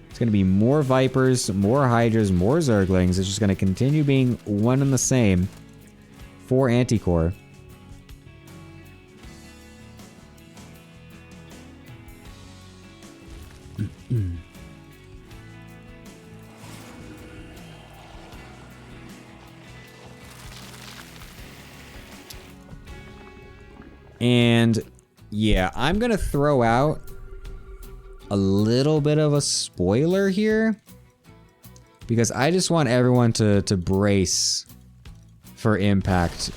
Speaker 1: It's going to be more Vipers, more Hydras, more Zerglings. It's just going to continue being one and the same for Anticore. And yeah, I'm gonna throw out a little bit of a spoiler here, because I just want everyone to brace for impact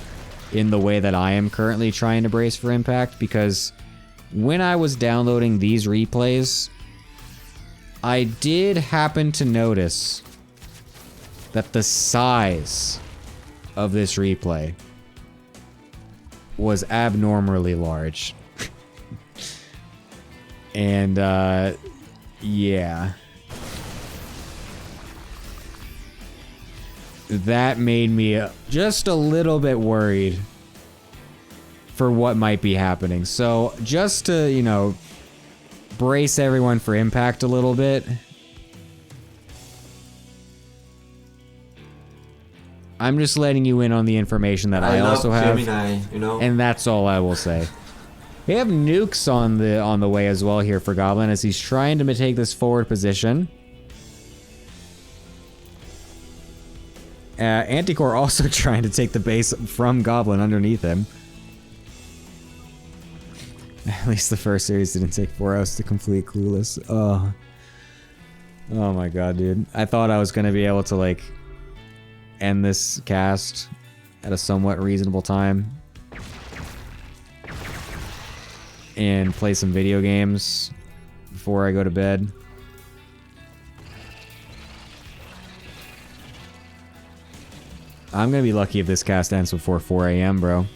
Speaker 1: in the way that I am currently trying to brace for impact, because when I was downloading these replays, I did happen to notice that the size of this replay was abnormally large. And, yeah. That made me just a little bit worried for what might be happening. So, just to, you know, brace everyone for impact a little bit, I'm just letting you in on the information that I also have,
Speaker 4: Gemini, you know?
Speaker 1: and that's all I will say. We have nukes on the way as well here for Goblin, as he's trying to take this forward position. Anticore also trying to take the base from Goblin underneath him. At least the first series didn't take 4 hours to complete. Clueless. Oh my god, dude. I thought I was gonna be able to, like, end this cast at a somewhat reasonable time and play some video games before I go to bed. I'm gonna be lucky if this cast ends before 4 a.m., bro.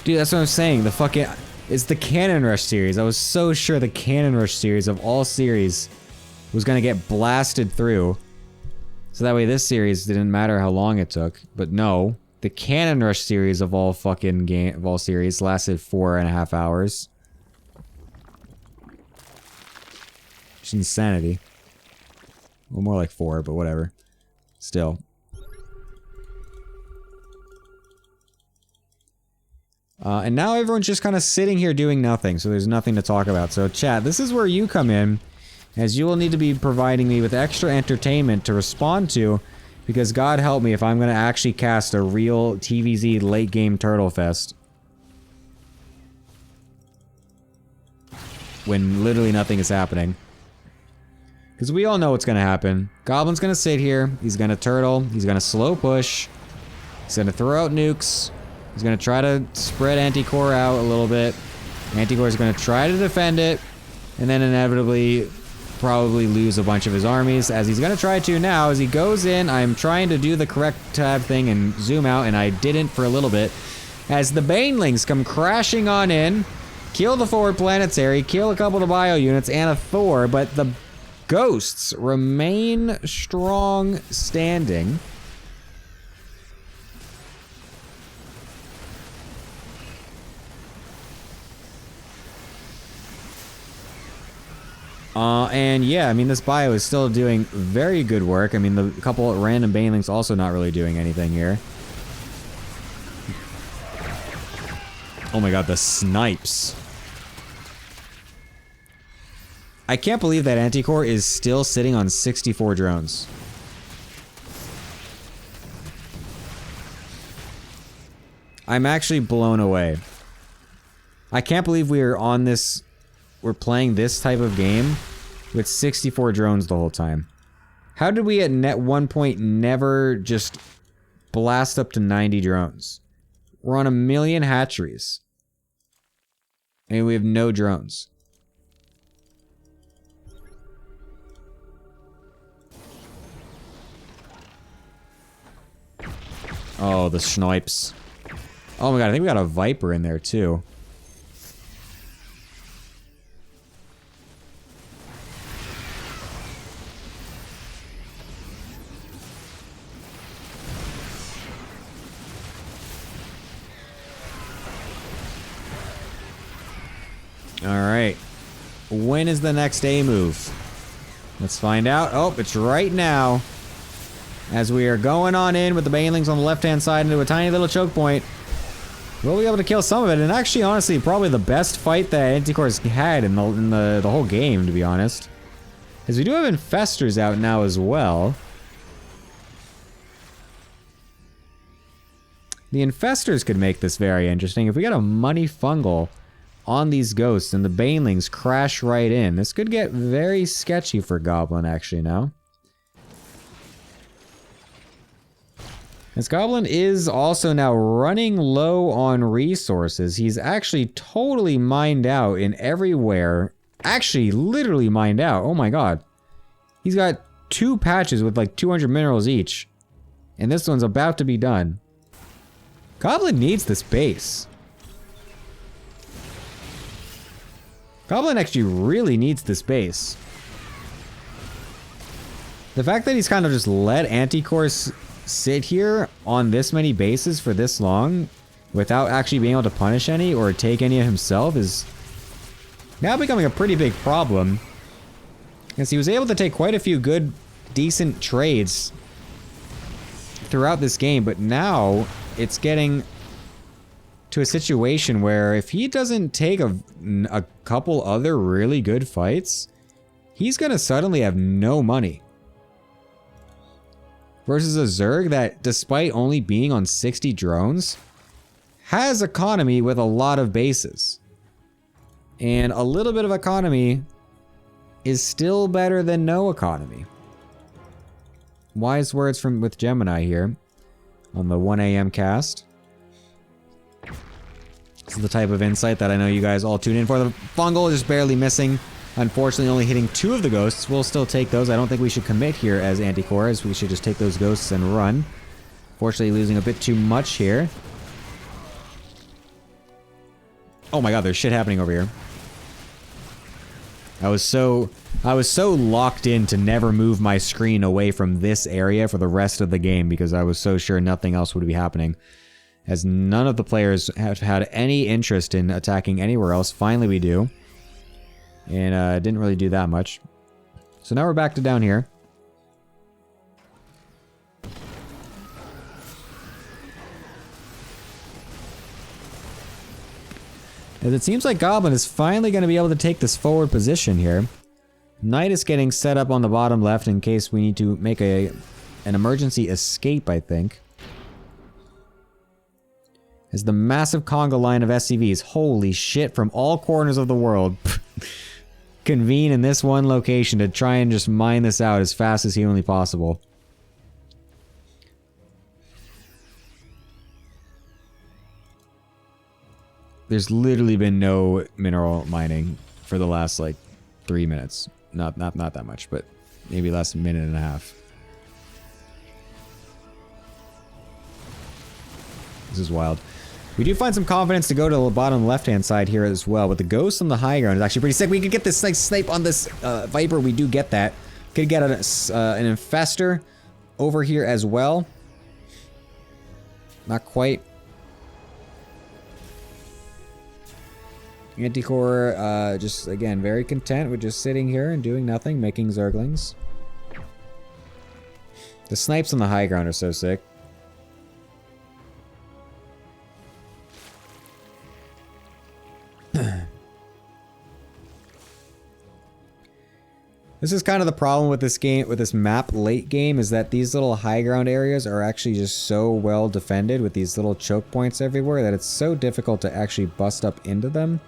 Speaker 1: Dude, that's what I'm saying. The fucking... It's the Cannon Rush series. I was so sure the Cannon Rush series of all series was gonna get blasted through. So that way this series didn't matter how long it took. But no. The Cannon Rush series of all series lasted 4.5 hours. It's insanity. Well, more like 4, but whatever. Still. And now everyone's just kind of sitting here doing nothing, so there's nothing to talk about. So chat, this is where you come in, as you will need to be providing me with extra entertainment to respond to, because God help me if I'm going to actually cast a real TVZ late game Turtle Fest when literally nothing is happening. Because we all know what's going to happen. Goblin's going to sit here, he's going to turtle, he's going to slow push, he's going to throw out nukes, he's going to try to spread Anticore out a little bit. Anticore is going to try to defend it, and then inevitably probably lose a bunch of his armies, as he's going to try to now. As he goes in, I'm trying to do the correct tab thing and zoom out, and I didn't for a little bit. As the Banelings come crashing on in, kill the forward planetary, kill a couple of the bio units, and a Thor, but the ghosts remain strong standing. And yeah, I mean, this bio is still doing very good work. I mean, the couple of random Banelings also not really doing anything here. Oh my god, the snipes. I can't believe that Anticore is still sitting on 64 drones. I'm actually blown away. I can't believe we are on this... We're playing this type of game with 64 drones the whole time. How did we at net one point never just blast up to 90 drones? We're on 1 million hatcheries. And we have no drones. Oh, the snipes. Oh my god, I think we got a Viper in there too. Alright. When is the next A move? Let's find out. Oh, it's right now. As we are going on in with the Banelings on the left-hand side into a tiny little choke point. We'll be able to kill some of it. And actually, honestly, probably the best fight that Anticore's had in the whole game, to be honest. Because we do have Infestors out now as well. The Infestors could make this very interesting. If we got a money fungal on these ghosts and the Banelings crash right in, this could get very sketchy for Goblin actually now. As Goblin is also now running low on resources, he's actually totally mined out in everywhere. Actually, literally mined out. Oh my god. He's got 2 patches with like 200 minerals each. And this one's about to be done. Goblin needs this base. Goblin actually really needs this base. The fact that he's kind of just let Anticore sit here on this many bases for this long without actually being able to punish any or take any himself is now becoming a pretty big problem. Because he was able to take quite a few good, decent trades throughout this game, but now it's getting to a situation where if he doesn't take a couple other really good fights, he's gonna suddenly have no money. Versus a Zerg that, despite only being on 60 drones, has economy with a lot of bases. And a little bit of economy is still better than no economy. Wise words from with Gemini here on the 1 AM cast. This is the type of insight that I know you guys all tune in for. The fungal is just barely missing. Unfortunately, only hitting 2 of the ghosts. We'll still take those. I don't think we should commit here as Anticore, as we should just take those ghosts and run. Fortunately, losing a bit too much here. Oh my god, there's shit happening over here. I was so locked in to never move my screen away from this area for the rest of the game because I was so sure nothing else would be happening. As none of the players have had any interest in attacking anywhere else. Finally we do. And didn't really do that much. So now we're back to down here. As it seems like Goblin is finally going to be able to take this forward position here. Knight is getting set up on the bottom left in case we need to make an emergency escape, I think. As the massive conga line of SCVs, holy shit, from all corners of the world, convene in this one location to try and just mine this out as fast as humanly possible. There's literally been no mineral mining for the last, like, 3 minutes. Not that much, but maybe less than a minute and a half. This is wild. We do find some confidence to go to the bottom left-hand side here as well, but the ghost on the high ground is actually pretty sick. We could get this nice snipe on this Viper. We do get that. Could get an infestor over here as well. Not quite. Anticore, just, again, very content with just sitting here and doing nothing, making Zerglings. The snipes on the high ground are so sick. This is kind of the problem with this game, with this map late game, is that these little high ground areas are actually just so well defended with these little choke points everywhere that it's so difficult to actually bust up into them.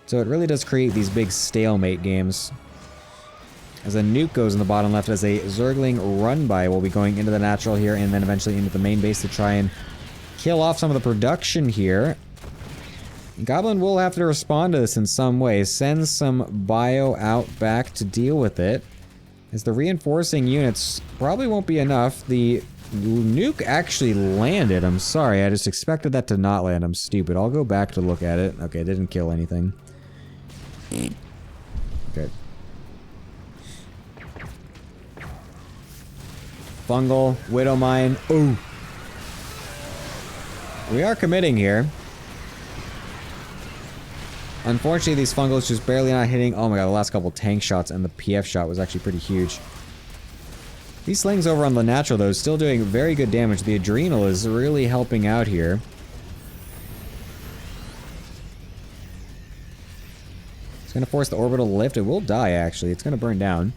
Speaker 1: So it really does create these big stalemate games. As a nuke goes in the bottom left, as a Zergling run by will be going into the natural here and then eventually into the main base to try and kill off some of the production here. Goblin will have to respond to this in some way. Send some bio out back to deal with it. As the reinforcing units probably won't be enough. The nuke actually landed. I'm sorry, I just expected that to not land. I'm stupid. I'll go back to look at it. Okay, it didn't kill anything. Okay. Fungal, Widow Mine. Ooh. We are committing here. Unfortunately, these fungals just barely not hitting. Oh my god, the last couple tank shots and the PF shot was actually pretty huge. These slings over on the natural, though, is still doing very good damage. The adrenal is really helping out here. It's going to force the orbital to lift. It will die, actually. It's going to burn down.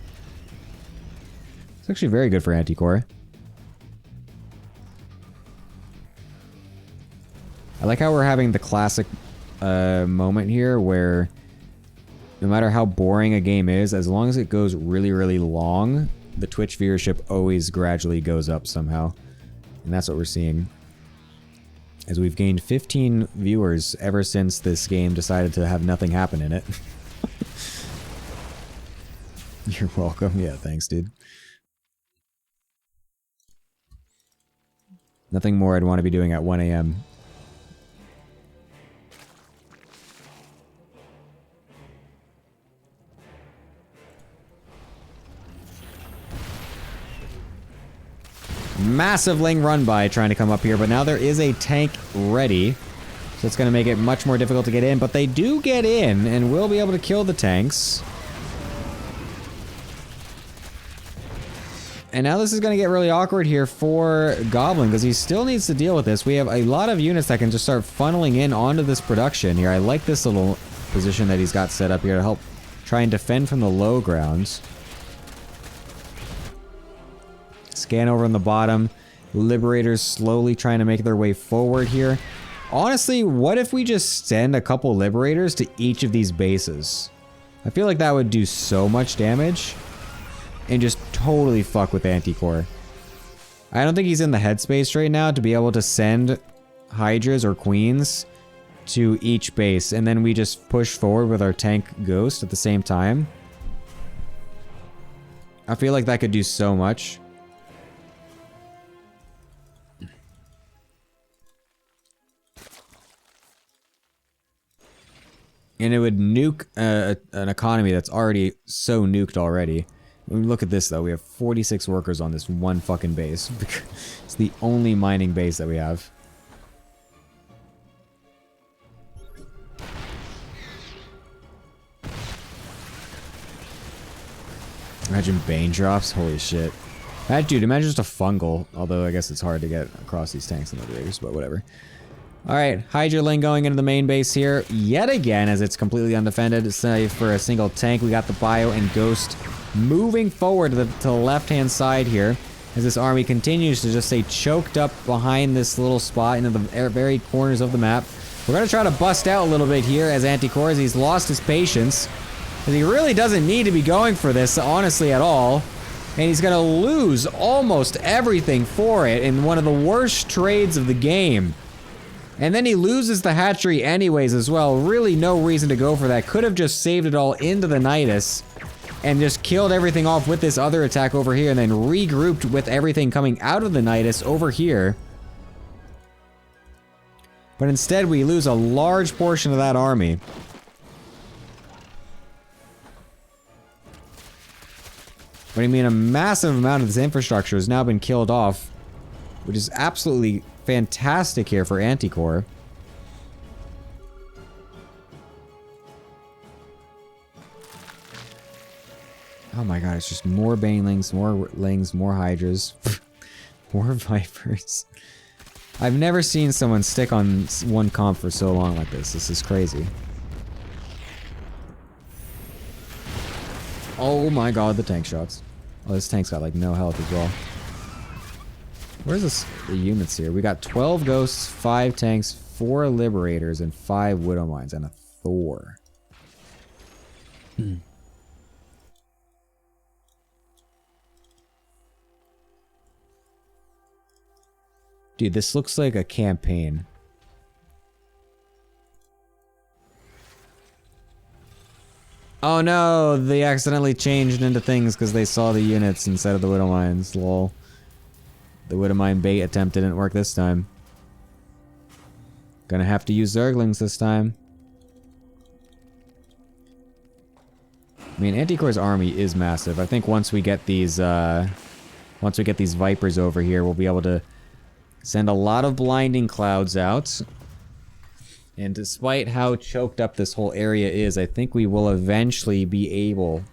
Speaker 1: It's actually very good for Anticore. I like how we're having the classic moment here where no matter how boring a game is, as long as it goes really, really long, the Twitch viewership always gradually goes up somehow. And that's what we're seeing. As we've gained 15 viewers ever since this game decided to have nothing happen in it. You're welcome. Yeah, thanks, dude. Nothing more I'd want to be doing at 1 a.m. Massive Ling run by trying to come up here, but now there is a tank ready. So it's going to make it much more difficult to get in, but they do get in and will be able to kill the tanks. And now this is going to get really awkward here for Goblin because he still needs to deal with this. We have a lot of units that can just start funneling in onto this production here. I like this little position that he's got set up here to help try and defend from the low grounds. Scan over on the bottom. Liberators slowly trying to make their way forward here. Honestly, what if we just send a couple Liberators to each of these bases? I feel like that would do so much damage. And just totally fuck with Anticore. I don't think he's in the headspace right now to be able to send Hydras or Queens to each base. And then we just push forward with our tank Ghost at the same time. I feel like that could do so much. And it would nuke an economy that's already so nuked already. Look at this, though. We have 46 workers on this one fucking base. It's the only mining base that we have. Imagine Bane drops. Holy shit. Dude, imagine just a fungal. Although I guess it's hard to get across these tanks and liberators, but whatever. Alright, Hydra Ling going into the main base here yet again as it's completely undefended. Save for a single tank. We got the Bio and Ghost moving forward to the left-hand side here as this army continues to just stay choked up behind this little spot into the very corners of the map. We're going to try to bust out a little bit here as Anticore, as he's lost his patience. As he really doesn't need to be going for this, honestly, at all. And he's going to lose almost everything for it in one of the worst trades of the game. And then he loses the hatchery anyways as well. Really no reason to go for that. Could have just saved it all into the Nidus. and just killed everything off with this other attack over here and then regrouped with everything coming out of the Nidus over here. But instead we lose a large portion of that army. What do you mean? A massive amount of this infrastructure has now been killed off, which is absolutely fantastic here for Anticore. Oh my god, it's just more banelings, more lings, more hydras, more vipers. I've never seen someone stick on one comp for so long like this. This is crazy. Oh my god, the tank shots. Oh, this tank's got like no health as well. Where's this? The units here. We got 12 ghosts, 5 tanks, 4 liberators, and 5 widow mines, and a Thor. Dude, this looks like a campaign. Oh no, they accidentally changed into things because they saw the units instead of the widow mines. Lol. The widow mine bait attempt didn't work this time. Gonna have to use Zerglings this time. I mean, Anticore's army is massive. I think once we get these Vipers over here, we'll be able to send a lot of blinding clouds out. And despite how choked up this whole area is, I think we will eventually be able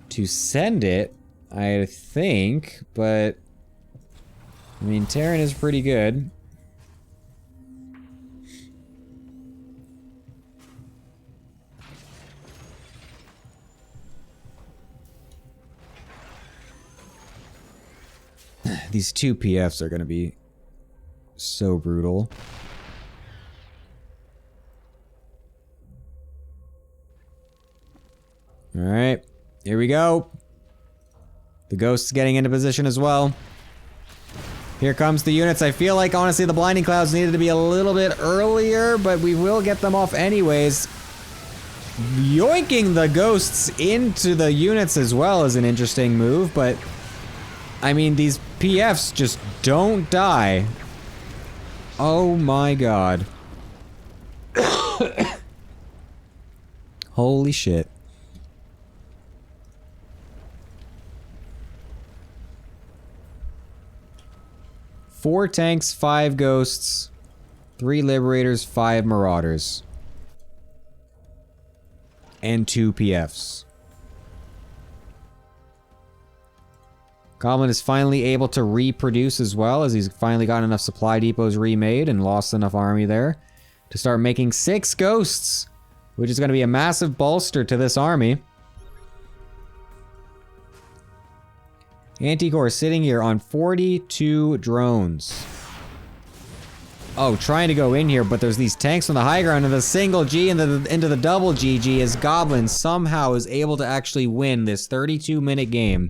Speaker 1: to send it, I think, but I mean, Terran is pretty good. These 2 PFs are going to be so brutal. Alright, here we go. The Ghost's getting into position as well. Here comes the units. I feel like, honestly, the Blinding Clouds needed to be a little bit earlier, but we will get them off anyways. Yoinking the Ghosts into the units as well is an interesting move, but I mean, these PFs just don't die. Oh my god. Holy shit. Four tanks, 5 ghosts, 3 liberators, 5 marauders. And 2 PFs. Goblin is finally able to reproduce as well, as he's finally gotten enough supply depots remade and lost enough army there to start making 6 ghosts, which is going to be a massive bolster to this army. Anticore sitting here on 42 drones. Oh, trying to go in here, but there's these tanks on the high ground and the single G into the double GG as Goblin somehow is able to actually win this 32-minute game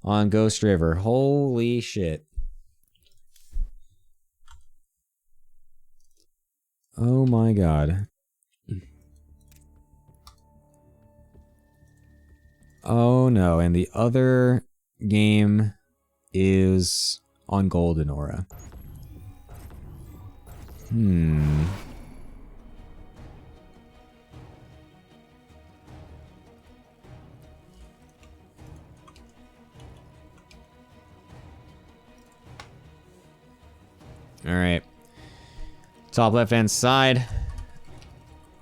Speaker 1: on Ghost River. Holy shit. Oh my god. Oh no, and the other game is on Golden Aura. Alright. Top left-hand side.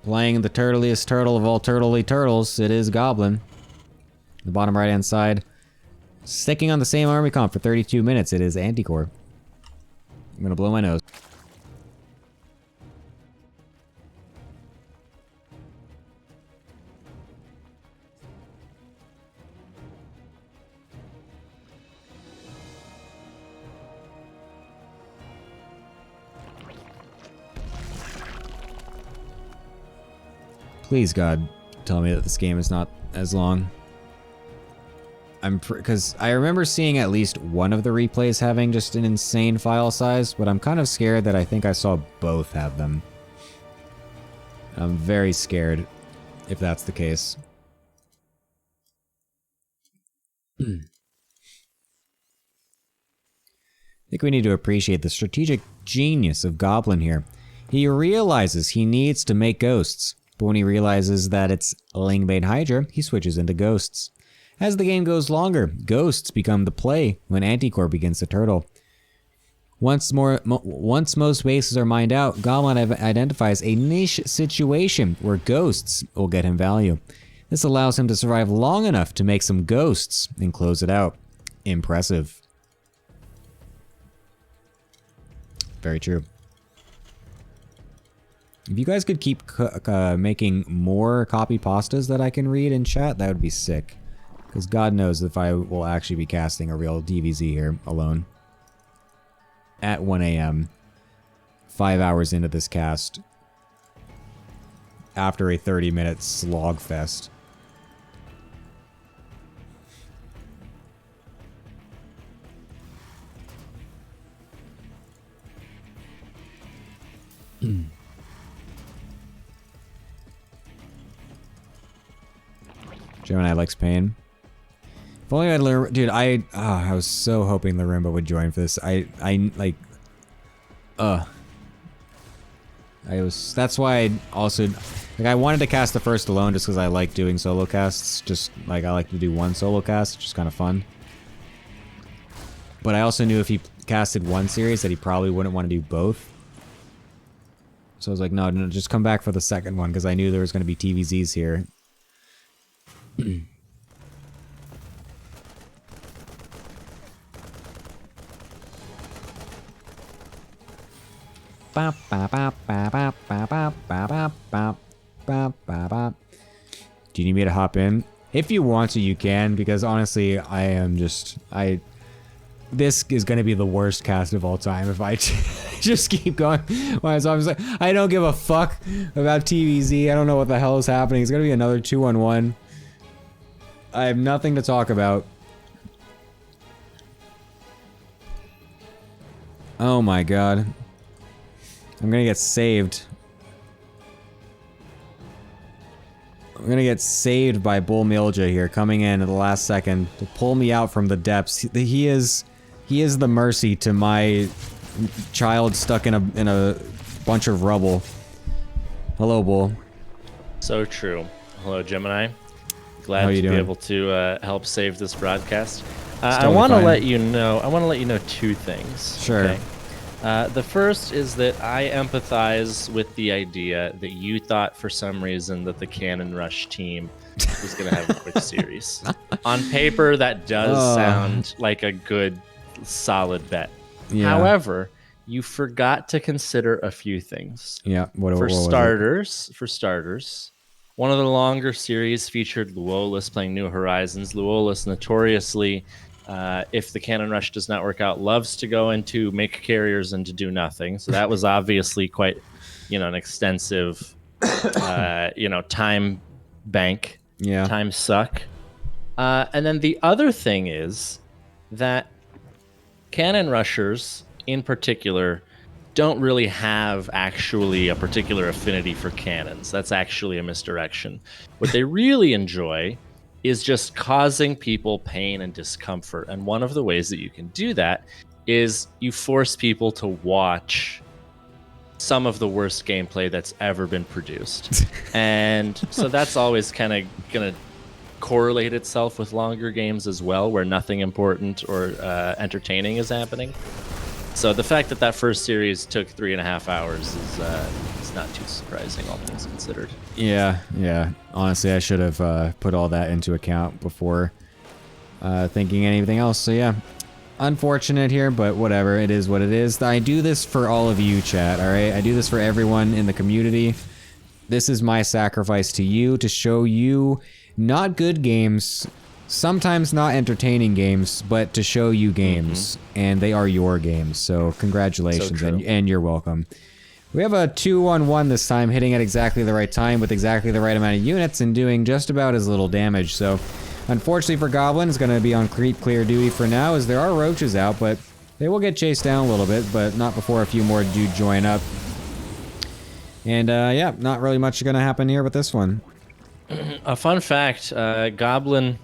Speaker 1: Playing the turtliest turtle of all turtly turtles. It is Goblin. The bottom right-hand side. Sticking on the same army comp for 32 minutes. It is Anticore. I'm gonna blow my nose. Please, God, tell me that this game is not as long. Because I remember seeing at least one of the replays having just an insane file size, but I'm kind of scared that I think I saw both have them. I'm very scared. if that's the case. I think we need to appreciate the strategic genius of Goblin here. He realizes he needs to make ghosts, but when he realizes that it's Lingbait Hydra, he switches into ghosts. As the game goes longer, ghosts become the play when Anticore begins to turtle. Once most bases are mined out, Goblin identifies a niche situation where ghosts will get him value. This allows him to survive long enough to make some ghosts and close it out. Impressive. Very true. If you guys could keep making more copy pastas that I can read in chat, that would be sick. Because God knows if I will actually be casting a real DVZ here alone. At 1 a.m. 5 hours into this cast. After a 30-minute slog fest. Gemini likes pain. If only I'd learn, dude. I was so hoping Larumba would join for this. That's why I also, like, I wanted to cast the first alone just because I like doing solo casts. Just like I like to do one solo cast, which is kind of fun. But I also knew if he casted one series that he probably wouldn't want to do both. So I was like, no, just come back for the second one because I knew there was going to be TVZs here. Do you need me to hop in? If you want to, you can, because honestly, this is going to be the worst cast of all time if I just keep going. So I'm just like, I don't give a fuck about TVZ. I don't know what the hell is happening. It's going to be another 2-on-1. I have nothing to talk about. Oh my god. I'm going to get saved. I'm going to get saved by Bull Milja here, coming in at the last second to pull me out from the depths. He is the mercy to my child stuck in a bunch of rubble. Hello, Bull.
Speaker 8: So true. Hello, Gemini. Glad to be able to help save this broadcast. I want to let you know. I want to let you know two things.
Speaker 1: Sure.
Speaker 8: Okay? The first is that I empathize with the idea that you thought for some reason that the Cannon Rush team was going to have a quick series. On paper, that does sound like a good, solid bet. Yeah. However, you forgot to consider a few things.
Speaker 1: Yeah.
Speaker 8: For starters, one of the longer series featured Luolis playing New Horizons. Luolis notoriously, if the Cannon Rush does not work out, loves to go into make carriers and to do nothing. So that was obviously quite, an extensive, time bank, time suck. And then the other thing is that Cannon Rushers, in particular, don't really have actually a particular affinity for cannons. That's actually a misdirection. What they really enjoy is just causing people pain and discomfort. And one of the ways that you can do that is you force people to watch some of the worst gameplay that's ever been produced. And so that's always kind of going to correlate itself with longer games as well, where nothing important or entertaining is happening. So the fact that that first series took 3.5 hours is not too surprising, all things considered.
Speaker 1: Yeah. Honestly, I should have put all that into account before thinking anything else. So yeah, unfortunate here, but whatever. It is what it is. I do this for all of you, chat, all right? I do this for everyone in the community. This is my sacrifice to you, to show you not good games, sometimes not entertaining games, but to show you games, and they are your games. So congratulations,
Speaker 8: So
Speaker 1: and you're welcome. We have a 2-on-1 this time, hitting at exactly the right time with exactly the right amount of units and doing just about as little damage. So unfortunately for Goblin, it's going to be on creep clear duty for now, as there are roaches out, but they will get chased down a little bit, but not before a few more do join up. And yeah, not really much going to happen here with this one.
Speaker 8: A fun fact, Goblin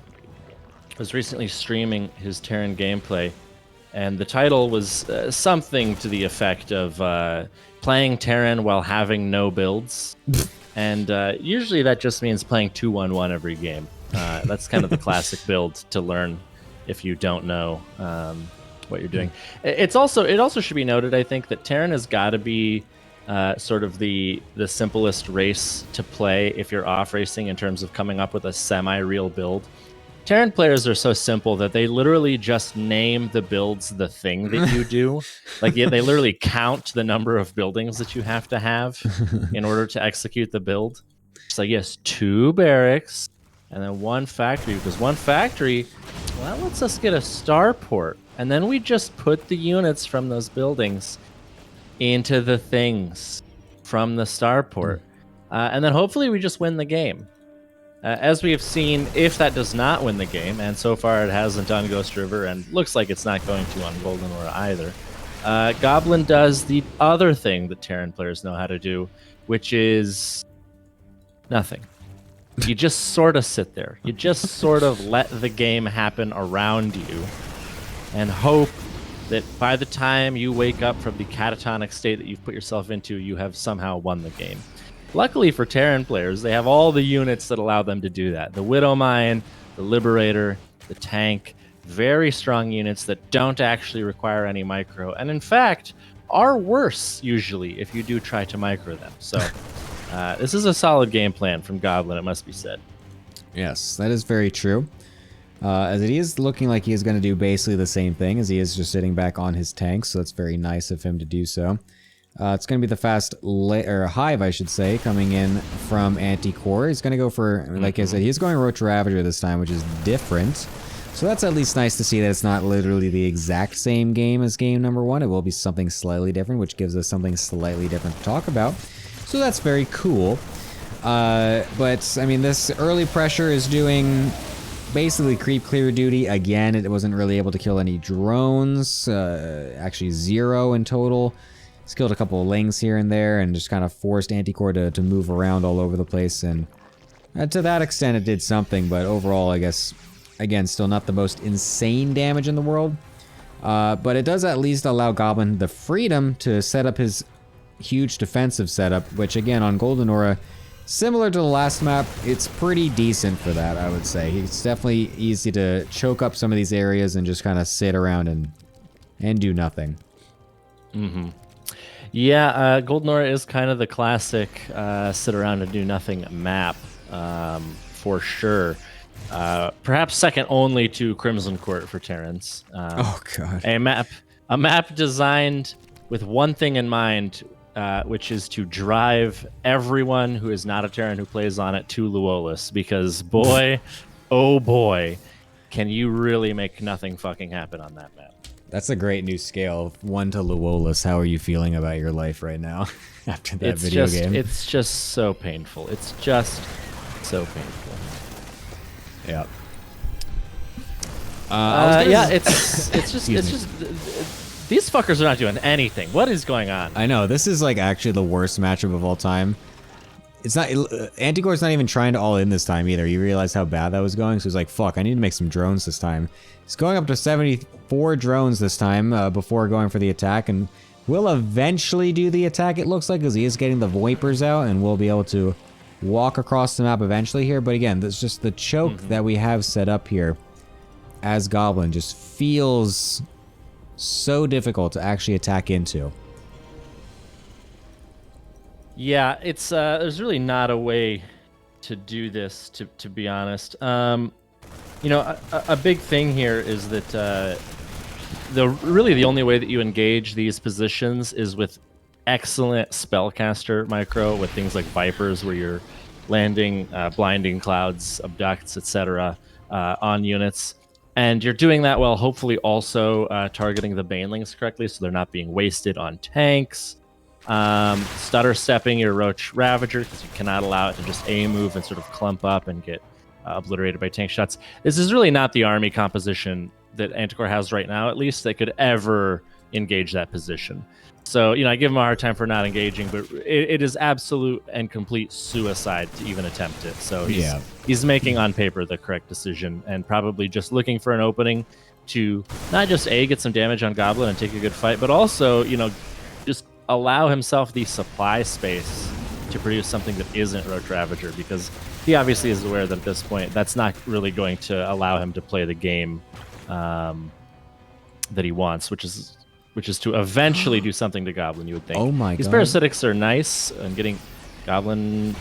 Speaker 8: was recently streaming his Terran gameplay, and the title was something to the effect of playing Terran while having no builds. And usually that just means playing 2-1-1 every game. That's kind of the classic build to learn if you don't know what you're doing. It also should be noted, I think, that Terran has got to be sort of the simplest race to play if you're off racing in terms of coming up with a semi-real build. Terran players are so simple that they literally just name the builds the thing that you do. Like they literally count the number of buildings that you have to have in order to execute the build. It's like, yes, 2 barracks and then 1 factory, because 1 factory, well, that lets us get a starport. And then we just put the units from those buildings into the things from the starport. And then hopefully we just win the game. As we have seen, if that does not win the game, and so far it hasn't on Ghost River, and looks like it's not going to on Golden Aura either, Goblin does the other thing that Terran players know how to do, which is nothing. You just sort of sit there. You just sort of let the game happen around you and hope that by the time you wake up from the catatonic state that you've put yourself into, you have somehow won the game. Luckily for Terran players, they have all the units that allow them to do that. The Widow Mine, the Liberator, the Tank, very strong units that don't actually require any micro, and in fact, are worse usually if you do try to micro them. So this is a solid game plan from Goblin, it must be said.
Speaker 1: Yes, that is very true. As it is looking like he is going to do basically the same thing as he is just sitting back on his tank, so it's very nice of him to do so. It's going to be the fast Hive, I should say, coming in from Anti-Core. He's going to go for, like I said, he's going Roach Ravager this time, which is different. So that's at least nice to see that it's not literally the exact same game as game number 1. It will be something slightly different, which gives us something slightly different to talk about. So that's very cool. But, I mean, this early pressure is doing basically creep clear duty. Again, it wasn't really able to kill any drones. Actually, 0 in total. He's killed a couple of lings here and there and just kind of forced Anti-Core to move around all over the place. And to that extent, it did something. But overall, I guess, again, still not the most insane damage in the world. But it does at least allow Goblin the freedom to set up his huge defensive setup, which, again, on Golden Aura, similar to the last map, it's pretty decent for that, I would say. It's definitely easy to choke up some of these areas and just kind of sit around and do nothing.
Speaker 8: Mm-hmm. Yeah, Golden Aura is kind of the classic sit around and do nothing map, for sure. Perhaps second only to Crimson Court for Terrans.
Speaker 1: Oh god.
Speaker 8: A map designed with one thing in mind, which is to drive everyone who is not a Terran who plays on it to Luolis, because boy, oh boy, can you really make nothing fucking happen on that map.
Speaker 1: That's a great new scale. 1 to Luolis. How are you feeling about your life right now after that game?
Speaker 8: It's just so painful. It's just so painful.
Speaker 1: Yeah.
Speaker 8: It's just these fuckers are not doing anything. What is going on?
Speaker 1: I know, this is like actually the worst matchup of all time. It's not, Anti-Core's not even trying to all in this time either. You realize how bad that was going, so he's like, fuck, I need to make some drones this time. He's going up to 74 drones this time before going for the attack, and will eventually do the attack, it looks like, because he is getting the Vipers out, and we'll be able to walk across the map eventually here. But again, that's just the choke that we have set up here as Goblin just feels so difficult to actually attack into.
Speaker 8: Yeah, it's there's really not a way to do this, to be honest. You know, a big thing here is that really the only way that you engage these positions is with excellent spellcaster micro, with things like Vipers, where you're landing blinding clouds, abducts, etc. On units. And you're doing that while hopefully also targeting the banelings correctly, so they're not being wasted on tanks. Stutter stepping your Roach Ravager, because you cannot allow it to just A-move and sort of clump up and get obliterated by tank shots. This is really not the army composition that Anti-Core has right now, at least, that could ever engage that position. So, I give him a hard time for not engaging, but it is absolute and complete suicide to even attempt it. So he's making on paper the correct decision and probably just looking for an opening to not just get some damage on Goblin and take a good fight, but also, just allow himself the supply space to produce something that isn't Roach Ravager, because he obviously is aware that at this point that's not really going to allow him to play the game that he wants, which is to eventually do something to Goblin, you would think.
Speaker 1: Oh my
Speaker 8: These
Speaker 1: god.
Speaker 8: parasitics are nice, and getting Goblin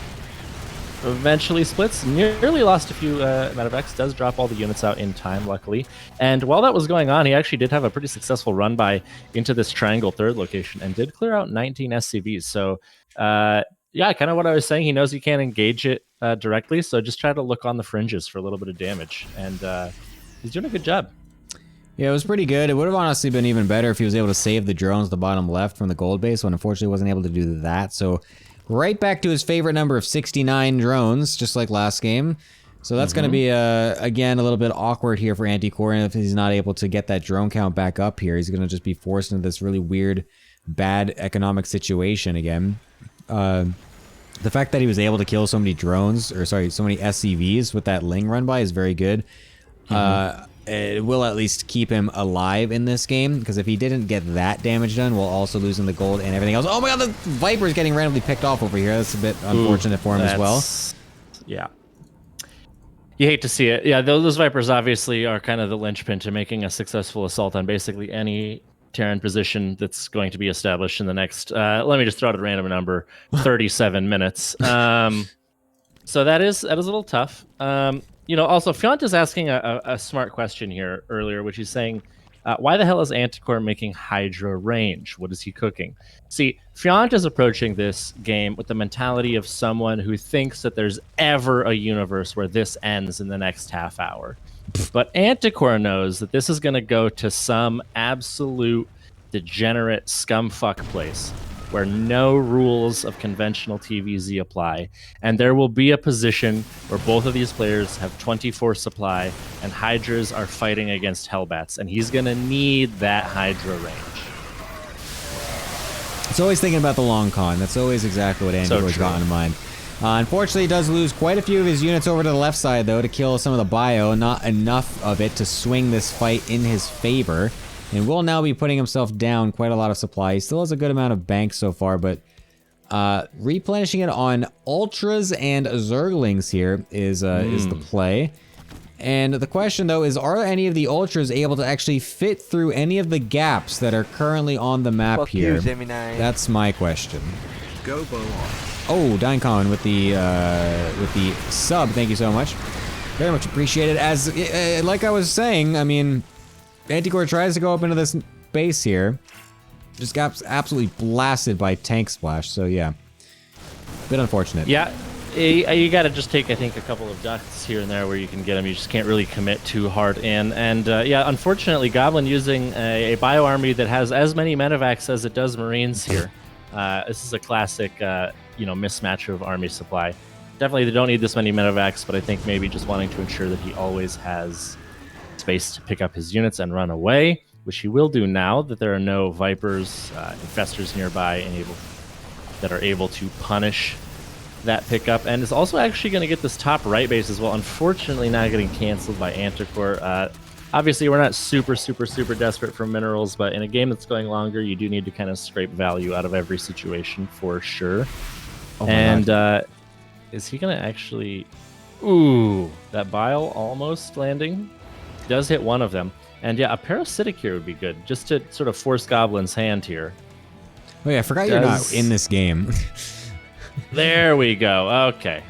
Speaker 8: eventually splits. Nearly lost a few Medivacs, does drop all the units out in time, luckily. And while that was going on, he actually did have a pretty successful run by into this triangle third location and did clear out 19 SCVs. So, yeah, kind of what I was saying. He knows he can't engage it directly, so just try to look on the fringes for a little bit of damage. And he's doing a good job.
Speaker 1: Yeah, it was pretty good. It would have honestly been even better if he was able to save the drones at the bottom left from the gold base, but unfortunately wasn't able to do that. So right back to his favorite number of 69 drones, just like last game. So that's going to be, again, a little bit awkward here for Anticore, and if he's not able to get that drone count back up here, he's going to just be forced into this really weird, bad economic situation again. The fact that he was able to kill so many drones, or sorry, so many SCVs with that Ling run by is very good. It will at least keep him alive in this game, because if he didn't get that damage done, we'll also losing the gold and everything else. Oh my god, the Viper's getting randomly picked off over here. That's a bit unfortunate for him as well.
Speaker 8: Yeah. You hate to see it. Yeah, those Vipers obviously are kind of the linchpin to making a successful assault on basically any Terran position that's going to be established in the next, let me just throw out a random number, 37 minutes. So that is a little tough. Also, Fiont is asking a smart question here earlier, which he's saying, why the hell is Anticore making Hydra range? What is he cooking? See, Fiont is approaching this game with the mentality of someone who thinks that there's ever a universe where this ends in the next half hour. But Anticore knows that this is going to go to some absolute degenerate scumfuck place where no rules of conventional TVZ apply, and there will be a position where both of these players have 24 supply, and Hydras are fighting against Hellbats, and he's gonna need that Hydra range.
Speaker 1: It's always thinking about the long con. That's always exactly what Anticore's got in mind. Unfortunately, he does lose quite a few of his units over to the left side, though, to kill some of the bio. Not enough of it to swing this fight in his favor. And will now be putting himself down quite a lot of supply. He still has a good amount of bank so far, but replenishing it on Ultras and Zerglings here is the play. And the question, though, is are any of the Ultras able to actually fit through any of the gaps that are currently on the map here?
Speaker 4: You, Gemini.
Speaker 1: That's my question.
Speaker 4: Go Bow on.
Speaker 1: Oh, Dinecon with the sub. Thank you so much. Very much appreciated. As like I was saying, I mean, Anticore tries to go up into this base here. Just got absolutely blasted by Tank Splash, so yeah. Bit unfortunate.
Speaker 8: Yeah, you got to just take, I think, a couple of ducks here and there where you can get them. You just can't really commit too hard in. And yeah, unfortunately, Goblin using a bio army that has as many medevacs as it does Marines here. This is a classic, mismatch of army supply. Definitely, they don't need this many medevacs, but I think maybe just wanting to ensure that he always has space to pick up his units and run away, which he will do now that there are no Vipers, Infestors nearby that are able to punish that pickup, and is also actually going to get this top right base as well. Unfortunately, not getting canceled by Anticore. Obviously, we're not super desperate for minerals, but in a game that's going longer, you do need to kind of scrape value out of every situation for sure. Oh, and is he going to actually... Ooh, that bile almost landing. Does hit one of them. And yeah, a parasitic here would be good, just to sort of force Goblin's hand here.
Speaker 1: Oh yeah, I forgot you're not in this game.
Speaker 8: There we go. Okay.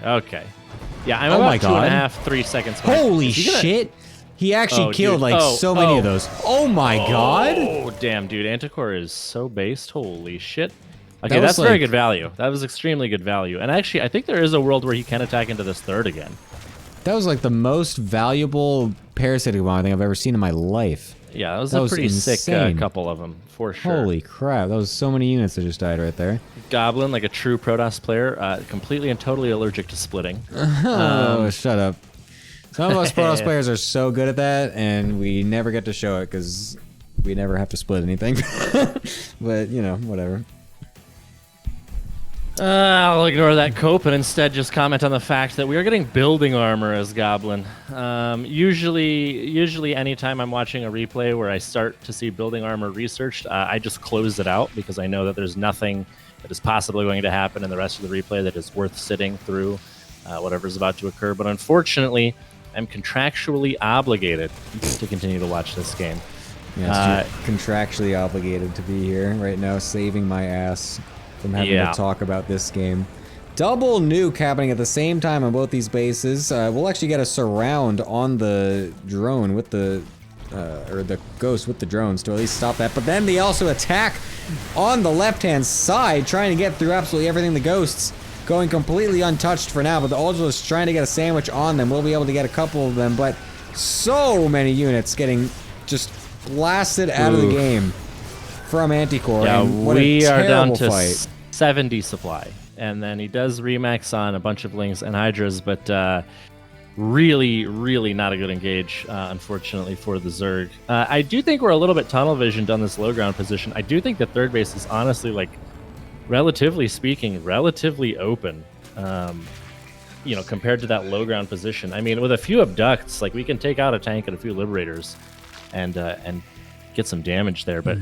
Speaker 8: Yeah, I'm about 2.5, 3 seconds behind.
Speaker 1: Holy shit! He actually killed so many of those. Oh my god!
Speaker 8: Oh damn, dude, Anticore is so based. Holy shit. Okay, that's very good value. That was extremely good value. And actually, I think there is a world where he can attack into this third again.
Speaker 1: That was like the most valuable parasitic bomb I think I've ever seen in my life.
Speaker 8: Yeah, that was a pretty sick couple of them, for sure.
Speaker 1: Holy crap, that was so many units that just died right there.
Speaker 8: Goblin, like a true Protoss player, completely and totally allergic to splitting.
Speaker 1: Oh, shut up. Some of us Protoss players are so good at that, and we never get to show it because we never have to split anything. But, you know, whatever.
Speaker 8: I'll ignore that cope and instead just comment on the fact that we are getting building armor as Goblin. Usually anytime I'm watching a replay where I start to see building armor researched, I just close it out because I know that there's nothing that is possibly going to happen in the rest of the replay that is worth sitting through whatever's about to occur. But unfortunately, I'm contractually obligated to continue to watch this game.
Speaker 1: Yes, you're contractually obligated to be here right now, saving my ass from having to talk about this game. Double nuke happening at the same time on both these bases. We'll actually get a surround on the drone with the, or the ghost with the drones to at least stop that. But then they also attack on the left-hand side, trying to get through absolutely everything. The ghosts going completely untouched for now, but the Ultra's trying to get a sandwich on them. We'll be able to get a couple of them, but so many units getting just blasted out of the game from Anticore.
Speaker 8: Yeah,
Speaker 1: and what
Speaker 8: we
Speaker 1: a
Speaker 8: are down
Speaker 1: terrible
Speaker 8: to
Speaker 1: fight.
Speaker 8: 70 supply. And then he does remax on a bunch of Lings and Hydras, but really, really not a good engage, unfortunately, for the Zerg. I do think we're a little bit tunnel visioned on this low ground position. I do think the third base is honestly, like, relatively speaking, relatively open. You know, compared to that low ground position. I mean, with a few abducts, like, we can take out a tank and a few liberators and get some damage there, but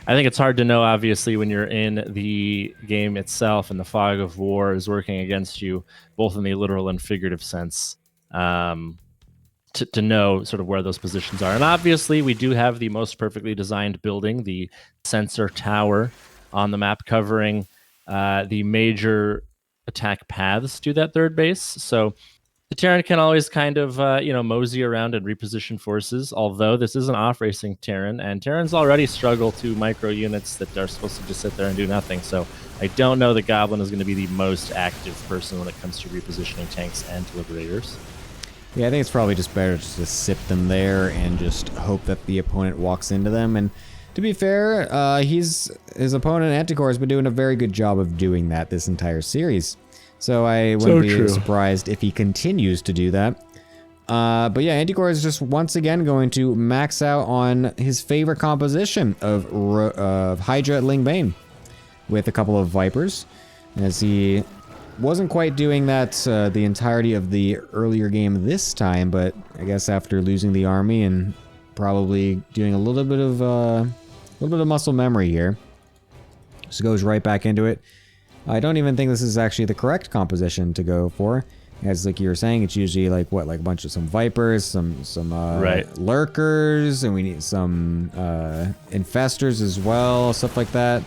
Speaker 8: I think it's hard to know, obviously, when you're in the game itself and the fog of war is working against you, both in the literal and figurative sense, to know sort of where those positions are. And obviously, we do have the most perfectly designed building, the sensor tower on the map, covering the major attack paths to that third base. So the Terran can always kind of, mosey around and reposition forces, although this is an off-racing Terran, and Terrans already struggle to micro units that are supposed to just sit there and do nothing. So I don't know that Goblin is going to be the most active person when it comes to repositioning tanks and Liberators.
Speaker 1: Yeah, I think it's probably just better just to sit them there and just hope that the opponent walks into them. And to be fair, his opponent, Anticore, has been doing a very good job of doing that this entire series. So I wouldn't be surprised if he continues to do that. But yeah, Anticore is just once again going to max out on his favorite composition of Hydra Ling Bane with a couple of Vipers, as he wasn't quite doing that the entirety of the earlier game this time, but I guess after losing the army and probably doing a little bit of muscle memory here, just goes right back into it. I don't even think this is actually the correct composition to go for. As like you were saying, it's usually like what, like a bunch of some Vipers, some Lurkers, and we need some Infestors as well, stuff like that.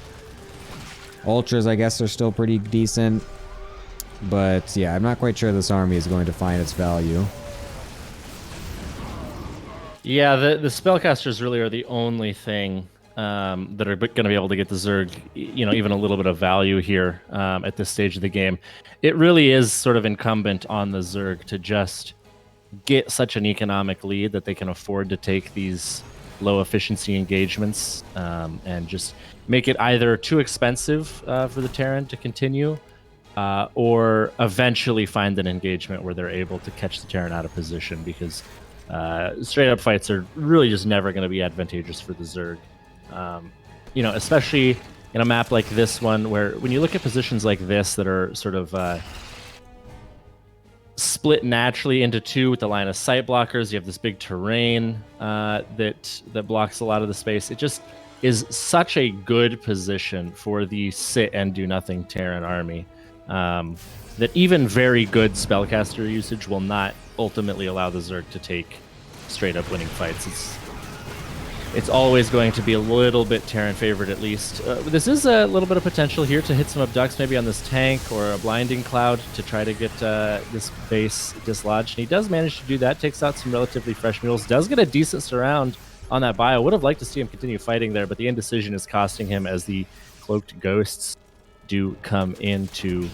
Speaker 1: Ultras, I guess, are still pretty decent. But yeah, I'm not quite sure this army is going to find its value.
Speaker 8: Yeah, the spellcasters really are the only thing that are going to be able to get the Zerg, even a little bit of value here at this stage of the game. It really is sort of incumbent on the Zerg to just get such an economic lead that they can afford to take these low efficiency engagements and just make it either too expensive for the Terran to continue or eventually find an engagement where they're able to catch the Terran out of position, because straight up fights are really just never going to be advantageous for the Zerg. Especially in a map like this one, where when you look at positions like this that are sort of split naturally into two with the line of sight blockers, you have this big terrain that blocks a lot of the space. It just is such a good position for the sit and do nothing Terran army that even very good spellcaster usage will not ultimately allow the Zerg to take straight up winning fights. It's always going to be a little bit Terran favored, at least. This is a little bit of potential here to hit some abducts, maybe on this tank or a blinding cloud to try to get this base dislodged. And he does manage to do that, takes out some relatively fresh mules, does get a decent surround on that bio. Would have liked to see him continue fighting there, but the indecision is costing him as the cloaked ghosts do come in to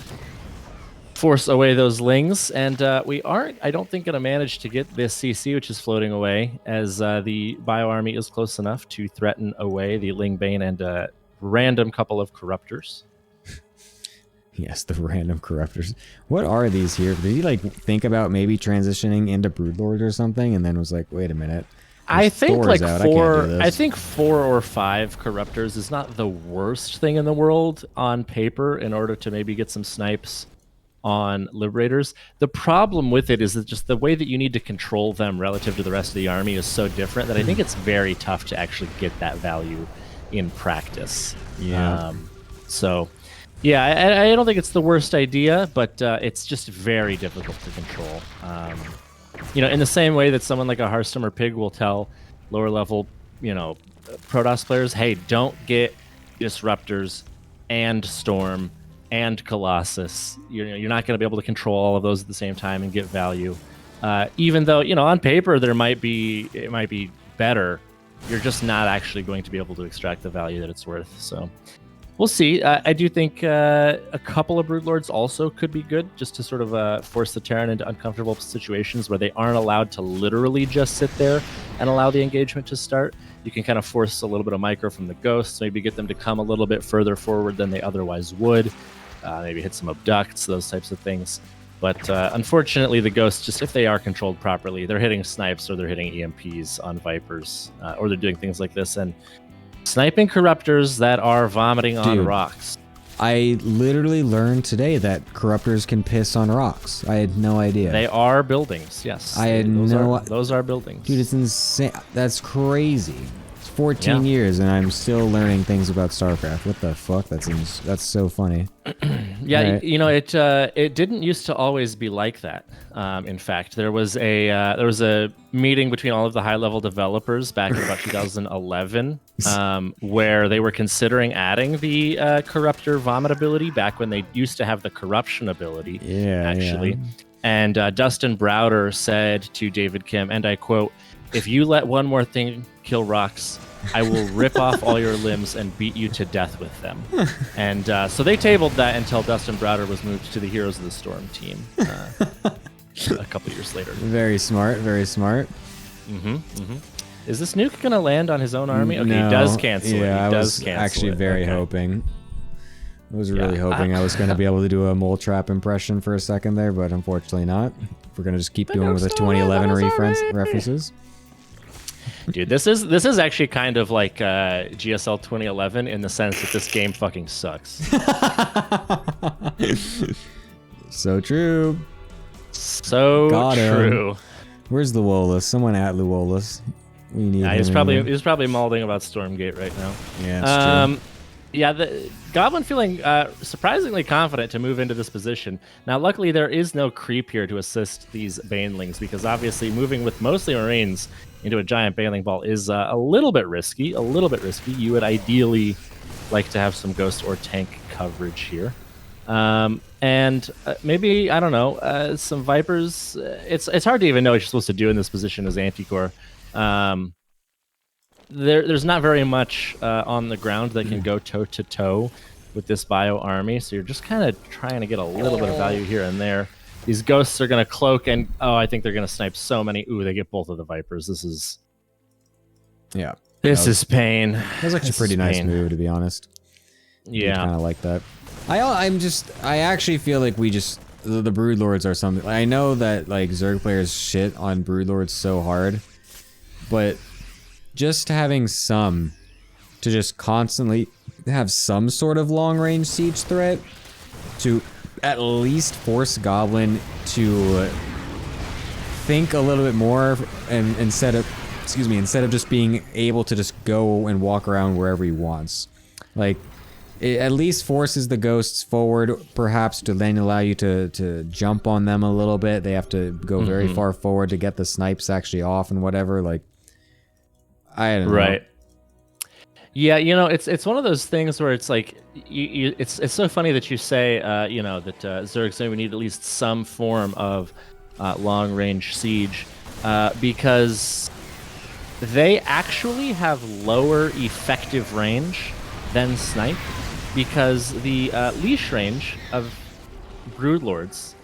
Speaker 8: force away those Lings, and we aren't, I don't think, going to manage to get this CC, which is floating away, as the Bio Army is close enough to threaten away the Ling Bane and a random couple of Corruptors.
Speaker 1: Yes, the random Corruptors. What are these here? Did he, like, think about maybe transitioning into Broodlord or something, and then was like, wait a minute,
Speaker 8: I think
Speaker 1: Thor's
Speaker 8: like
Speaker 1: out. I can't do
Speaker 8: four.
Speaker 1: this.
Speaker 8: I think 4 or 5 corruptors is not the worst thing in the world on paper. In order to maybe get some snipes on liberators, the problem with it is that just the way that you need to control them relative to the rest of the army is so different that I think it's very tough to actually get that value in practice.
Speaker 1: Yeah.
Speaker 8: So, yeah, I don't think it's the worst idea, but it's just very difficult to control. In the same way that someone like a Hearthstone or Pig will tell lower level, Protoss players, hey, don't get Disruptors and Storm and Colossus. You're not going to be able to control all of those at the same time and get value. Even though, on paper it might be better, you're just not actually going to be able to extract the value that it's worth. So we'll see. I do think a couple of Broodlords also could be good, just to sort of force the Terran into uncomfortable situations where they aren't allowed to literally just sit there and allow the engagement to start. You can kind of force a little bit of micro from the Ghosts, maybe get them to come a little bit further forward than they otherwise would, maybe hit some abducts, those types of things. But unfortunately, the Ghosts, just if they are controlled properly, they're hitting snipes or they're hitting EMPs on Vipers, or they're doing things like this. And sniping corruptors that are vomiting on rocks.
Speaker 1: I literally learned today that corruptors can piss on rocks. I had no idea.
Speaker 8: They are buildings, yes.
Speaker 1: I had
Speaker 8: those are buildings.
Speaker 1: Dude, it's insane. That's crazy. It's 14 years and I'm still learning things about StarCraft. What the fuck? That's so funny.
Speaker 8: Yeah,
Speaker 1: right.
Speaker 8: It didn't used to always be like that. In fact, there was a meeting between all of the high-level developers back in about 2011, where they were considering adding the corruptor vomit ability back when they used to have the corruption ability.
Speaker 1: Yeah,
Speaker 8: actually.
Speaker 1: yeah.
Speaker 8: And Dustin Browder said to David Kim, and I quote, "If you let one more thing kill rocks, I will rip off all your limbs and beat you to death with them." And so they tabled that until Dustin Browder was moved to the Heroes of the Storm team a couple years later.
Speaker 1: Very smart, very smart.
Speaker 8: Is this nuke going to land on his own army? Okay,
Speaker 1: No,
Speaker 8: he does cancel it.
Speaker 1: Yeah,
Speaker 8: He
Speaker 1: I
Speaker 8: does
Speaker 1: was
Speaker 8: cancel
Speaker 1: actually
Speaker 8: it.
Speaker 1: very
Speaker 8: Okay.
Speaker 1: hoping. I was really hoping I was going to be able to do a mole trap impression for a second there, but unfortunately not. We're going to just keep doing with the 2011 references.
Speaker 8: Dude, this is actually kind of like GSL 2011 in the sense that this game fucking sucks.
Speaker 1: So true.
Speaker 8: So
Speaker 1: Got him.
Speaker 8: true.
Speaker 1: Where's Luolus? Someone at Luolus. We need him
Speaker 8: He's
Speaker 1: in
Speaker 8: probably
Speaker 1: here.
Speaker 8: mauling about Stormgate right now.
Speaker 1: Yeah, that's true.
Speaker 8: Yeah, the Goblin feeling surprisingly confident to move into this position. Now, luckily, there is no creep here to assist these Banelings, because obviously moving with mostly Marines into a giant Baneling ball is a little bit risky. You would ideally like to have some Ghost or Tank coverage here. And maybe, I don't know, some Vipers. It's hard to even know what you're supposed to do in this position as Anticore. There's not very much on the ground that can go toe-to-toe with this bio army, so you're just kind of trying to get a little bit of value here and there. These Ghosts are going to cloak, and I think they're going to snipe so many. Ooh, they get both of the Vipers. This is pain.
Speaker 1: That was actually a pretty nice move, to be honest.
Speaker 8: Yeah.
Speaker 1: Kind of like that. I actually feel like the Broodlords are something. I know that like Zerg players shit on Broodlords so hard, but just having some to just constantly have some sort of long-range siege threat to at least force Goblin to think a little bit more, and instead of just being able to just go and walk around wherever he wants. Like, it at least forces the Ghosts forward, perhaps, to then allow you to jump on them a little bit. They have to go very far forward to get the snipes actually off and whatever. Like, I don't know.
Speaker 8: Right. Yeah, it's one of those things where it's like it's so funny that you say that Zerg say we need at least some form of long range siege because they actually have lower effective range than snipe, because the leash range of Broodlords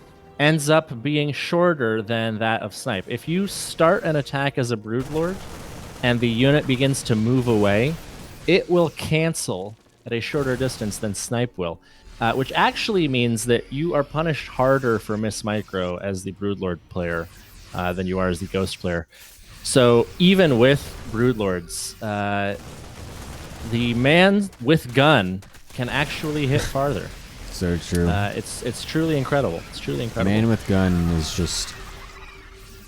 Speaker 8: ends up being shorter than that of snipe. If you start an attack as a Broodlord and the unit begins to move away, it will cancel at a shorter distance than snipe will, which actually means that you are punished harder for miss micro as the Broodlord player than you are as the Ghost player. So even with Broodlords, the man with gun can actually hit farther.
Speaker 1: So true.
Speaker 8: It's truly incredible. It's truly incredible.
Speaker 1: Man with gun is just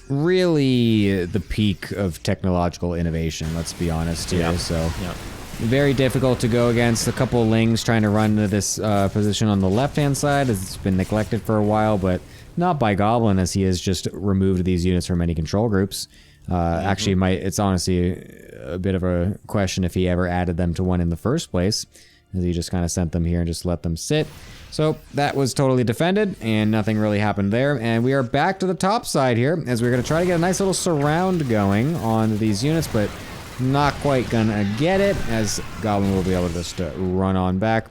Speaker 1: really the peak of technological innovation, let's be honest here.
Speaker 8: Yeah.
Speaker 1: So
Speaker 8: Yeah.
Speaker 1: very difficult to go against. A couple of Lings trying to run into this position on the left-hand side as it's been neglected for a while, but not by Goblin, as he has just removed these units from any control groups. Actually, it's honestly a bit of a question if he ever added them to one in the first place, as he just kind of sent them here and just let them sit. So that was totally defended, and nothing really happened there. And we are back to the top side here, as we're going to try to get a nice little surround going on these units, but not quite gonna get it, as Goblin will be able to just run on back.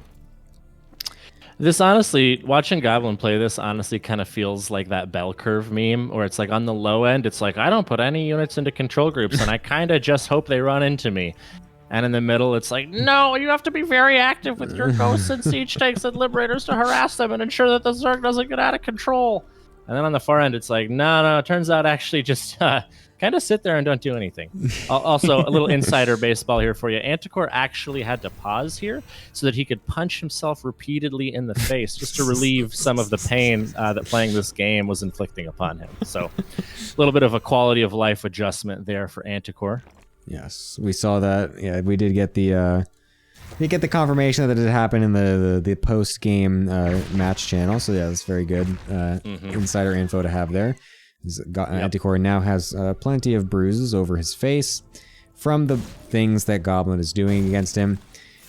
Speaker 8: This honestly, watching Goblin play this honestly kind of feels like that bell curve meme, where it's like on the low end, it's like, I don't put any units into control groups, and I kind of just hope they run into me. And in the middle, it's like, no, you have to be very active with your ghosts and siege tanks and liberators to harass them and ensure that the Zerg doesn't get out of control. And then on the far end, it's like, no, it turns out actually just kind of sit there and don't do anything. Also, a little insider baseball here for you. Anticore actually had to pause here so that he could punch himself repeatedly in the face just to relieve some of the pain that playing this game was inflicting upon him. So a little bit of a quality of life adjustment there for Anticore.
Speaker 1: Yes, we saw that. Yeah, we did get the confirmation that it happened in the post game match channel. So yeah, that's very good insider info to have there. Anticore now has plenty of bruises over his face from the things that Goblin is doing against him.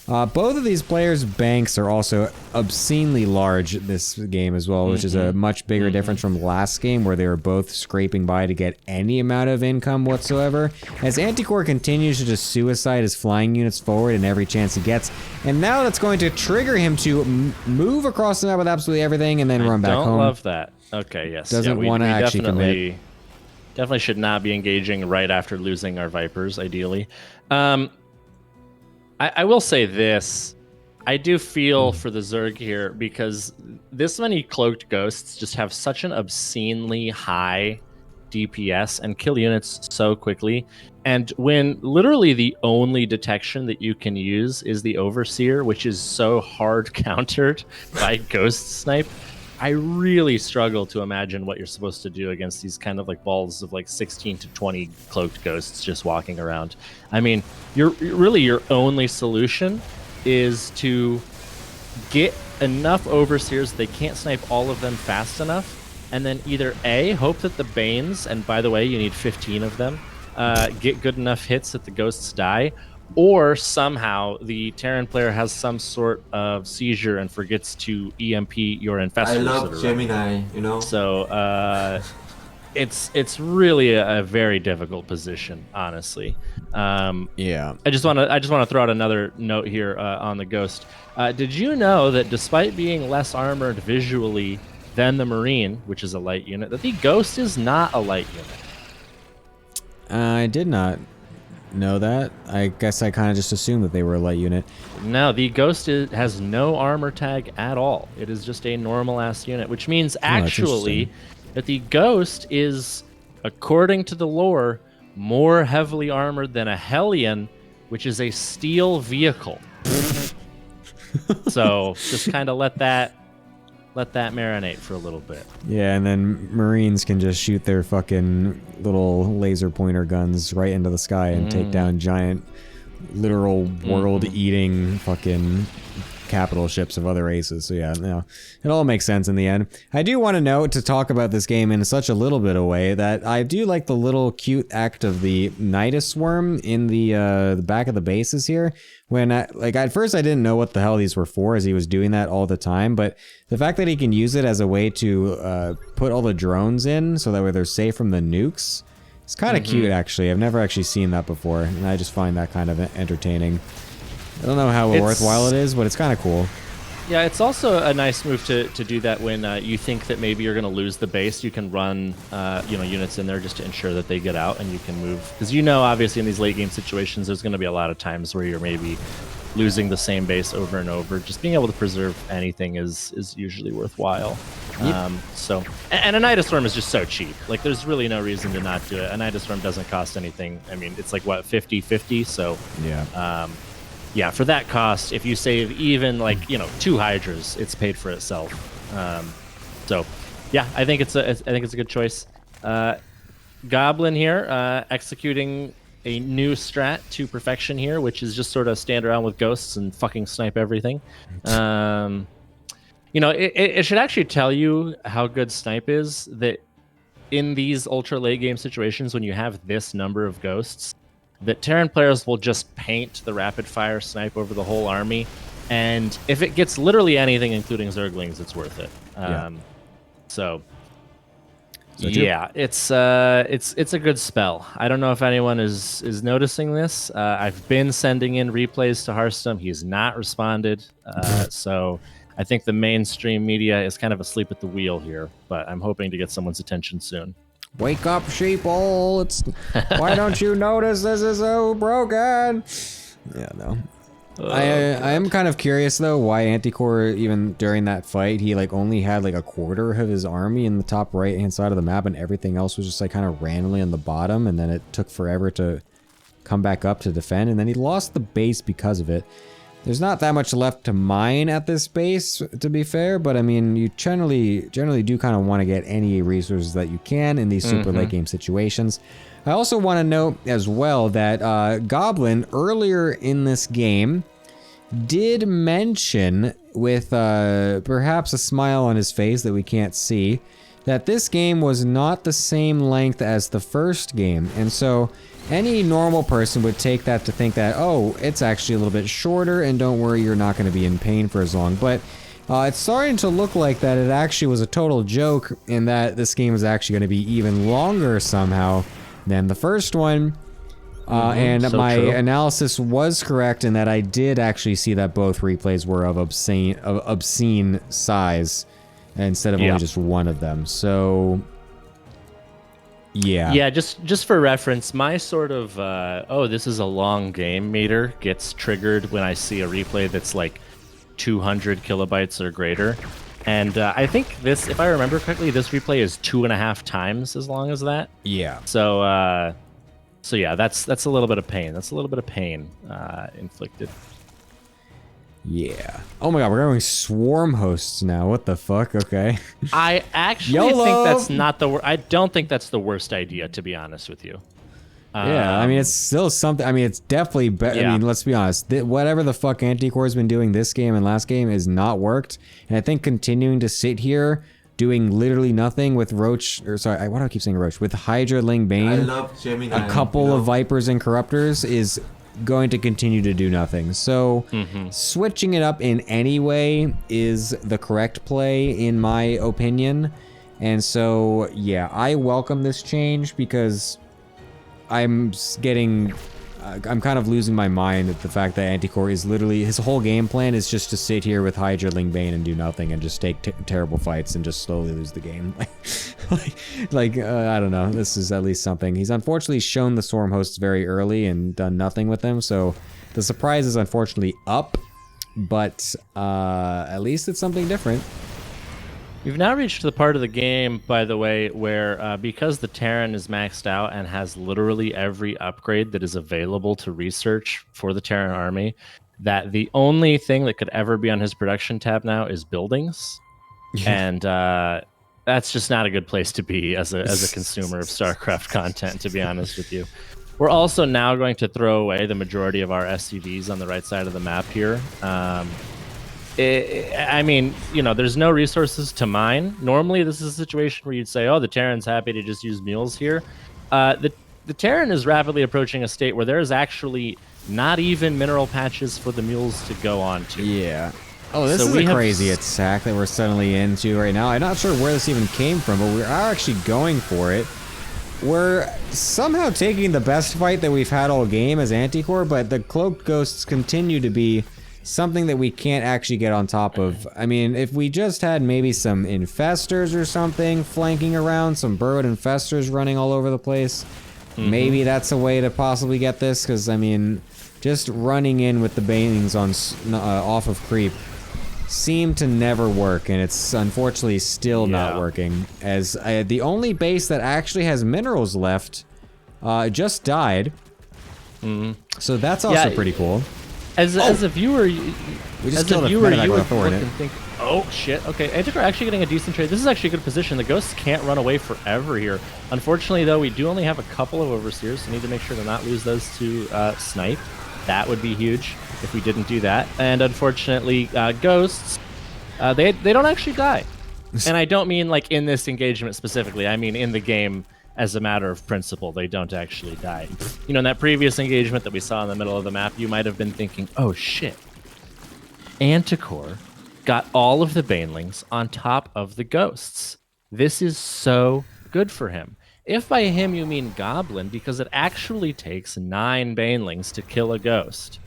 Speaker 1: Both of these players' banks are also obscenely large this game as well, which is a much bigger difference from last game, where they were both scraping by to get any amount of income whatsoever. As Anticore continues to just suicide his flying units forward in every chance he gets, and now that's going to trigger him to move across the map with absolutely everything and then run back home.
Speaker 8: Don't love that. Okay, yes.
Speaker 1: Doesn't want to actually commit.
Speaker 8: Definitely should not be engaging right after losing our Vipers, ideally. I will say this. I do feel for the Zerg here, because this many cloaked ghosts just have such an obscenely high DPS and kill units so quickly. And when literally the only detection that you can use is the Overseer, which is so hard countered by Ghost Snipe, I really struggle to imagine what you're supposed to do against these kind of like balls of like 16 to 20 cloaked ghosts just walking around. I mean, your only solution is to get enough Overseers they can't snipe all of them fast enough, and then either A, hope that the Banes, and by the way, you need 15 of them, get good enough hits that the ghosts die, or somehow the Terran player has some sort of seizure and forgets to EMP your infestors. I love Gemini, you know. So it's really a very difficult position, honestly.
Speaker 1: Yeah.
Speaker 8: I just want to throw out another note here on the Ghost. Did you know that despite being less armored visually than the Marine, which is a light unit, that the Ghost is not a light unit?
Speaker 1: I did not know that. I guess I kind of just assumed that they were a light unit.
Speaker 8: No, the Ghost has no armor tag at all. It is just a normal ass unit, which means actually that the Ghost is, according to the lore, more heavily armored than a Hellion, which is a steel vehicle. So just kind of let that marinate for a little bit.
Speaker 1: Yeah, and then Marines can just shoot their fucking little laser pointer guns right into the sky and take down giant, literal world-eating fucking capital ships of other races. So yeah, no, it all makes sense in the end. I do want to note, to talk about this game in such a little bit of way, that I do like the little cute act of the Nidus Worm in the back of the bases here. When at first I didn't know what the hell these were for, as he was doing that all the time, but the fact that he can use it as a way to put all the drones in so that way they're safe from the nukes, it's kind of cute actually. I've never actually seen that before, and I just find that kind of entertaining. I don't know how worthwhile it is, but it's kind of cool.
Speaker 8: Yeah, it's also a nice move to do that when you think that maybe you're going to lose the base. You can run units in there just to ensure that they get out and you can move. Because obviously in these late game situations, there's going to be a lot of times where you're maybe losing the same base over and over. Just being able to preserve anything is usually worthwhile. So, and a Night Storm is just so cheap. Like, there's really no reason to not do it. A Night Storm doesn't cost anything. I mean, it's like, what, 50/50? So, yeah, for that cost, if you save even, like, 2 Hydras, it's paid for itself. So, yeah, I think it's a good choice. Goblin here, executing a new strat to perfection here, which is just sort of stand around with ghosts and fucking snipe everything. It should actually tell you how good snipe is that in these ultra late game situations when you have this number of ghosts, that Terran players will just paint the rapid fire snipe over the whole army, and if it gets literally anything, including Zerglings, it's worth it. So yeah, it's a good spell. I don't know if anyone is noticing this. I've been sending in replays to Hearthstone. He's not responded. So I think the mainstream media is kind of asleep at the wheel here, but I'm hoping to get someone's attention soon.
Speaker 1: Wake up, sheeple! Why don't you notice this is so broken? Yeah, no. I am kind of curious though why Anticore, even during that fight, he like only had like a quarter of his army in the top right hand side of the map and everything else was just like kind of randomly on the bottom, and then it took forever to come back up to defend, and then he lost the base because of it. There's not that much left to mine at this base, to be fair, but I mean, you generally do kind of want to get any resources that you can in these super late game situations. I also want to note as well that Goblin, earlier in this game, did mention, with perhaps a smile on his face that we can't see, that this game was not the same length as the first game. And so any normal person would take that to think that, oh, it's actually a little bit shorter, and don't worry, you're not going to be in pain for as long. But it's starting to look like that it actually was a total joke, and that this game is actually going to be even longer somehow than the first one. And so my analysis was correct in that I did actually see that both replays were of obscene size instead of only just one of them. So yeah, just for reference, my sort of oh, this is a long game meter gets triggered when I see a replay that's like 200 kilobytes or greater. And I think this, if I remember correctly, this replay is 2.5 times as long as that. Yeah. So yeah, that's a little bit of pain. That's a little bit of pain inflicted. Yeah. Oh my god, we're going swarm hosts now. What the fuck? Okay. I actually think that's not the I don't think that's the worst idea, to be honest with you. Yeah, I mean, it's still something. I mean, it's definitely better. I mean, let's be honest. Whatever the fuck Anticore's been doing this game and last game has not worked. And I think continuing to sit here doing literally nothing with Roach, or sorry, why do I keep saying Roach? With Hydra, Ling Bane, a couple of Vipers and Corruptors is going to continue to do nothing. So switching it up in any way is the correct play, in my opinion. And so, yeah, I welcome this change because I'm kind of losing my mind at the fact that Anticore is literally, his whole game plan is just to sit here with Hydra, Ling Bane and do nothing and just take terrible fights and just slowly lose the game. I don't know. This is at least something. He's unfortunately shown the Swarm hosts very early and done nothing with them, so the surprise is unfortunately up, but at least it's something different.
Speaker 8: We've now reached the part of the game, by the way, where because the Terran is maxed out and has literally every upgrade that is available to research for the Terran army, that the only thing that could ever be on his production tab now is buildings. And that's just not a good place to be as a consumer of StarCraft content, to be honest with you. We're also now going to throw away the majority of our SCVs on the right side of the map here. I mean, there's no resources to mine. Normally, this is a situation where you'd say, oh, the Terran's happy to just use mules here. The Terran is rapidly approaching a state where there's actually not even mineral patches for the mules to go on to. Yeah.
Speaker 1: Oh, this is a crazy attack that we're suddenly into right now. I'm not sure where this even came from, but we are actually going for it. We're somehow taking the best fight that we've had all game as Anticore, but the Cloaked Ghosts continue to be something that we can't actually get on top of. I mean, if we just had maybe some infestors or something flanking around, some burrowed infestors running all over the place, maybe that's a way to possibly get this, because, I mean, just running in with the banings on off of creep seem to never work, and it's unfortunately still not working. As the only base that actually has minerals left just died. So that's also pretty cool.
Speaker 8: As a viewer, you would look and think, oh shit, okay, Anticore actually getting a decent trade. This is actually a good position. The Ghosts can't run away forever here. Unfortunately, though, we do only have a couple of Overseers, so we need to make sure to not lose those to Snipe. That would be huge if we didn't do that. And unfortunately, Ghosts, they don't actually die. And I don't mean like in this engagement specifically. I mean in the game as a matter of principle. They don't actually die. You know, in that previous engagement that we saw in the middle of the map, you might have been thinking, oh shit, Anticore got all of the Banelings on top of the Ghosts. This is so good for him. If by him you mean Goblin, because it actually takes 9 Banelings to kill a Ghost.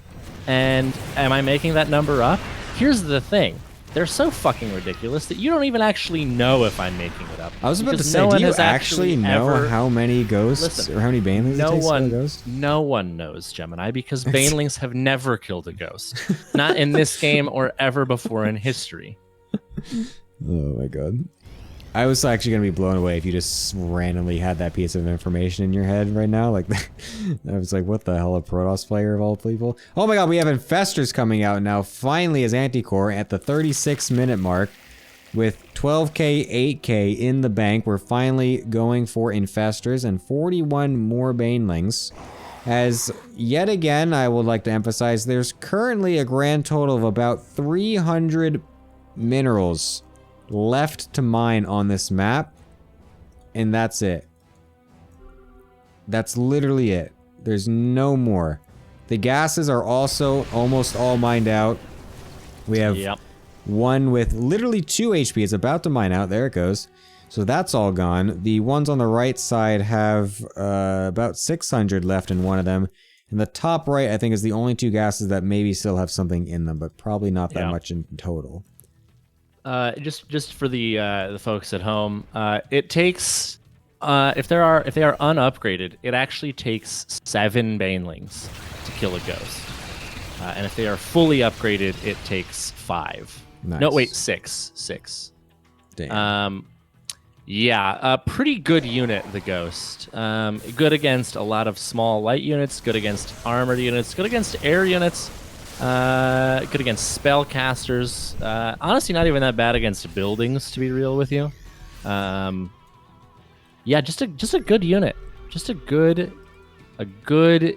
Speaker 8: And am I making that number up? Here's the thing. They're so fucking ridiculous that you don't even actually know if I'm making it up.
Speaker 1: I was about to say, do you actually know how many Ghosts or how many Banelings it takes to kill a Ghost?
Speaker 8: No one knows, Gemini, because Banelings have never killed a Ghost. Not in this game or ever before in history.
Speaker 1: Oh my god. I was actually going to be blown away if you just randomly had that piece of information in your head right now. Like, I was like, what the hell, a Protoss player of all people? Oh my god, we have Infestors coming out now, finally, as Anticore at the 36-minute mark. With 12k, 8k in the bank, we're finally going for Infestors and 41 more Banelings. As, yet again, I would like to emphasize, there's currently a grand total of about 300 minerals left to mine on this map, and that's it. That's literally it. There's no more. The gases are also almost all mined out. We have one with literally 2 HP. It's about to mine out. There it goes. So that's all gone. The ones on the right side have about 600 left in one of them. And the top right, I think, is the only 2 gases that maybe still have something in them, but probably not that much in total.
Speaker 8: Just for the folks at home, it takes if they are unupgraded, it actually takes 7 Banelings to kill a Ghost, and if they are fully upgraded, it takes 5.
Speaker 1: Nice.
Speaker 8: No, wait, 6.
Speaker 1: Damn.
Speaker 8: Yeah, a pretty good unit, the Ghost. Good against a lot of small light units. Good against armored units. Good against air units. Good against spellcasters. Honestly, not even that bad against buildings, to be real with you. Yeah, just a good unit. Just a good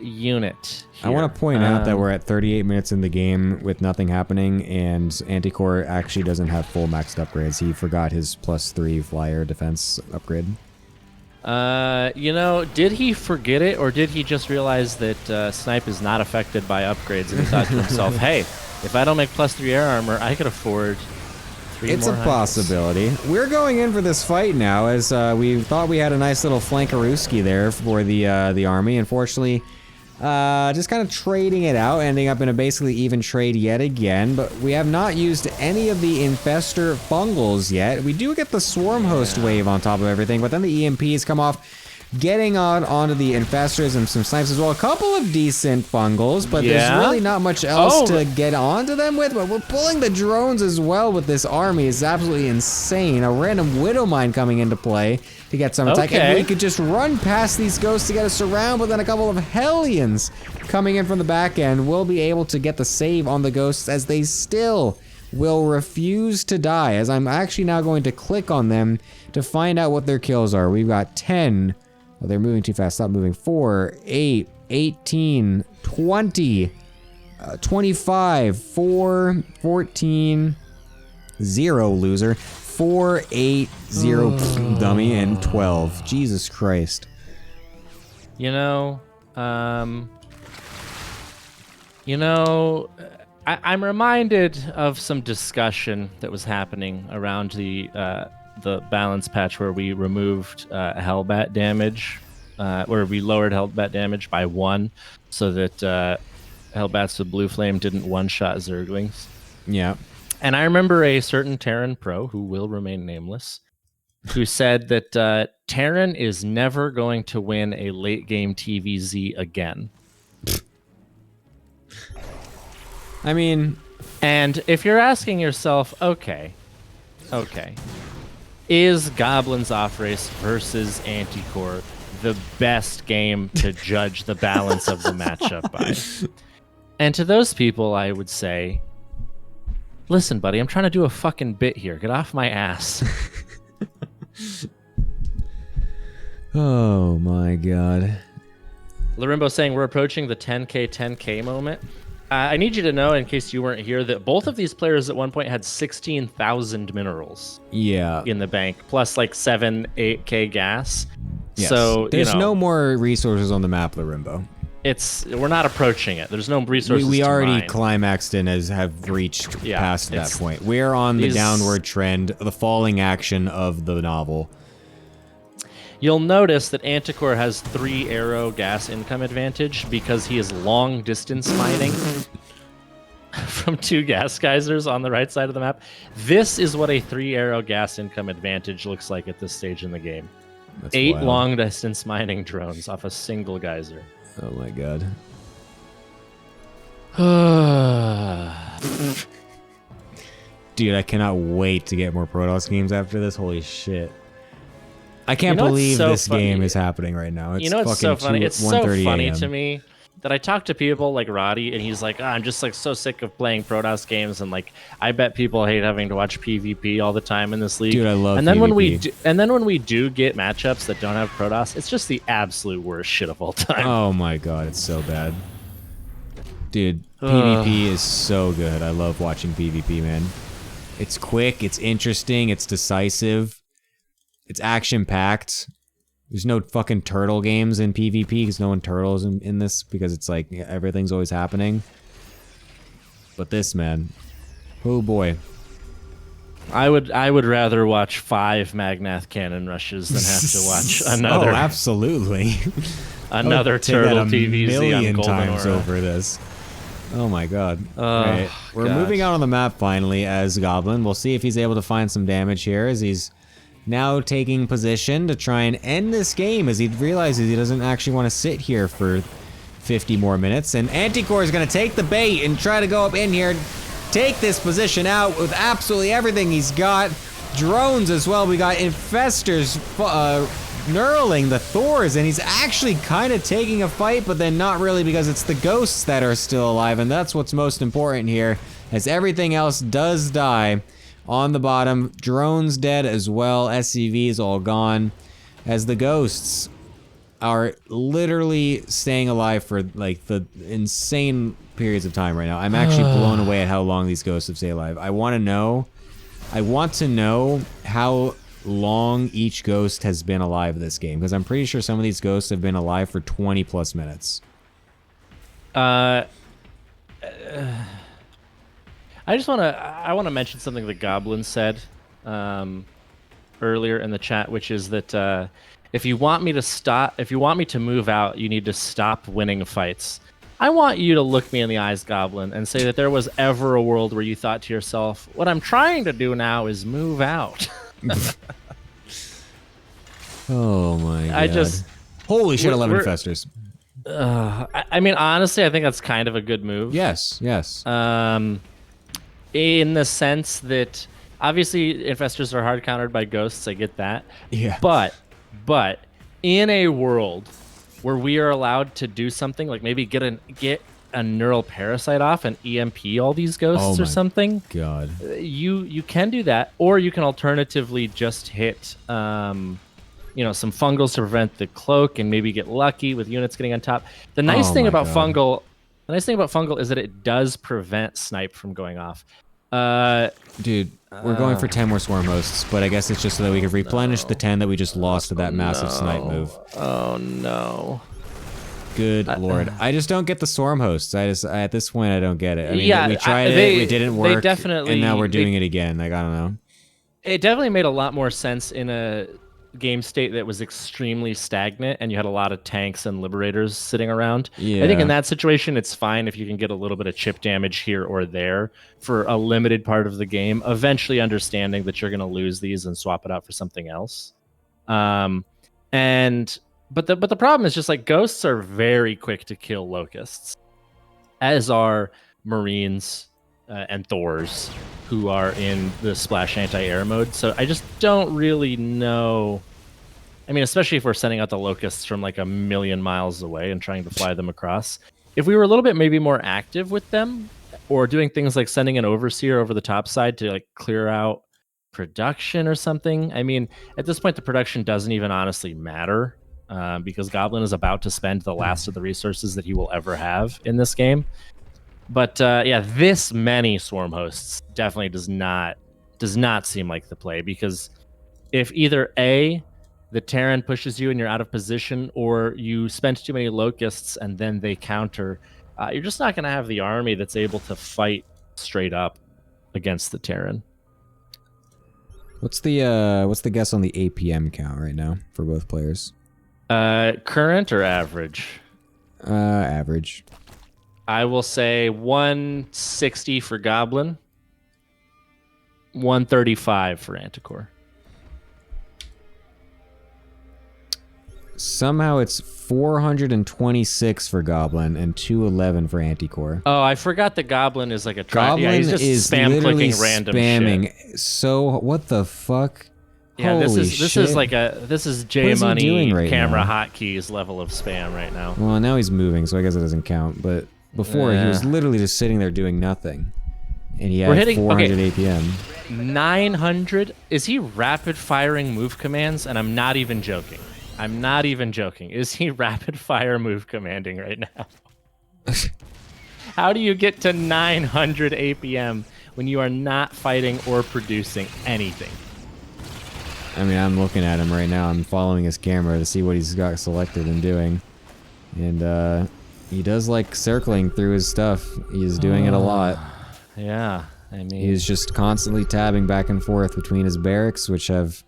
Speaker 8: unit here.
Speaker 1: I want to point out that we're at 38 minutes in the game with nothing happening, and Anticore actually doesn't have full maxed upgrades. He forgot his +3 flyer defense upgrade.
Speaker 8: You know, did he forget it, or did he just realize that Snipe is not affected by upgrades, and he thought to himself, hey, if I don't make +3 air armor, I could afford 3
Speaker 1: It's
Speaker 8: more
Speaker 1: a possibility. We're going in for this fight now, as we thought we had a nice little flankarooski there for the army. Unfortunately, just kind of trading it out, ending up in a basically even trade yet again, but we have not used any of the Infestor Fungals yet. We do get the Swarm Host wave on top of everything, but then the EMPs come off, getting onto the Infestors and some Snipes as well. A couple of decent Fungals, but there's really not much else to get onto them with, but we're pulling the drones as well with this army. It's absolutely insane. A random Widow Mine coming into play to get some attack, and we could just run past these Ghosts to get us around, but then a couple of Hellions coming in from the back end will be able to get the save on the Ghosts, as they still will refuse to die, as I'm actually now going to click on them to find out what their kills are. We've got 10. Oh, they're moving too fast. Stop moving. 4, 8, 18, 20, 25, 4, 14, 0, loser. 4, 8, 0, dummy, and 12. Jesus Christ.
Speaker 8: You know, I'm reminded of some discussion that was happening around the balance patch where we removed Hellbat damage, where we lowered Hellbat damage by 1, so that Hellbats with Blue Flame didn't one-shot Zerglings.
Speaker 1: Yeah.
Speaker 8: And I remember a certain Terran pro, who will remain nameless, who said that Terran is never going to win a late-game TVZ again.
Speaker 1: I mean,
Speaker 8: And if you're asking yourself, okay, is Goblins Off Race versus Anticore the best game to judge the balance of the matchup by? And to those people, I would say, listen, buddy, I'm trying to do a fucking bit here. Get off my ass.
Speaker 1: Oh my god.
Speaker 8: Larimbo saying we're approaching the 10K moment. I need you to know, in case you weren't here, that both of these players at one point had 16,000 minerals
Speaker 1: Yeah.
Speaker 8: in the bank, plus like 8K gas.
Speaker 1: Yes.
Speaker 8: So
Speaker 1: there's no more resources on the map, Larimbo.
Speaker 8: We're not approaching it. There's no resources.
Speaker 1: We
Speaker 8: to
Speaker 1: already
Speaker 8: mine.
Speaker 1: climaxed and have reached past that
Speaker 8: it's-
Speaker 1: point. We're on the
Speaker 8: these-
Speaker 1: downward trend, the falling action of the novel.
Speaker 8: You'll notice that Anticore has 3 arrow gas income advantage because he is long distance mining from 2 gas geysers on the right side of the map. This is what a 3 arrow gas income advantage looks like at this stage in the game.
Speaker 1: That's
Speaker 8: 8
Speaker 1: wild.
Speaker 8: long distance mining drones off a single geyser.
Speaker 1: Oh my god. Dude, I cannot wait to get more Protoss games after this. Holy shit. I can't
Speaker 8: You know what's
Speaker 1: believe
Speaker 8: so
Speaker 1: this
Speaker 8: funny?
Speaker 1: game is happening right now. It's
Speaker 8: You know what's so
Speaker 1: fucking
Speaker 8: funny?
Speaker 1: 2
Speaker 8: It's so
Speaker 1: 1:30
Speaker 8: funny
Speaker 1: a.m.
Speaker 8: to me that I talk to people like Roddy, and he's like, I'm just like so sick of playing Protoss games, and like I bet people hate having to watch PvP all the time in this league.
Speaker 1: Dude, I love
Speaker 8: and then when
Speaker 1: PvP.
Speaker 8: we do get matchups that don't have Protoss, it's just the absolute worst shit of all time.
Speaker 1: Oh my god, it's so bad. Dude, PvP is so good. I love watching PvP, man. It's quick, it's interesting, it's decisive, it's action-packed. There's no fucking turtle games in PvP because no one turtles in this because it's like everything's always happening. But this, man, oh boy.
Speaker 8: I would rather watch 5 Magnath cannon rushes than have to watch another
Speaker 1: Oh, absolutely.
Speaker 8: another
Speaker 1: I would take that
Speaker 8: turtle
Speaker 1: a
Speaker 8: PvZ
Speaker 1: million
Speaker 8: on Golden
Speaker 1: times
Speaker 8: Aura.
Speaker 1: over this. Oh my god. Alright, we're moving out on the map finally as Goblin. We'll see if he's able to find some damage here as he's now taking position to try and end this game as he realizes he doesn't actually want to sit here for 50 more minutes. And Anticore is going to take the bait and try to go up in here, take this position out with absolutely everything he's got. Drones as well. We got Infestors knurling the Thors, and he's actually kind of taking a fight, but then not really because it's the ghosts that are still alive, and that's what's most important here, as everything else does die. On the bottom, drones dead as well, SCVs all gone, as the ghosts are literally staying alive for like the insane periods of time right now. I'm actually blown away at how long these ghosts have stayed alive. I want to know how long each ghost has been alive this game, because I'm pretty sure some of these ghosts have been alive for 20 plus minutes.
Speaker 8: I want to mention something that Goblin said earlier in the chat, which is that if you want me to move out, you need to stop winning fights. I want you to look me in the eyes, Goblin, and say that there was ever a world where you thought to yourself, what I'm trying to do now is move out.
Speaker 1: Oh my god. Holy shit, 11 Infestors.
Speaker 8: I mean, honestly, I think that's kind of a good move.
Speaker 1: Yes.
Speaker 8: In the sense that obviously infestors are hard countered by ghosts, I get that.
Speaker 1: Yeah.
Speaker 8: But in a world where we are allowed to do something like maybe get a neural parasite off and EMP all these ghosts or something,
Speaker 1: God.
Speaker 8: You can do that, or you can alternatively just hit some fungals to prevent the cloak and maybe get lucky with units getting on top. The nice thing about fungal is that it does prevent snipe from going off.
Speaker 1: Dude, we're going for 10 more swarm hosts, but I guess it's just so that we can replenish the 10 that we just lost to that massive snipe move.
Speaker 8: Oh no.
Speaker 1: Good lord. I just don't get the swarm hosts. At this point I don't get it. I mean, we tried it, it didn't work, and now we're doing it again. Like, I don't know.
Speaker 8: It definitely made a lot more sense in a game state that was extremely stagnant and you had a lot of tanks and liberators sitting around.
Speaker 1: Yeah.
Speaker 8: I think in that situation it's fine if you can get a little bit of chip damage here or there for a limited part of the game, eventually understanding that you're going to lose these and swap it out for something else. But the problem is just like ghosts are very quick to kill locusts, as are marines, and Thors who are in the splash anti-air mode. So I just don't really know. I mean, especially if we're sending out the locusts from like a million miles away and trying to fly them across. If we were a little bit maybe more active with them, or doing things like sending an overseer over the top side to like clear out production or something. I mean, at this point, the production doesn't even honestly matter because Goblin is about to spend the last of the resources that he will ever have in this game. But yeah, this many swarm hosts definitely does not seem like the play, because if either A, the Terran pushes you and you're out of position, or you spend too many locusts and then they counter, you're just not going to have the army that's able to fight straight up against the Terran.
Speaker 1: What's the guess on the APM count right now for both players?
Speaker 8: Current or average?
Speaker 1: Average.
Speaker 8: I will say 160 for Goblin, 135 for Anticore.
Speaker 1: Somehow it's 426 for Goblin and 211 for Anticore.
Speaker 8: Oh, I forgot the Goblin is like a
Speaker 1: Goblin
Speaker 8: yeah, he's just
Speaker 1: is
Speaker 8: spam
Speaker 1: literally
Speaker 8: clicking random
Speaker 1: spamming.
Speaker 8: shit.
Speaker 1: So what the fuck?
Speaker 8: Yeah,
Speaker 1: Holy
Speaker 8: this is like J
Speaker 1: is he
Speaker 8: Money
Speaker 1: doing right
Speaker 8: camera
Speaker 1: now?
Speaker 8: hotkeys level of spam right now.
Speaker 1: Well, now he's moving, so I guess it doesn't count. But before he was literally just sitting there doing nothing, and he had 400 APM.
Speaker 8: 900. Is he rapid firing move commands? And I'm not even joking. I'm not even joking. Is he rapid fire move commanding right now? How do you get to 900 APM when you are not fighting or producing anything?
Speaker 1: I mean, I'm looking at him right now. I'm following his camera to see what he's got selected and doing. And he does like circling through his stuff. He's doing it a lot.
Speaker 8: Yeah, I mean...
Speaker 1: He's just constantly tabbing back and forth between his barracks, which have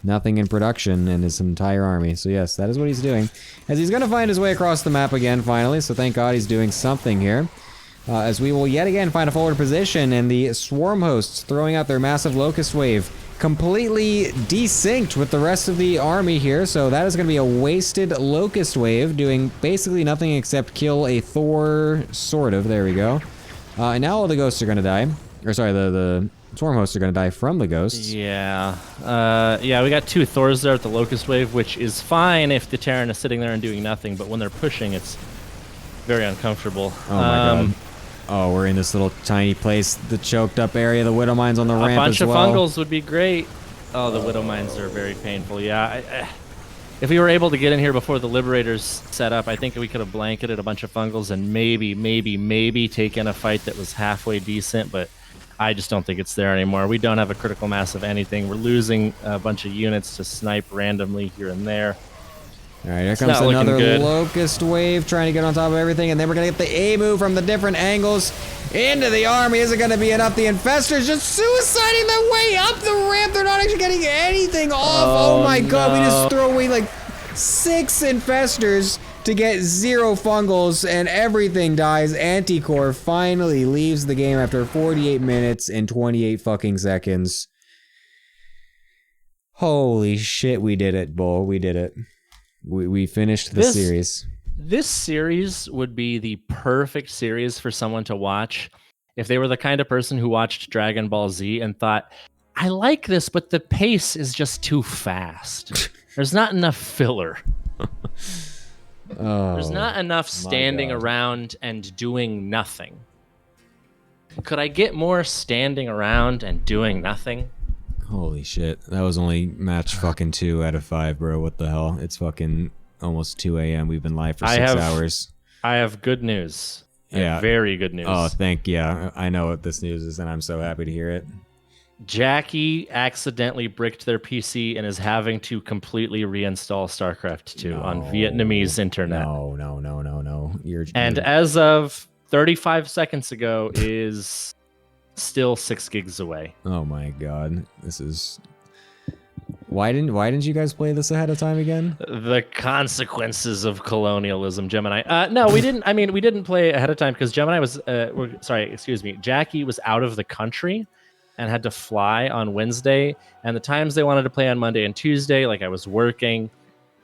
Speaker 1: nothing in production, and his entire army. So yes, that is what he's doing. As he's going to find his way across the map again, finally. So thank God he's doing something here. As we will yet again find a forward position, and the swarm hosts throwing out their massive locust wave, completely desynced with the rest of the army here. So that is going to be a wasted locust wave, doing basically nothing except kill a Thor, sort of. There we go. And now all the ghosts are going to die. Or sorry, the swarm hosts are going to die from the ghosts.
Speaker 8: Yeah. Yeah, we got 2 Thors there at the locust wave, which is fine if the Terran is sitting there and doing nothing, but when they're pushing, it's very uncomfortable.
Speaker 1: Oh my god. Oh, we're in this little tiny place, the choked up area, the widow mines on the ramp as well.
Speaker 8: A bunch of fungals would be great. Oh, the widow mines are very painful. Yeah, if we were able to get in here before the Liberators set up, I think we could have blanketed a bunch of fungals and maybe taken a fight that was halfway decent, but I just don't think it's there anymore. We don't have a critical mass of anything. We're losing a bunch of units to snipe randomly here and there.
Speaker 1: Alright, here comes another locust wave trying to get on top of everything, and then we're gonna get the A move from the different angles into the army. Is it gonna be enough? The infestors just suiciding their way up the ramp. They're not actually getting anything off. Oh my god, we just throw away like 6 infestors to get 0 fungals, and everything dies. Anticore finally leaves the game after 48 minutes and 28 fucking seconds. Holy shit, we did it, Bull. We did it. We finished the series.
Speaker 8: This series would be the perfect series for someone to watch if they were the kind of person who watched Dragon Ball Z and thought, I like this, but the pace is just too fast. There's not enough filler. There's not enough standing around and doing nothing. Could I get more standing around and doing nothing?
Speaker 1: Holy shit. That was only match fucking 2 out of 5, bro. What the hell? It's fucking almost 2 a.m. We've been live for 6 hours.
Speaker 8: I have good news.
Speaker 1: Yeah.
Speaker 8: Very good news.
Speaker 1: Oh, yeah. I know what this news is, and I'm so happy to hear it.
Speaker 8: Jackie accidentally bricked their PC and is having to completely reinstall StarCraft 2 on Vietnamese internet.
Speaker 1: No.
Speaker 8: And as of 35 seconds ago is still 6 gigs away.
Speaker 1: Oh my god. This is... Why didn't you guys play this ahead of time again?
Speaker 8: The consequences of colonialism, Gemini. No, we didn't. I mean, we didn't play ahead of time because Gemini was... Jackie was out of the country and had to fly on Wednesday. And the times they wanted to play on Monday and Tuesday, like I was working.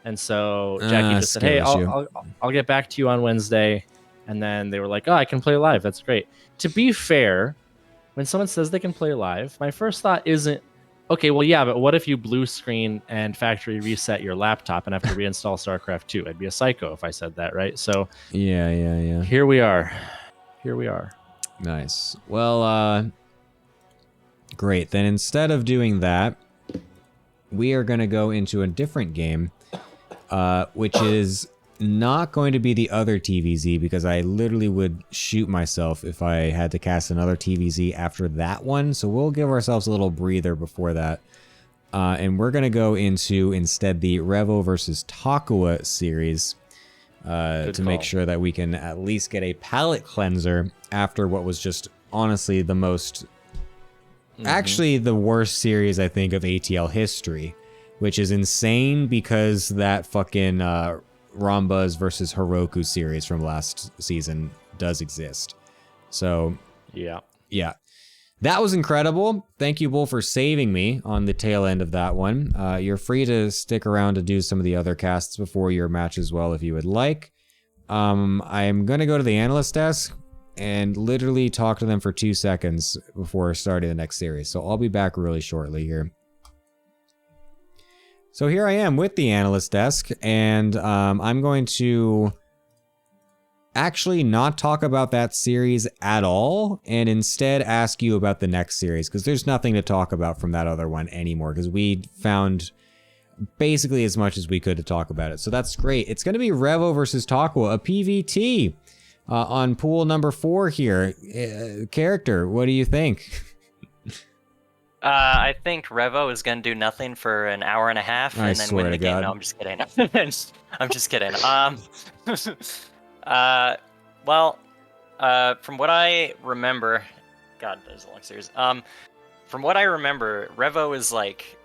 Speaker 8: And so Jackie just said, hey, I'll get back to you on Wednesday. And then they were like, oh, I can play live. That's great. To be fair, when someone says they can play live, my first thought isn't, okay, well, yeah, but what if you blue screen and factory reset your laptop and have to reinstall StarCraft 2? I'd be a psycho if I said that, right? So
Speaker 1: Yeah.
Speaker 8: here we are. Here we are.
Speaker 1: Nice. Well, great. Then instead of doing that, we are going to go into a different game, which is not going to be the other TVZ, because I literally would shoot myself if I had to cast another TVZ after that one. So we'll give ourselves a little breather before that. And we're going to go into instead the Revo versus Takua series to make sure that we can at least get a palate cleanser after what was just honestly the most, actually the worst series I think of ATL history, which is insane because that fucking Rambas versus Heroku series from last season does exist. So
Speaker 8: yeah,
Speaker 1: that was incredible. Thank you, Bull, for saving me on the tail end of that one. You're free to stick around to do some of the other casts before your match as well if you would like. I'm gonna go to the analyst desk and literally talk to them for 2 seconds before starting the next series. So I'll be back really shortly here. So here I am with the analyst desk, and I'm going to actually not talk about that series at all, and instead ask you about the next series, because there's nothing to talk about from that other one anymore, because we found basically as much as we could to talk about it. So that's great. It's going to be Revo versus Takua, a PVT on pool number 4 here. Character, what do you think?
Speaker 3: I think Revo is going to do nothing for an hour and a half and then win the game. No, I'm just kidding. I'm just kidding. From what I remember, God, that is a long series. From what I remember, Revo is like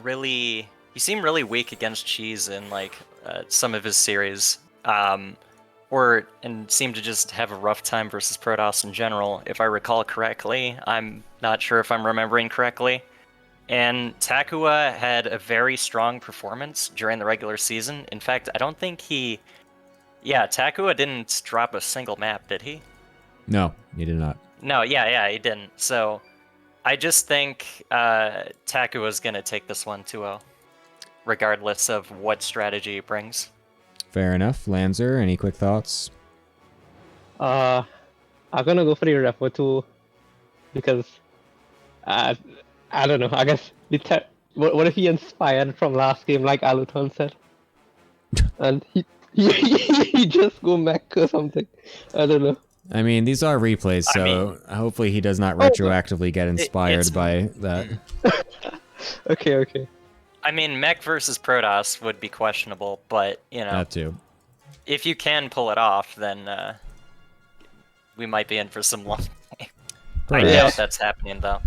Speaker 3: really. He seemed really weak against Cheese in like some of his series, and seemed to just have a rough time versus Protoss in general, if I recall correctly. I'm not sure if I'm remembering correctly. And Takua had a very strong performance during the regular season. In fact, I don't think Takua didn't drop a single map, did he?
Speaker 1: No, he did not.
Speaker 3: No, yeah, he didn't. So I just think Takua's going to take this one 2-0, regardless of what strategy it brings.
Speaker 1: Fair enough. Lancer, any quick thoughts?
Speaker 7: I'm gonna go for the Repo too, because I don't know. I guess what if he inspired from last game, like Aluton said, and he just go mech or something. I don't know.
Speaker 1: I mean, these are replays, so hopefully he does not retroactively get inspired by that.
Speaker 7: Okay.
Speaker 3: I mean, Mech versus Protoss would be questionable, but, you know,
Speaker 1: That too.
Speaker 3: if you can pull it off, then we might be in for some long game. I doubt that's happening, though.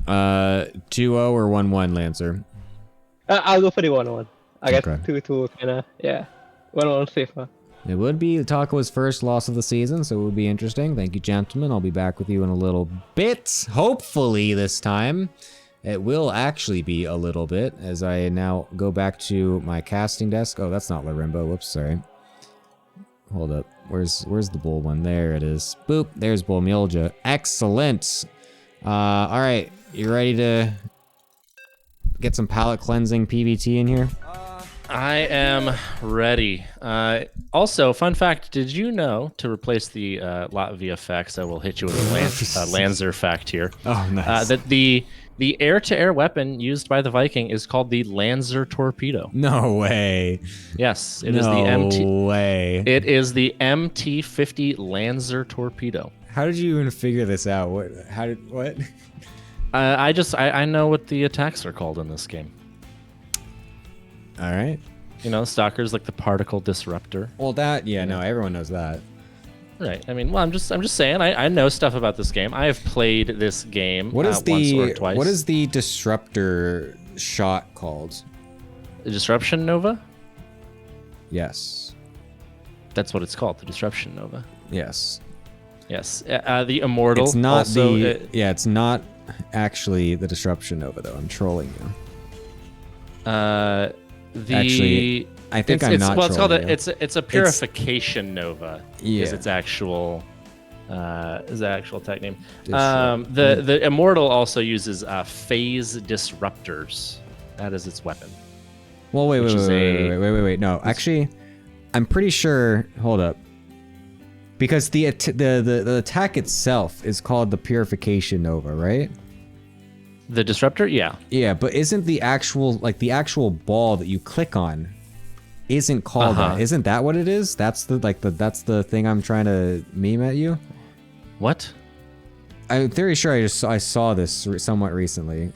Speaker 1: 2-0 or 1-1, Lancer?
Speaker 7: I'll go for the 1-1. I guess
Speaker 1: Okay.
Speaker 7: 2-2 kinda, 1-1 safer.
Speaker 1: It would be Takua's first loss of the season, so it would be interesting. Thank you, gentlemen. I'll be back with you in a little bit. Hopefully this time. It will actually be a little bit, as I now go back to my casting desk. Oh, that's not Larimbo. Whoops, sorry. Hold up. Where's the bull one? There it is. Boop. There's Bull Mulja. Excellent. All right. You ready to get some palate cleansing PVT in here?
Speaker 8: I am ready. Also, fun fact, did you know, to replace the Latvia facts, I will hit you with a Lancer fact here.
Speaker 1: Oh, nice.
Speaker 8: That the air-to-air weapon used by the Viking is called the Lancer torpedo.
Speaker 1: No way.
Speaker 8: Yes, it is the MT.
Speaker 1: No way.
Speaker 8: It is the MT-50 Lancer torpedo.
Speaker 1: How did you even figure this out? What?
Speaker 8: I know what the attacks are called in this game.
Speaker 1: All right.
Speaker 8: You know, Stalker's like the particle disruptor.
Speaker 1: Well, no, everyone knows that.
Speaker 8: Right. I mean, well, I'm just saying. I know stuff about this game. I have played this game once or twice.
Speaker 1: What is the disruptor shot called?
Speaker 8: The Disruption Nova?
Speaker 1: Yes.
Speaker 8: That's what it's called. The Disruption Nova.
Speaker 1: Yes.
Speaker 8: Yes. The Immortal.
Speaker 1: It's not
Speaker 8: also,
Speaker 1: it's not actually the Disruption Nova, though. I'm trolling you. Actually, I think I'm not.
Speaker 8: Well, it's called
Speaker 1: trolling you.
Speaker 8: it's a purification nova.
Speaker 1: Yeah.
Speaker 8: Is its actual Is the actual tech name.
Speaker 1: Disrupt-
Speaker 8: The Immortal also uses phase disruptors. That is its weapon.
Speaker 1: Well, wait.
Speaker 8: Which is
Speaker 1: No, actually, I'm pretty sure. Hold up. Because the attack itself is called the Purification Nova, right?
Speaker 8: The disruptor, yeah.
Speaker 1: Yeah, but isn't the actual ball that you click on isn't called that? Isn't that what it is? That's the thing I'm trying to meme at you.
Speaker 8: What?
Speaker 1: I'm very sure I saw this somewhat recently,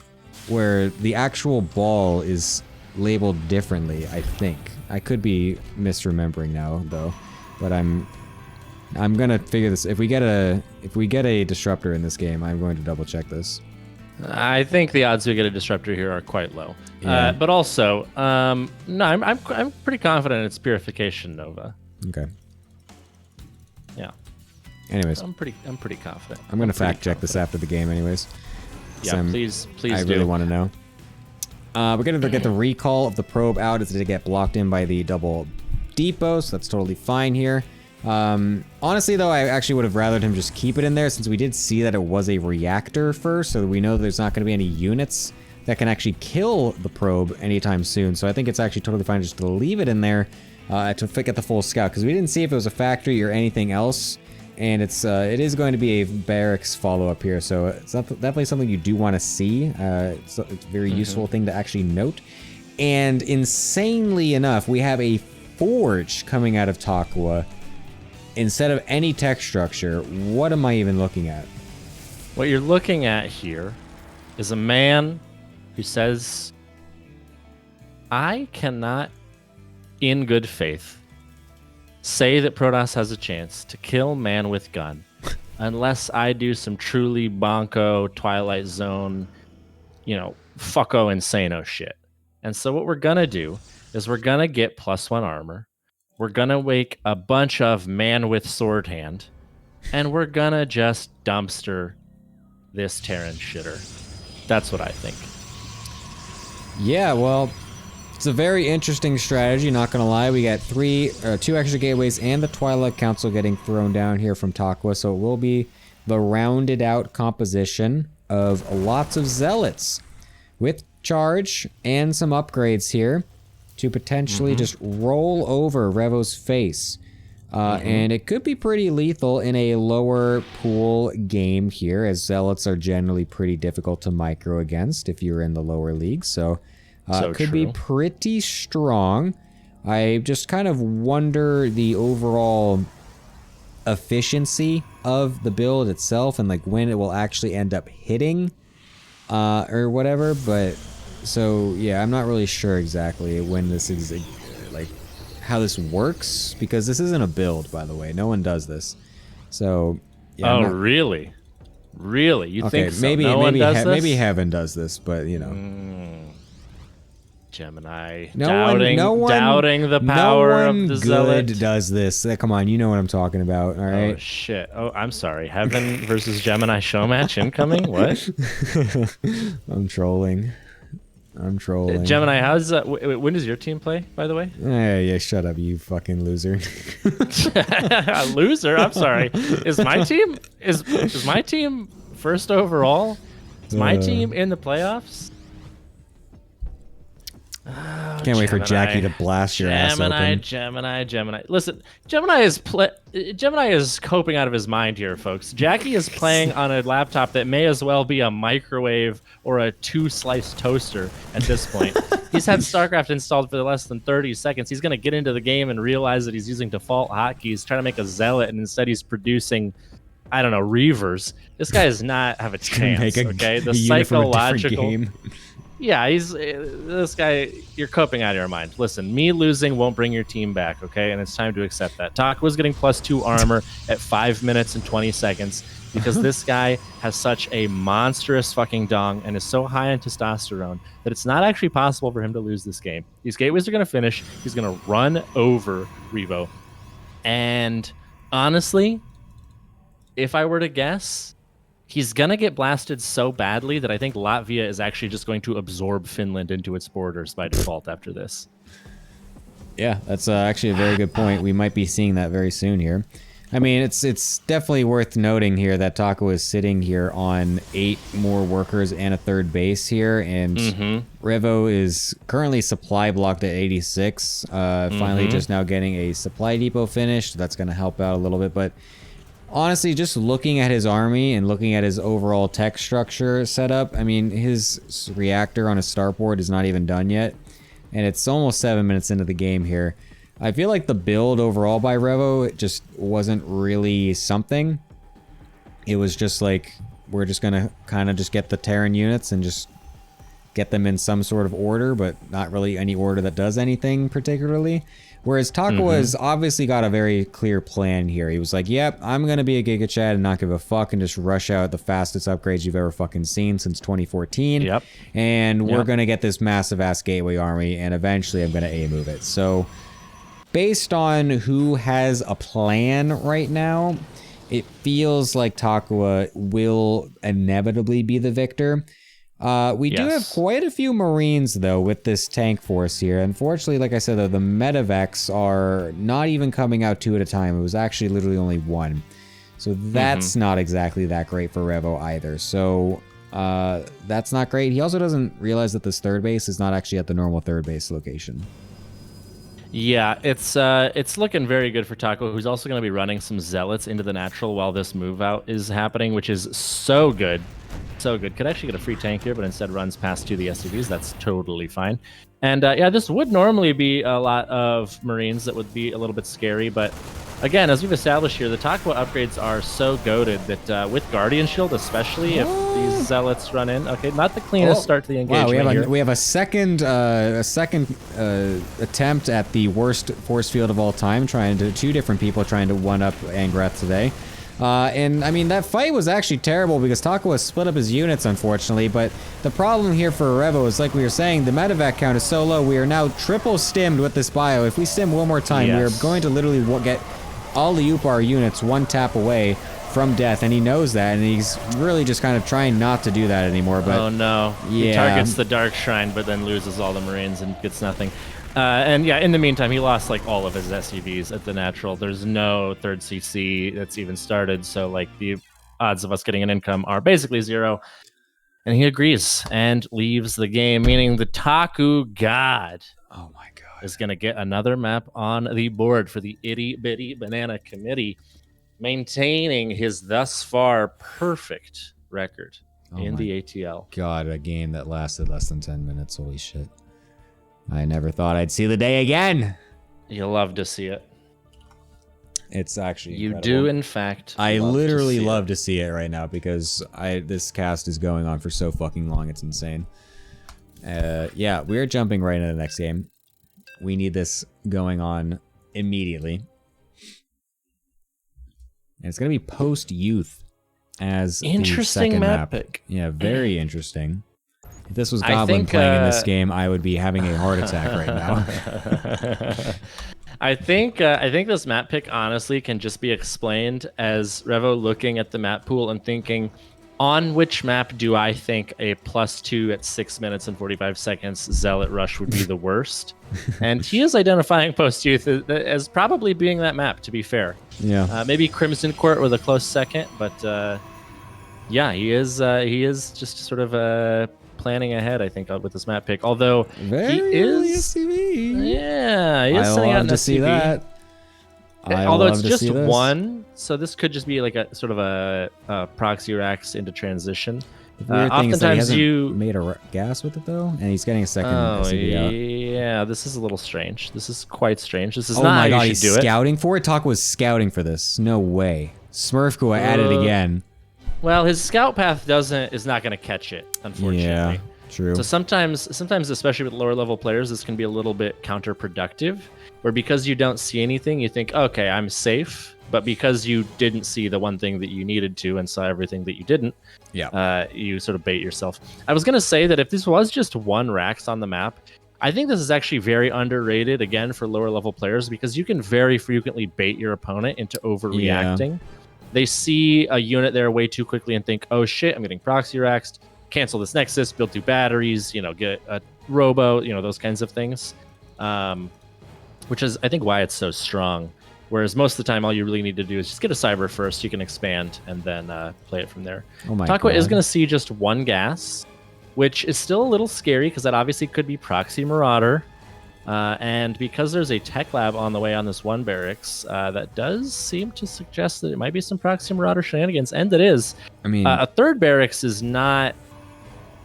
Speaker 1: where the actual ball is labeled differently. I think I could be misremembering now though, but I'm gonna figure this. If we get a disruptor in this game, I'm going to double check this.
Speaker 8: I think the odds we get a disruptor here are quite low.
Speaker 1: Yeah.
Speaker 8: But also, no, I'm pretty confident it's Purification Nova.
Speaker 1: Okay.
Speaker 8: Yeah.
Speaker 1: Anyways,
Speaker 8: I'm pretty confident.
Speaker 1: I'm gonna fact check this after the game, anyways.
Speaker 8: Yeah, please
Speaker 1: I
Speaker 8: do.
Speaker 1: really want to know. We're gonna get the recall of the probe out as it get blocked in by the double depot, so that's totally fine here. Honestly though, I actually would have rathered him just keep it in there, since we did see that it was a reactor first, so we know there's not going to be any units that can actually kill the probe anytime soon. So I think it's actually totally fine just to leave it in there to get the full scout, because we didn't see if it was a factory or anything else, and it is going to be a barracks follow-up here, so it's definitely something you do want to see. It's a very useful thing to actually note. And insanely enough, we have a forge coming out of Takwa instead of any tech structure. What am I even looking at?
Speaker 8: What you're looking at here is a man who says, I cannot, in good faith, say that Protoss has a chance to kill man with gun unless I do some truly bonko, Twilight Zone, fucko insano shit. And so what we're gonna do is we're gonna get +1 armor. We're gonna wake a bunch of man with sword hand, and we're gonna just dumpster this Terran shitter. That's what I think.
Speaker 1: Yeah, well, it's a very interesting strategy, not gonna lie. We got 2 extra gateways and the Twilight Council getting thrown down here from Takwa, so it will be the rounded out composition of lots of zealots with charge and some upgrades here to potentially just roll over Revo's face. And it could be pretty lethal in a lower pool game here, as zealots are generally pretty difficult to micro against if you're in the lower leagues. So it could be pretty strong. I just kind of wonder the overall efficiency of the build itself and like when it will actually end up hitting or whatever. But so yeah, I'm not really sure exactly when this is like how this works, because this isn't a build, by the way. No one does this. So yeah.
Speaker 8: Really? You think so?
Speaker 1: maybe
Speaker 8: No one does this?
Speaker 1: maybe Heaven does this, but you know.
Speaker 8: Gemini
Speaker 1: doubting
Speaker 8: the power of the zealot.
Speaker 1: Does this. Come on, you know what I'm talking about, all right?
Speaker 8: Oh shit. Oh, I'm sorry. Heaven versus Gemini show match incoming? What?
Speaker 1: I'm trolling.
Speaker 8: Gemini, how's when does your team play, by the way?
Speaker 1: Yeah, shut up, you fucking loser.
Speaker 8: Loser? I'm sorry. Is my team first overall? Is my team in the playoffs?
Speaker 1: Can't wait for Jackie to blast your ass open.
Speaker 8: Gemini. Listen, Gemini is coping out of his mind here, folks. Jackie is playing on a laptop that may as well be a microwave or a 2-slice toaster at this point. He's had StarCraft installed for less than 30 seconds. He's going to get into the game and realize that he's using default hotkeys, trying to make a zealot, and instead he's producing, I don't know, reavers. This guy does not have a chance, okay? The psychological... Yeah, this guy, you're coping out of your mind. Listen, me losing won't bring your team back, okay? And it's time to accept that. Takwa's getting +2 armor at 5 minutes and 20 seconds because this guy has such a monstrous fucking dong and is so high on testosterone that it's not actually possible for him to lose this game. These gateways are going to finish. He's going to run over Revo. And honestly, if I were to guess, he's going to get blasted so badly that I think Latvia is actually just going to absorb Finland into its borders by default after this.
Speaker 1: Yeah, that's actually a very good point. We might be seeing that very soon here. I mean, it's definitely worth noting here that Taco is sitting here on 8 more workers and a third base here, and Revo is currently supply blocked at 86. Finally, just now getting a supply depot finished. That's going to help out a little bit, but honestly, just looking at his army and looking at his overall tech structure setup, I mean, his reactor on his starport is not even done yet, and it's almost 7 minutes into the game here. I feel like the build overall by Revo just wasn't really something. It was just like, we're just gonna kind of just get the Terran units and just get them in some sort of order, but not really any order that does anything particularly. Whereas Taco has obviously got a very clear plan here. He was like, yep, I'm gonna be a Giga Chad and not give a fuck and just rush out the fastest upgrades you've ever fucking seen since 2014.
Speaker 8: Yep.
Speaker 1: And we're gonna get this massive ass gateway army, and eventually I'm gonna A-move it. So based on who has a plan right now, it feels like Takua will inevitably be the victor. We do have quite a few Marines, though, with this tank force here. Unfortunately, like I said, though, the Medivacs are not even coming out 2 at a time. It was actually literally only 1. So that's not exactly that great for Revo either. So that's not great. He also doesn't realize that this third base is not actually at the normal third base location.
Speaker 8: Yeah, it's looking very good for Taco, who's also going to be running some Zealots into the natural while this move out is happening, which is so good. So good. Could actually get a free tank here, but instead runs past 2 the SCVs. That's totally fine. And yeah, this would normally be a lot of Marines that would be a little bit scary, but again, as we've established here, the Taco upgrades are so goaded that with Guardian Shield, especially if these Zealots run in, okay, not the cleanest start to the engagement.
Speaker 1: Wow, we have a second attempt at the worst force field of all time, trying to 2 different people trying to one-up Angrath today. And I mean, that fight was actually terrible because Taco has split up his units, unfortunately, but the problem here for Revo is, like we were saying, the medevac count is so low. We are now triple stimmed with this bio. If we stim one more time, we are going to literally get all the Upar units 1 tap away from death, and he knows that, and he's really just kind of trying not to do that anymore. But
Speaker 8: oh no, he targets the Dark Shrine, but then loses all the Marines and gets nothing. And yeah, in the meantime, he lost like all of his SCVs at the natural. There's no third CC that's even started, so like the odds of us getting an income are basically 0. And he agrees and leaves the game, meaning the Taku God,
Speaker 1: oh my god,
Speaker 8: is going to get another map on the board for the Itty Bitty Banana Committee, maintaining his thus far perfect record in the ATL.
Speaker 1: God, a game that lasted less than 10 minutes. Holy shit. I never thought I'd see the day again.
Speaker 8: You'll love to see it.
Speaker 1: It's actually
Speaker 8: incredible. You do, in fact.
Speaker 1: I literally love to see it right now because this cast is going on for so fucking long. It's insane. Yeah, we're jumping right into the next game. We need this going on immediately. And it's going to be post-youth as
Speaker 8: interesting
Speaker 1: the second
Speaker 8: map pick.
Speaker 1: Yeah, very interesting. If this was Goblin playing in this game, I would be having a heart attack right now.
Speaker 8: I think this map pick honestly can just be explained as Revo looking at the map pool and thinking, on which map do I think a +2 at 6 minutes and 45 seconds Zealot Rush would be the worst? And he is identifying post-youth as probably being that map, to be fair.
Speaker 1: Yeah.
Speaker 8: Maybe Crimson Court with a close second, but yeah, he is just sort of planning ahead, I think, with this map pick. Although he is
Speaker 1: SCV.
Speaker 8: Yeah, he is sending out an
Speaker 1: to
Speaker 8: SCV.
Speaker 1: See that.
Speaker 8: Although it's just 1, so this could just be like a sort of a proxy racks into transition.
Speaker 1: Oftentimes you made a gas with it though, and he's getting a second SCV out.
Speaker 8: Yeah, this is a little strange. This is quite strange. This is
Speaker 1: oh
Speaker 8: not
Speaker 1: my
Speaker 8: how
Speaker 1: god,
Speaker 8: you should
Speaker 1: he's
Speaker 8: do
Speaker 1: scouting for it. Talk was scouting for this. No way. Smurfkua at it again.
Speaker 8: Well, his scout path is not going to catch it, unfortunately.
Speaker 1: Yeah, true.
Speaker 8: So sometimes, especially with lower level players, this can be a little bit counterproductive, where because you don't see anything, you think, okay, I'm safe. But because you didn't see the one thing that you needed to and saw everything that you didn't, you sort of bait yourself. I was going to say that if this was just 1 Rax on the map, I think this is actually very underrated, again, for lower level players, because you can very frequently bait your opponent into overreacting. Yeah. They see a unit there way too quickly and think, oh shit, I'm getting proxy raxed, cancel this Nexus, build 2 batteries, get a robo, those kinds of things. Which is, I think, why it's so strong. Whereas most of the time, all you really need to do is just get a cyber first. You can expand and then play it from there.
Speaker 1: Oh my
Speaker 8: Takua is
Speaker 1: God.
Speaker 8: going to see just one gas, which is still a little scary because that obviously could be Proxy Marauder. And because there's a tech lab on the way on this one barracks, that does seem to suggest that it might be some Proxy Marauder shenanigans, and it is.
Speaker 1: I mean,
Speaker 8: A third barracks is not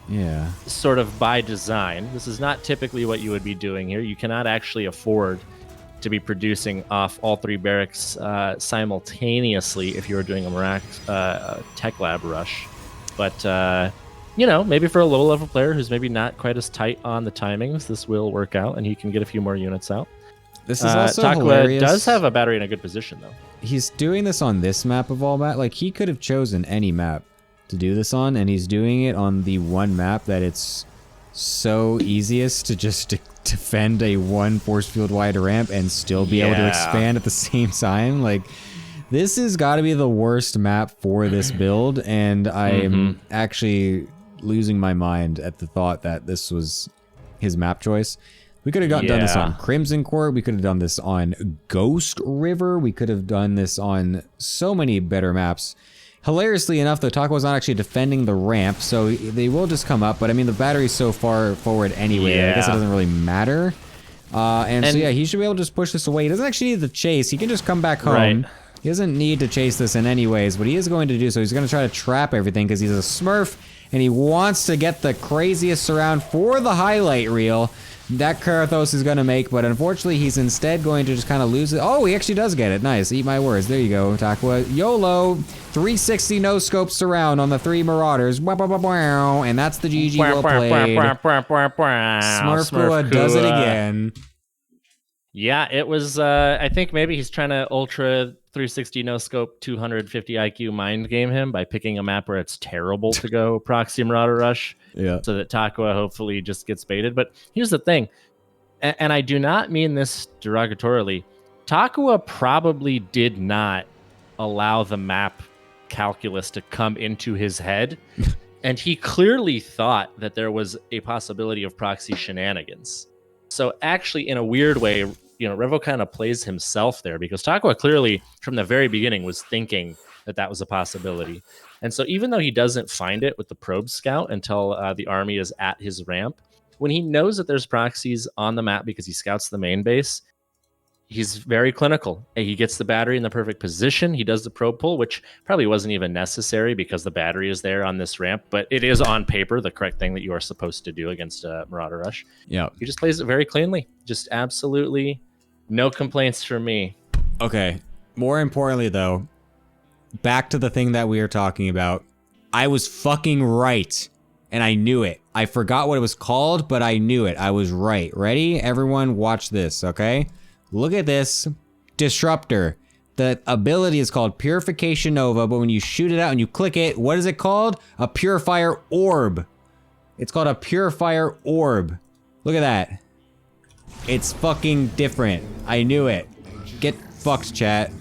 Speaker 1: yeah.
Speaker 8: sort of by design. This is not typically what you would be doing here. You cannot actually afford to be producing off all 3 barracks simultaneously if you were doing a tech lab rush. But maybe for a low level player who's maybe not quite as tight on the timings, this will work out and he can get a few more units out.
Speaker 1: This is also
Speaker 8: Takua
Speaker 1: hilarious.
Speaker 8: does have a battery in a good position though.
Speaker 1: He's doing this on this map of all map. Like, he could have chosen any map to do this on, and he's doing it on the one map that it's so easiest to just defend a one force field wide ramp and still be able to expand at the same time. Like, this has got to be the worst map for this build, and I'm actually losing my mind at the thought that this was his map choice. We could have done this on Crimson Court. We could have done this on Ghost River. We could have done this on so many better maps. Hilariously enough, though, Takua's not actually defending the ramp, so they will just come up. But, I mean, the battery's so far forward anyway, I guess it doesn't really matter. And so, yeah, he should be able to just push this away. He doesn't actually need the chase. He can just come back home.
Speaker 8: Right.
Speaker 1: He doesn't need to chase this in any ways, but he is going to do so. He's going to try to trap everything because he's a Smurf, and he wants to get the craziest surround for the highlight reel that Karathos is going to make, but unfortunately he's instead going to just kind of lose it. Oh, he actually does get it. Nice. Eat my words. There you go, Takua. YOLO. 360 no-scope surround on the 3 Marauders. And that's the GG well played. Smurfkua does it again.
Speaker 8: Yeah, it was, I think maybe he's trying to ultra 360 no-scope 250 IQ mind game him by picking a map where it's terrible to go Proxy Marauder Rush.
Speaker 1: Yeah.
Speaker 8: So that Takua hopefully just gets baited. But here's the thing, and I do not mean this derogatorily. Takua probably did not allow the map calculus to come into his head. And he clearly thought that there was a possibility of proxy shenanigans. So actually, in a weird way, Revo kind of plays himself there because Takua clearly, from the very beginning, was thinking that that was a possibility. And so even though he doesn't find it with the probe scout until the army is at his ramp, when he knows that there's proxies on the map because he scouts the main base, he's very clinical. He gets the battery in the perfect position. He does the probe pull, which probably wasn't even necessary because the battery is there on this ramp, but it is on paper the correct thing that you are supposed to do against a Marauder Rush.
Speaker 1: Yeah.
Speaker 8: He just plays it very cleanly. Just absolutely no complaints from me.
Speaker 1: Okay. More importantly, though, back to the thing that we were talking about. I was fucking right. And I knew it. I forgot what it was called, but I knew it. I was right. Ready? Everyone watch this, okay? Look at this. Disruptor. The ability is called Purification Nova, but when you shoot it out and you click it, what is it called? A Purifier Orb. It's called a Purifier Orb. Look at that. It's fucking different. I knew it. Get fucked, chat.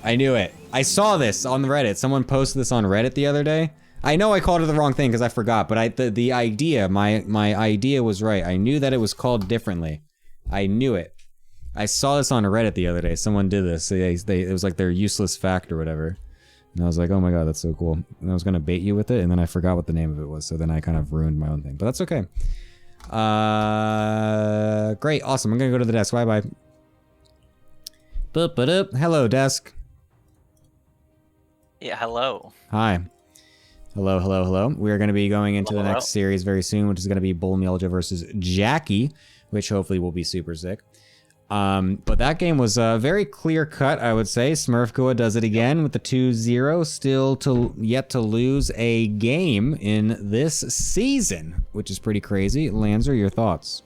Speaker 1: I knew it. I saw this on Reddit. Someone posted this on Reddit the other day. I know I called it the wrong thing because I forgot, but the idea, my idea was right. I knew that it was called differently. I knew it. I saw this on Reddit the other day. Someone did this. It was like their useless fact or whatever. And I was like, oh my god, that's so cool. And I was going to bait you with it, and then I forgot what the name of it was, so then I kind of ruined my own thing. But that's okay. Great, awesome. I'm going to go to the desk. Bye-bye. Hello, desk.
Speaker 3: Yeah, hello.
Speaker 1: Hi. Hello, hello, hello. We're going to be going into the next series very soon, which is going to be Bull Mielja versus Jackie, which hopefully will be super sick. But that game was very clear cut, I would say. Smurfkua does it again with the 2-0, still yet to lose a game in this season, which is pretty crazy. Lanzer, your thoughts?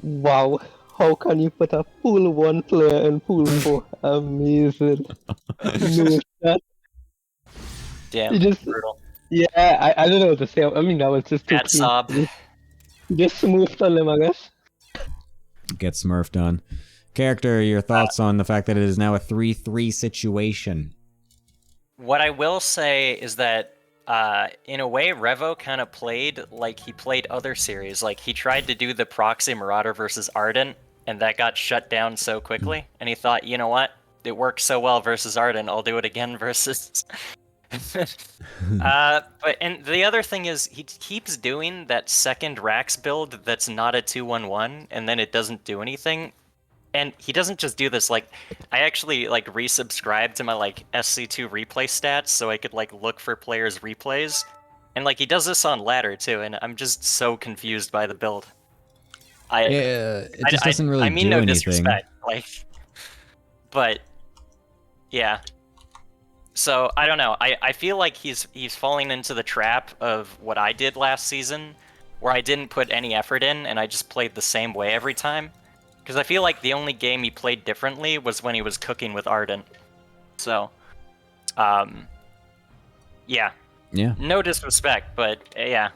Speaker 7: Wow, how can you put a pool 1 player in pool 4? Amazing.
Speaker 3: Damn, brutal.
Speaker 7: Yeah, I don't know what to say. I mean, that was just too
Speaker 3: Bad sob.
Speaker 7: Just smoothed on them, I guess.
Speaker 1: Get smurfed on. Character, your thoughts on the fact that it is now a 3-3 situation?
Speaker 3: What I will say is that, in a way, Revo kind of played like he played other series. Like, he tried to do the Proxy Marauder versus Ardent and that got shut down so quickly. And he thought, you know what? It worked so well versus Arden. I'll do it again versus. But and the other thing is he keeps doing that second Rax build that's not a 2-1-1, and then it doesn't do anything. And he doesn't just do this, like, I actually, like, resubscribed to my, like, SC2 replay stats so I could, like, look for players' replays. And, like, he does this on ladder, too, and I'm just so confused by the build.
Speaker 1: It just doesn't really
Speaker 3: I mean,
Speaker 1: do
Speaker 3: no
Speaker 1: anything.
Speaker 3: disrespect, like, but, yeah. So, I don't know. I feel like he's falling into the trap of what I did last season, where I didn't put any effort in, and I just played the same way every time. Because I feel like the only game he played differently was when he was cooking with Ardent. So, yeah.
Speaker 1: Yeah.
Speaker 3: No disrespect, but yeah.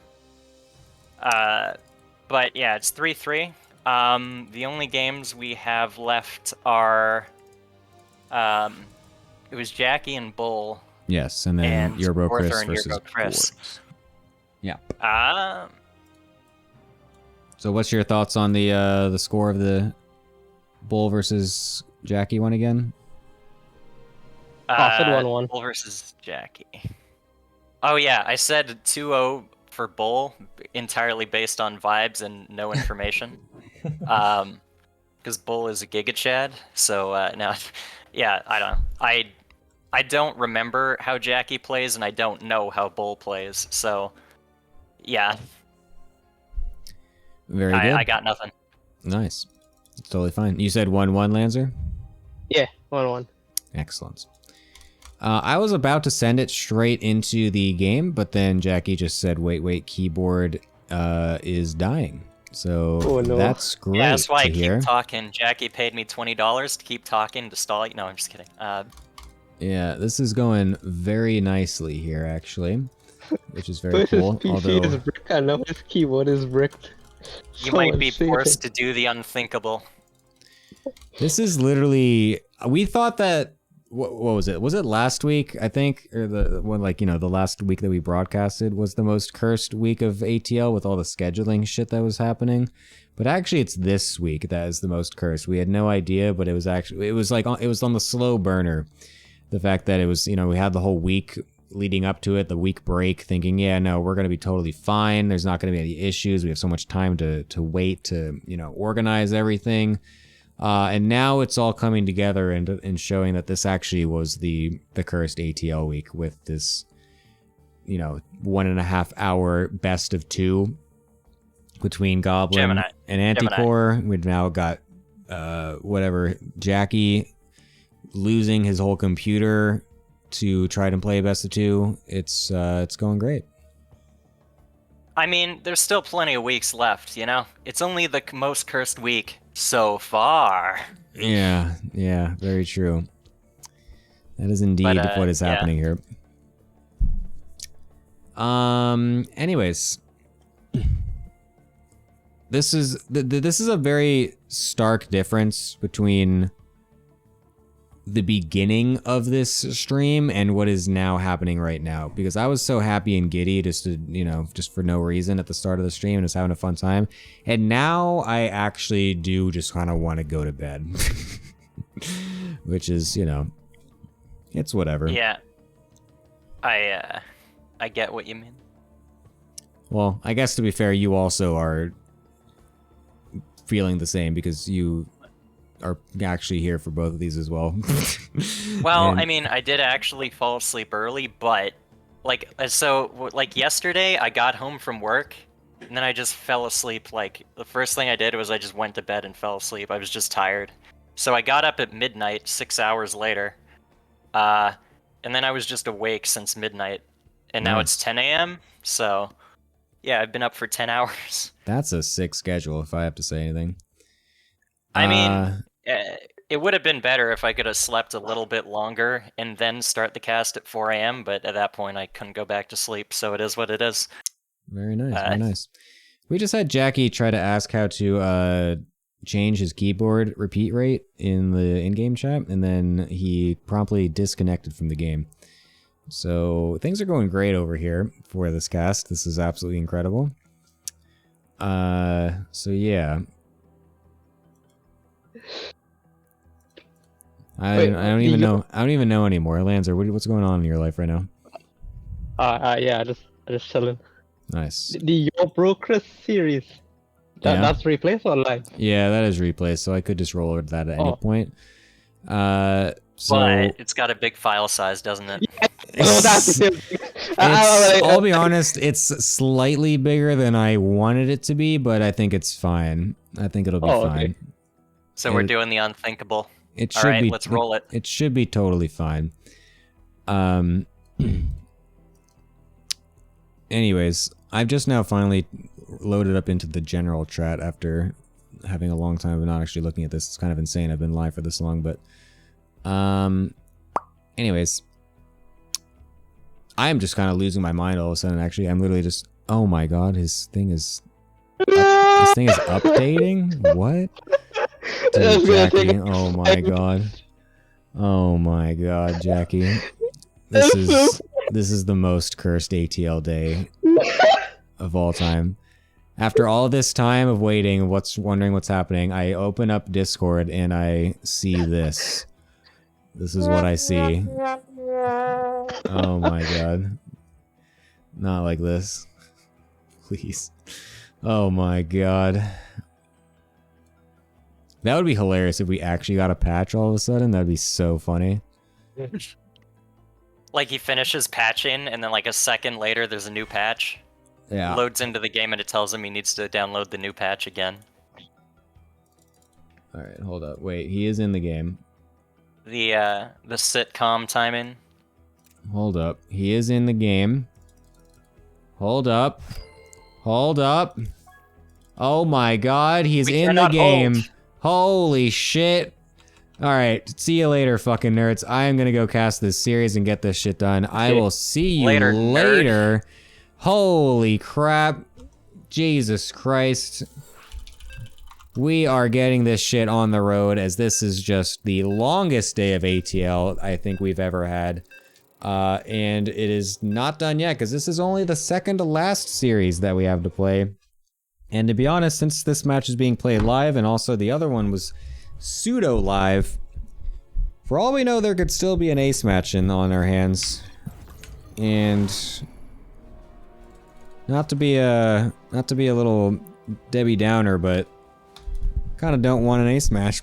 Speaker 3: But yeah, it's 3-3. The only games we have left are, it was Jackie and Bull.
Speaker 1: Yes, and then
Speaker 3: And
Speaker 1: Eurobro Chris
Speaker 3: Orther and
Speaker 1: versus
Speaker 3: Eurobro Chris.
Speaker 1: Boards. Yeah. So what's your thoughts on the score of the Bull versus Jackie one again?
Speaker 7: I said 1-1.
Speaker 3: Bull versus Jackie. Oh yeah, I said 2-0 for Bull, entirely based on vibes and no information. Because Bull is a Giga Chad, so no, yeah, I don't know. I don't remember how Jackie plays, and I don't know how Bull plays, so yeah.
Speaker 1: Very good.
Speaker 3: I got nothing.
Speaker 1: Nice. It's totally fine. You said 1-1, Lancer?
Speaker 7: Yeah, 1-1.
Speaker 1: Excellent. I was about to send it straight into the game, but then Jackie just said, wait, keyboard is dying. So
Speaker 7: Oh, no.
Speaker 1: that's great
Speaker 3: Yeah, that's why I
Speaker 1: to hear.
Speaker 3: keep talking. Jackie paid me $20 to keep talking to stall you. No, I'm just kidding.
Speaker 1: Yeah, this is going very nicely here, actually, which is very
Speaker 7: But his
Speaker 1: cool.
Speaker 7: PC
Speaker 1: Although
Speaker 7: is bricked. I know his keyboard is bricked.
Speaker 3: You might be forced to do the unthinkable.
Speaker 1: this is literally, we thought that, what was it? Was it last week, I think? Or the one, like, the last week that we broadcasted was the most cursed week of ATL with all the scheduling shit that was happening. But actually, it's this week that is the most cursed. We had no idea, but it was on the slow burner. The fact that it was, we had the whole week leading up to it, the week break, thinking, yeah, no, we're going to be totally fine. There's not going to be any issues. We have so much time to wait to, organize everything. And now it's all coming together and showing that this actually was the cursed ATL week with this, 1.5 hour best of two between Goblin
Speaker 3: Gemini.
Speaker 1: and Anticore. We've now got, Jackie losing his whole computer to try to play a best of two. It's going great.
Speaker 3: I mean, there's still plenty of weeks left, It's only the most cursed week so far.
Speaker 1: Yeah, very true. That is indeed what is happening here. Anyways, this is a very stark difference between the beginning of this stream and what is now happening right now, because I was so happy and giddy just for no reason at the start of the stream and just having a fun time, and now I actually do just kind of want to go to bed. Which is, it's whatever.
Speaker 3: Yeah. I get what you mean.
Speaker 1: Well, I guess to be fair, you also are feeling the same because you are actually here for both of these as well.
Speaker 3: Well, I mean, I did actually fall asleep early, but like yesterday I got home from work and then I just fell asleep. Like the first thing I did was I just went to bed and fell asleep. I was just tired. So I got up at midnight, 6 hours later. And then I was just awake since midnight. And now it's 10 a.m. So yeah, I've been up for 10 hours.
Speaker 1: That's a sick schedule if I have to say anything.
Speaker 3: I mean, it would have been better if I could have slept a little bit longer and then start the cast at 4 a.m., but at that point I couldn't go back to sleep, so it is what it is.
Speaker 1: Very nice, very nice. We just had Jackie try to ask how to change his keyboard repeat rate in the in-game chat, and then he promptly disconnected from the game. So things are going great over here for this cast. This is absolutely incredible. So yeah. I
Speaker 7: Wait,
Speaker 1: don't even know. I don't even know anymore. Lancer, what's going on in your life right now?
Speaker 7: Yeah, I just chilling.
Speaker 1: Nice.
Speaker 7: The Your Progress series.
Speaker 1: Yeah.
Speaker 7: That's replaced online.
Speaker 1: Yeah, that is replaced, so I could just roll over to that at any
Speaker 7: Oh.
Speaker 1: point. So
Speaker 3: But it's got a big file size, doesn't it?
Speaker 7: So that's the same thing.
Speaker 1: I'll be honest, it's slightly bigger than I wanted it to be, but I think it's fine. I think it'll be
Speaker 7: Oh, okay.
Speaker 1: fine.
Speaker 3: So we're doing the unthinkable.
Speaker 1: It
Speaker 3: All
Speaker 1: should
Speaker 3: right,
Speaker 1: be.
Speaker 3: let's roll it.
Speaker 1: It should be totally fine. Anyways, I've just now finally loaded up into the general chat after having a long time of not actually looking at this. It's kind of insane. I've been live for this long, but anyways, I am just kind of losing my mind all of a sudden. Actually, I'm literally just, oh my god, his thing is updating. What? Dude, Jackie, oh my god. Oh my god, Jackie. This is the most cursed ATL day of all time. After all this time of waiting, wondering what's happening, I open up Discord and I see this. This is what I see. Oh my god. Not like this. Please. Oh my god. That would be hilarious if we actually got a patch all of a sudden. That'd be so funny.
Speaker 3: Like he finishes patching, and then like a second later, there's a new patch.
Speaker 1: Yeah.
Speaker 3: Loads into the game, and it tells him he needs to download the new patch again.
Speaker 1: Alright, hold up. Wait, he is in the game.
Speaker 3: The sitcom timing.
Speaker 1: Hold up. He is in the game. Hold up. Hold up. Oh my god, he's
Speaker 3: We
Speaker 1: in the
Speaker 3: cannot
Speaker 1: game.
Speaker 3: hold.
Speaker 1: Holy shit. Alright, see you later, fucking nerds. I am gonna go cast this series and get this shit done. I will see you
Speaker 3: Later, nerd.
Speaker 1: later. Holy crap. Jesus Christ. We are getting this shit on the road, as this is just the longest day of ATL I think we've ever had. And it is not done yet, because this is only the second to last series that we have to play. And to be honest, since this match is being played live, and also the other one was pseudo-live, for all we know, there could still be an ace match on our hands. And not to be a little Debbie Downer, but kind of don't want an ace match.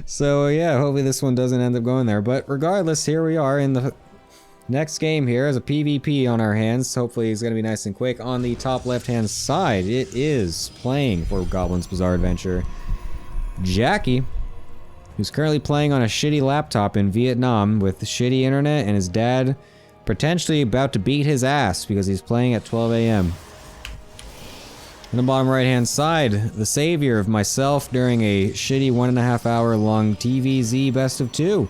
Speaker 1: So yeah, hopefully this one doesn't end up going there. But regardless, here we are in the next game here as a PvP on our hands. Hopefully it's going to be nice and quick. On the top left-hand side, it is playing for Goblin's Bizarre Adventure Jackie, who's currently playing on a shitty laptop in Vietnam with shitty internet, and his dad potentially about to beat his ass because he's playing at 12 a.m. On the bottom right-hand side, the savior of myself during a shitty 1.5 hour long TVZ best of 2.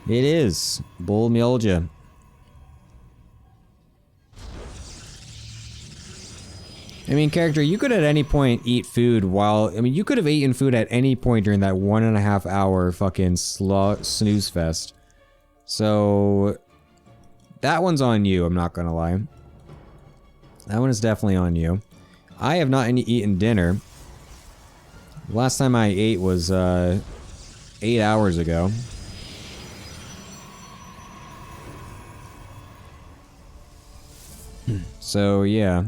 Speaker 1: It is Bull Mjolja. I mean, character, you could at any point eat food while... I mean, you could have eaten food at any point during that 1.5 hour fucking snooze fest. So... that one's on you, I'm not gonna lie. That one is definitely on you. I have not eaten dinner. Last time I ate was 8 hours ago. So yeah.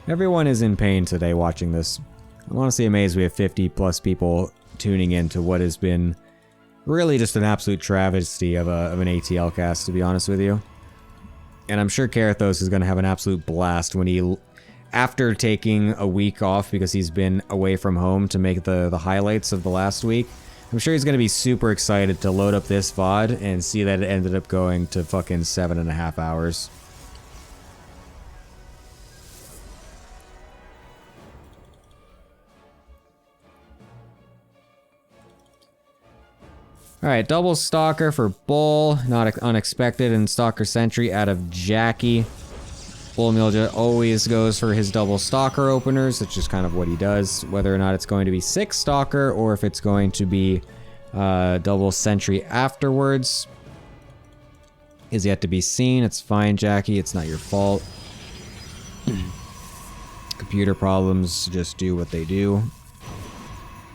Speaker 1: Everyone is in pain today watching this. I'm honestly amazed we have 50 plus people tuning in to what has been really just an absolute travesty of an ATL cast, to be honest with you. And I'm sure Karathos is going to have an absolute blast when he, after taking a week off because he's been away from home to make the highlights of the last week, I'm sure he's going to be super excited to load up this VOD and see that it ended up going to fucking 7.5 hours. Alright, double Stalker for Bull, not unexpected, and Stalker Sentry out of Jackie. Bull Mjolja always goes for his double Stalker openers, that's just kind of what he does, whether or not it's going to be 6 Stalker or if it's going to be double Sentry afterwards. is yet to be seen. It's fine, Jackie. It's not your fault. Computer problems just do what they do.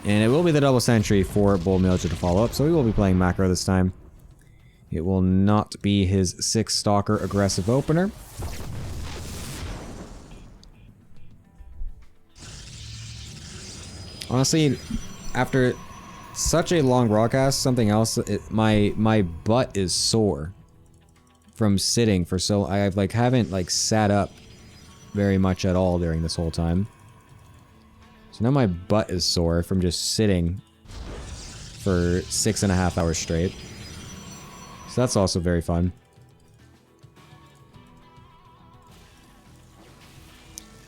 Speaker 1: And it will be the double sentry for Bull Milcher to follow up, so we will be playing macro this time. It will not be his 6 Stalker aggressive opener. Honestly, after such a long broadcast, something else, my butt is sore from sitting for so... I've like haven't like sat up very much at all during this whole time. So now my butt is sore from just sitting for 6.5 hours straight. So that's also very fun.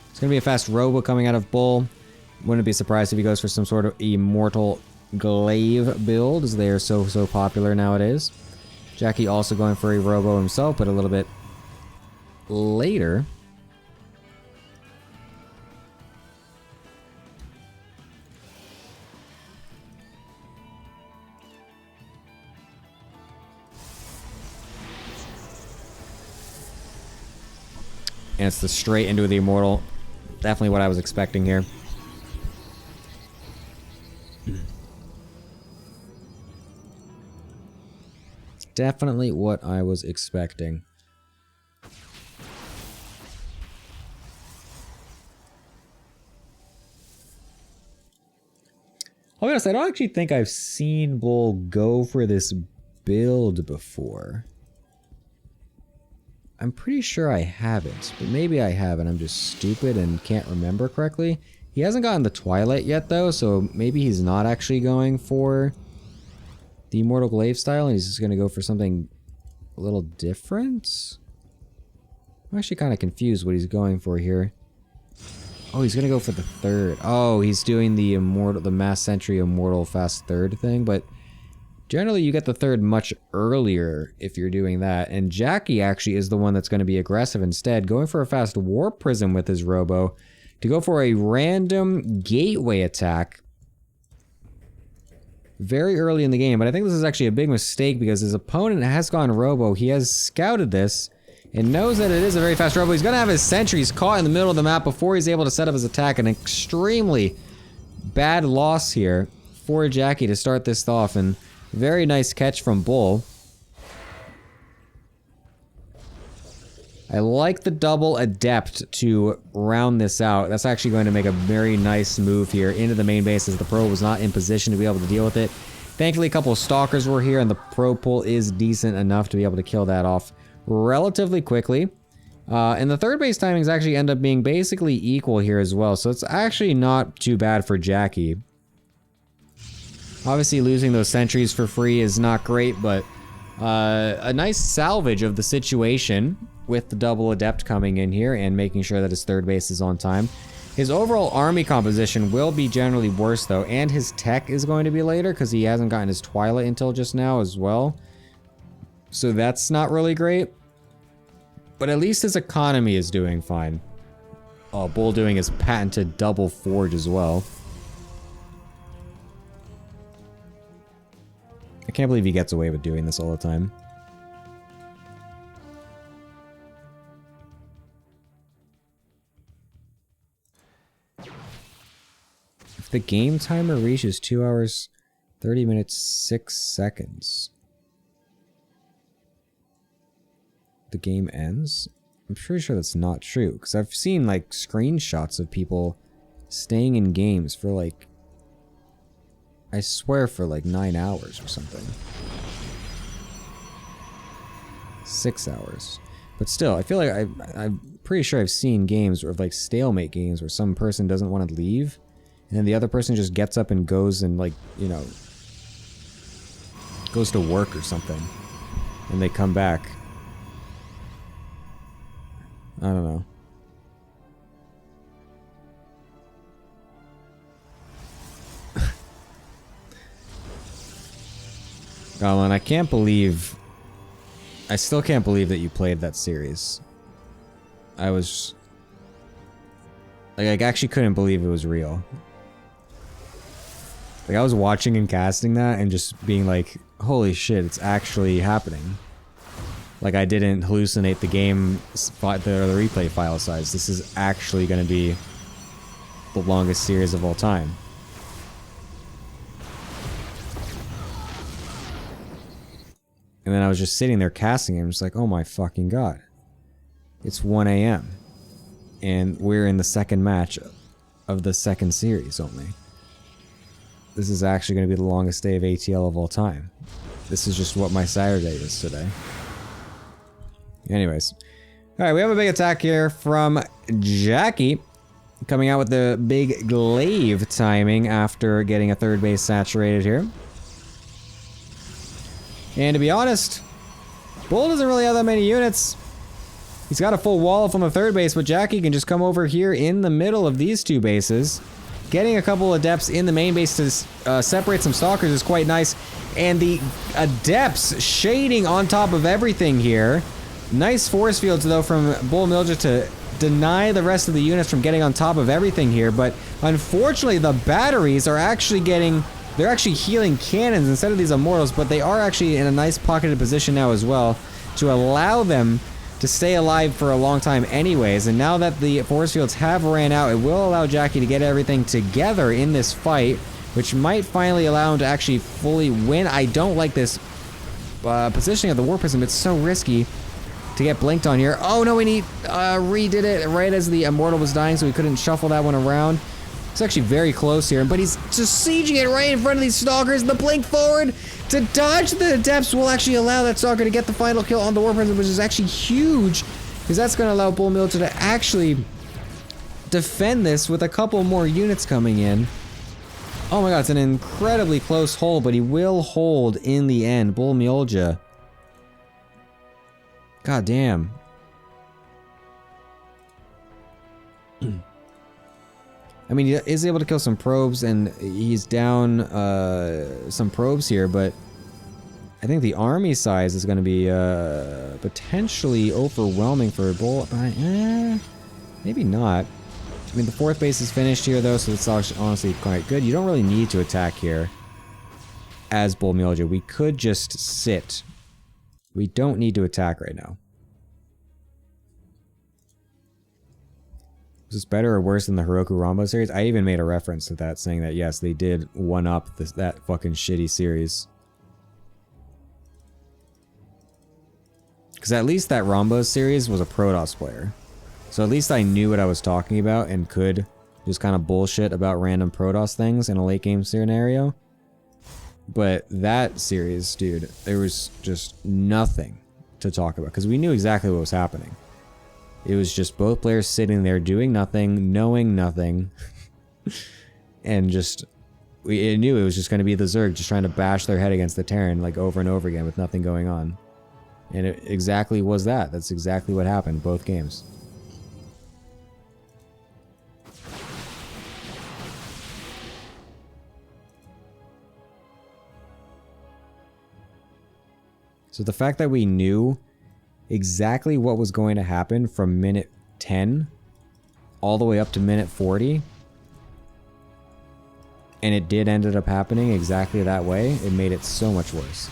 Speaker 1: It's gonna be a fast Robo coming out of Bull. Wouldn't be surprised if he goes for some sort of Immortal Glaive build, as they are so popular nowadays. Jackie also going for a Robo himself, but a little bit later. And it's the straight into the Immortal. Definitely what I was expecting here. Definitely what I was expecting. I'll be honest, I don't actually think I've seen Bull go for this build before. I'm pretty sure I haven't, but maybe I have and I'm just stupid and can't remember correctly. He hasn't gotten the Twilight yet though, so maybe he's not actually going for the Immortal Glaive style, and he's just going to go for something a little different? I'm actually kind of confused what he's going for here. Oh, he's going to go for the third. Oh, he's doing the Mass Sentry Immortal Fast Third thing, but generally you get the third much earlier if you're doing that, and Jackie actually is the one that's going to be aggressive instead, going for a fast Warp Prism with his Robo to go for a random gateway attack very early in the game. But I think this is actually a big mistake because his opponent has gone Robo. He has scouted this and knows that it is a very fast Robo. He's going to have his sentries caught in the middle of the map before he's able to set up his attack. An extremely bad loss here for Jackie to start this off, and very nice catch from Bull. I like the double Adept to round this out. That's actually going to make a very nice move here into the main base, as the Pro was not in position to be able to deal with it. Thankfully, a couple of Stalkers were here, and the Pro pull is decent enough to be able to kill that off relatively quickly. And the third base timings actually end up being basically equal here as well, so it's actually not too bad for Jackie. Obviously, losing those sentries for free is not great, but a nice salvage of the situation with the double Adept coming in here and making sure that his third base is on time. His overall army composition will be generally worse, though, and his tech is going to be later because he hasn't gotten his Twilight until just now as well. So that's not really great. But at least his economy is doing fine. Oh, Bull doing his patented double Forge as well. I can't believe he gets away with doing this all the time. If the game timer reaches 2 hours, 30 minutes, 6 seconds, the game ends? I'm pretty sure that's not true, because I've seen like screenshots of people staying in games for like, I swear, for like 9 hours or something. 6 hours. But still, I feel like I'm pretty sure I've seen games, or like stalemate games, where some person doesn't want to leave, and then the other person just gets up and goes and, like, you know, goes to work or something, and they come back. I don't know. Goblin, I can't believe... I still can't believe that you played that series. I was... like, I actually couldn't believe it was real. Like, I was watching and casting that and just being like, holy shit, it's actually happening. Like, I didn't hallucinate the game, the replay file size. This is actually going to be the longest series of all time. And then I was just sitting there casting him, just like, oh my fucking god. It's 1 a.m. And we're in the second match of the second series only. This is actually going to be the longest day of ATL of all time. This is just what my Saturday is today. Anyways. Alright, we have a big attack here from Jackie. Coming out with the big glaive timing after getting a third base saturated here. And to be honest, Bull doesn't really have that many units. He's got a full wall from the third base, but Jackie can just come over here in the middle of these two bases. Getting a couple Adepts in the main base to separate some Stalkers is quite nice. And the Adepts shading on top of everything here. Nice force fields, though, from Bull Mildred to deny the rest of the units from getting on top of everything here. But unfortunately, the batteries are actually getting... They're actually healing cannons instead of these Immortals, but they are actually in a nice pocketed position now as well to allow them to stay alive for a long time anyways. And now that the force fields have ran out, it will allow Jackie to get everything together in this fight, which might finally allow him to actually fully win. I don't like this positioning of the War Prism. It's so risky to get blinked on here. Oh no, he redid it right as the Immortal was dying, so he couldn't shuffle that one around. It's actually very close here, but he's just sieging it right in front of these Stalkers. The blink forward to dodge the Adepts will actually allow that Stalker to get the final kill on the War Prism, which is actually huge, because that's going to allow Bull Mildred to actually defend this with a couple more units coming in. Oh my god, it's an incredibly close hold, but he will hold in the end. Bull Mildred. God damn. I mean, he is able to kill some probes, and he's down some probes here, but I think the army size is going to be potentially overwhelming for Bull. Maybe not. I mean, the fourth base is finished here, though, so it's honestly quite good. You don't really need to attack here as Bull Mildred. We could just sit. We don't need to attack right now. Is this better or worse than the Heroku Rambo series? I even made a reference to that, saying that yes, they did one-up that fucking shitty series. Because at least that Rambo series was a Protoss player. So at least I knew what I was talking about and could just kind of bullshit about random Protoss things in a late game scenario. But that series, dude, there was just nothing to talk about. Because we knew exactly what was happening. It was just both players sitting there doing nothing, knowing nothing. And just... we knew it was just going to be the Zerg just trying to bash their head against the Terran like over and over again with nothing going on. And it exactly was that. That's exactly what happened both games. So the fact that we knew exactly what was going to happen from minute 10 all the way up to minute 40, and it did ended up happening exactly that way, it made it so much worse.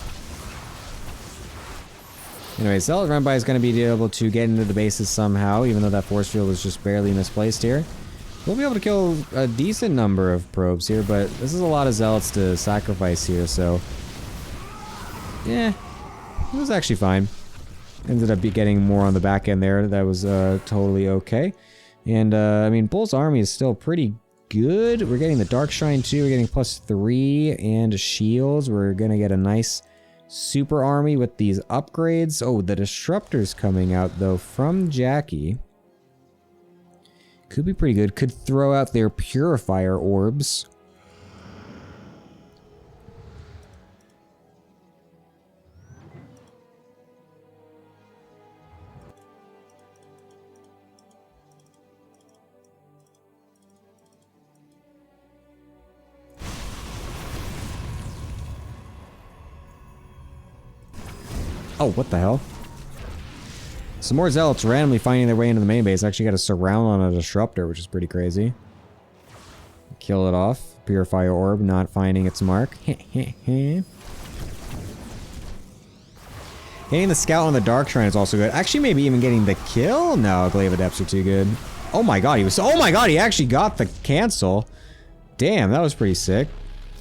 Speaker 1: Anyway, Zealot Run-By is going to be able to get into the bases somehow, even though that force field was just barely misplaced here. We'll be able to kill a decent number of probes here, but this is a lot of Zealots to sacrifice here, so... yeah, it was actually fine. Ended up getting more on the back end there. That was totally okay. And, I mean, Bull's army is still pretty good. We're getting the Dark Shrine too. We're getting +3 and shields. We're going to get a nice super army with these upgrades. Oh, the Disruptor's coming out, though, from Jackie. Could be pretty good. Could throw out their Purifier orbs. Oh, what the hell? Some more Zealots randomly finding their way into the main base. Actually got a surround on a Disruptor, which is pretty crazy. Kill it off. Purifier Orb not finding its mark. Getting the scout on the Dark Shrine is also good. Actually, maybe even getting the kill? No, Glaive Adepts are too good. Oh my god, oh my god, he actually got the cancel. Damn, that was pretty sick.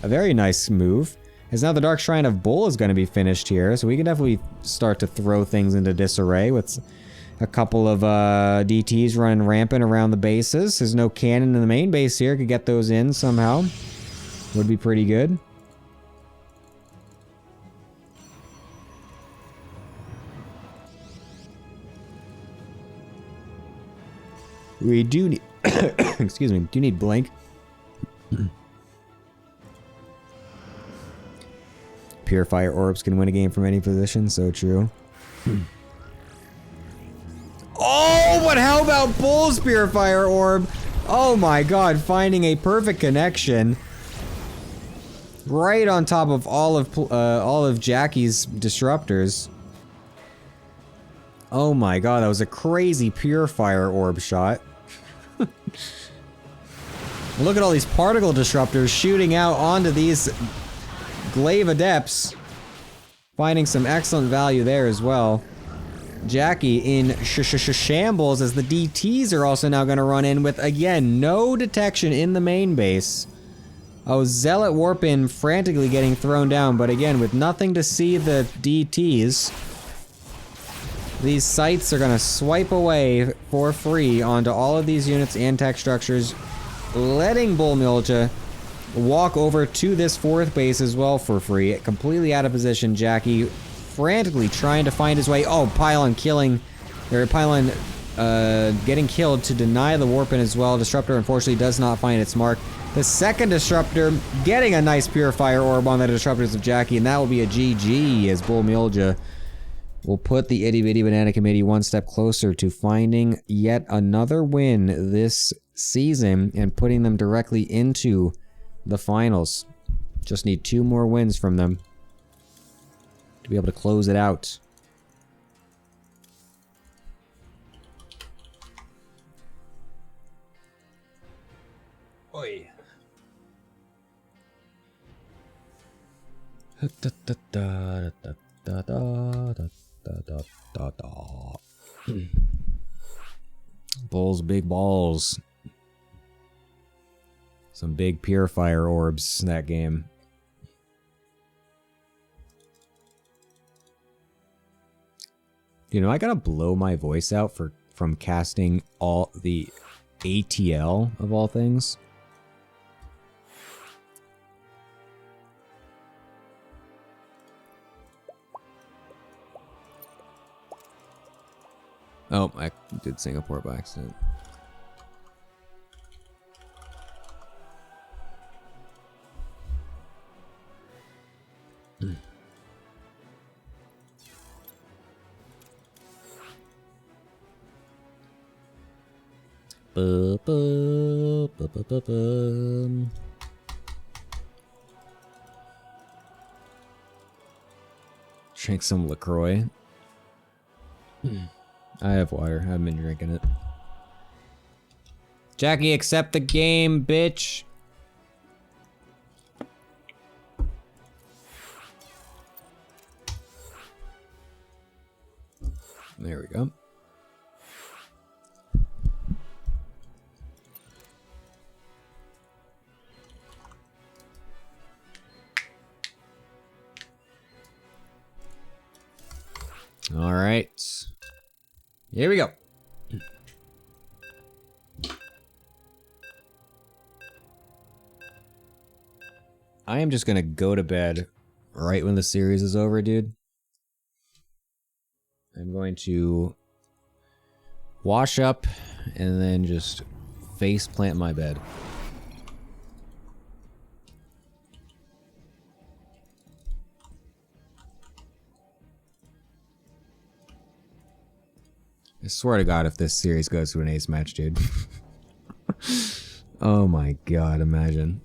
Speaker 1: A very nice move. As now the Dark Shrine of Bull is going to be finished here, so we can definitely start to throw things into disarray with a couple of DTs running rampant around the bases. There's no cannon in the main base here. Could get those in somehow. Would be pretty good. We do need... excuse me. Do need Blink. Purifier Orbs can win a game from any position. So true. Oh, but how about Bull's Purifier Orb? Oh my god, finding a perfect connection. Right on top of all of Jackie's disruptors. Oh my god, that was a crazy Purifier Orb shot. Look at all these particle disruptors shooting out onto these Glaive Adepts. Finding some excellent value there as well. Jackie in shambles as the DTs are also now going to run in with, again, no detection in the main base. Oh, Zealot Warpin frantically getting thrown down, but again, with nothing to see the DTs. These sites are going to swipe away for free onto all of these units and tech structures, letting Bull Milja walk over to this fourth base as well for free. Completely out of position, Jackie frantically trying to find his way. Oh, Pylon getting killed to deny the Warpin as well. Disruptor unfortunately does not find its mark. The second Disruptor getting a nice Purifier Orb on the Disruptors of Jackie, and that will be a GG as Bull Milja will put the Itty Bitty Banana Committee one step closer to finding yet another win this season and putting them directly into the finals. Just need 2 more wins from them to be able to close it out. Oi. Bulls, big balls. Some big Purifier Orbs in that game. You know, I gotta blow my voice out from casting all the ATL of all things. Oh, I did Singapore by accident. Drink some LaCroix. I have water. I haven't been drinking it. Jackie, accept the game, bitch. There we go. All right. Here we go. I am just gonna go to bed right when the series is over, dude. I'm going to wash up and then just face plant my bed. I swear to God, if this series goes to an ace match, dude. Oh my God, imagine.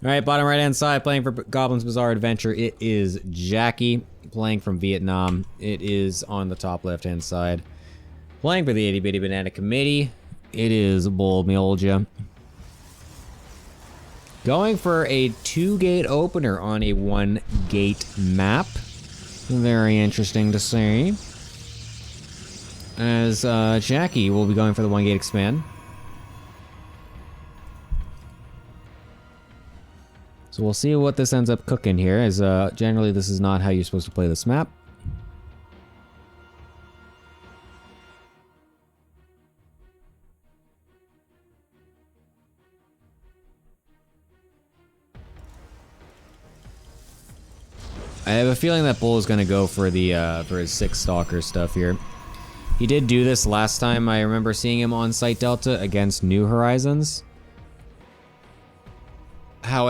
Speaker 1: Alright, bottom right hand side, playing for Goblin's Bizarre Adventure, it is Jackie, playing from Vietnam. It is on the top left hand side. Playing for the Itty Bitty Banana Committee, it is Bull Milja. Going for a 2-gate opener on a 1-gate map. Very interesting to see. As Jackie will be going for the 1-gate expand. So we'll see what this ends up cooking here, as generally this is not how you're supposed to play this map. I have a feeling that Bull is going to go for the for his 6 Stalker stuff here. He did do this last time. I remember seeing him on Site Delta against New Horizons. However,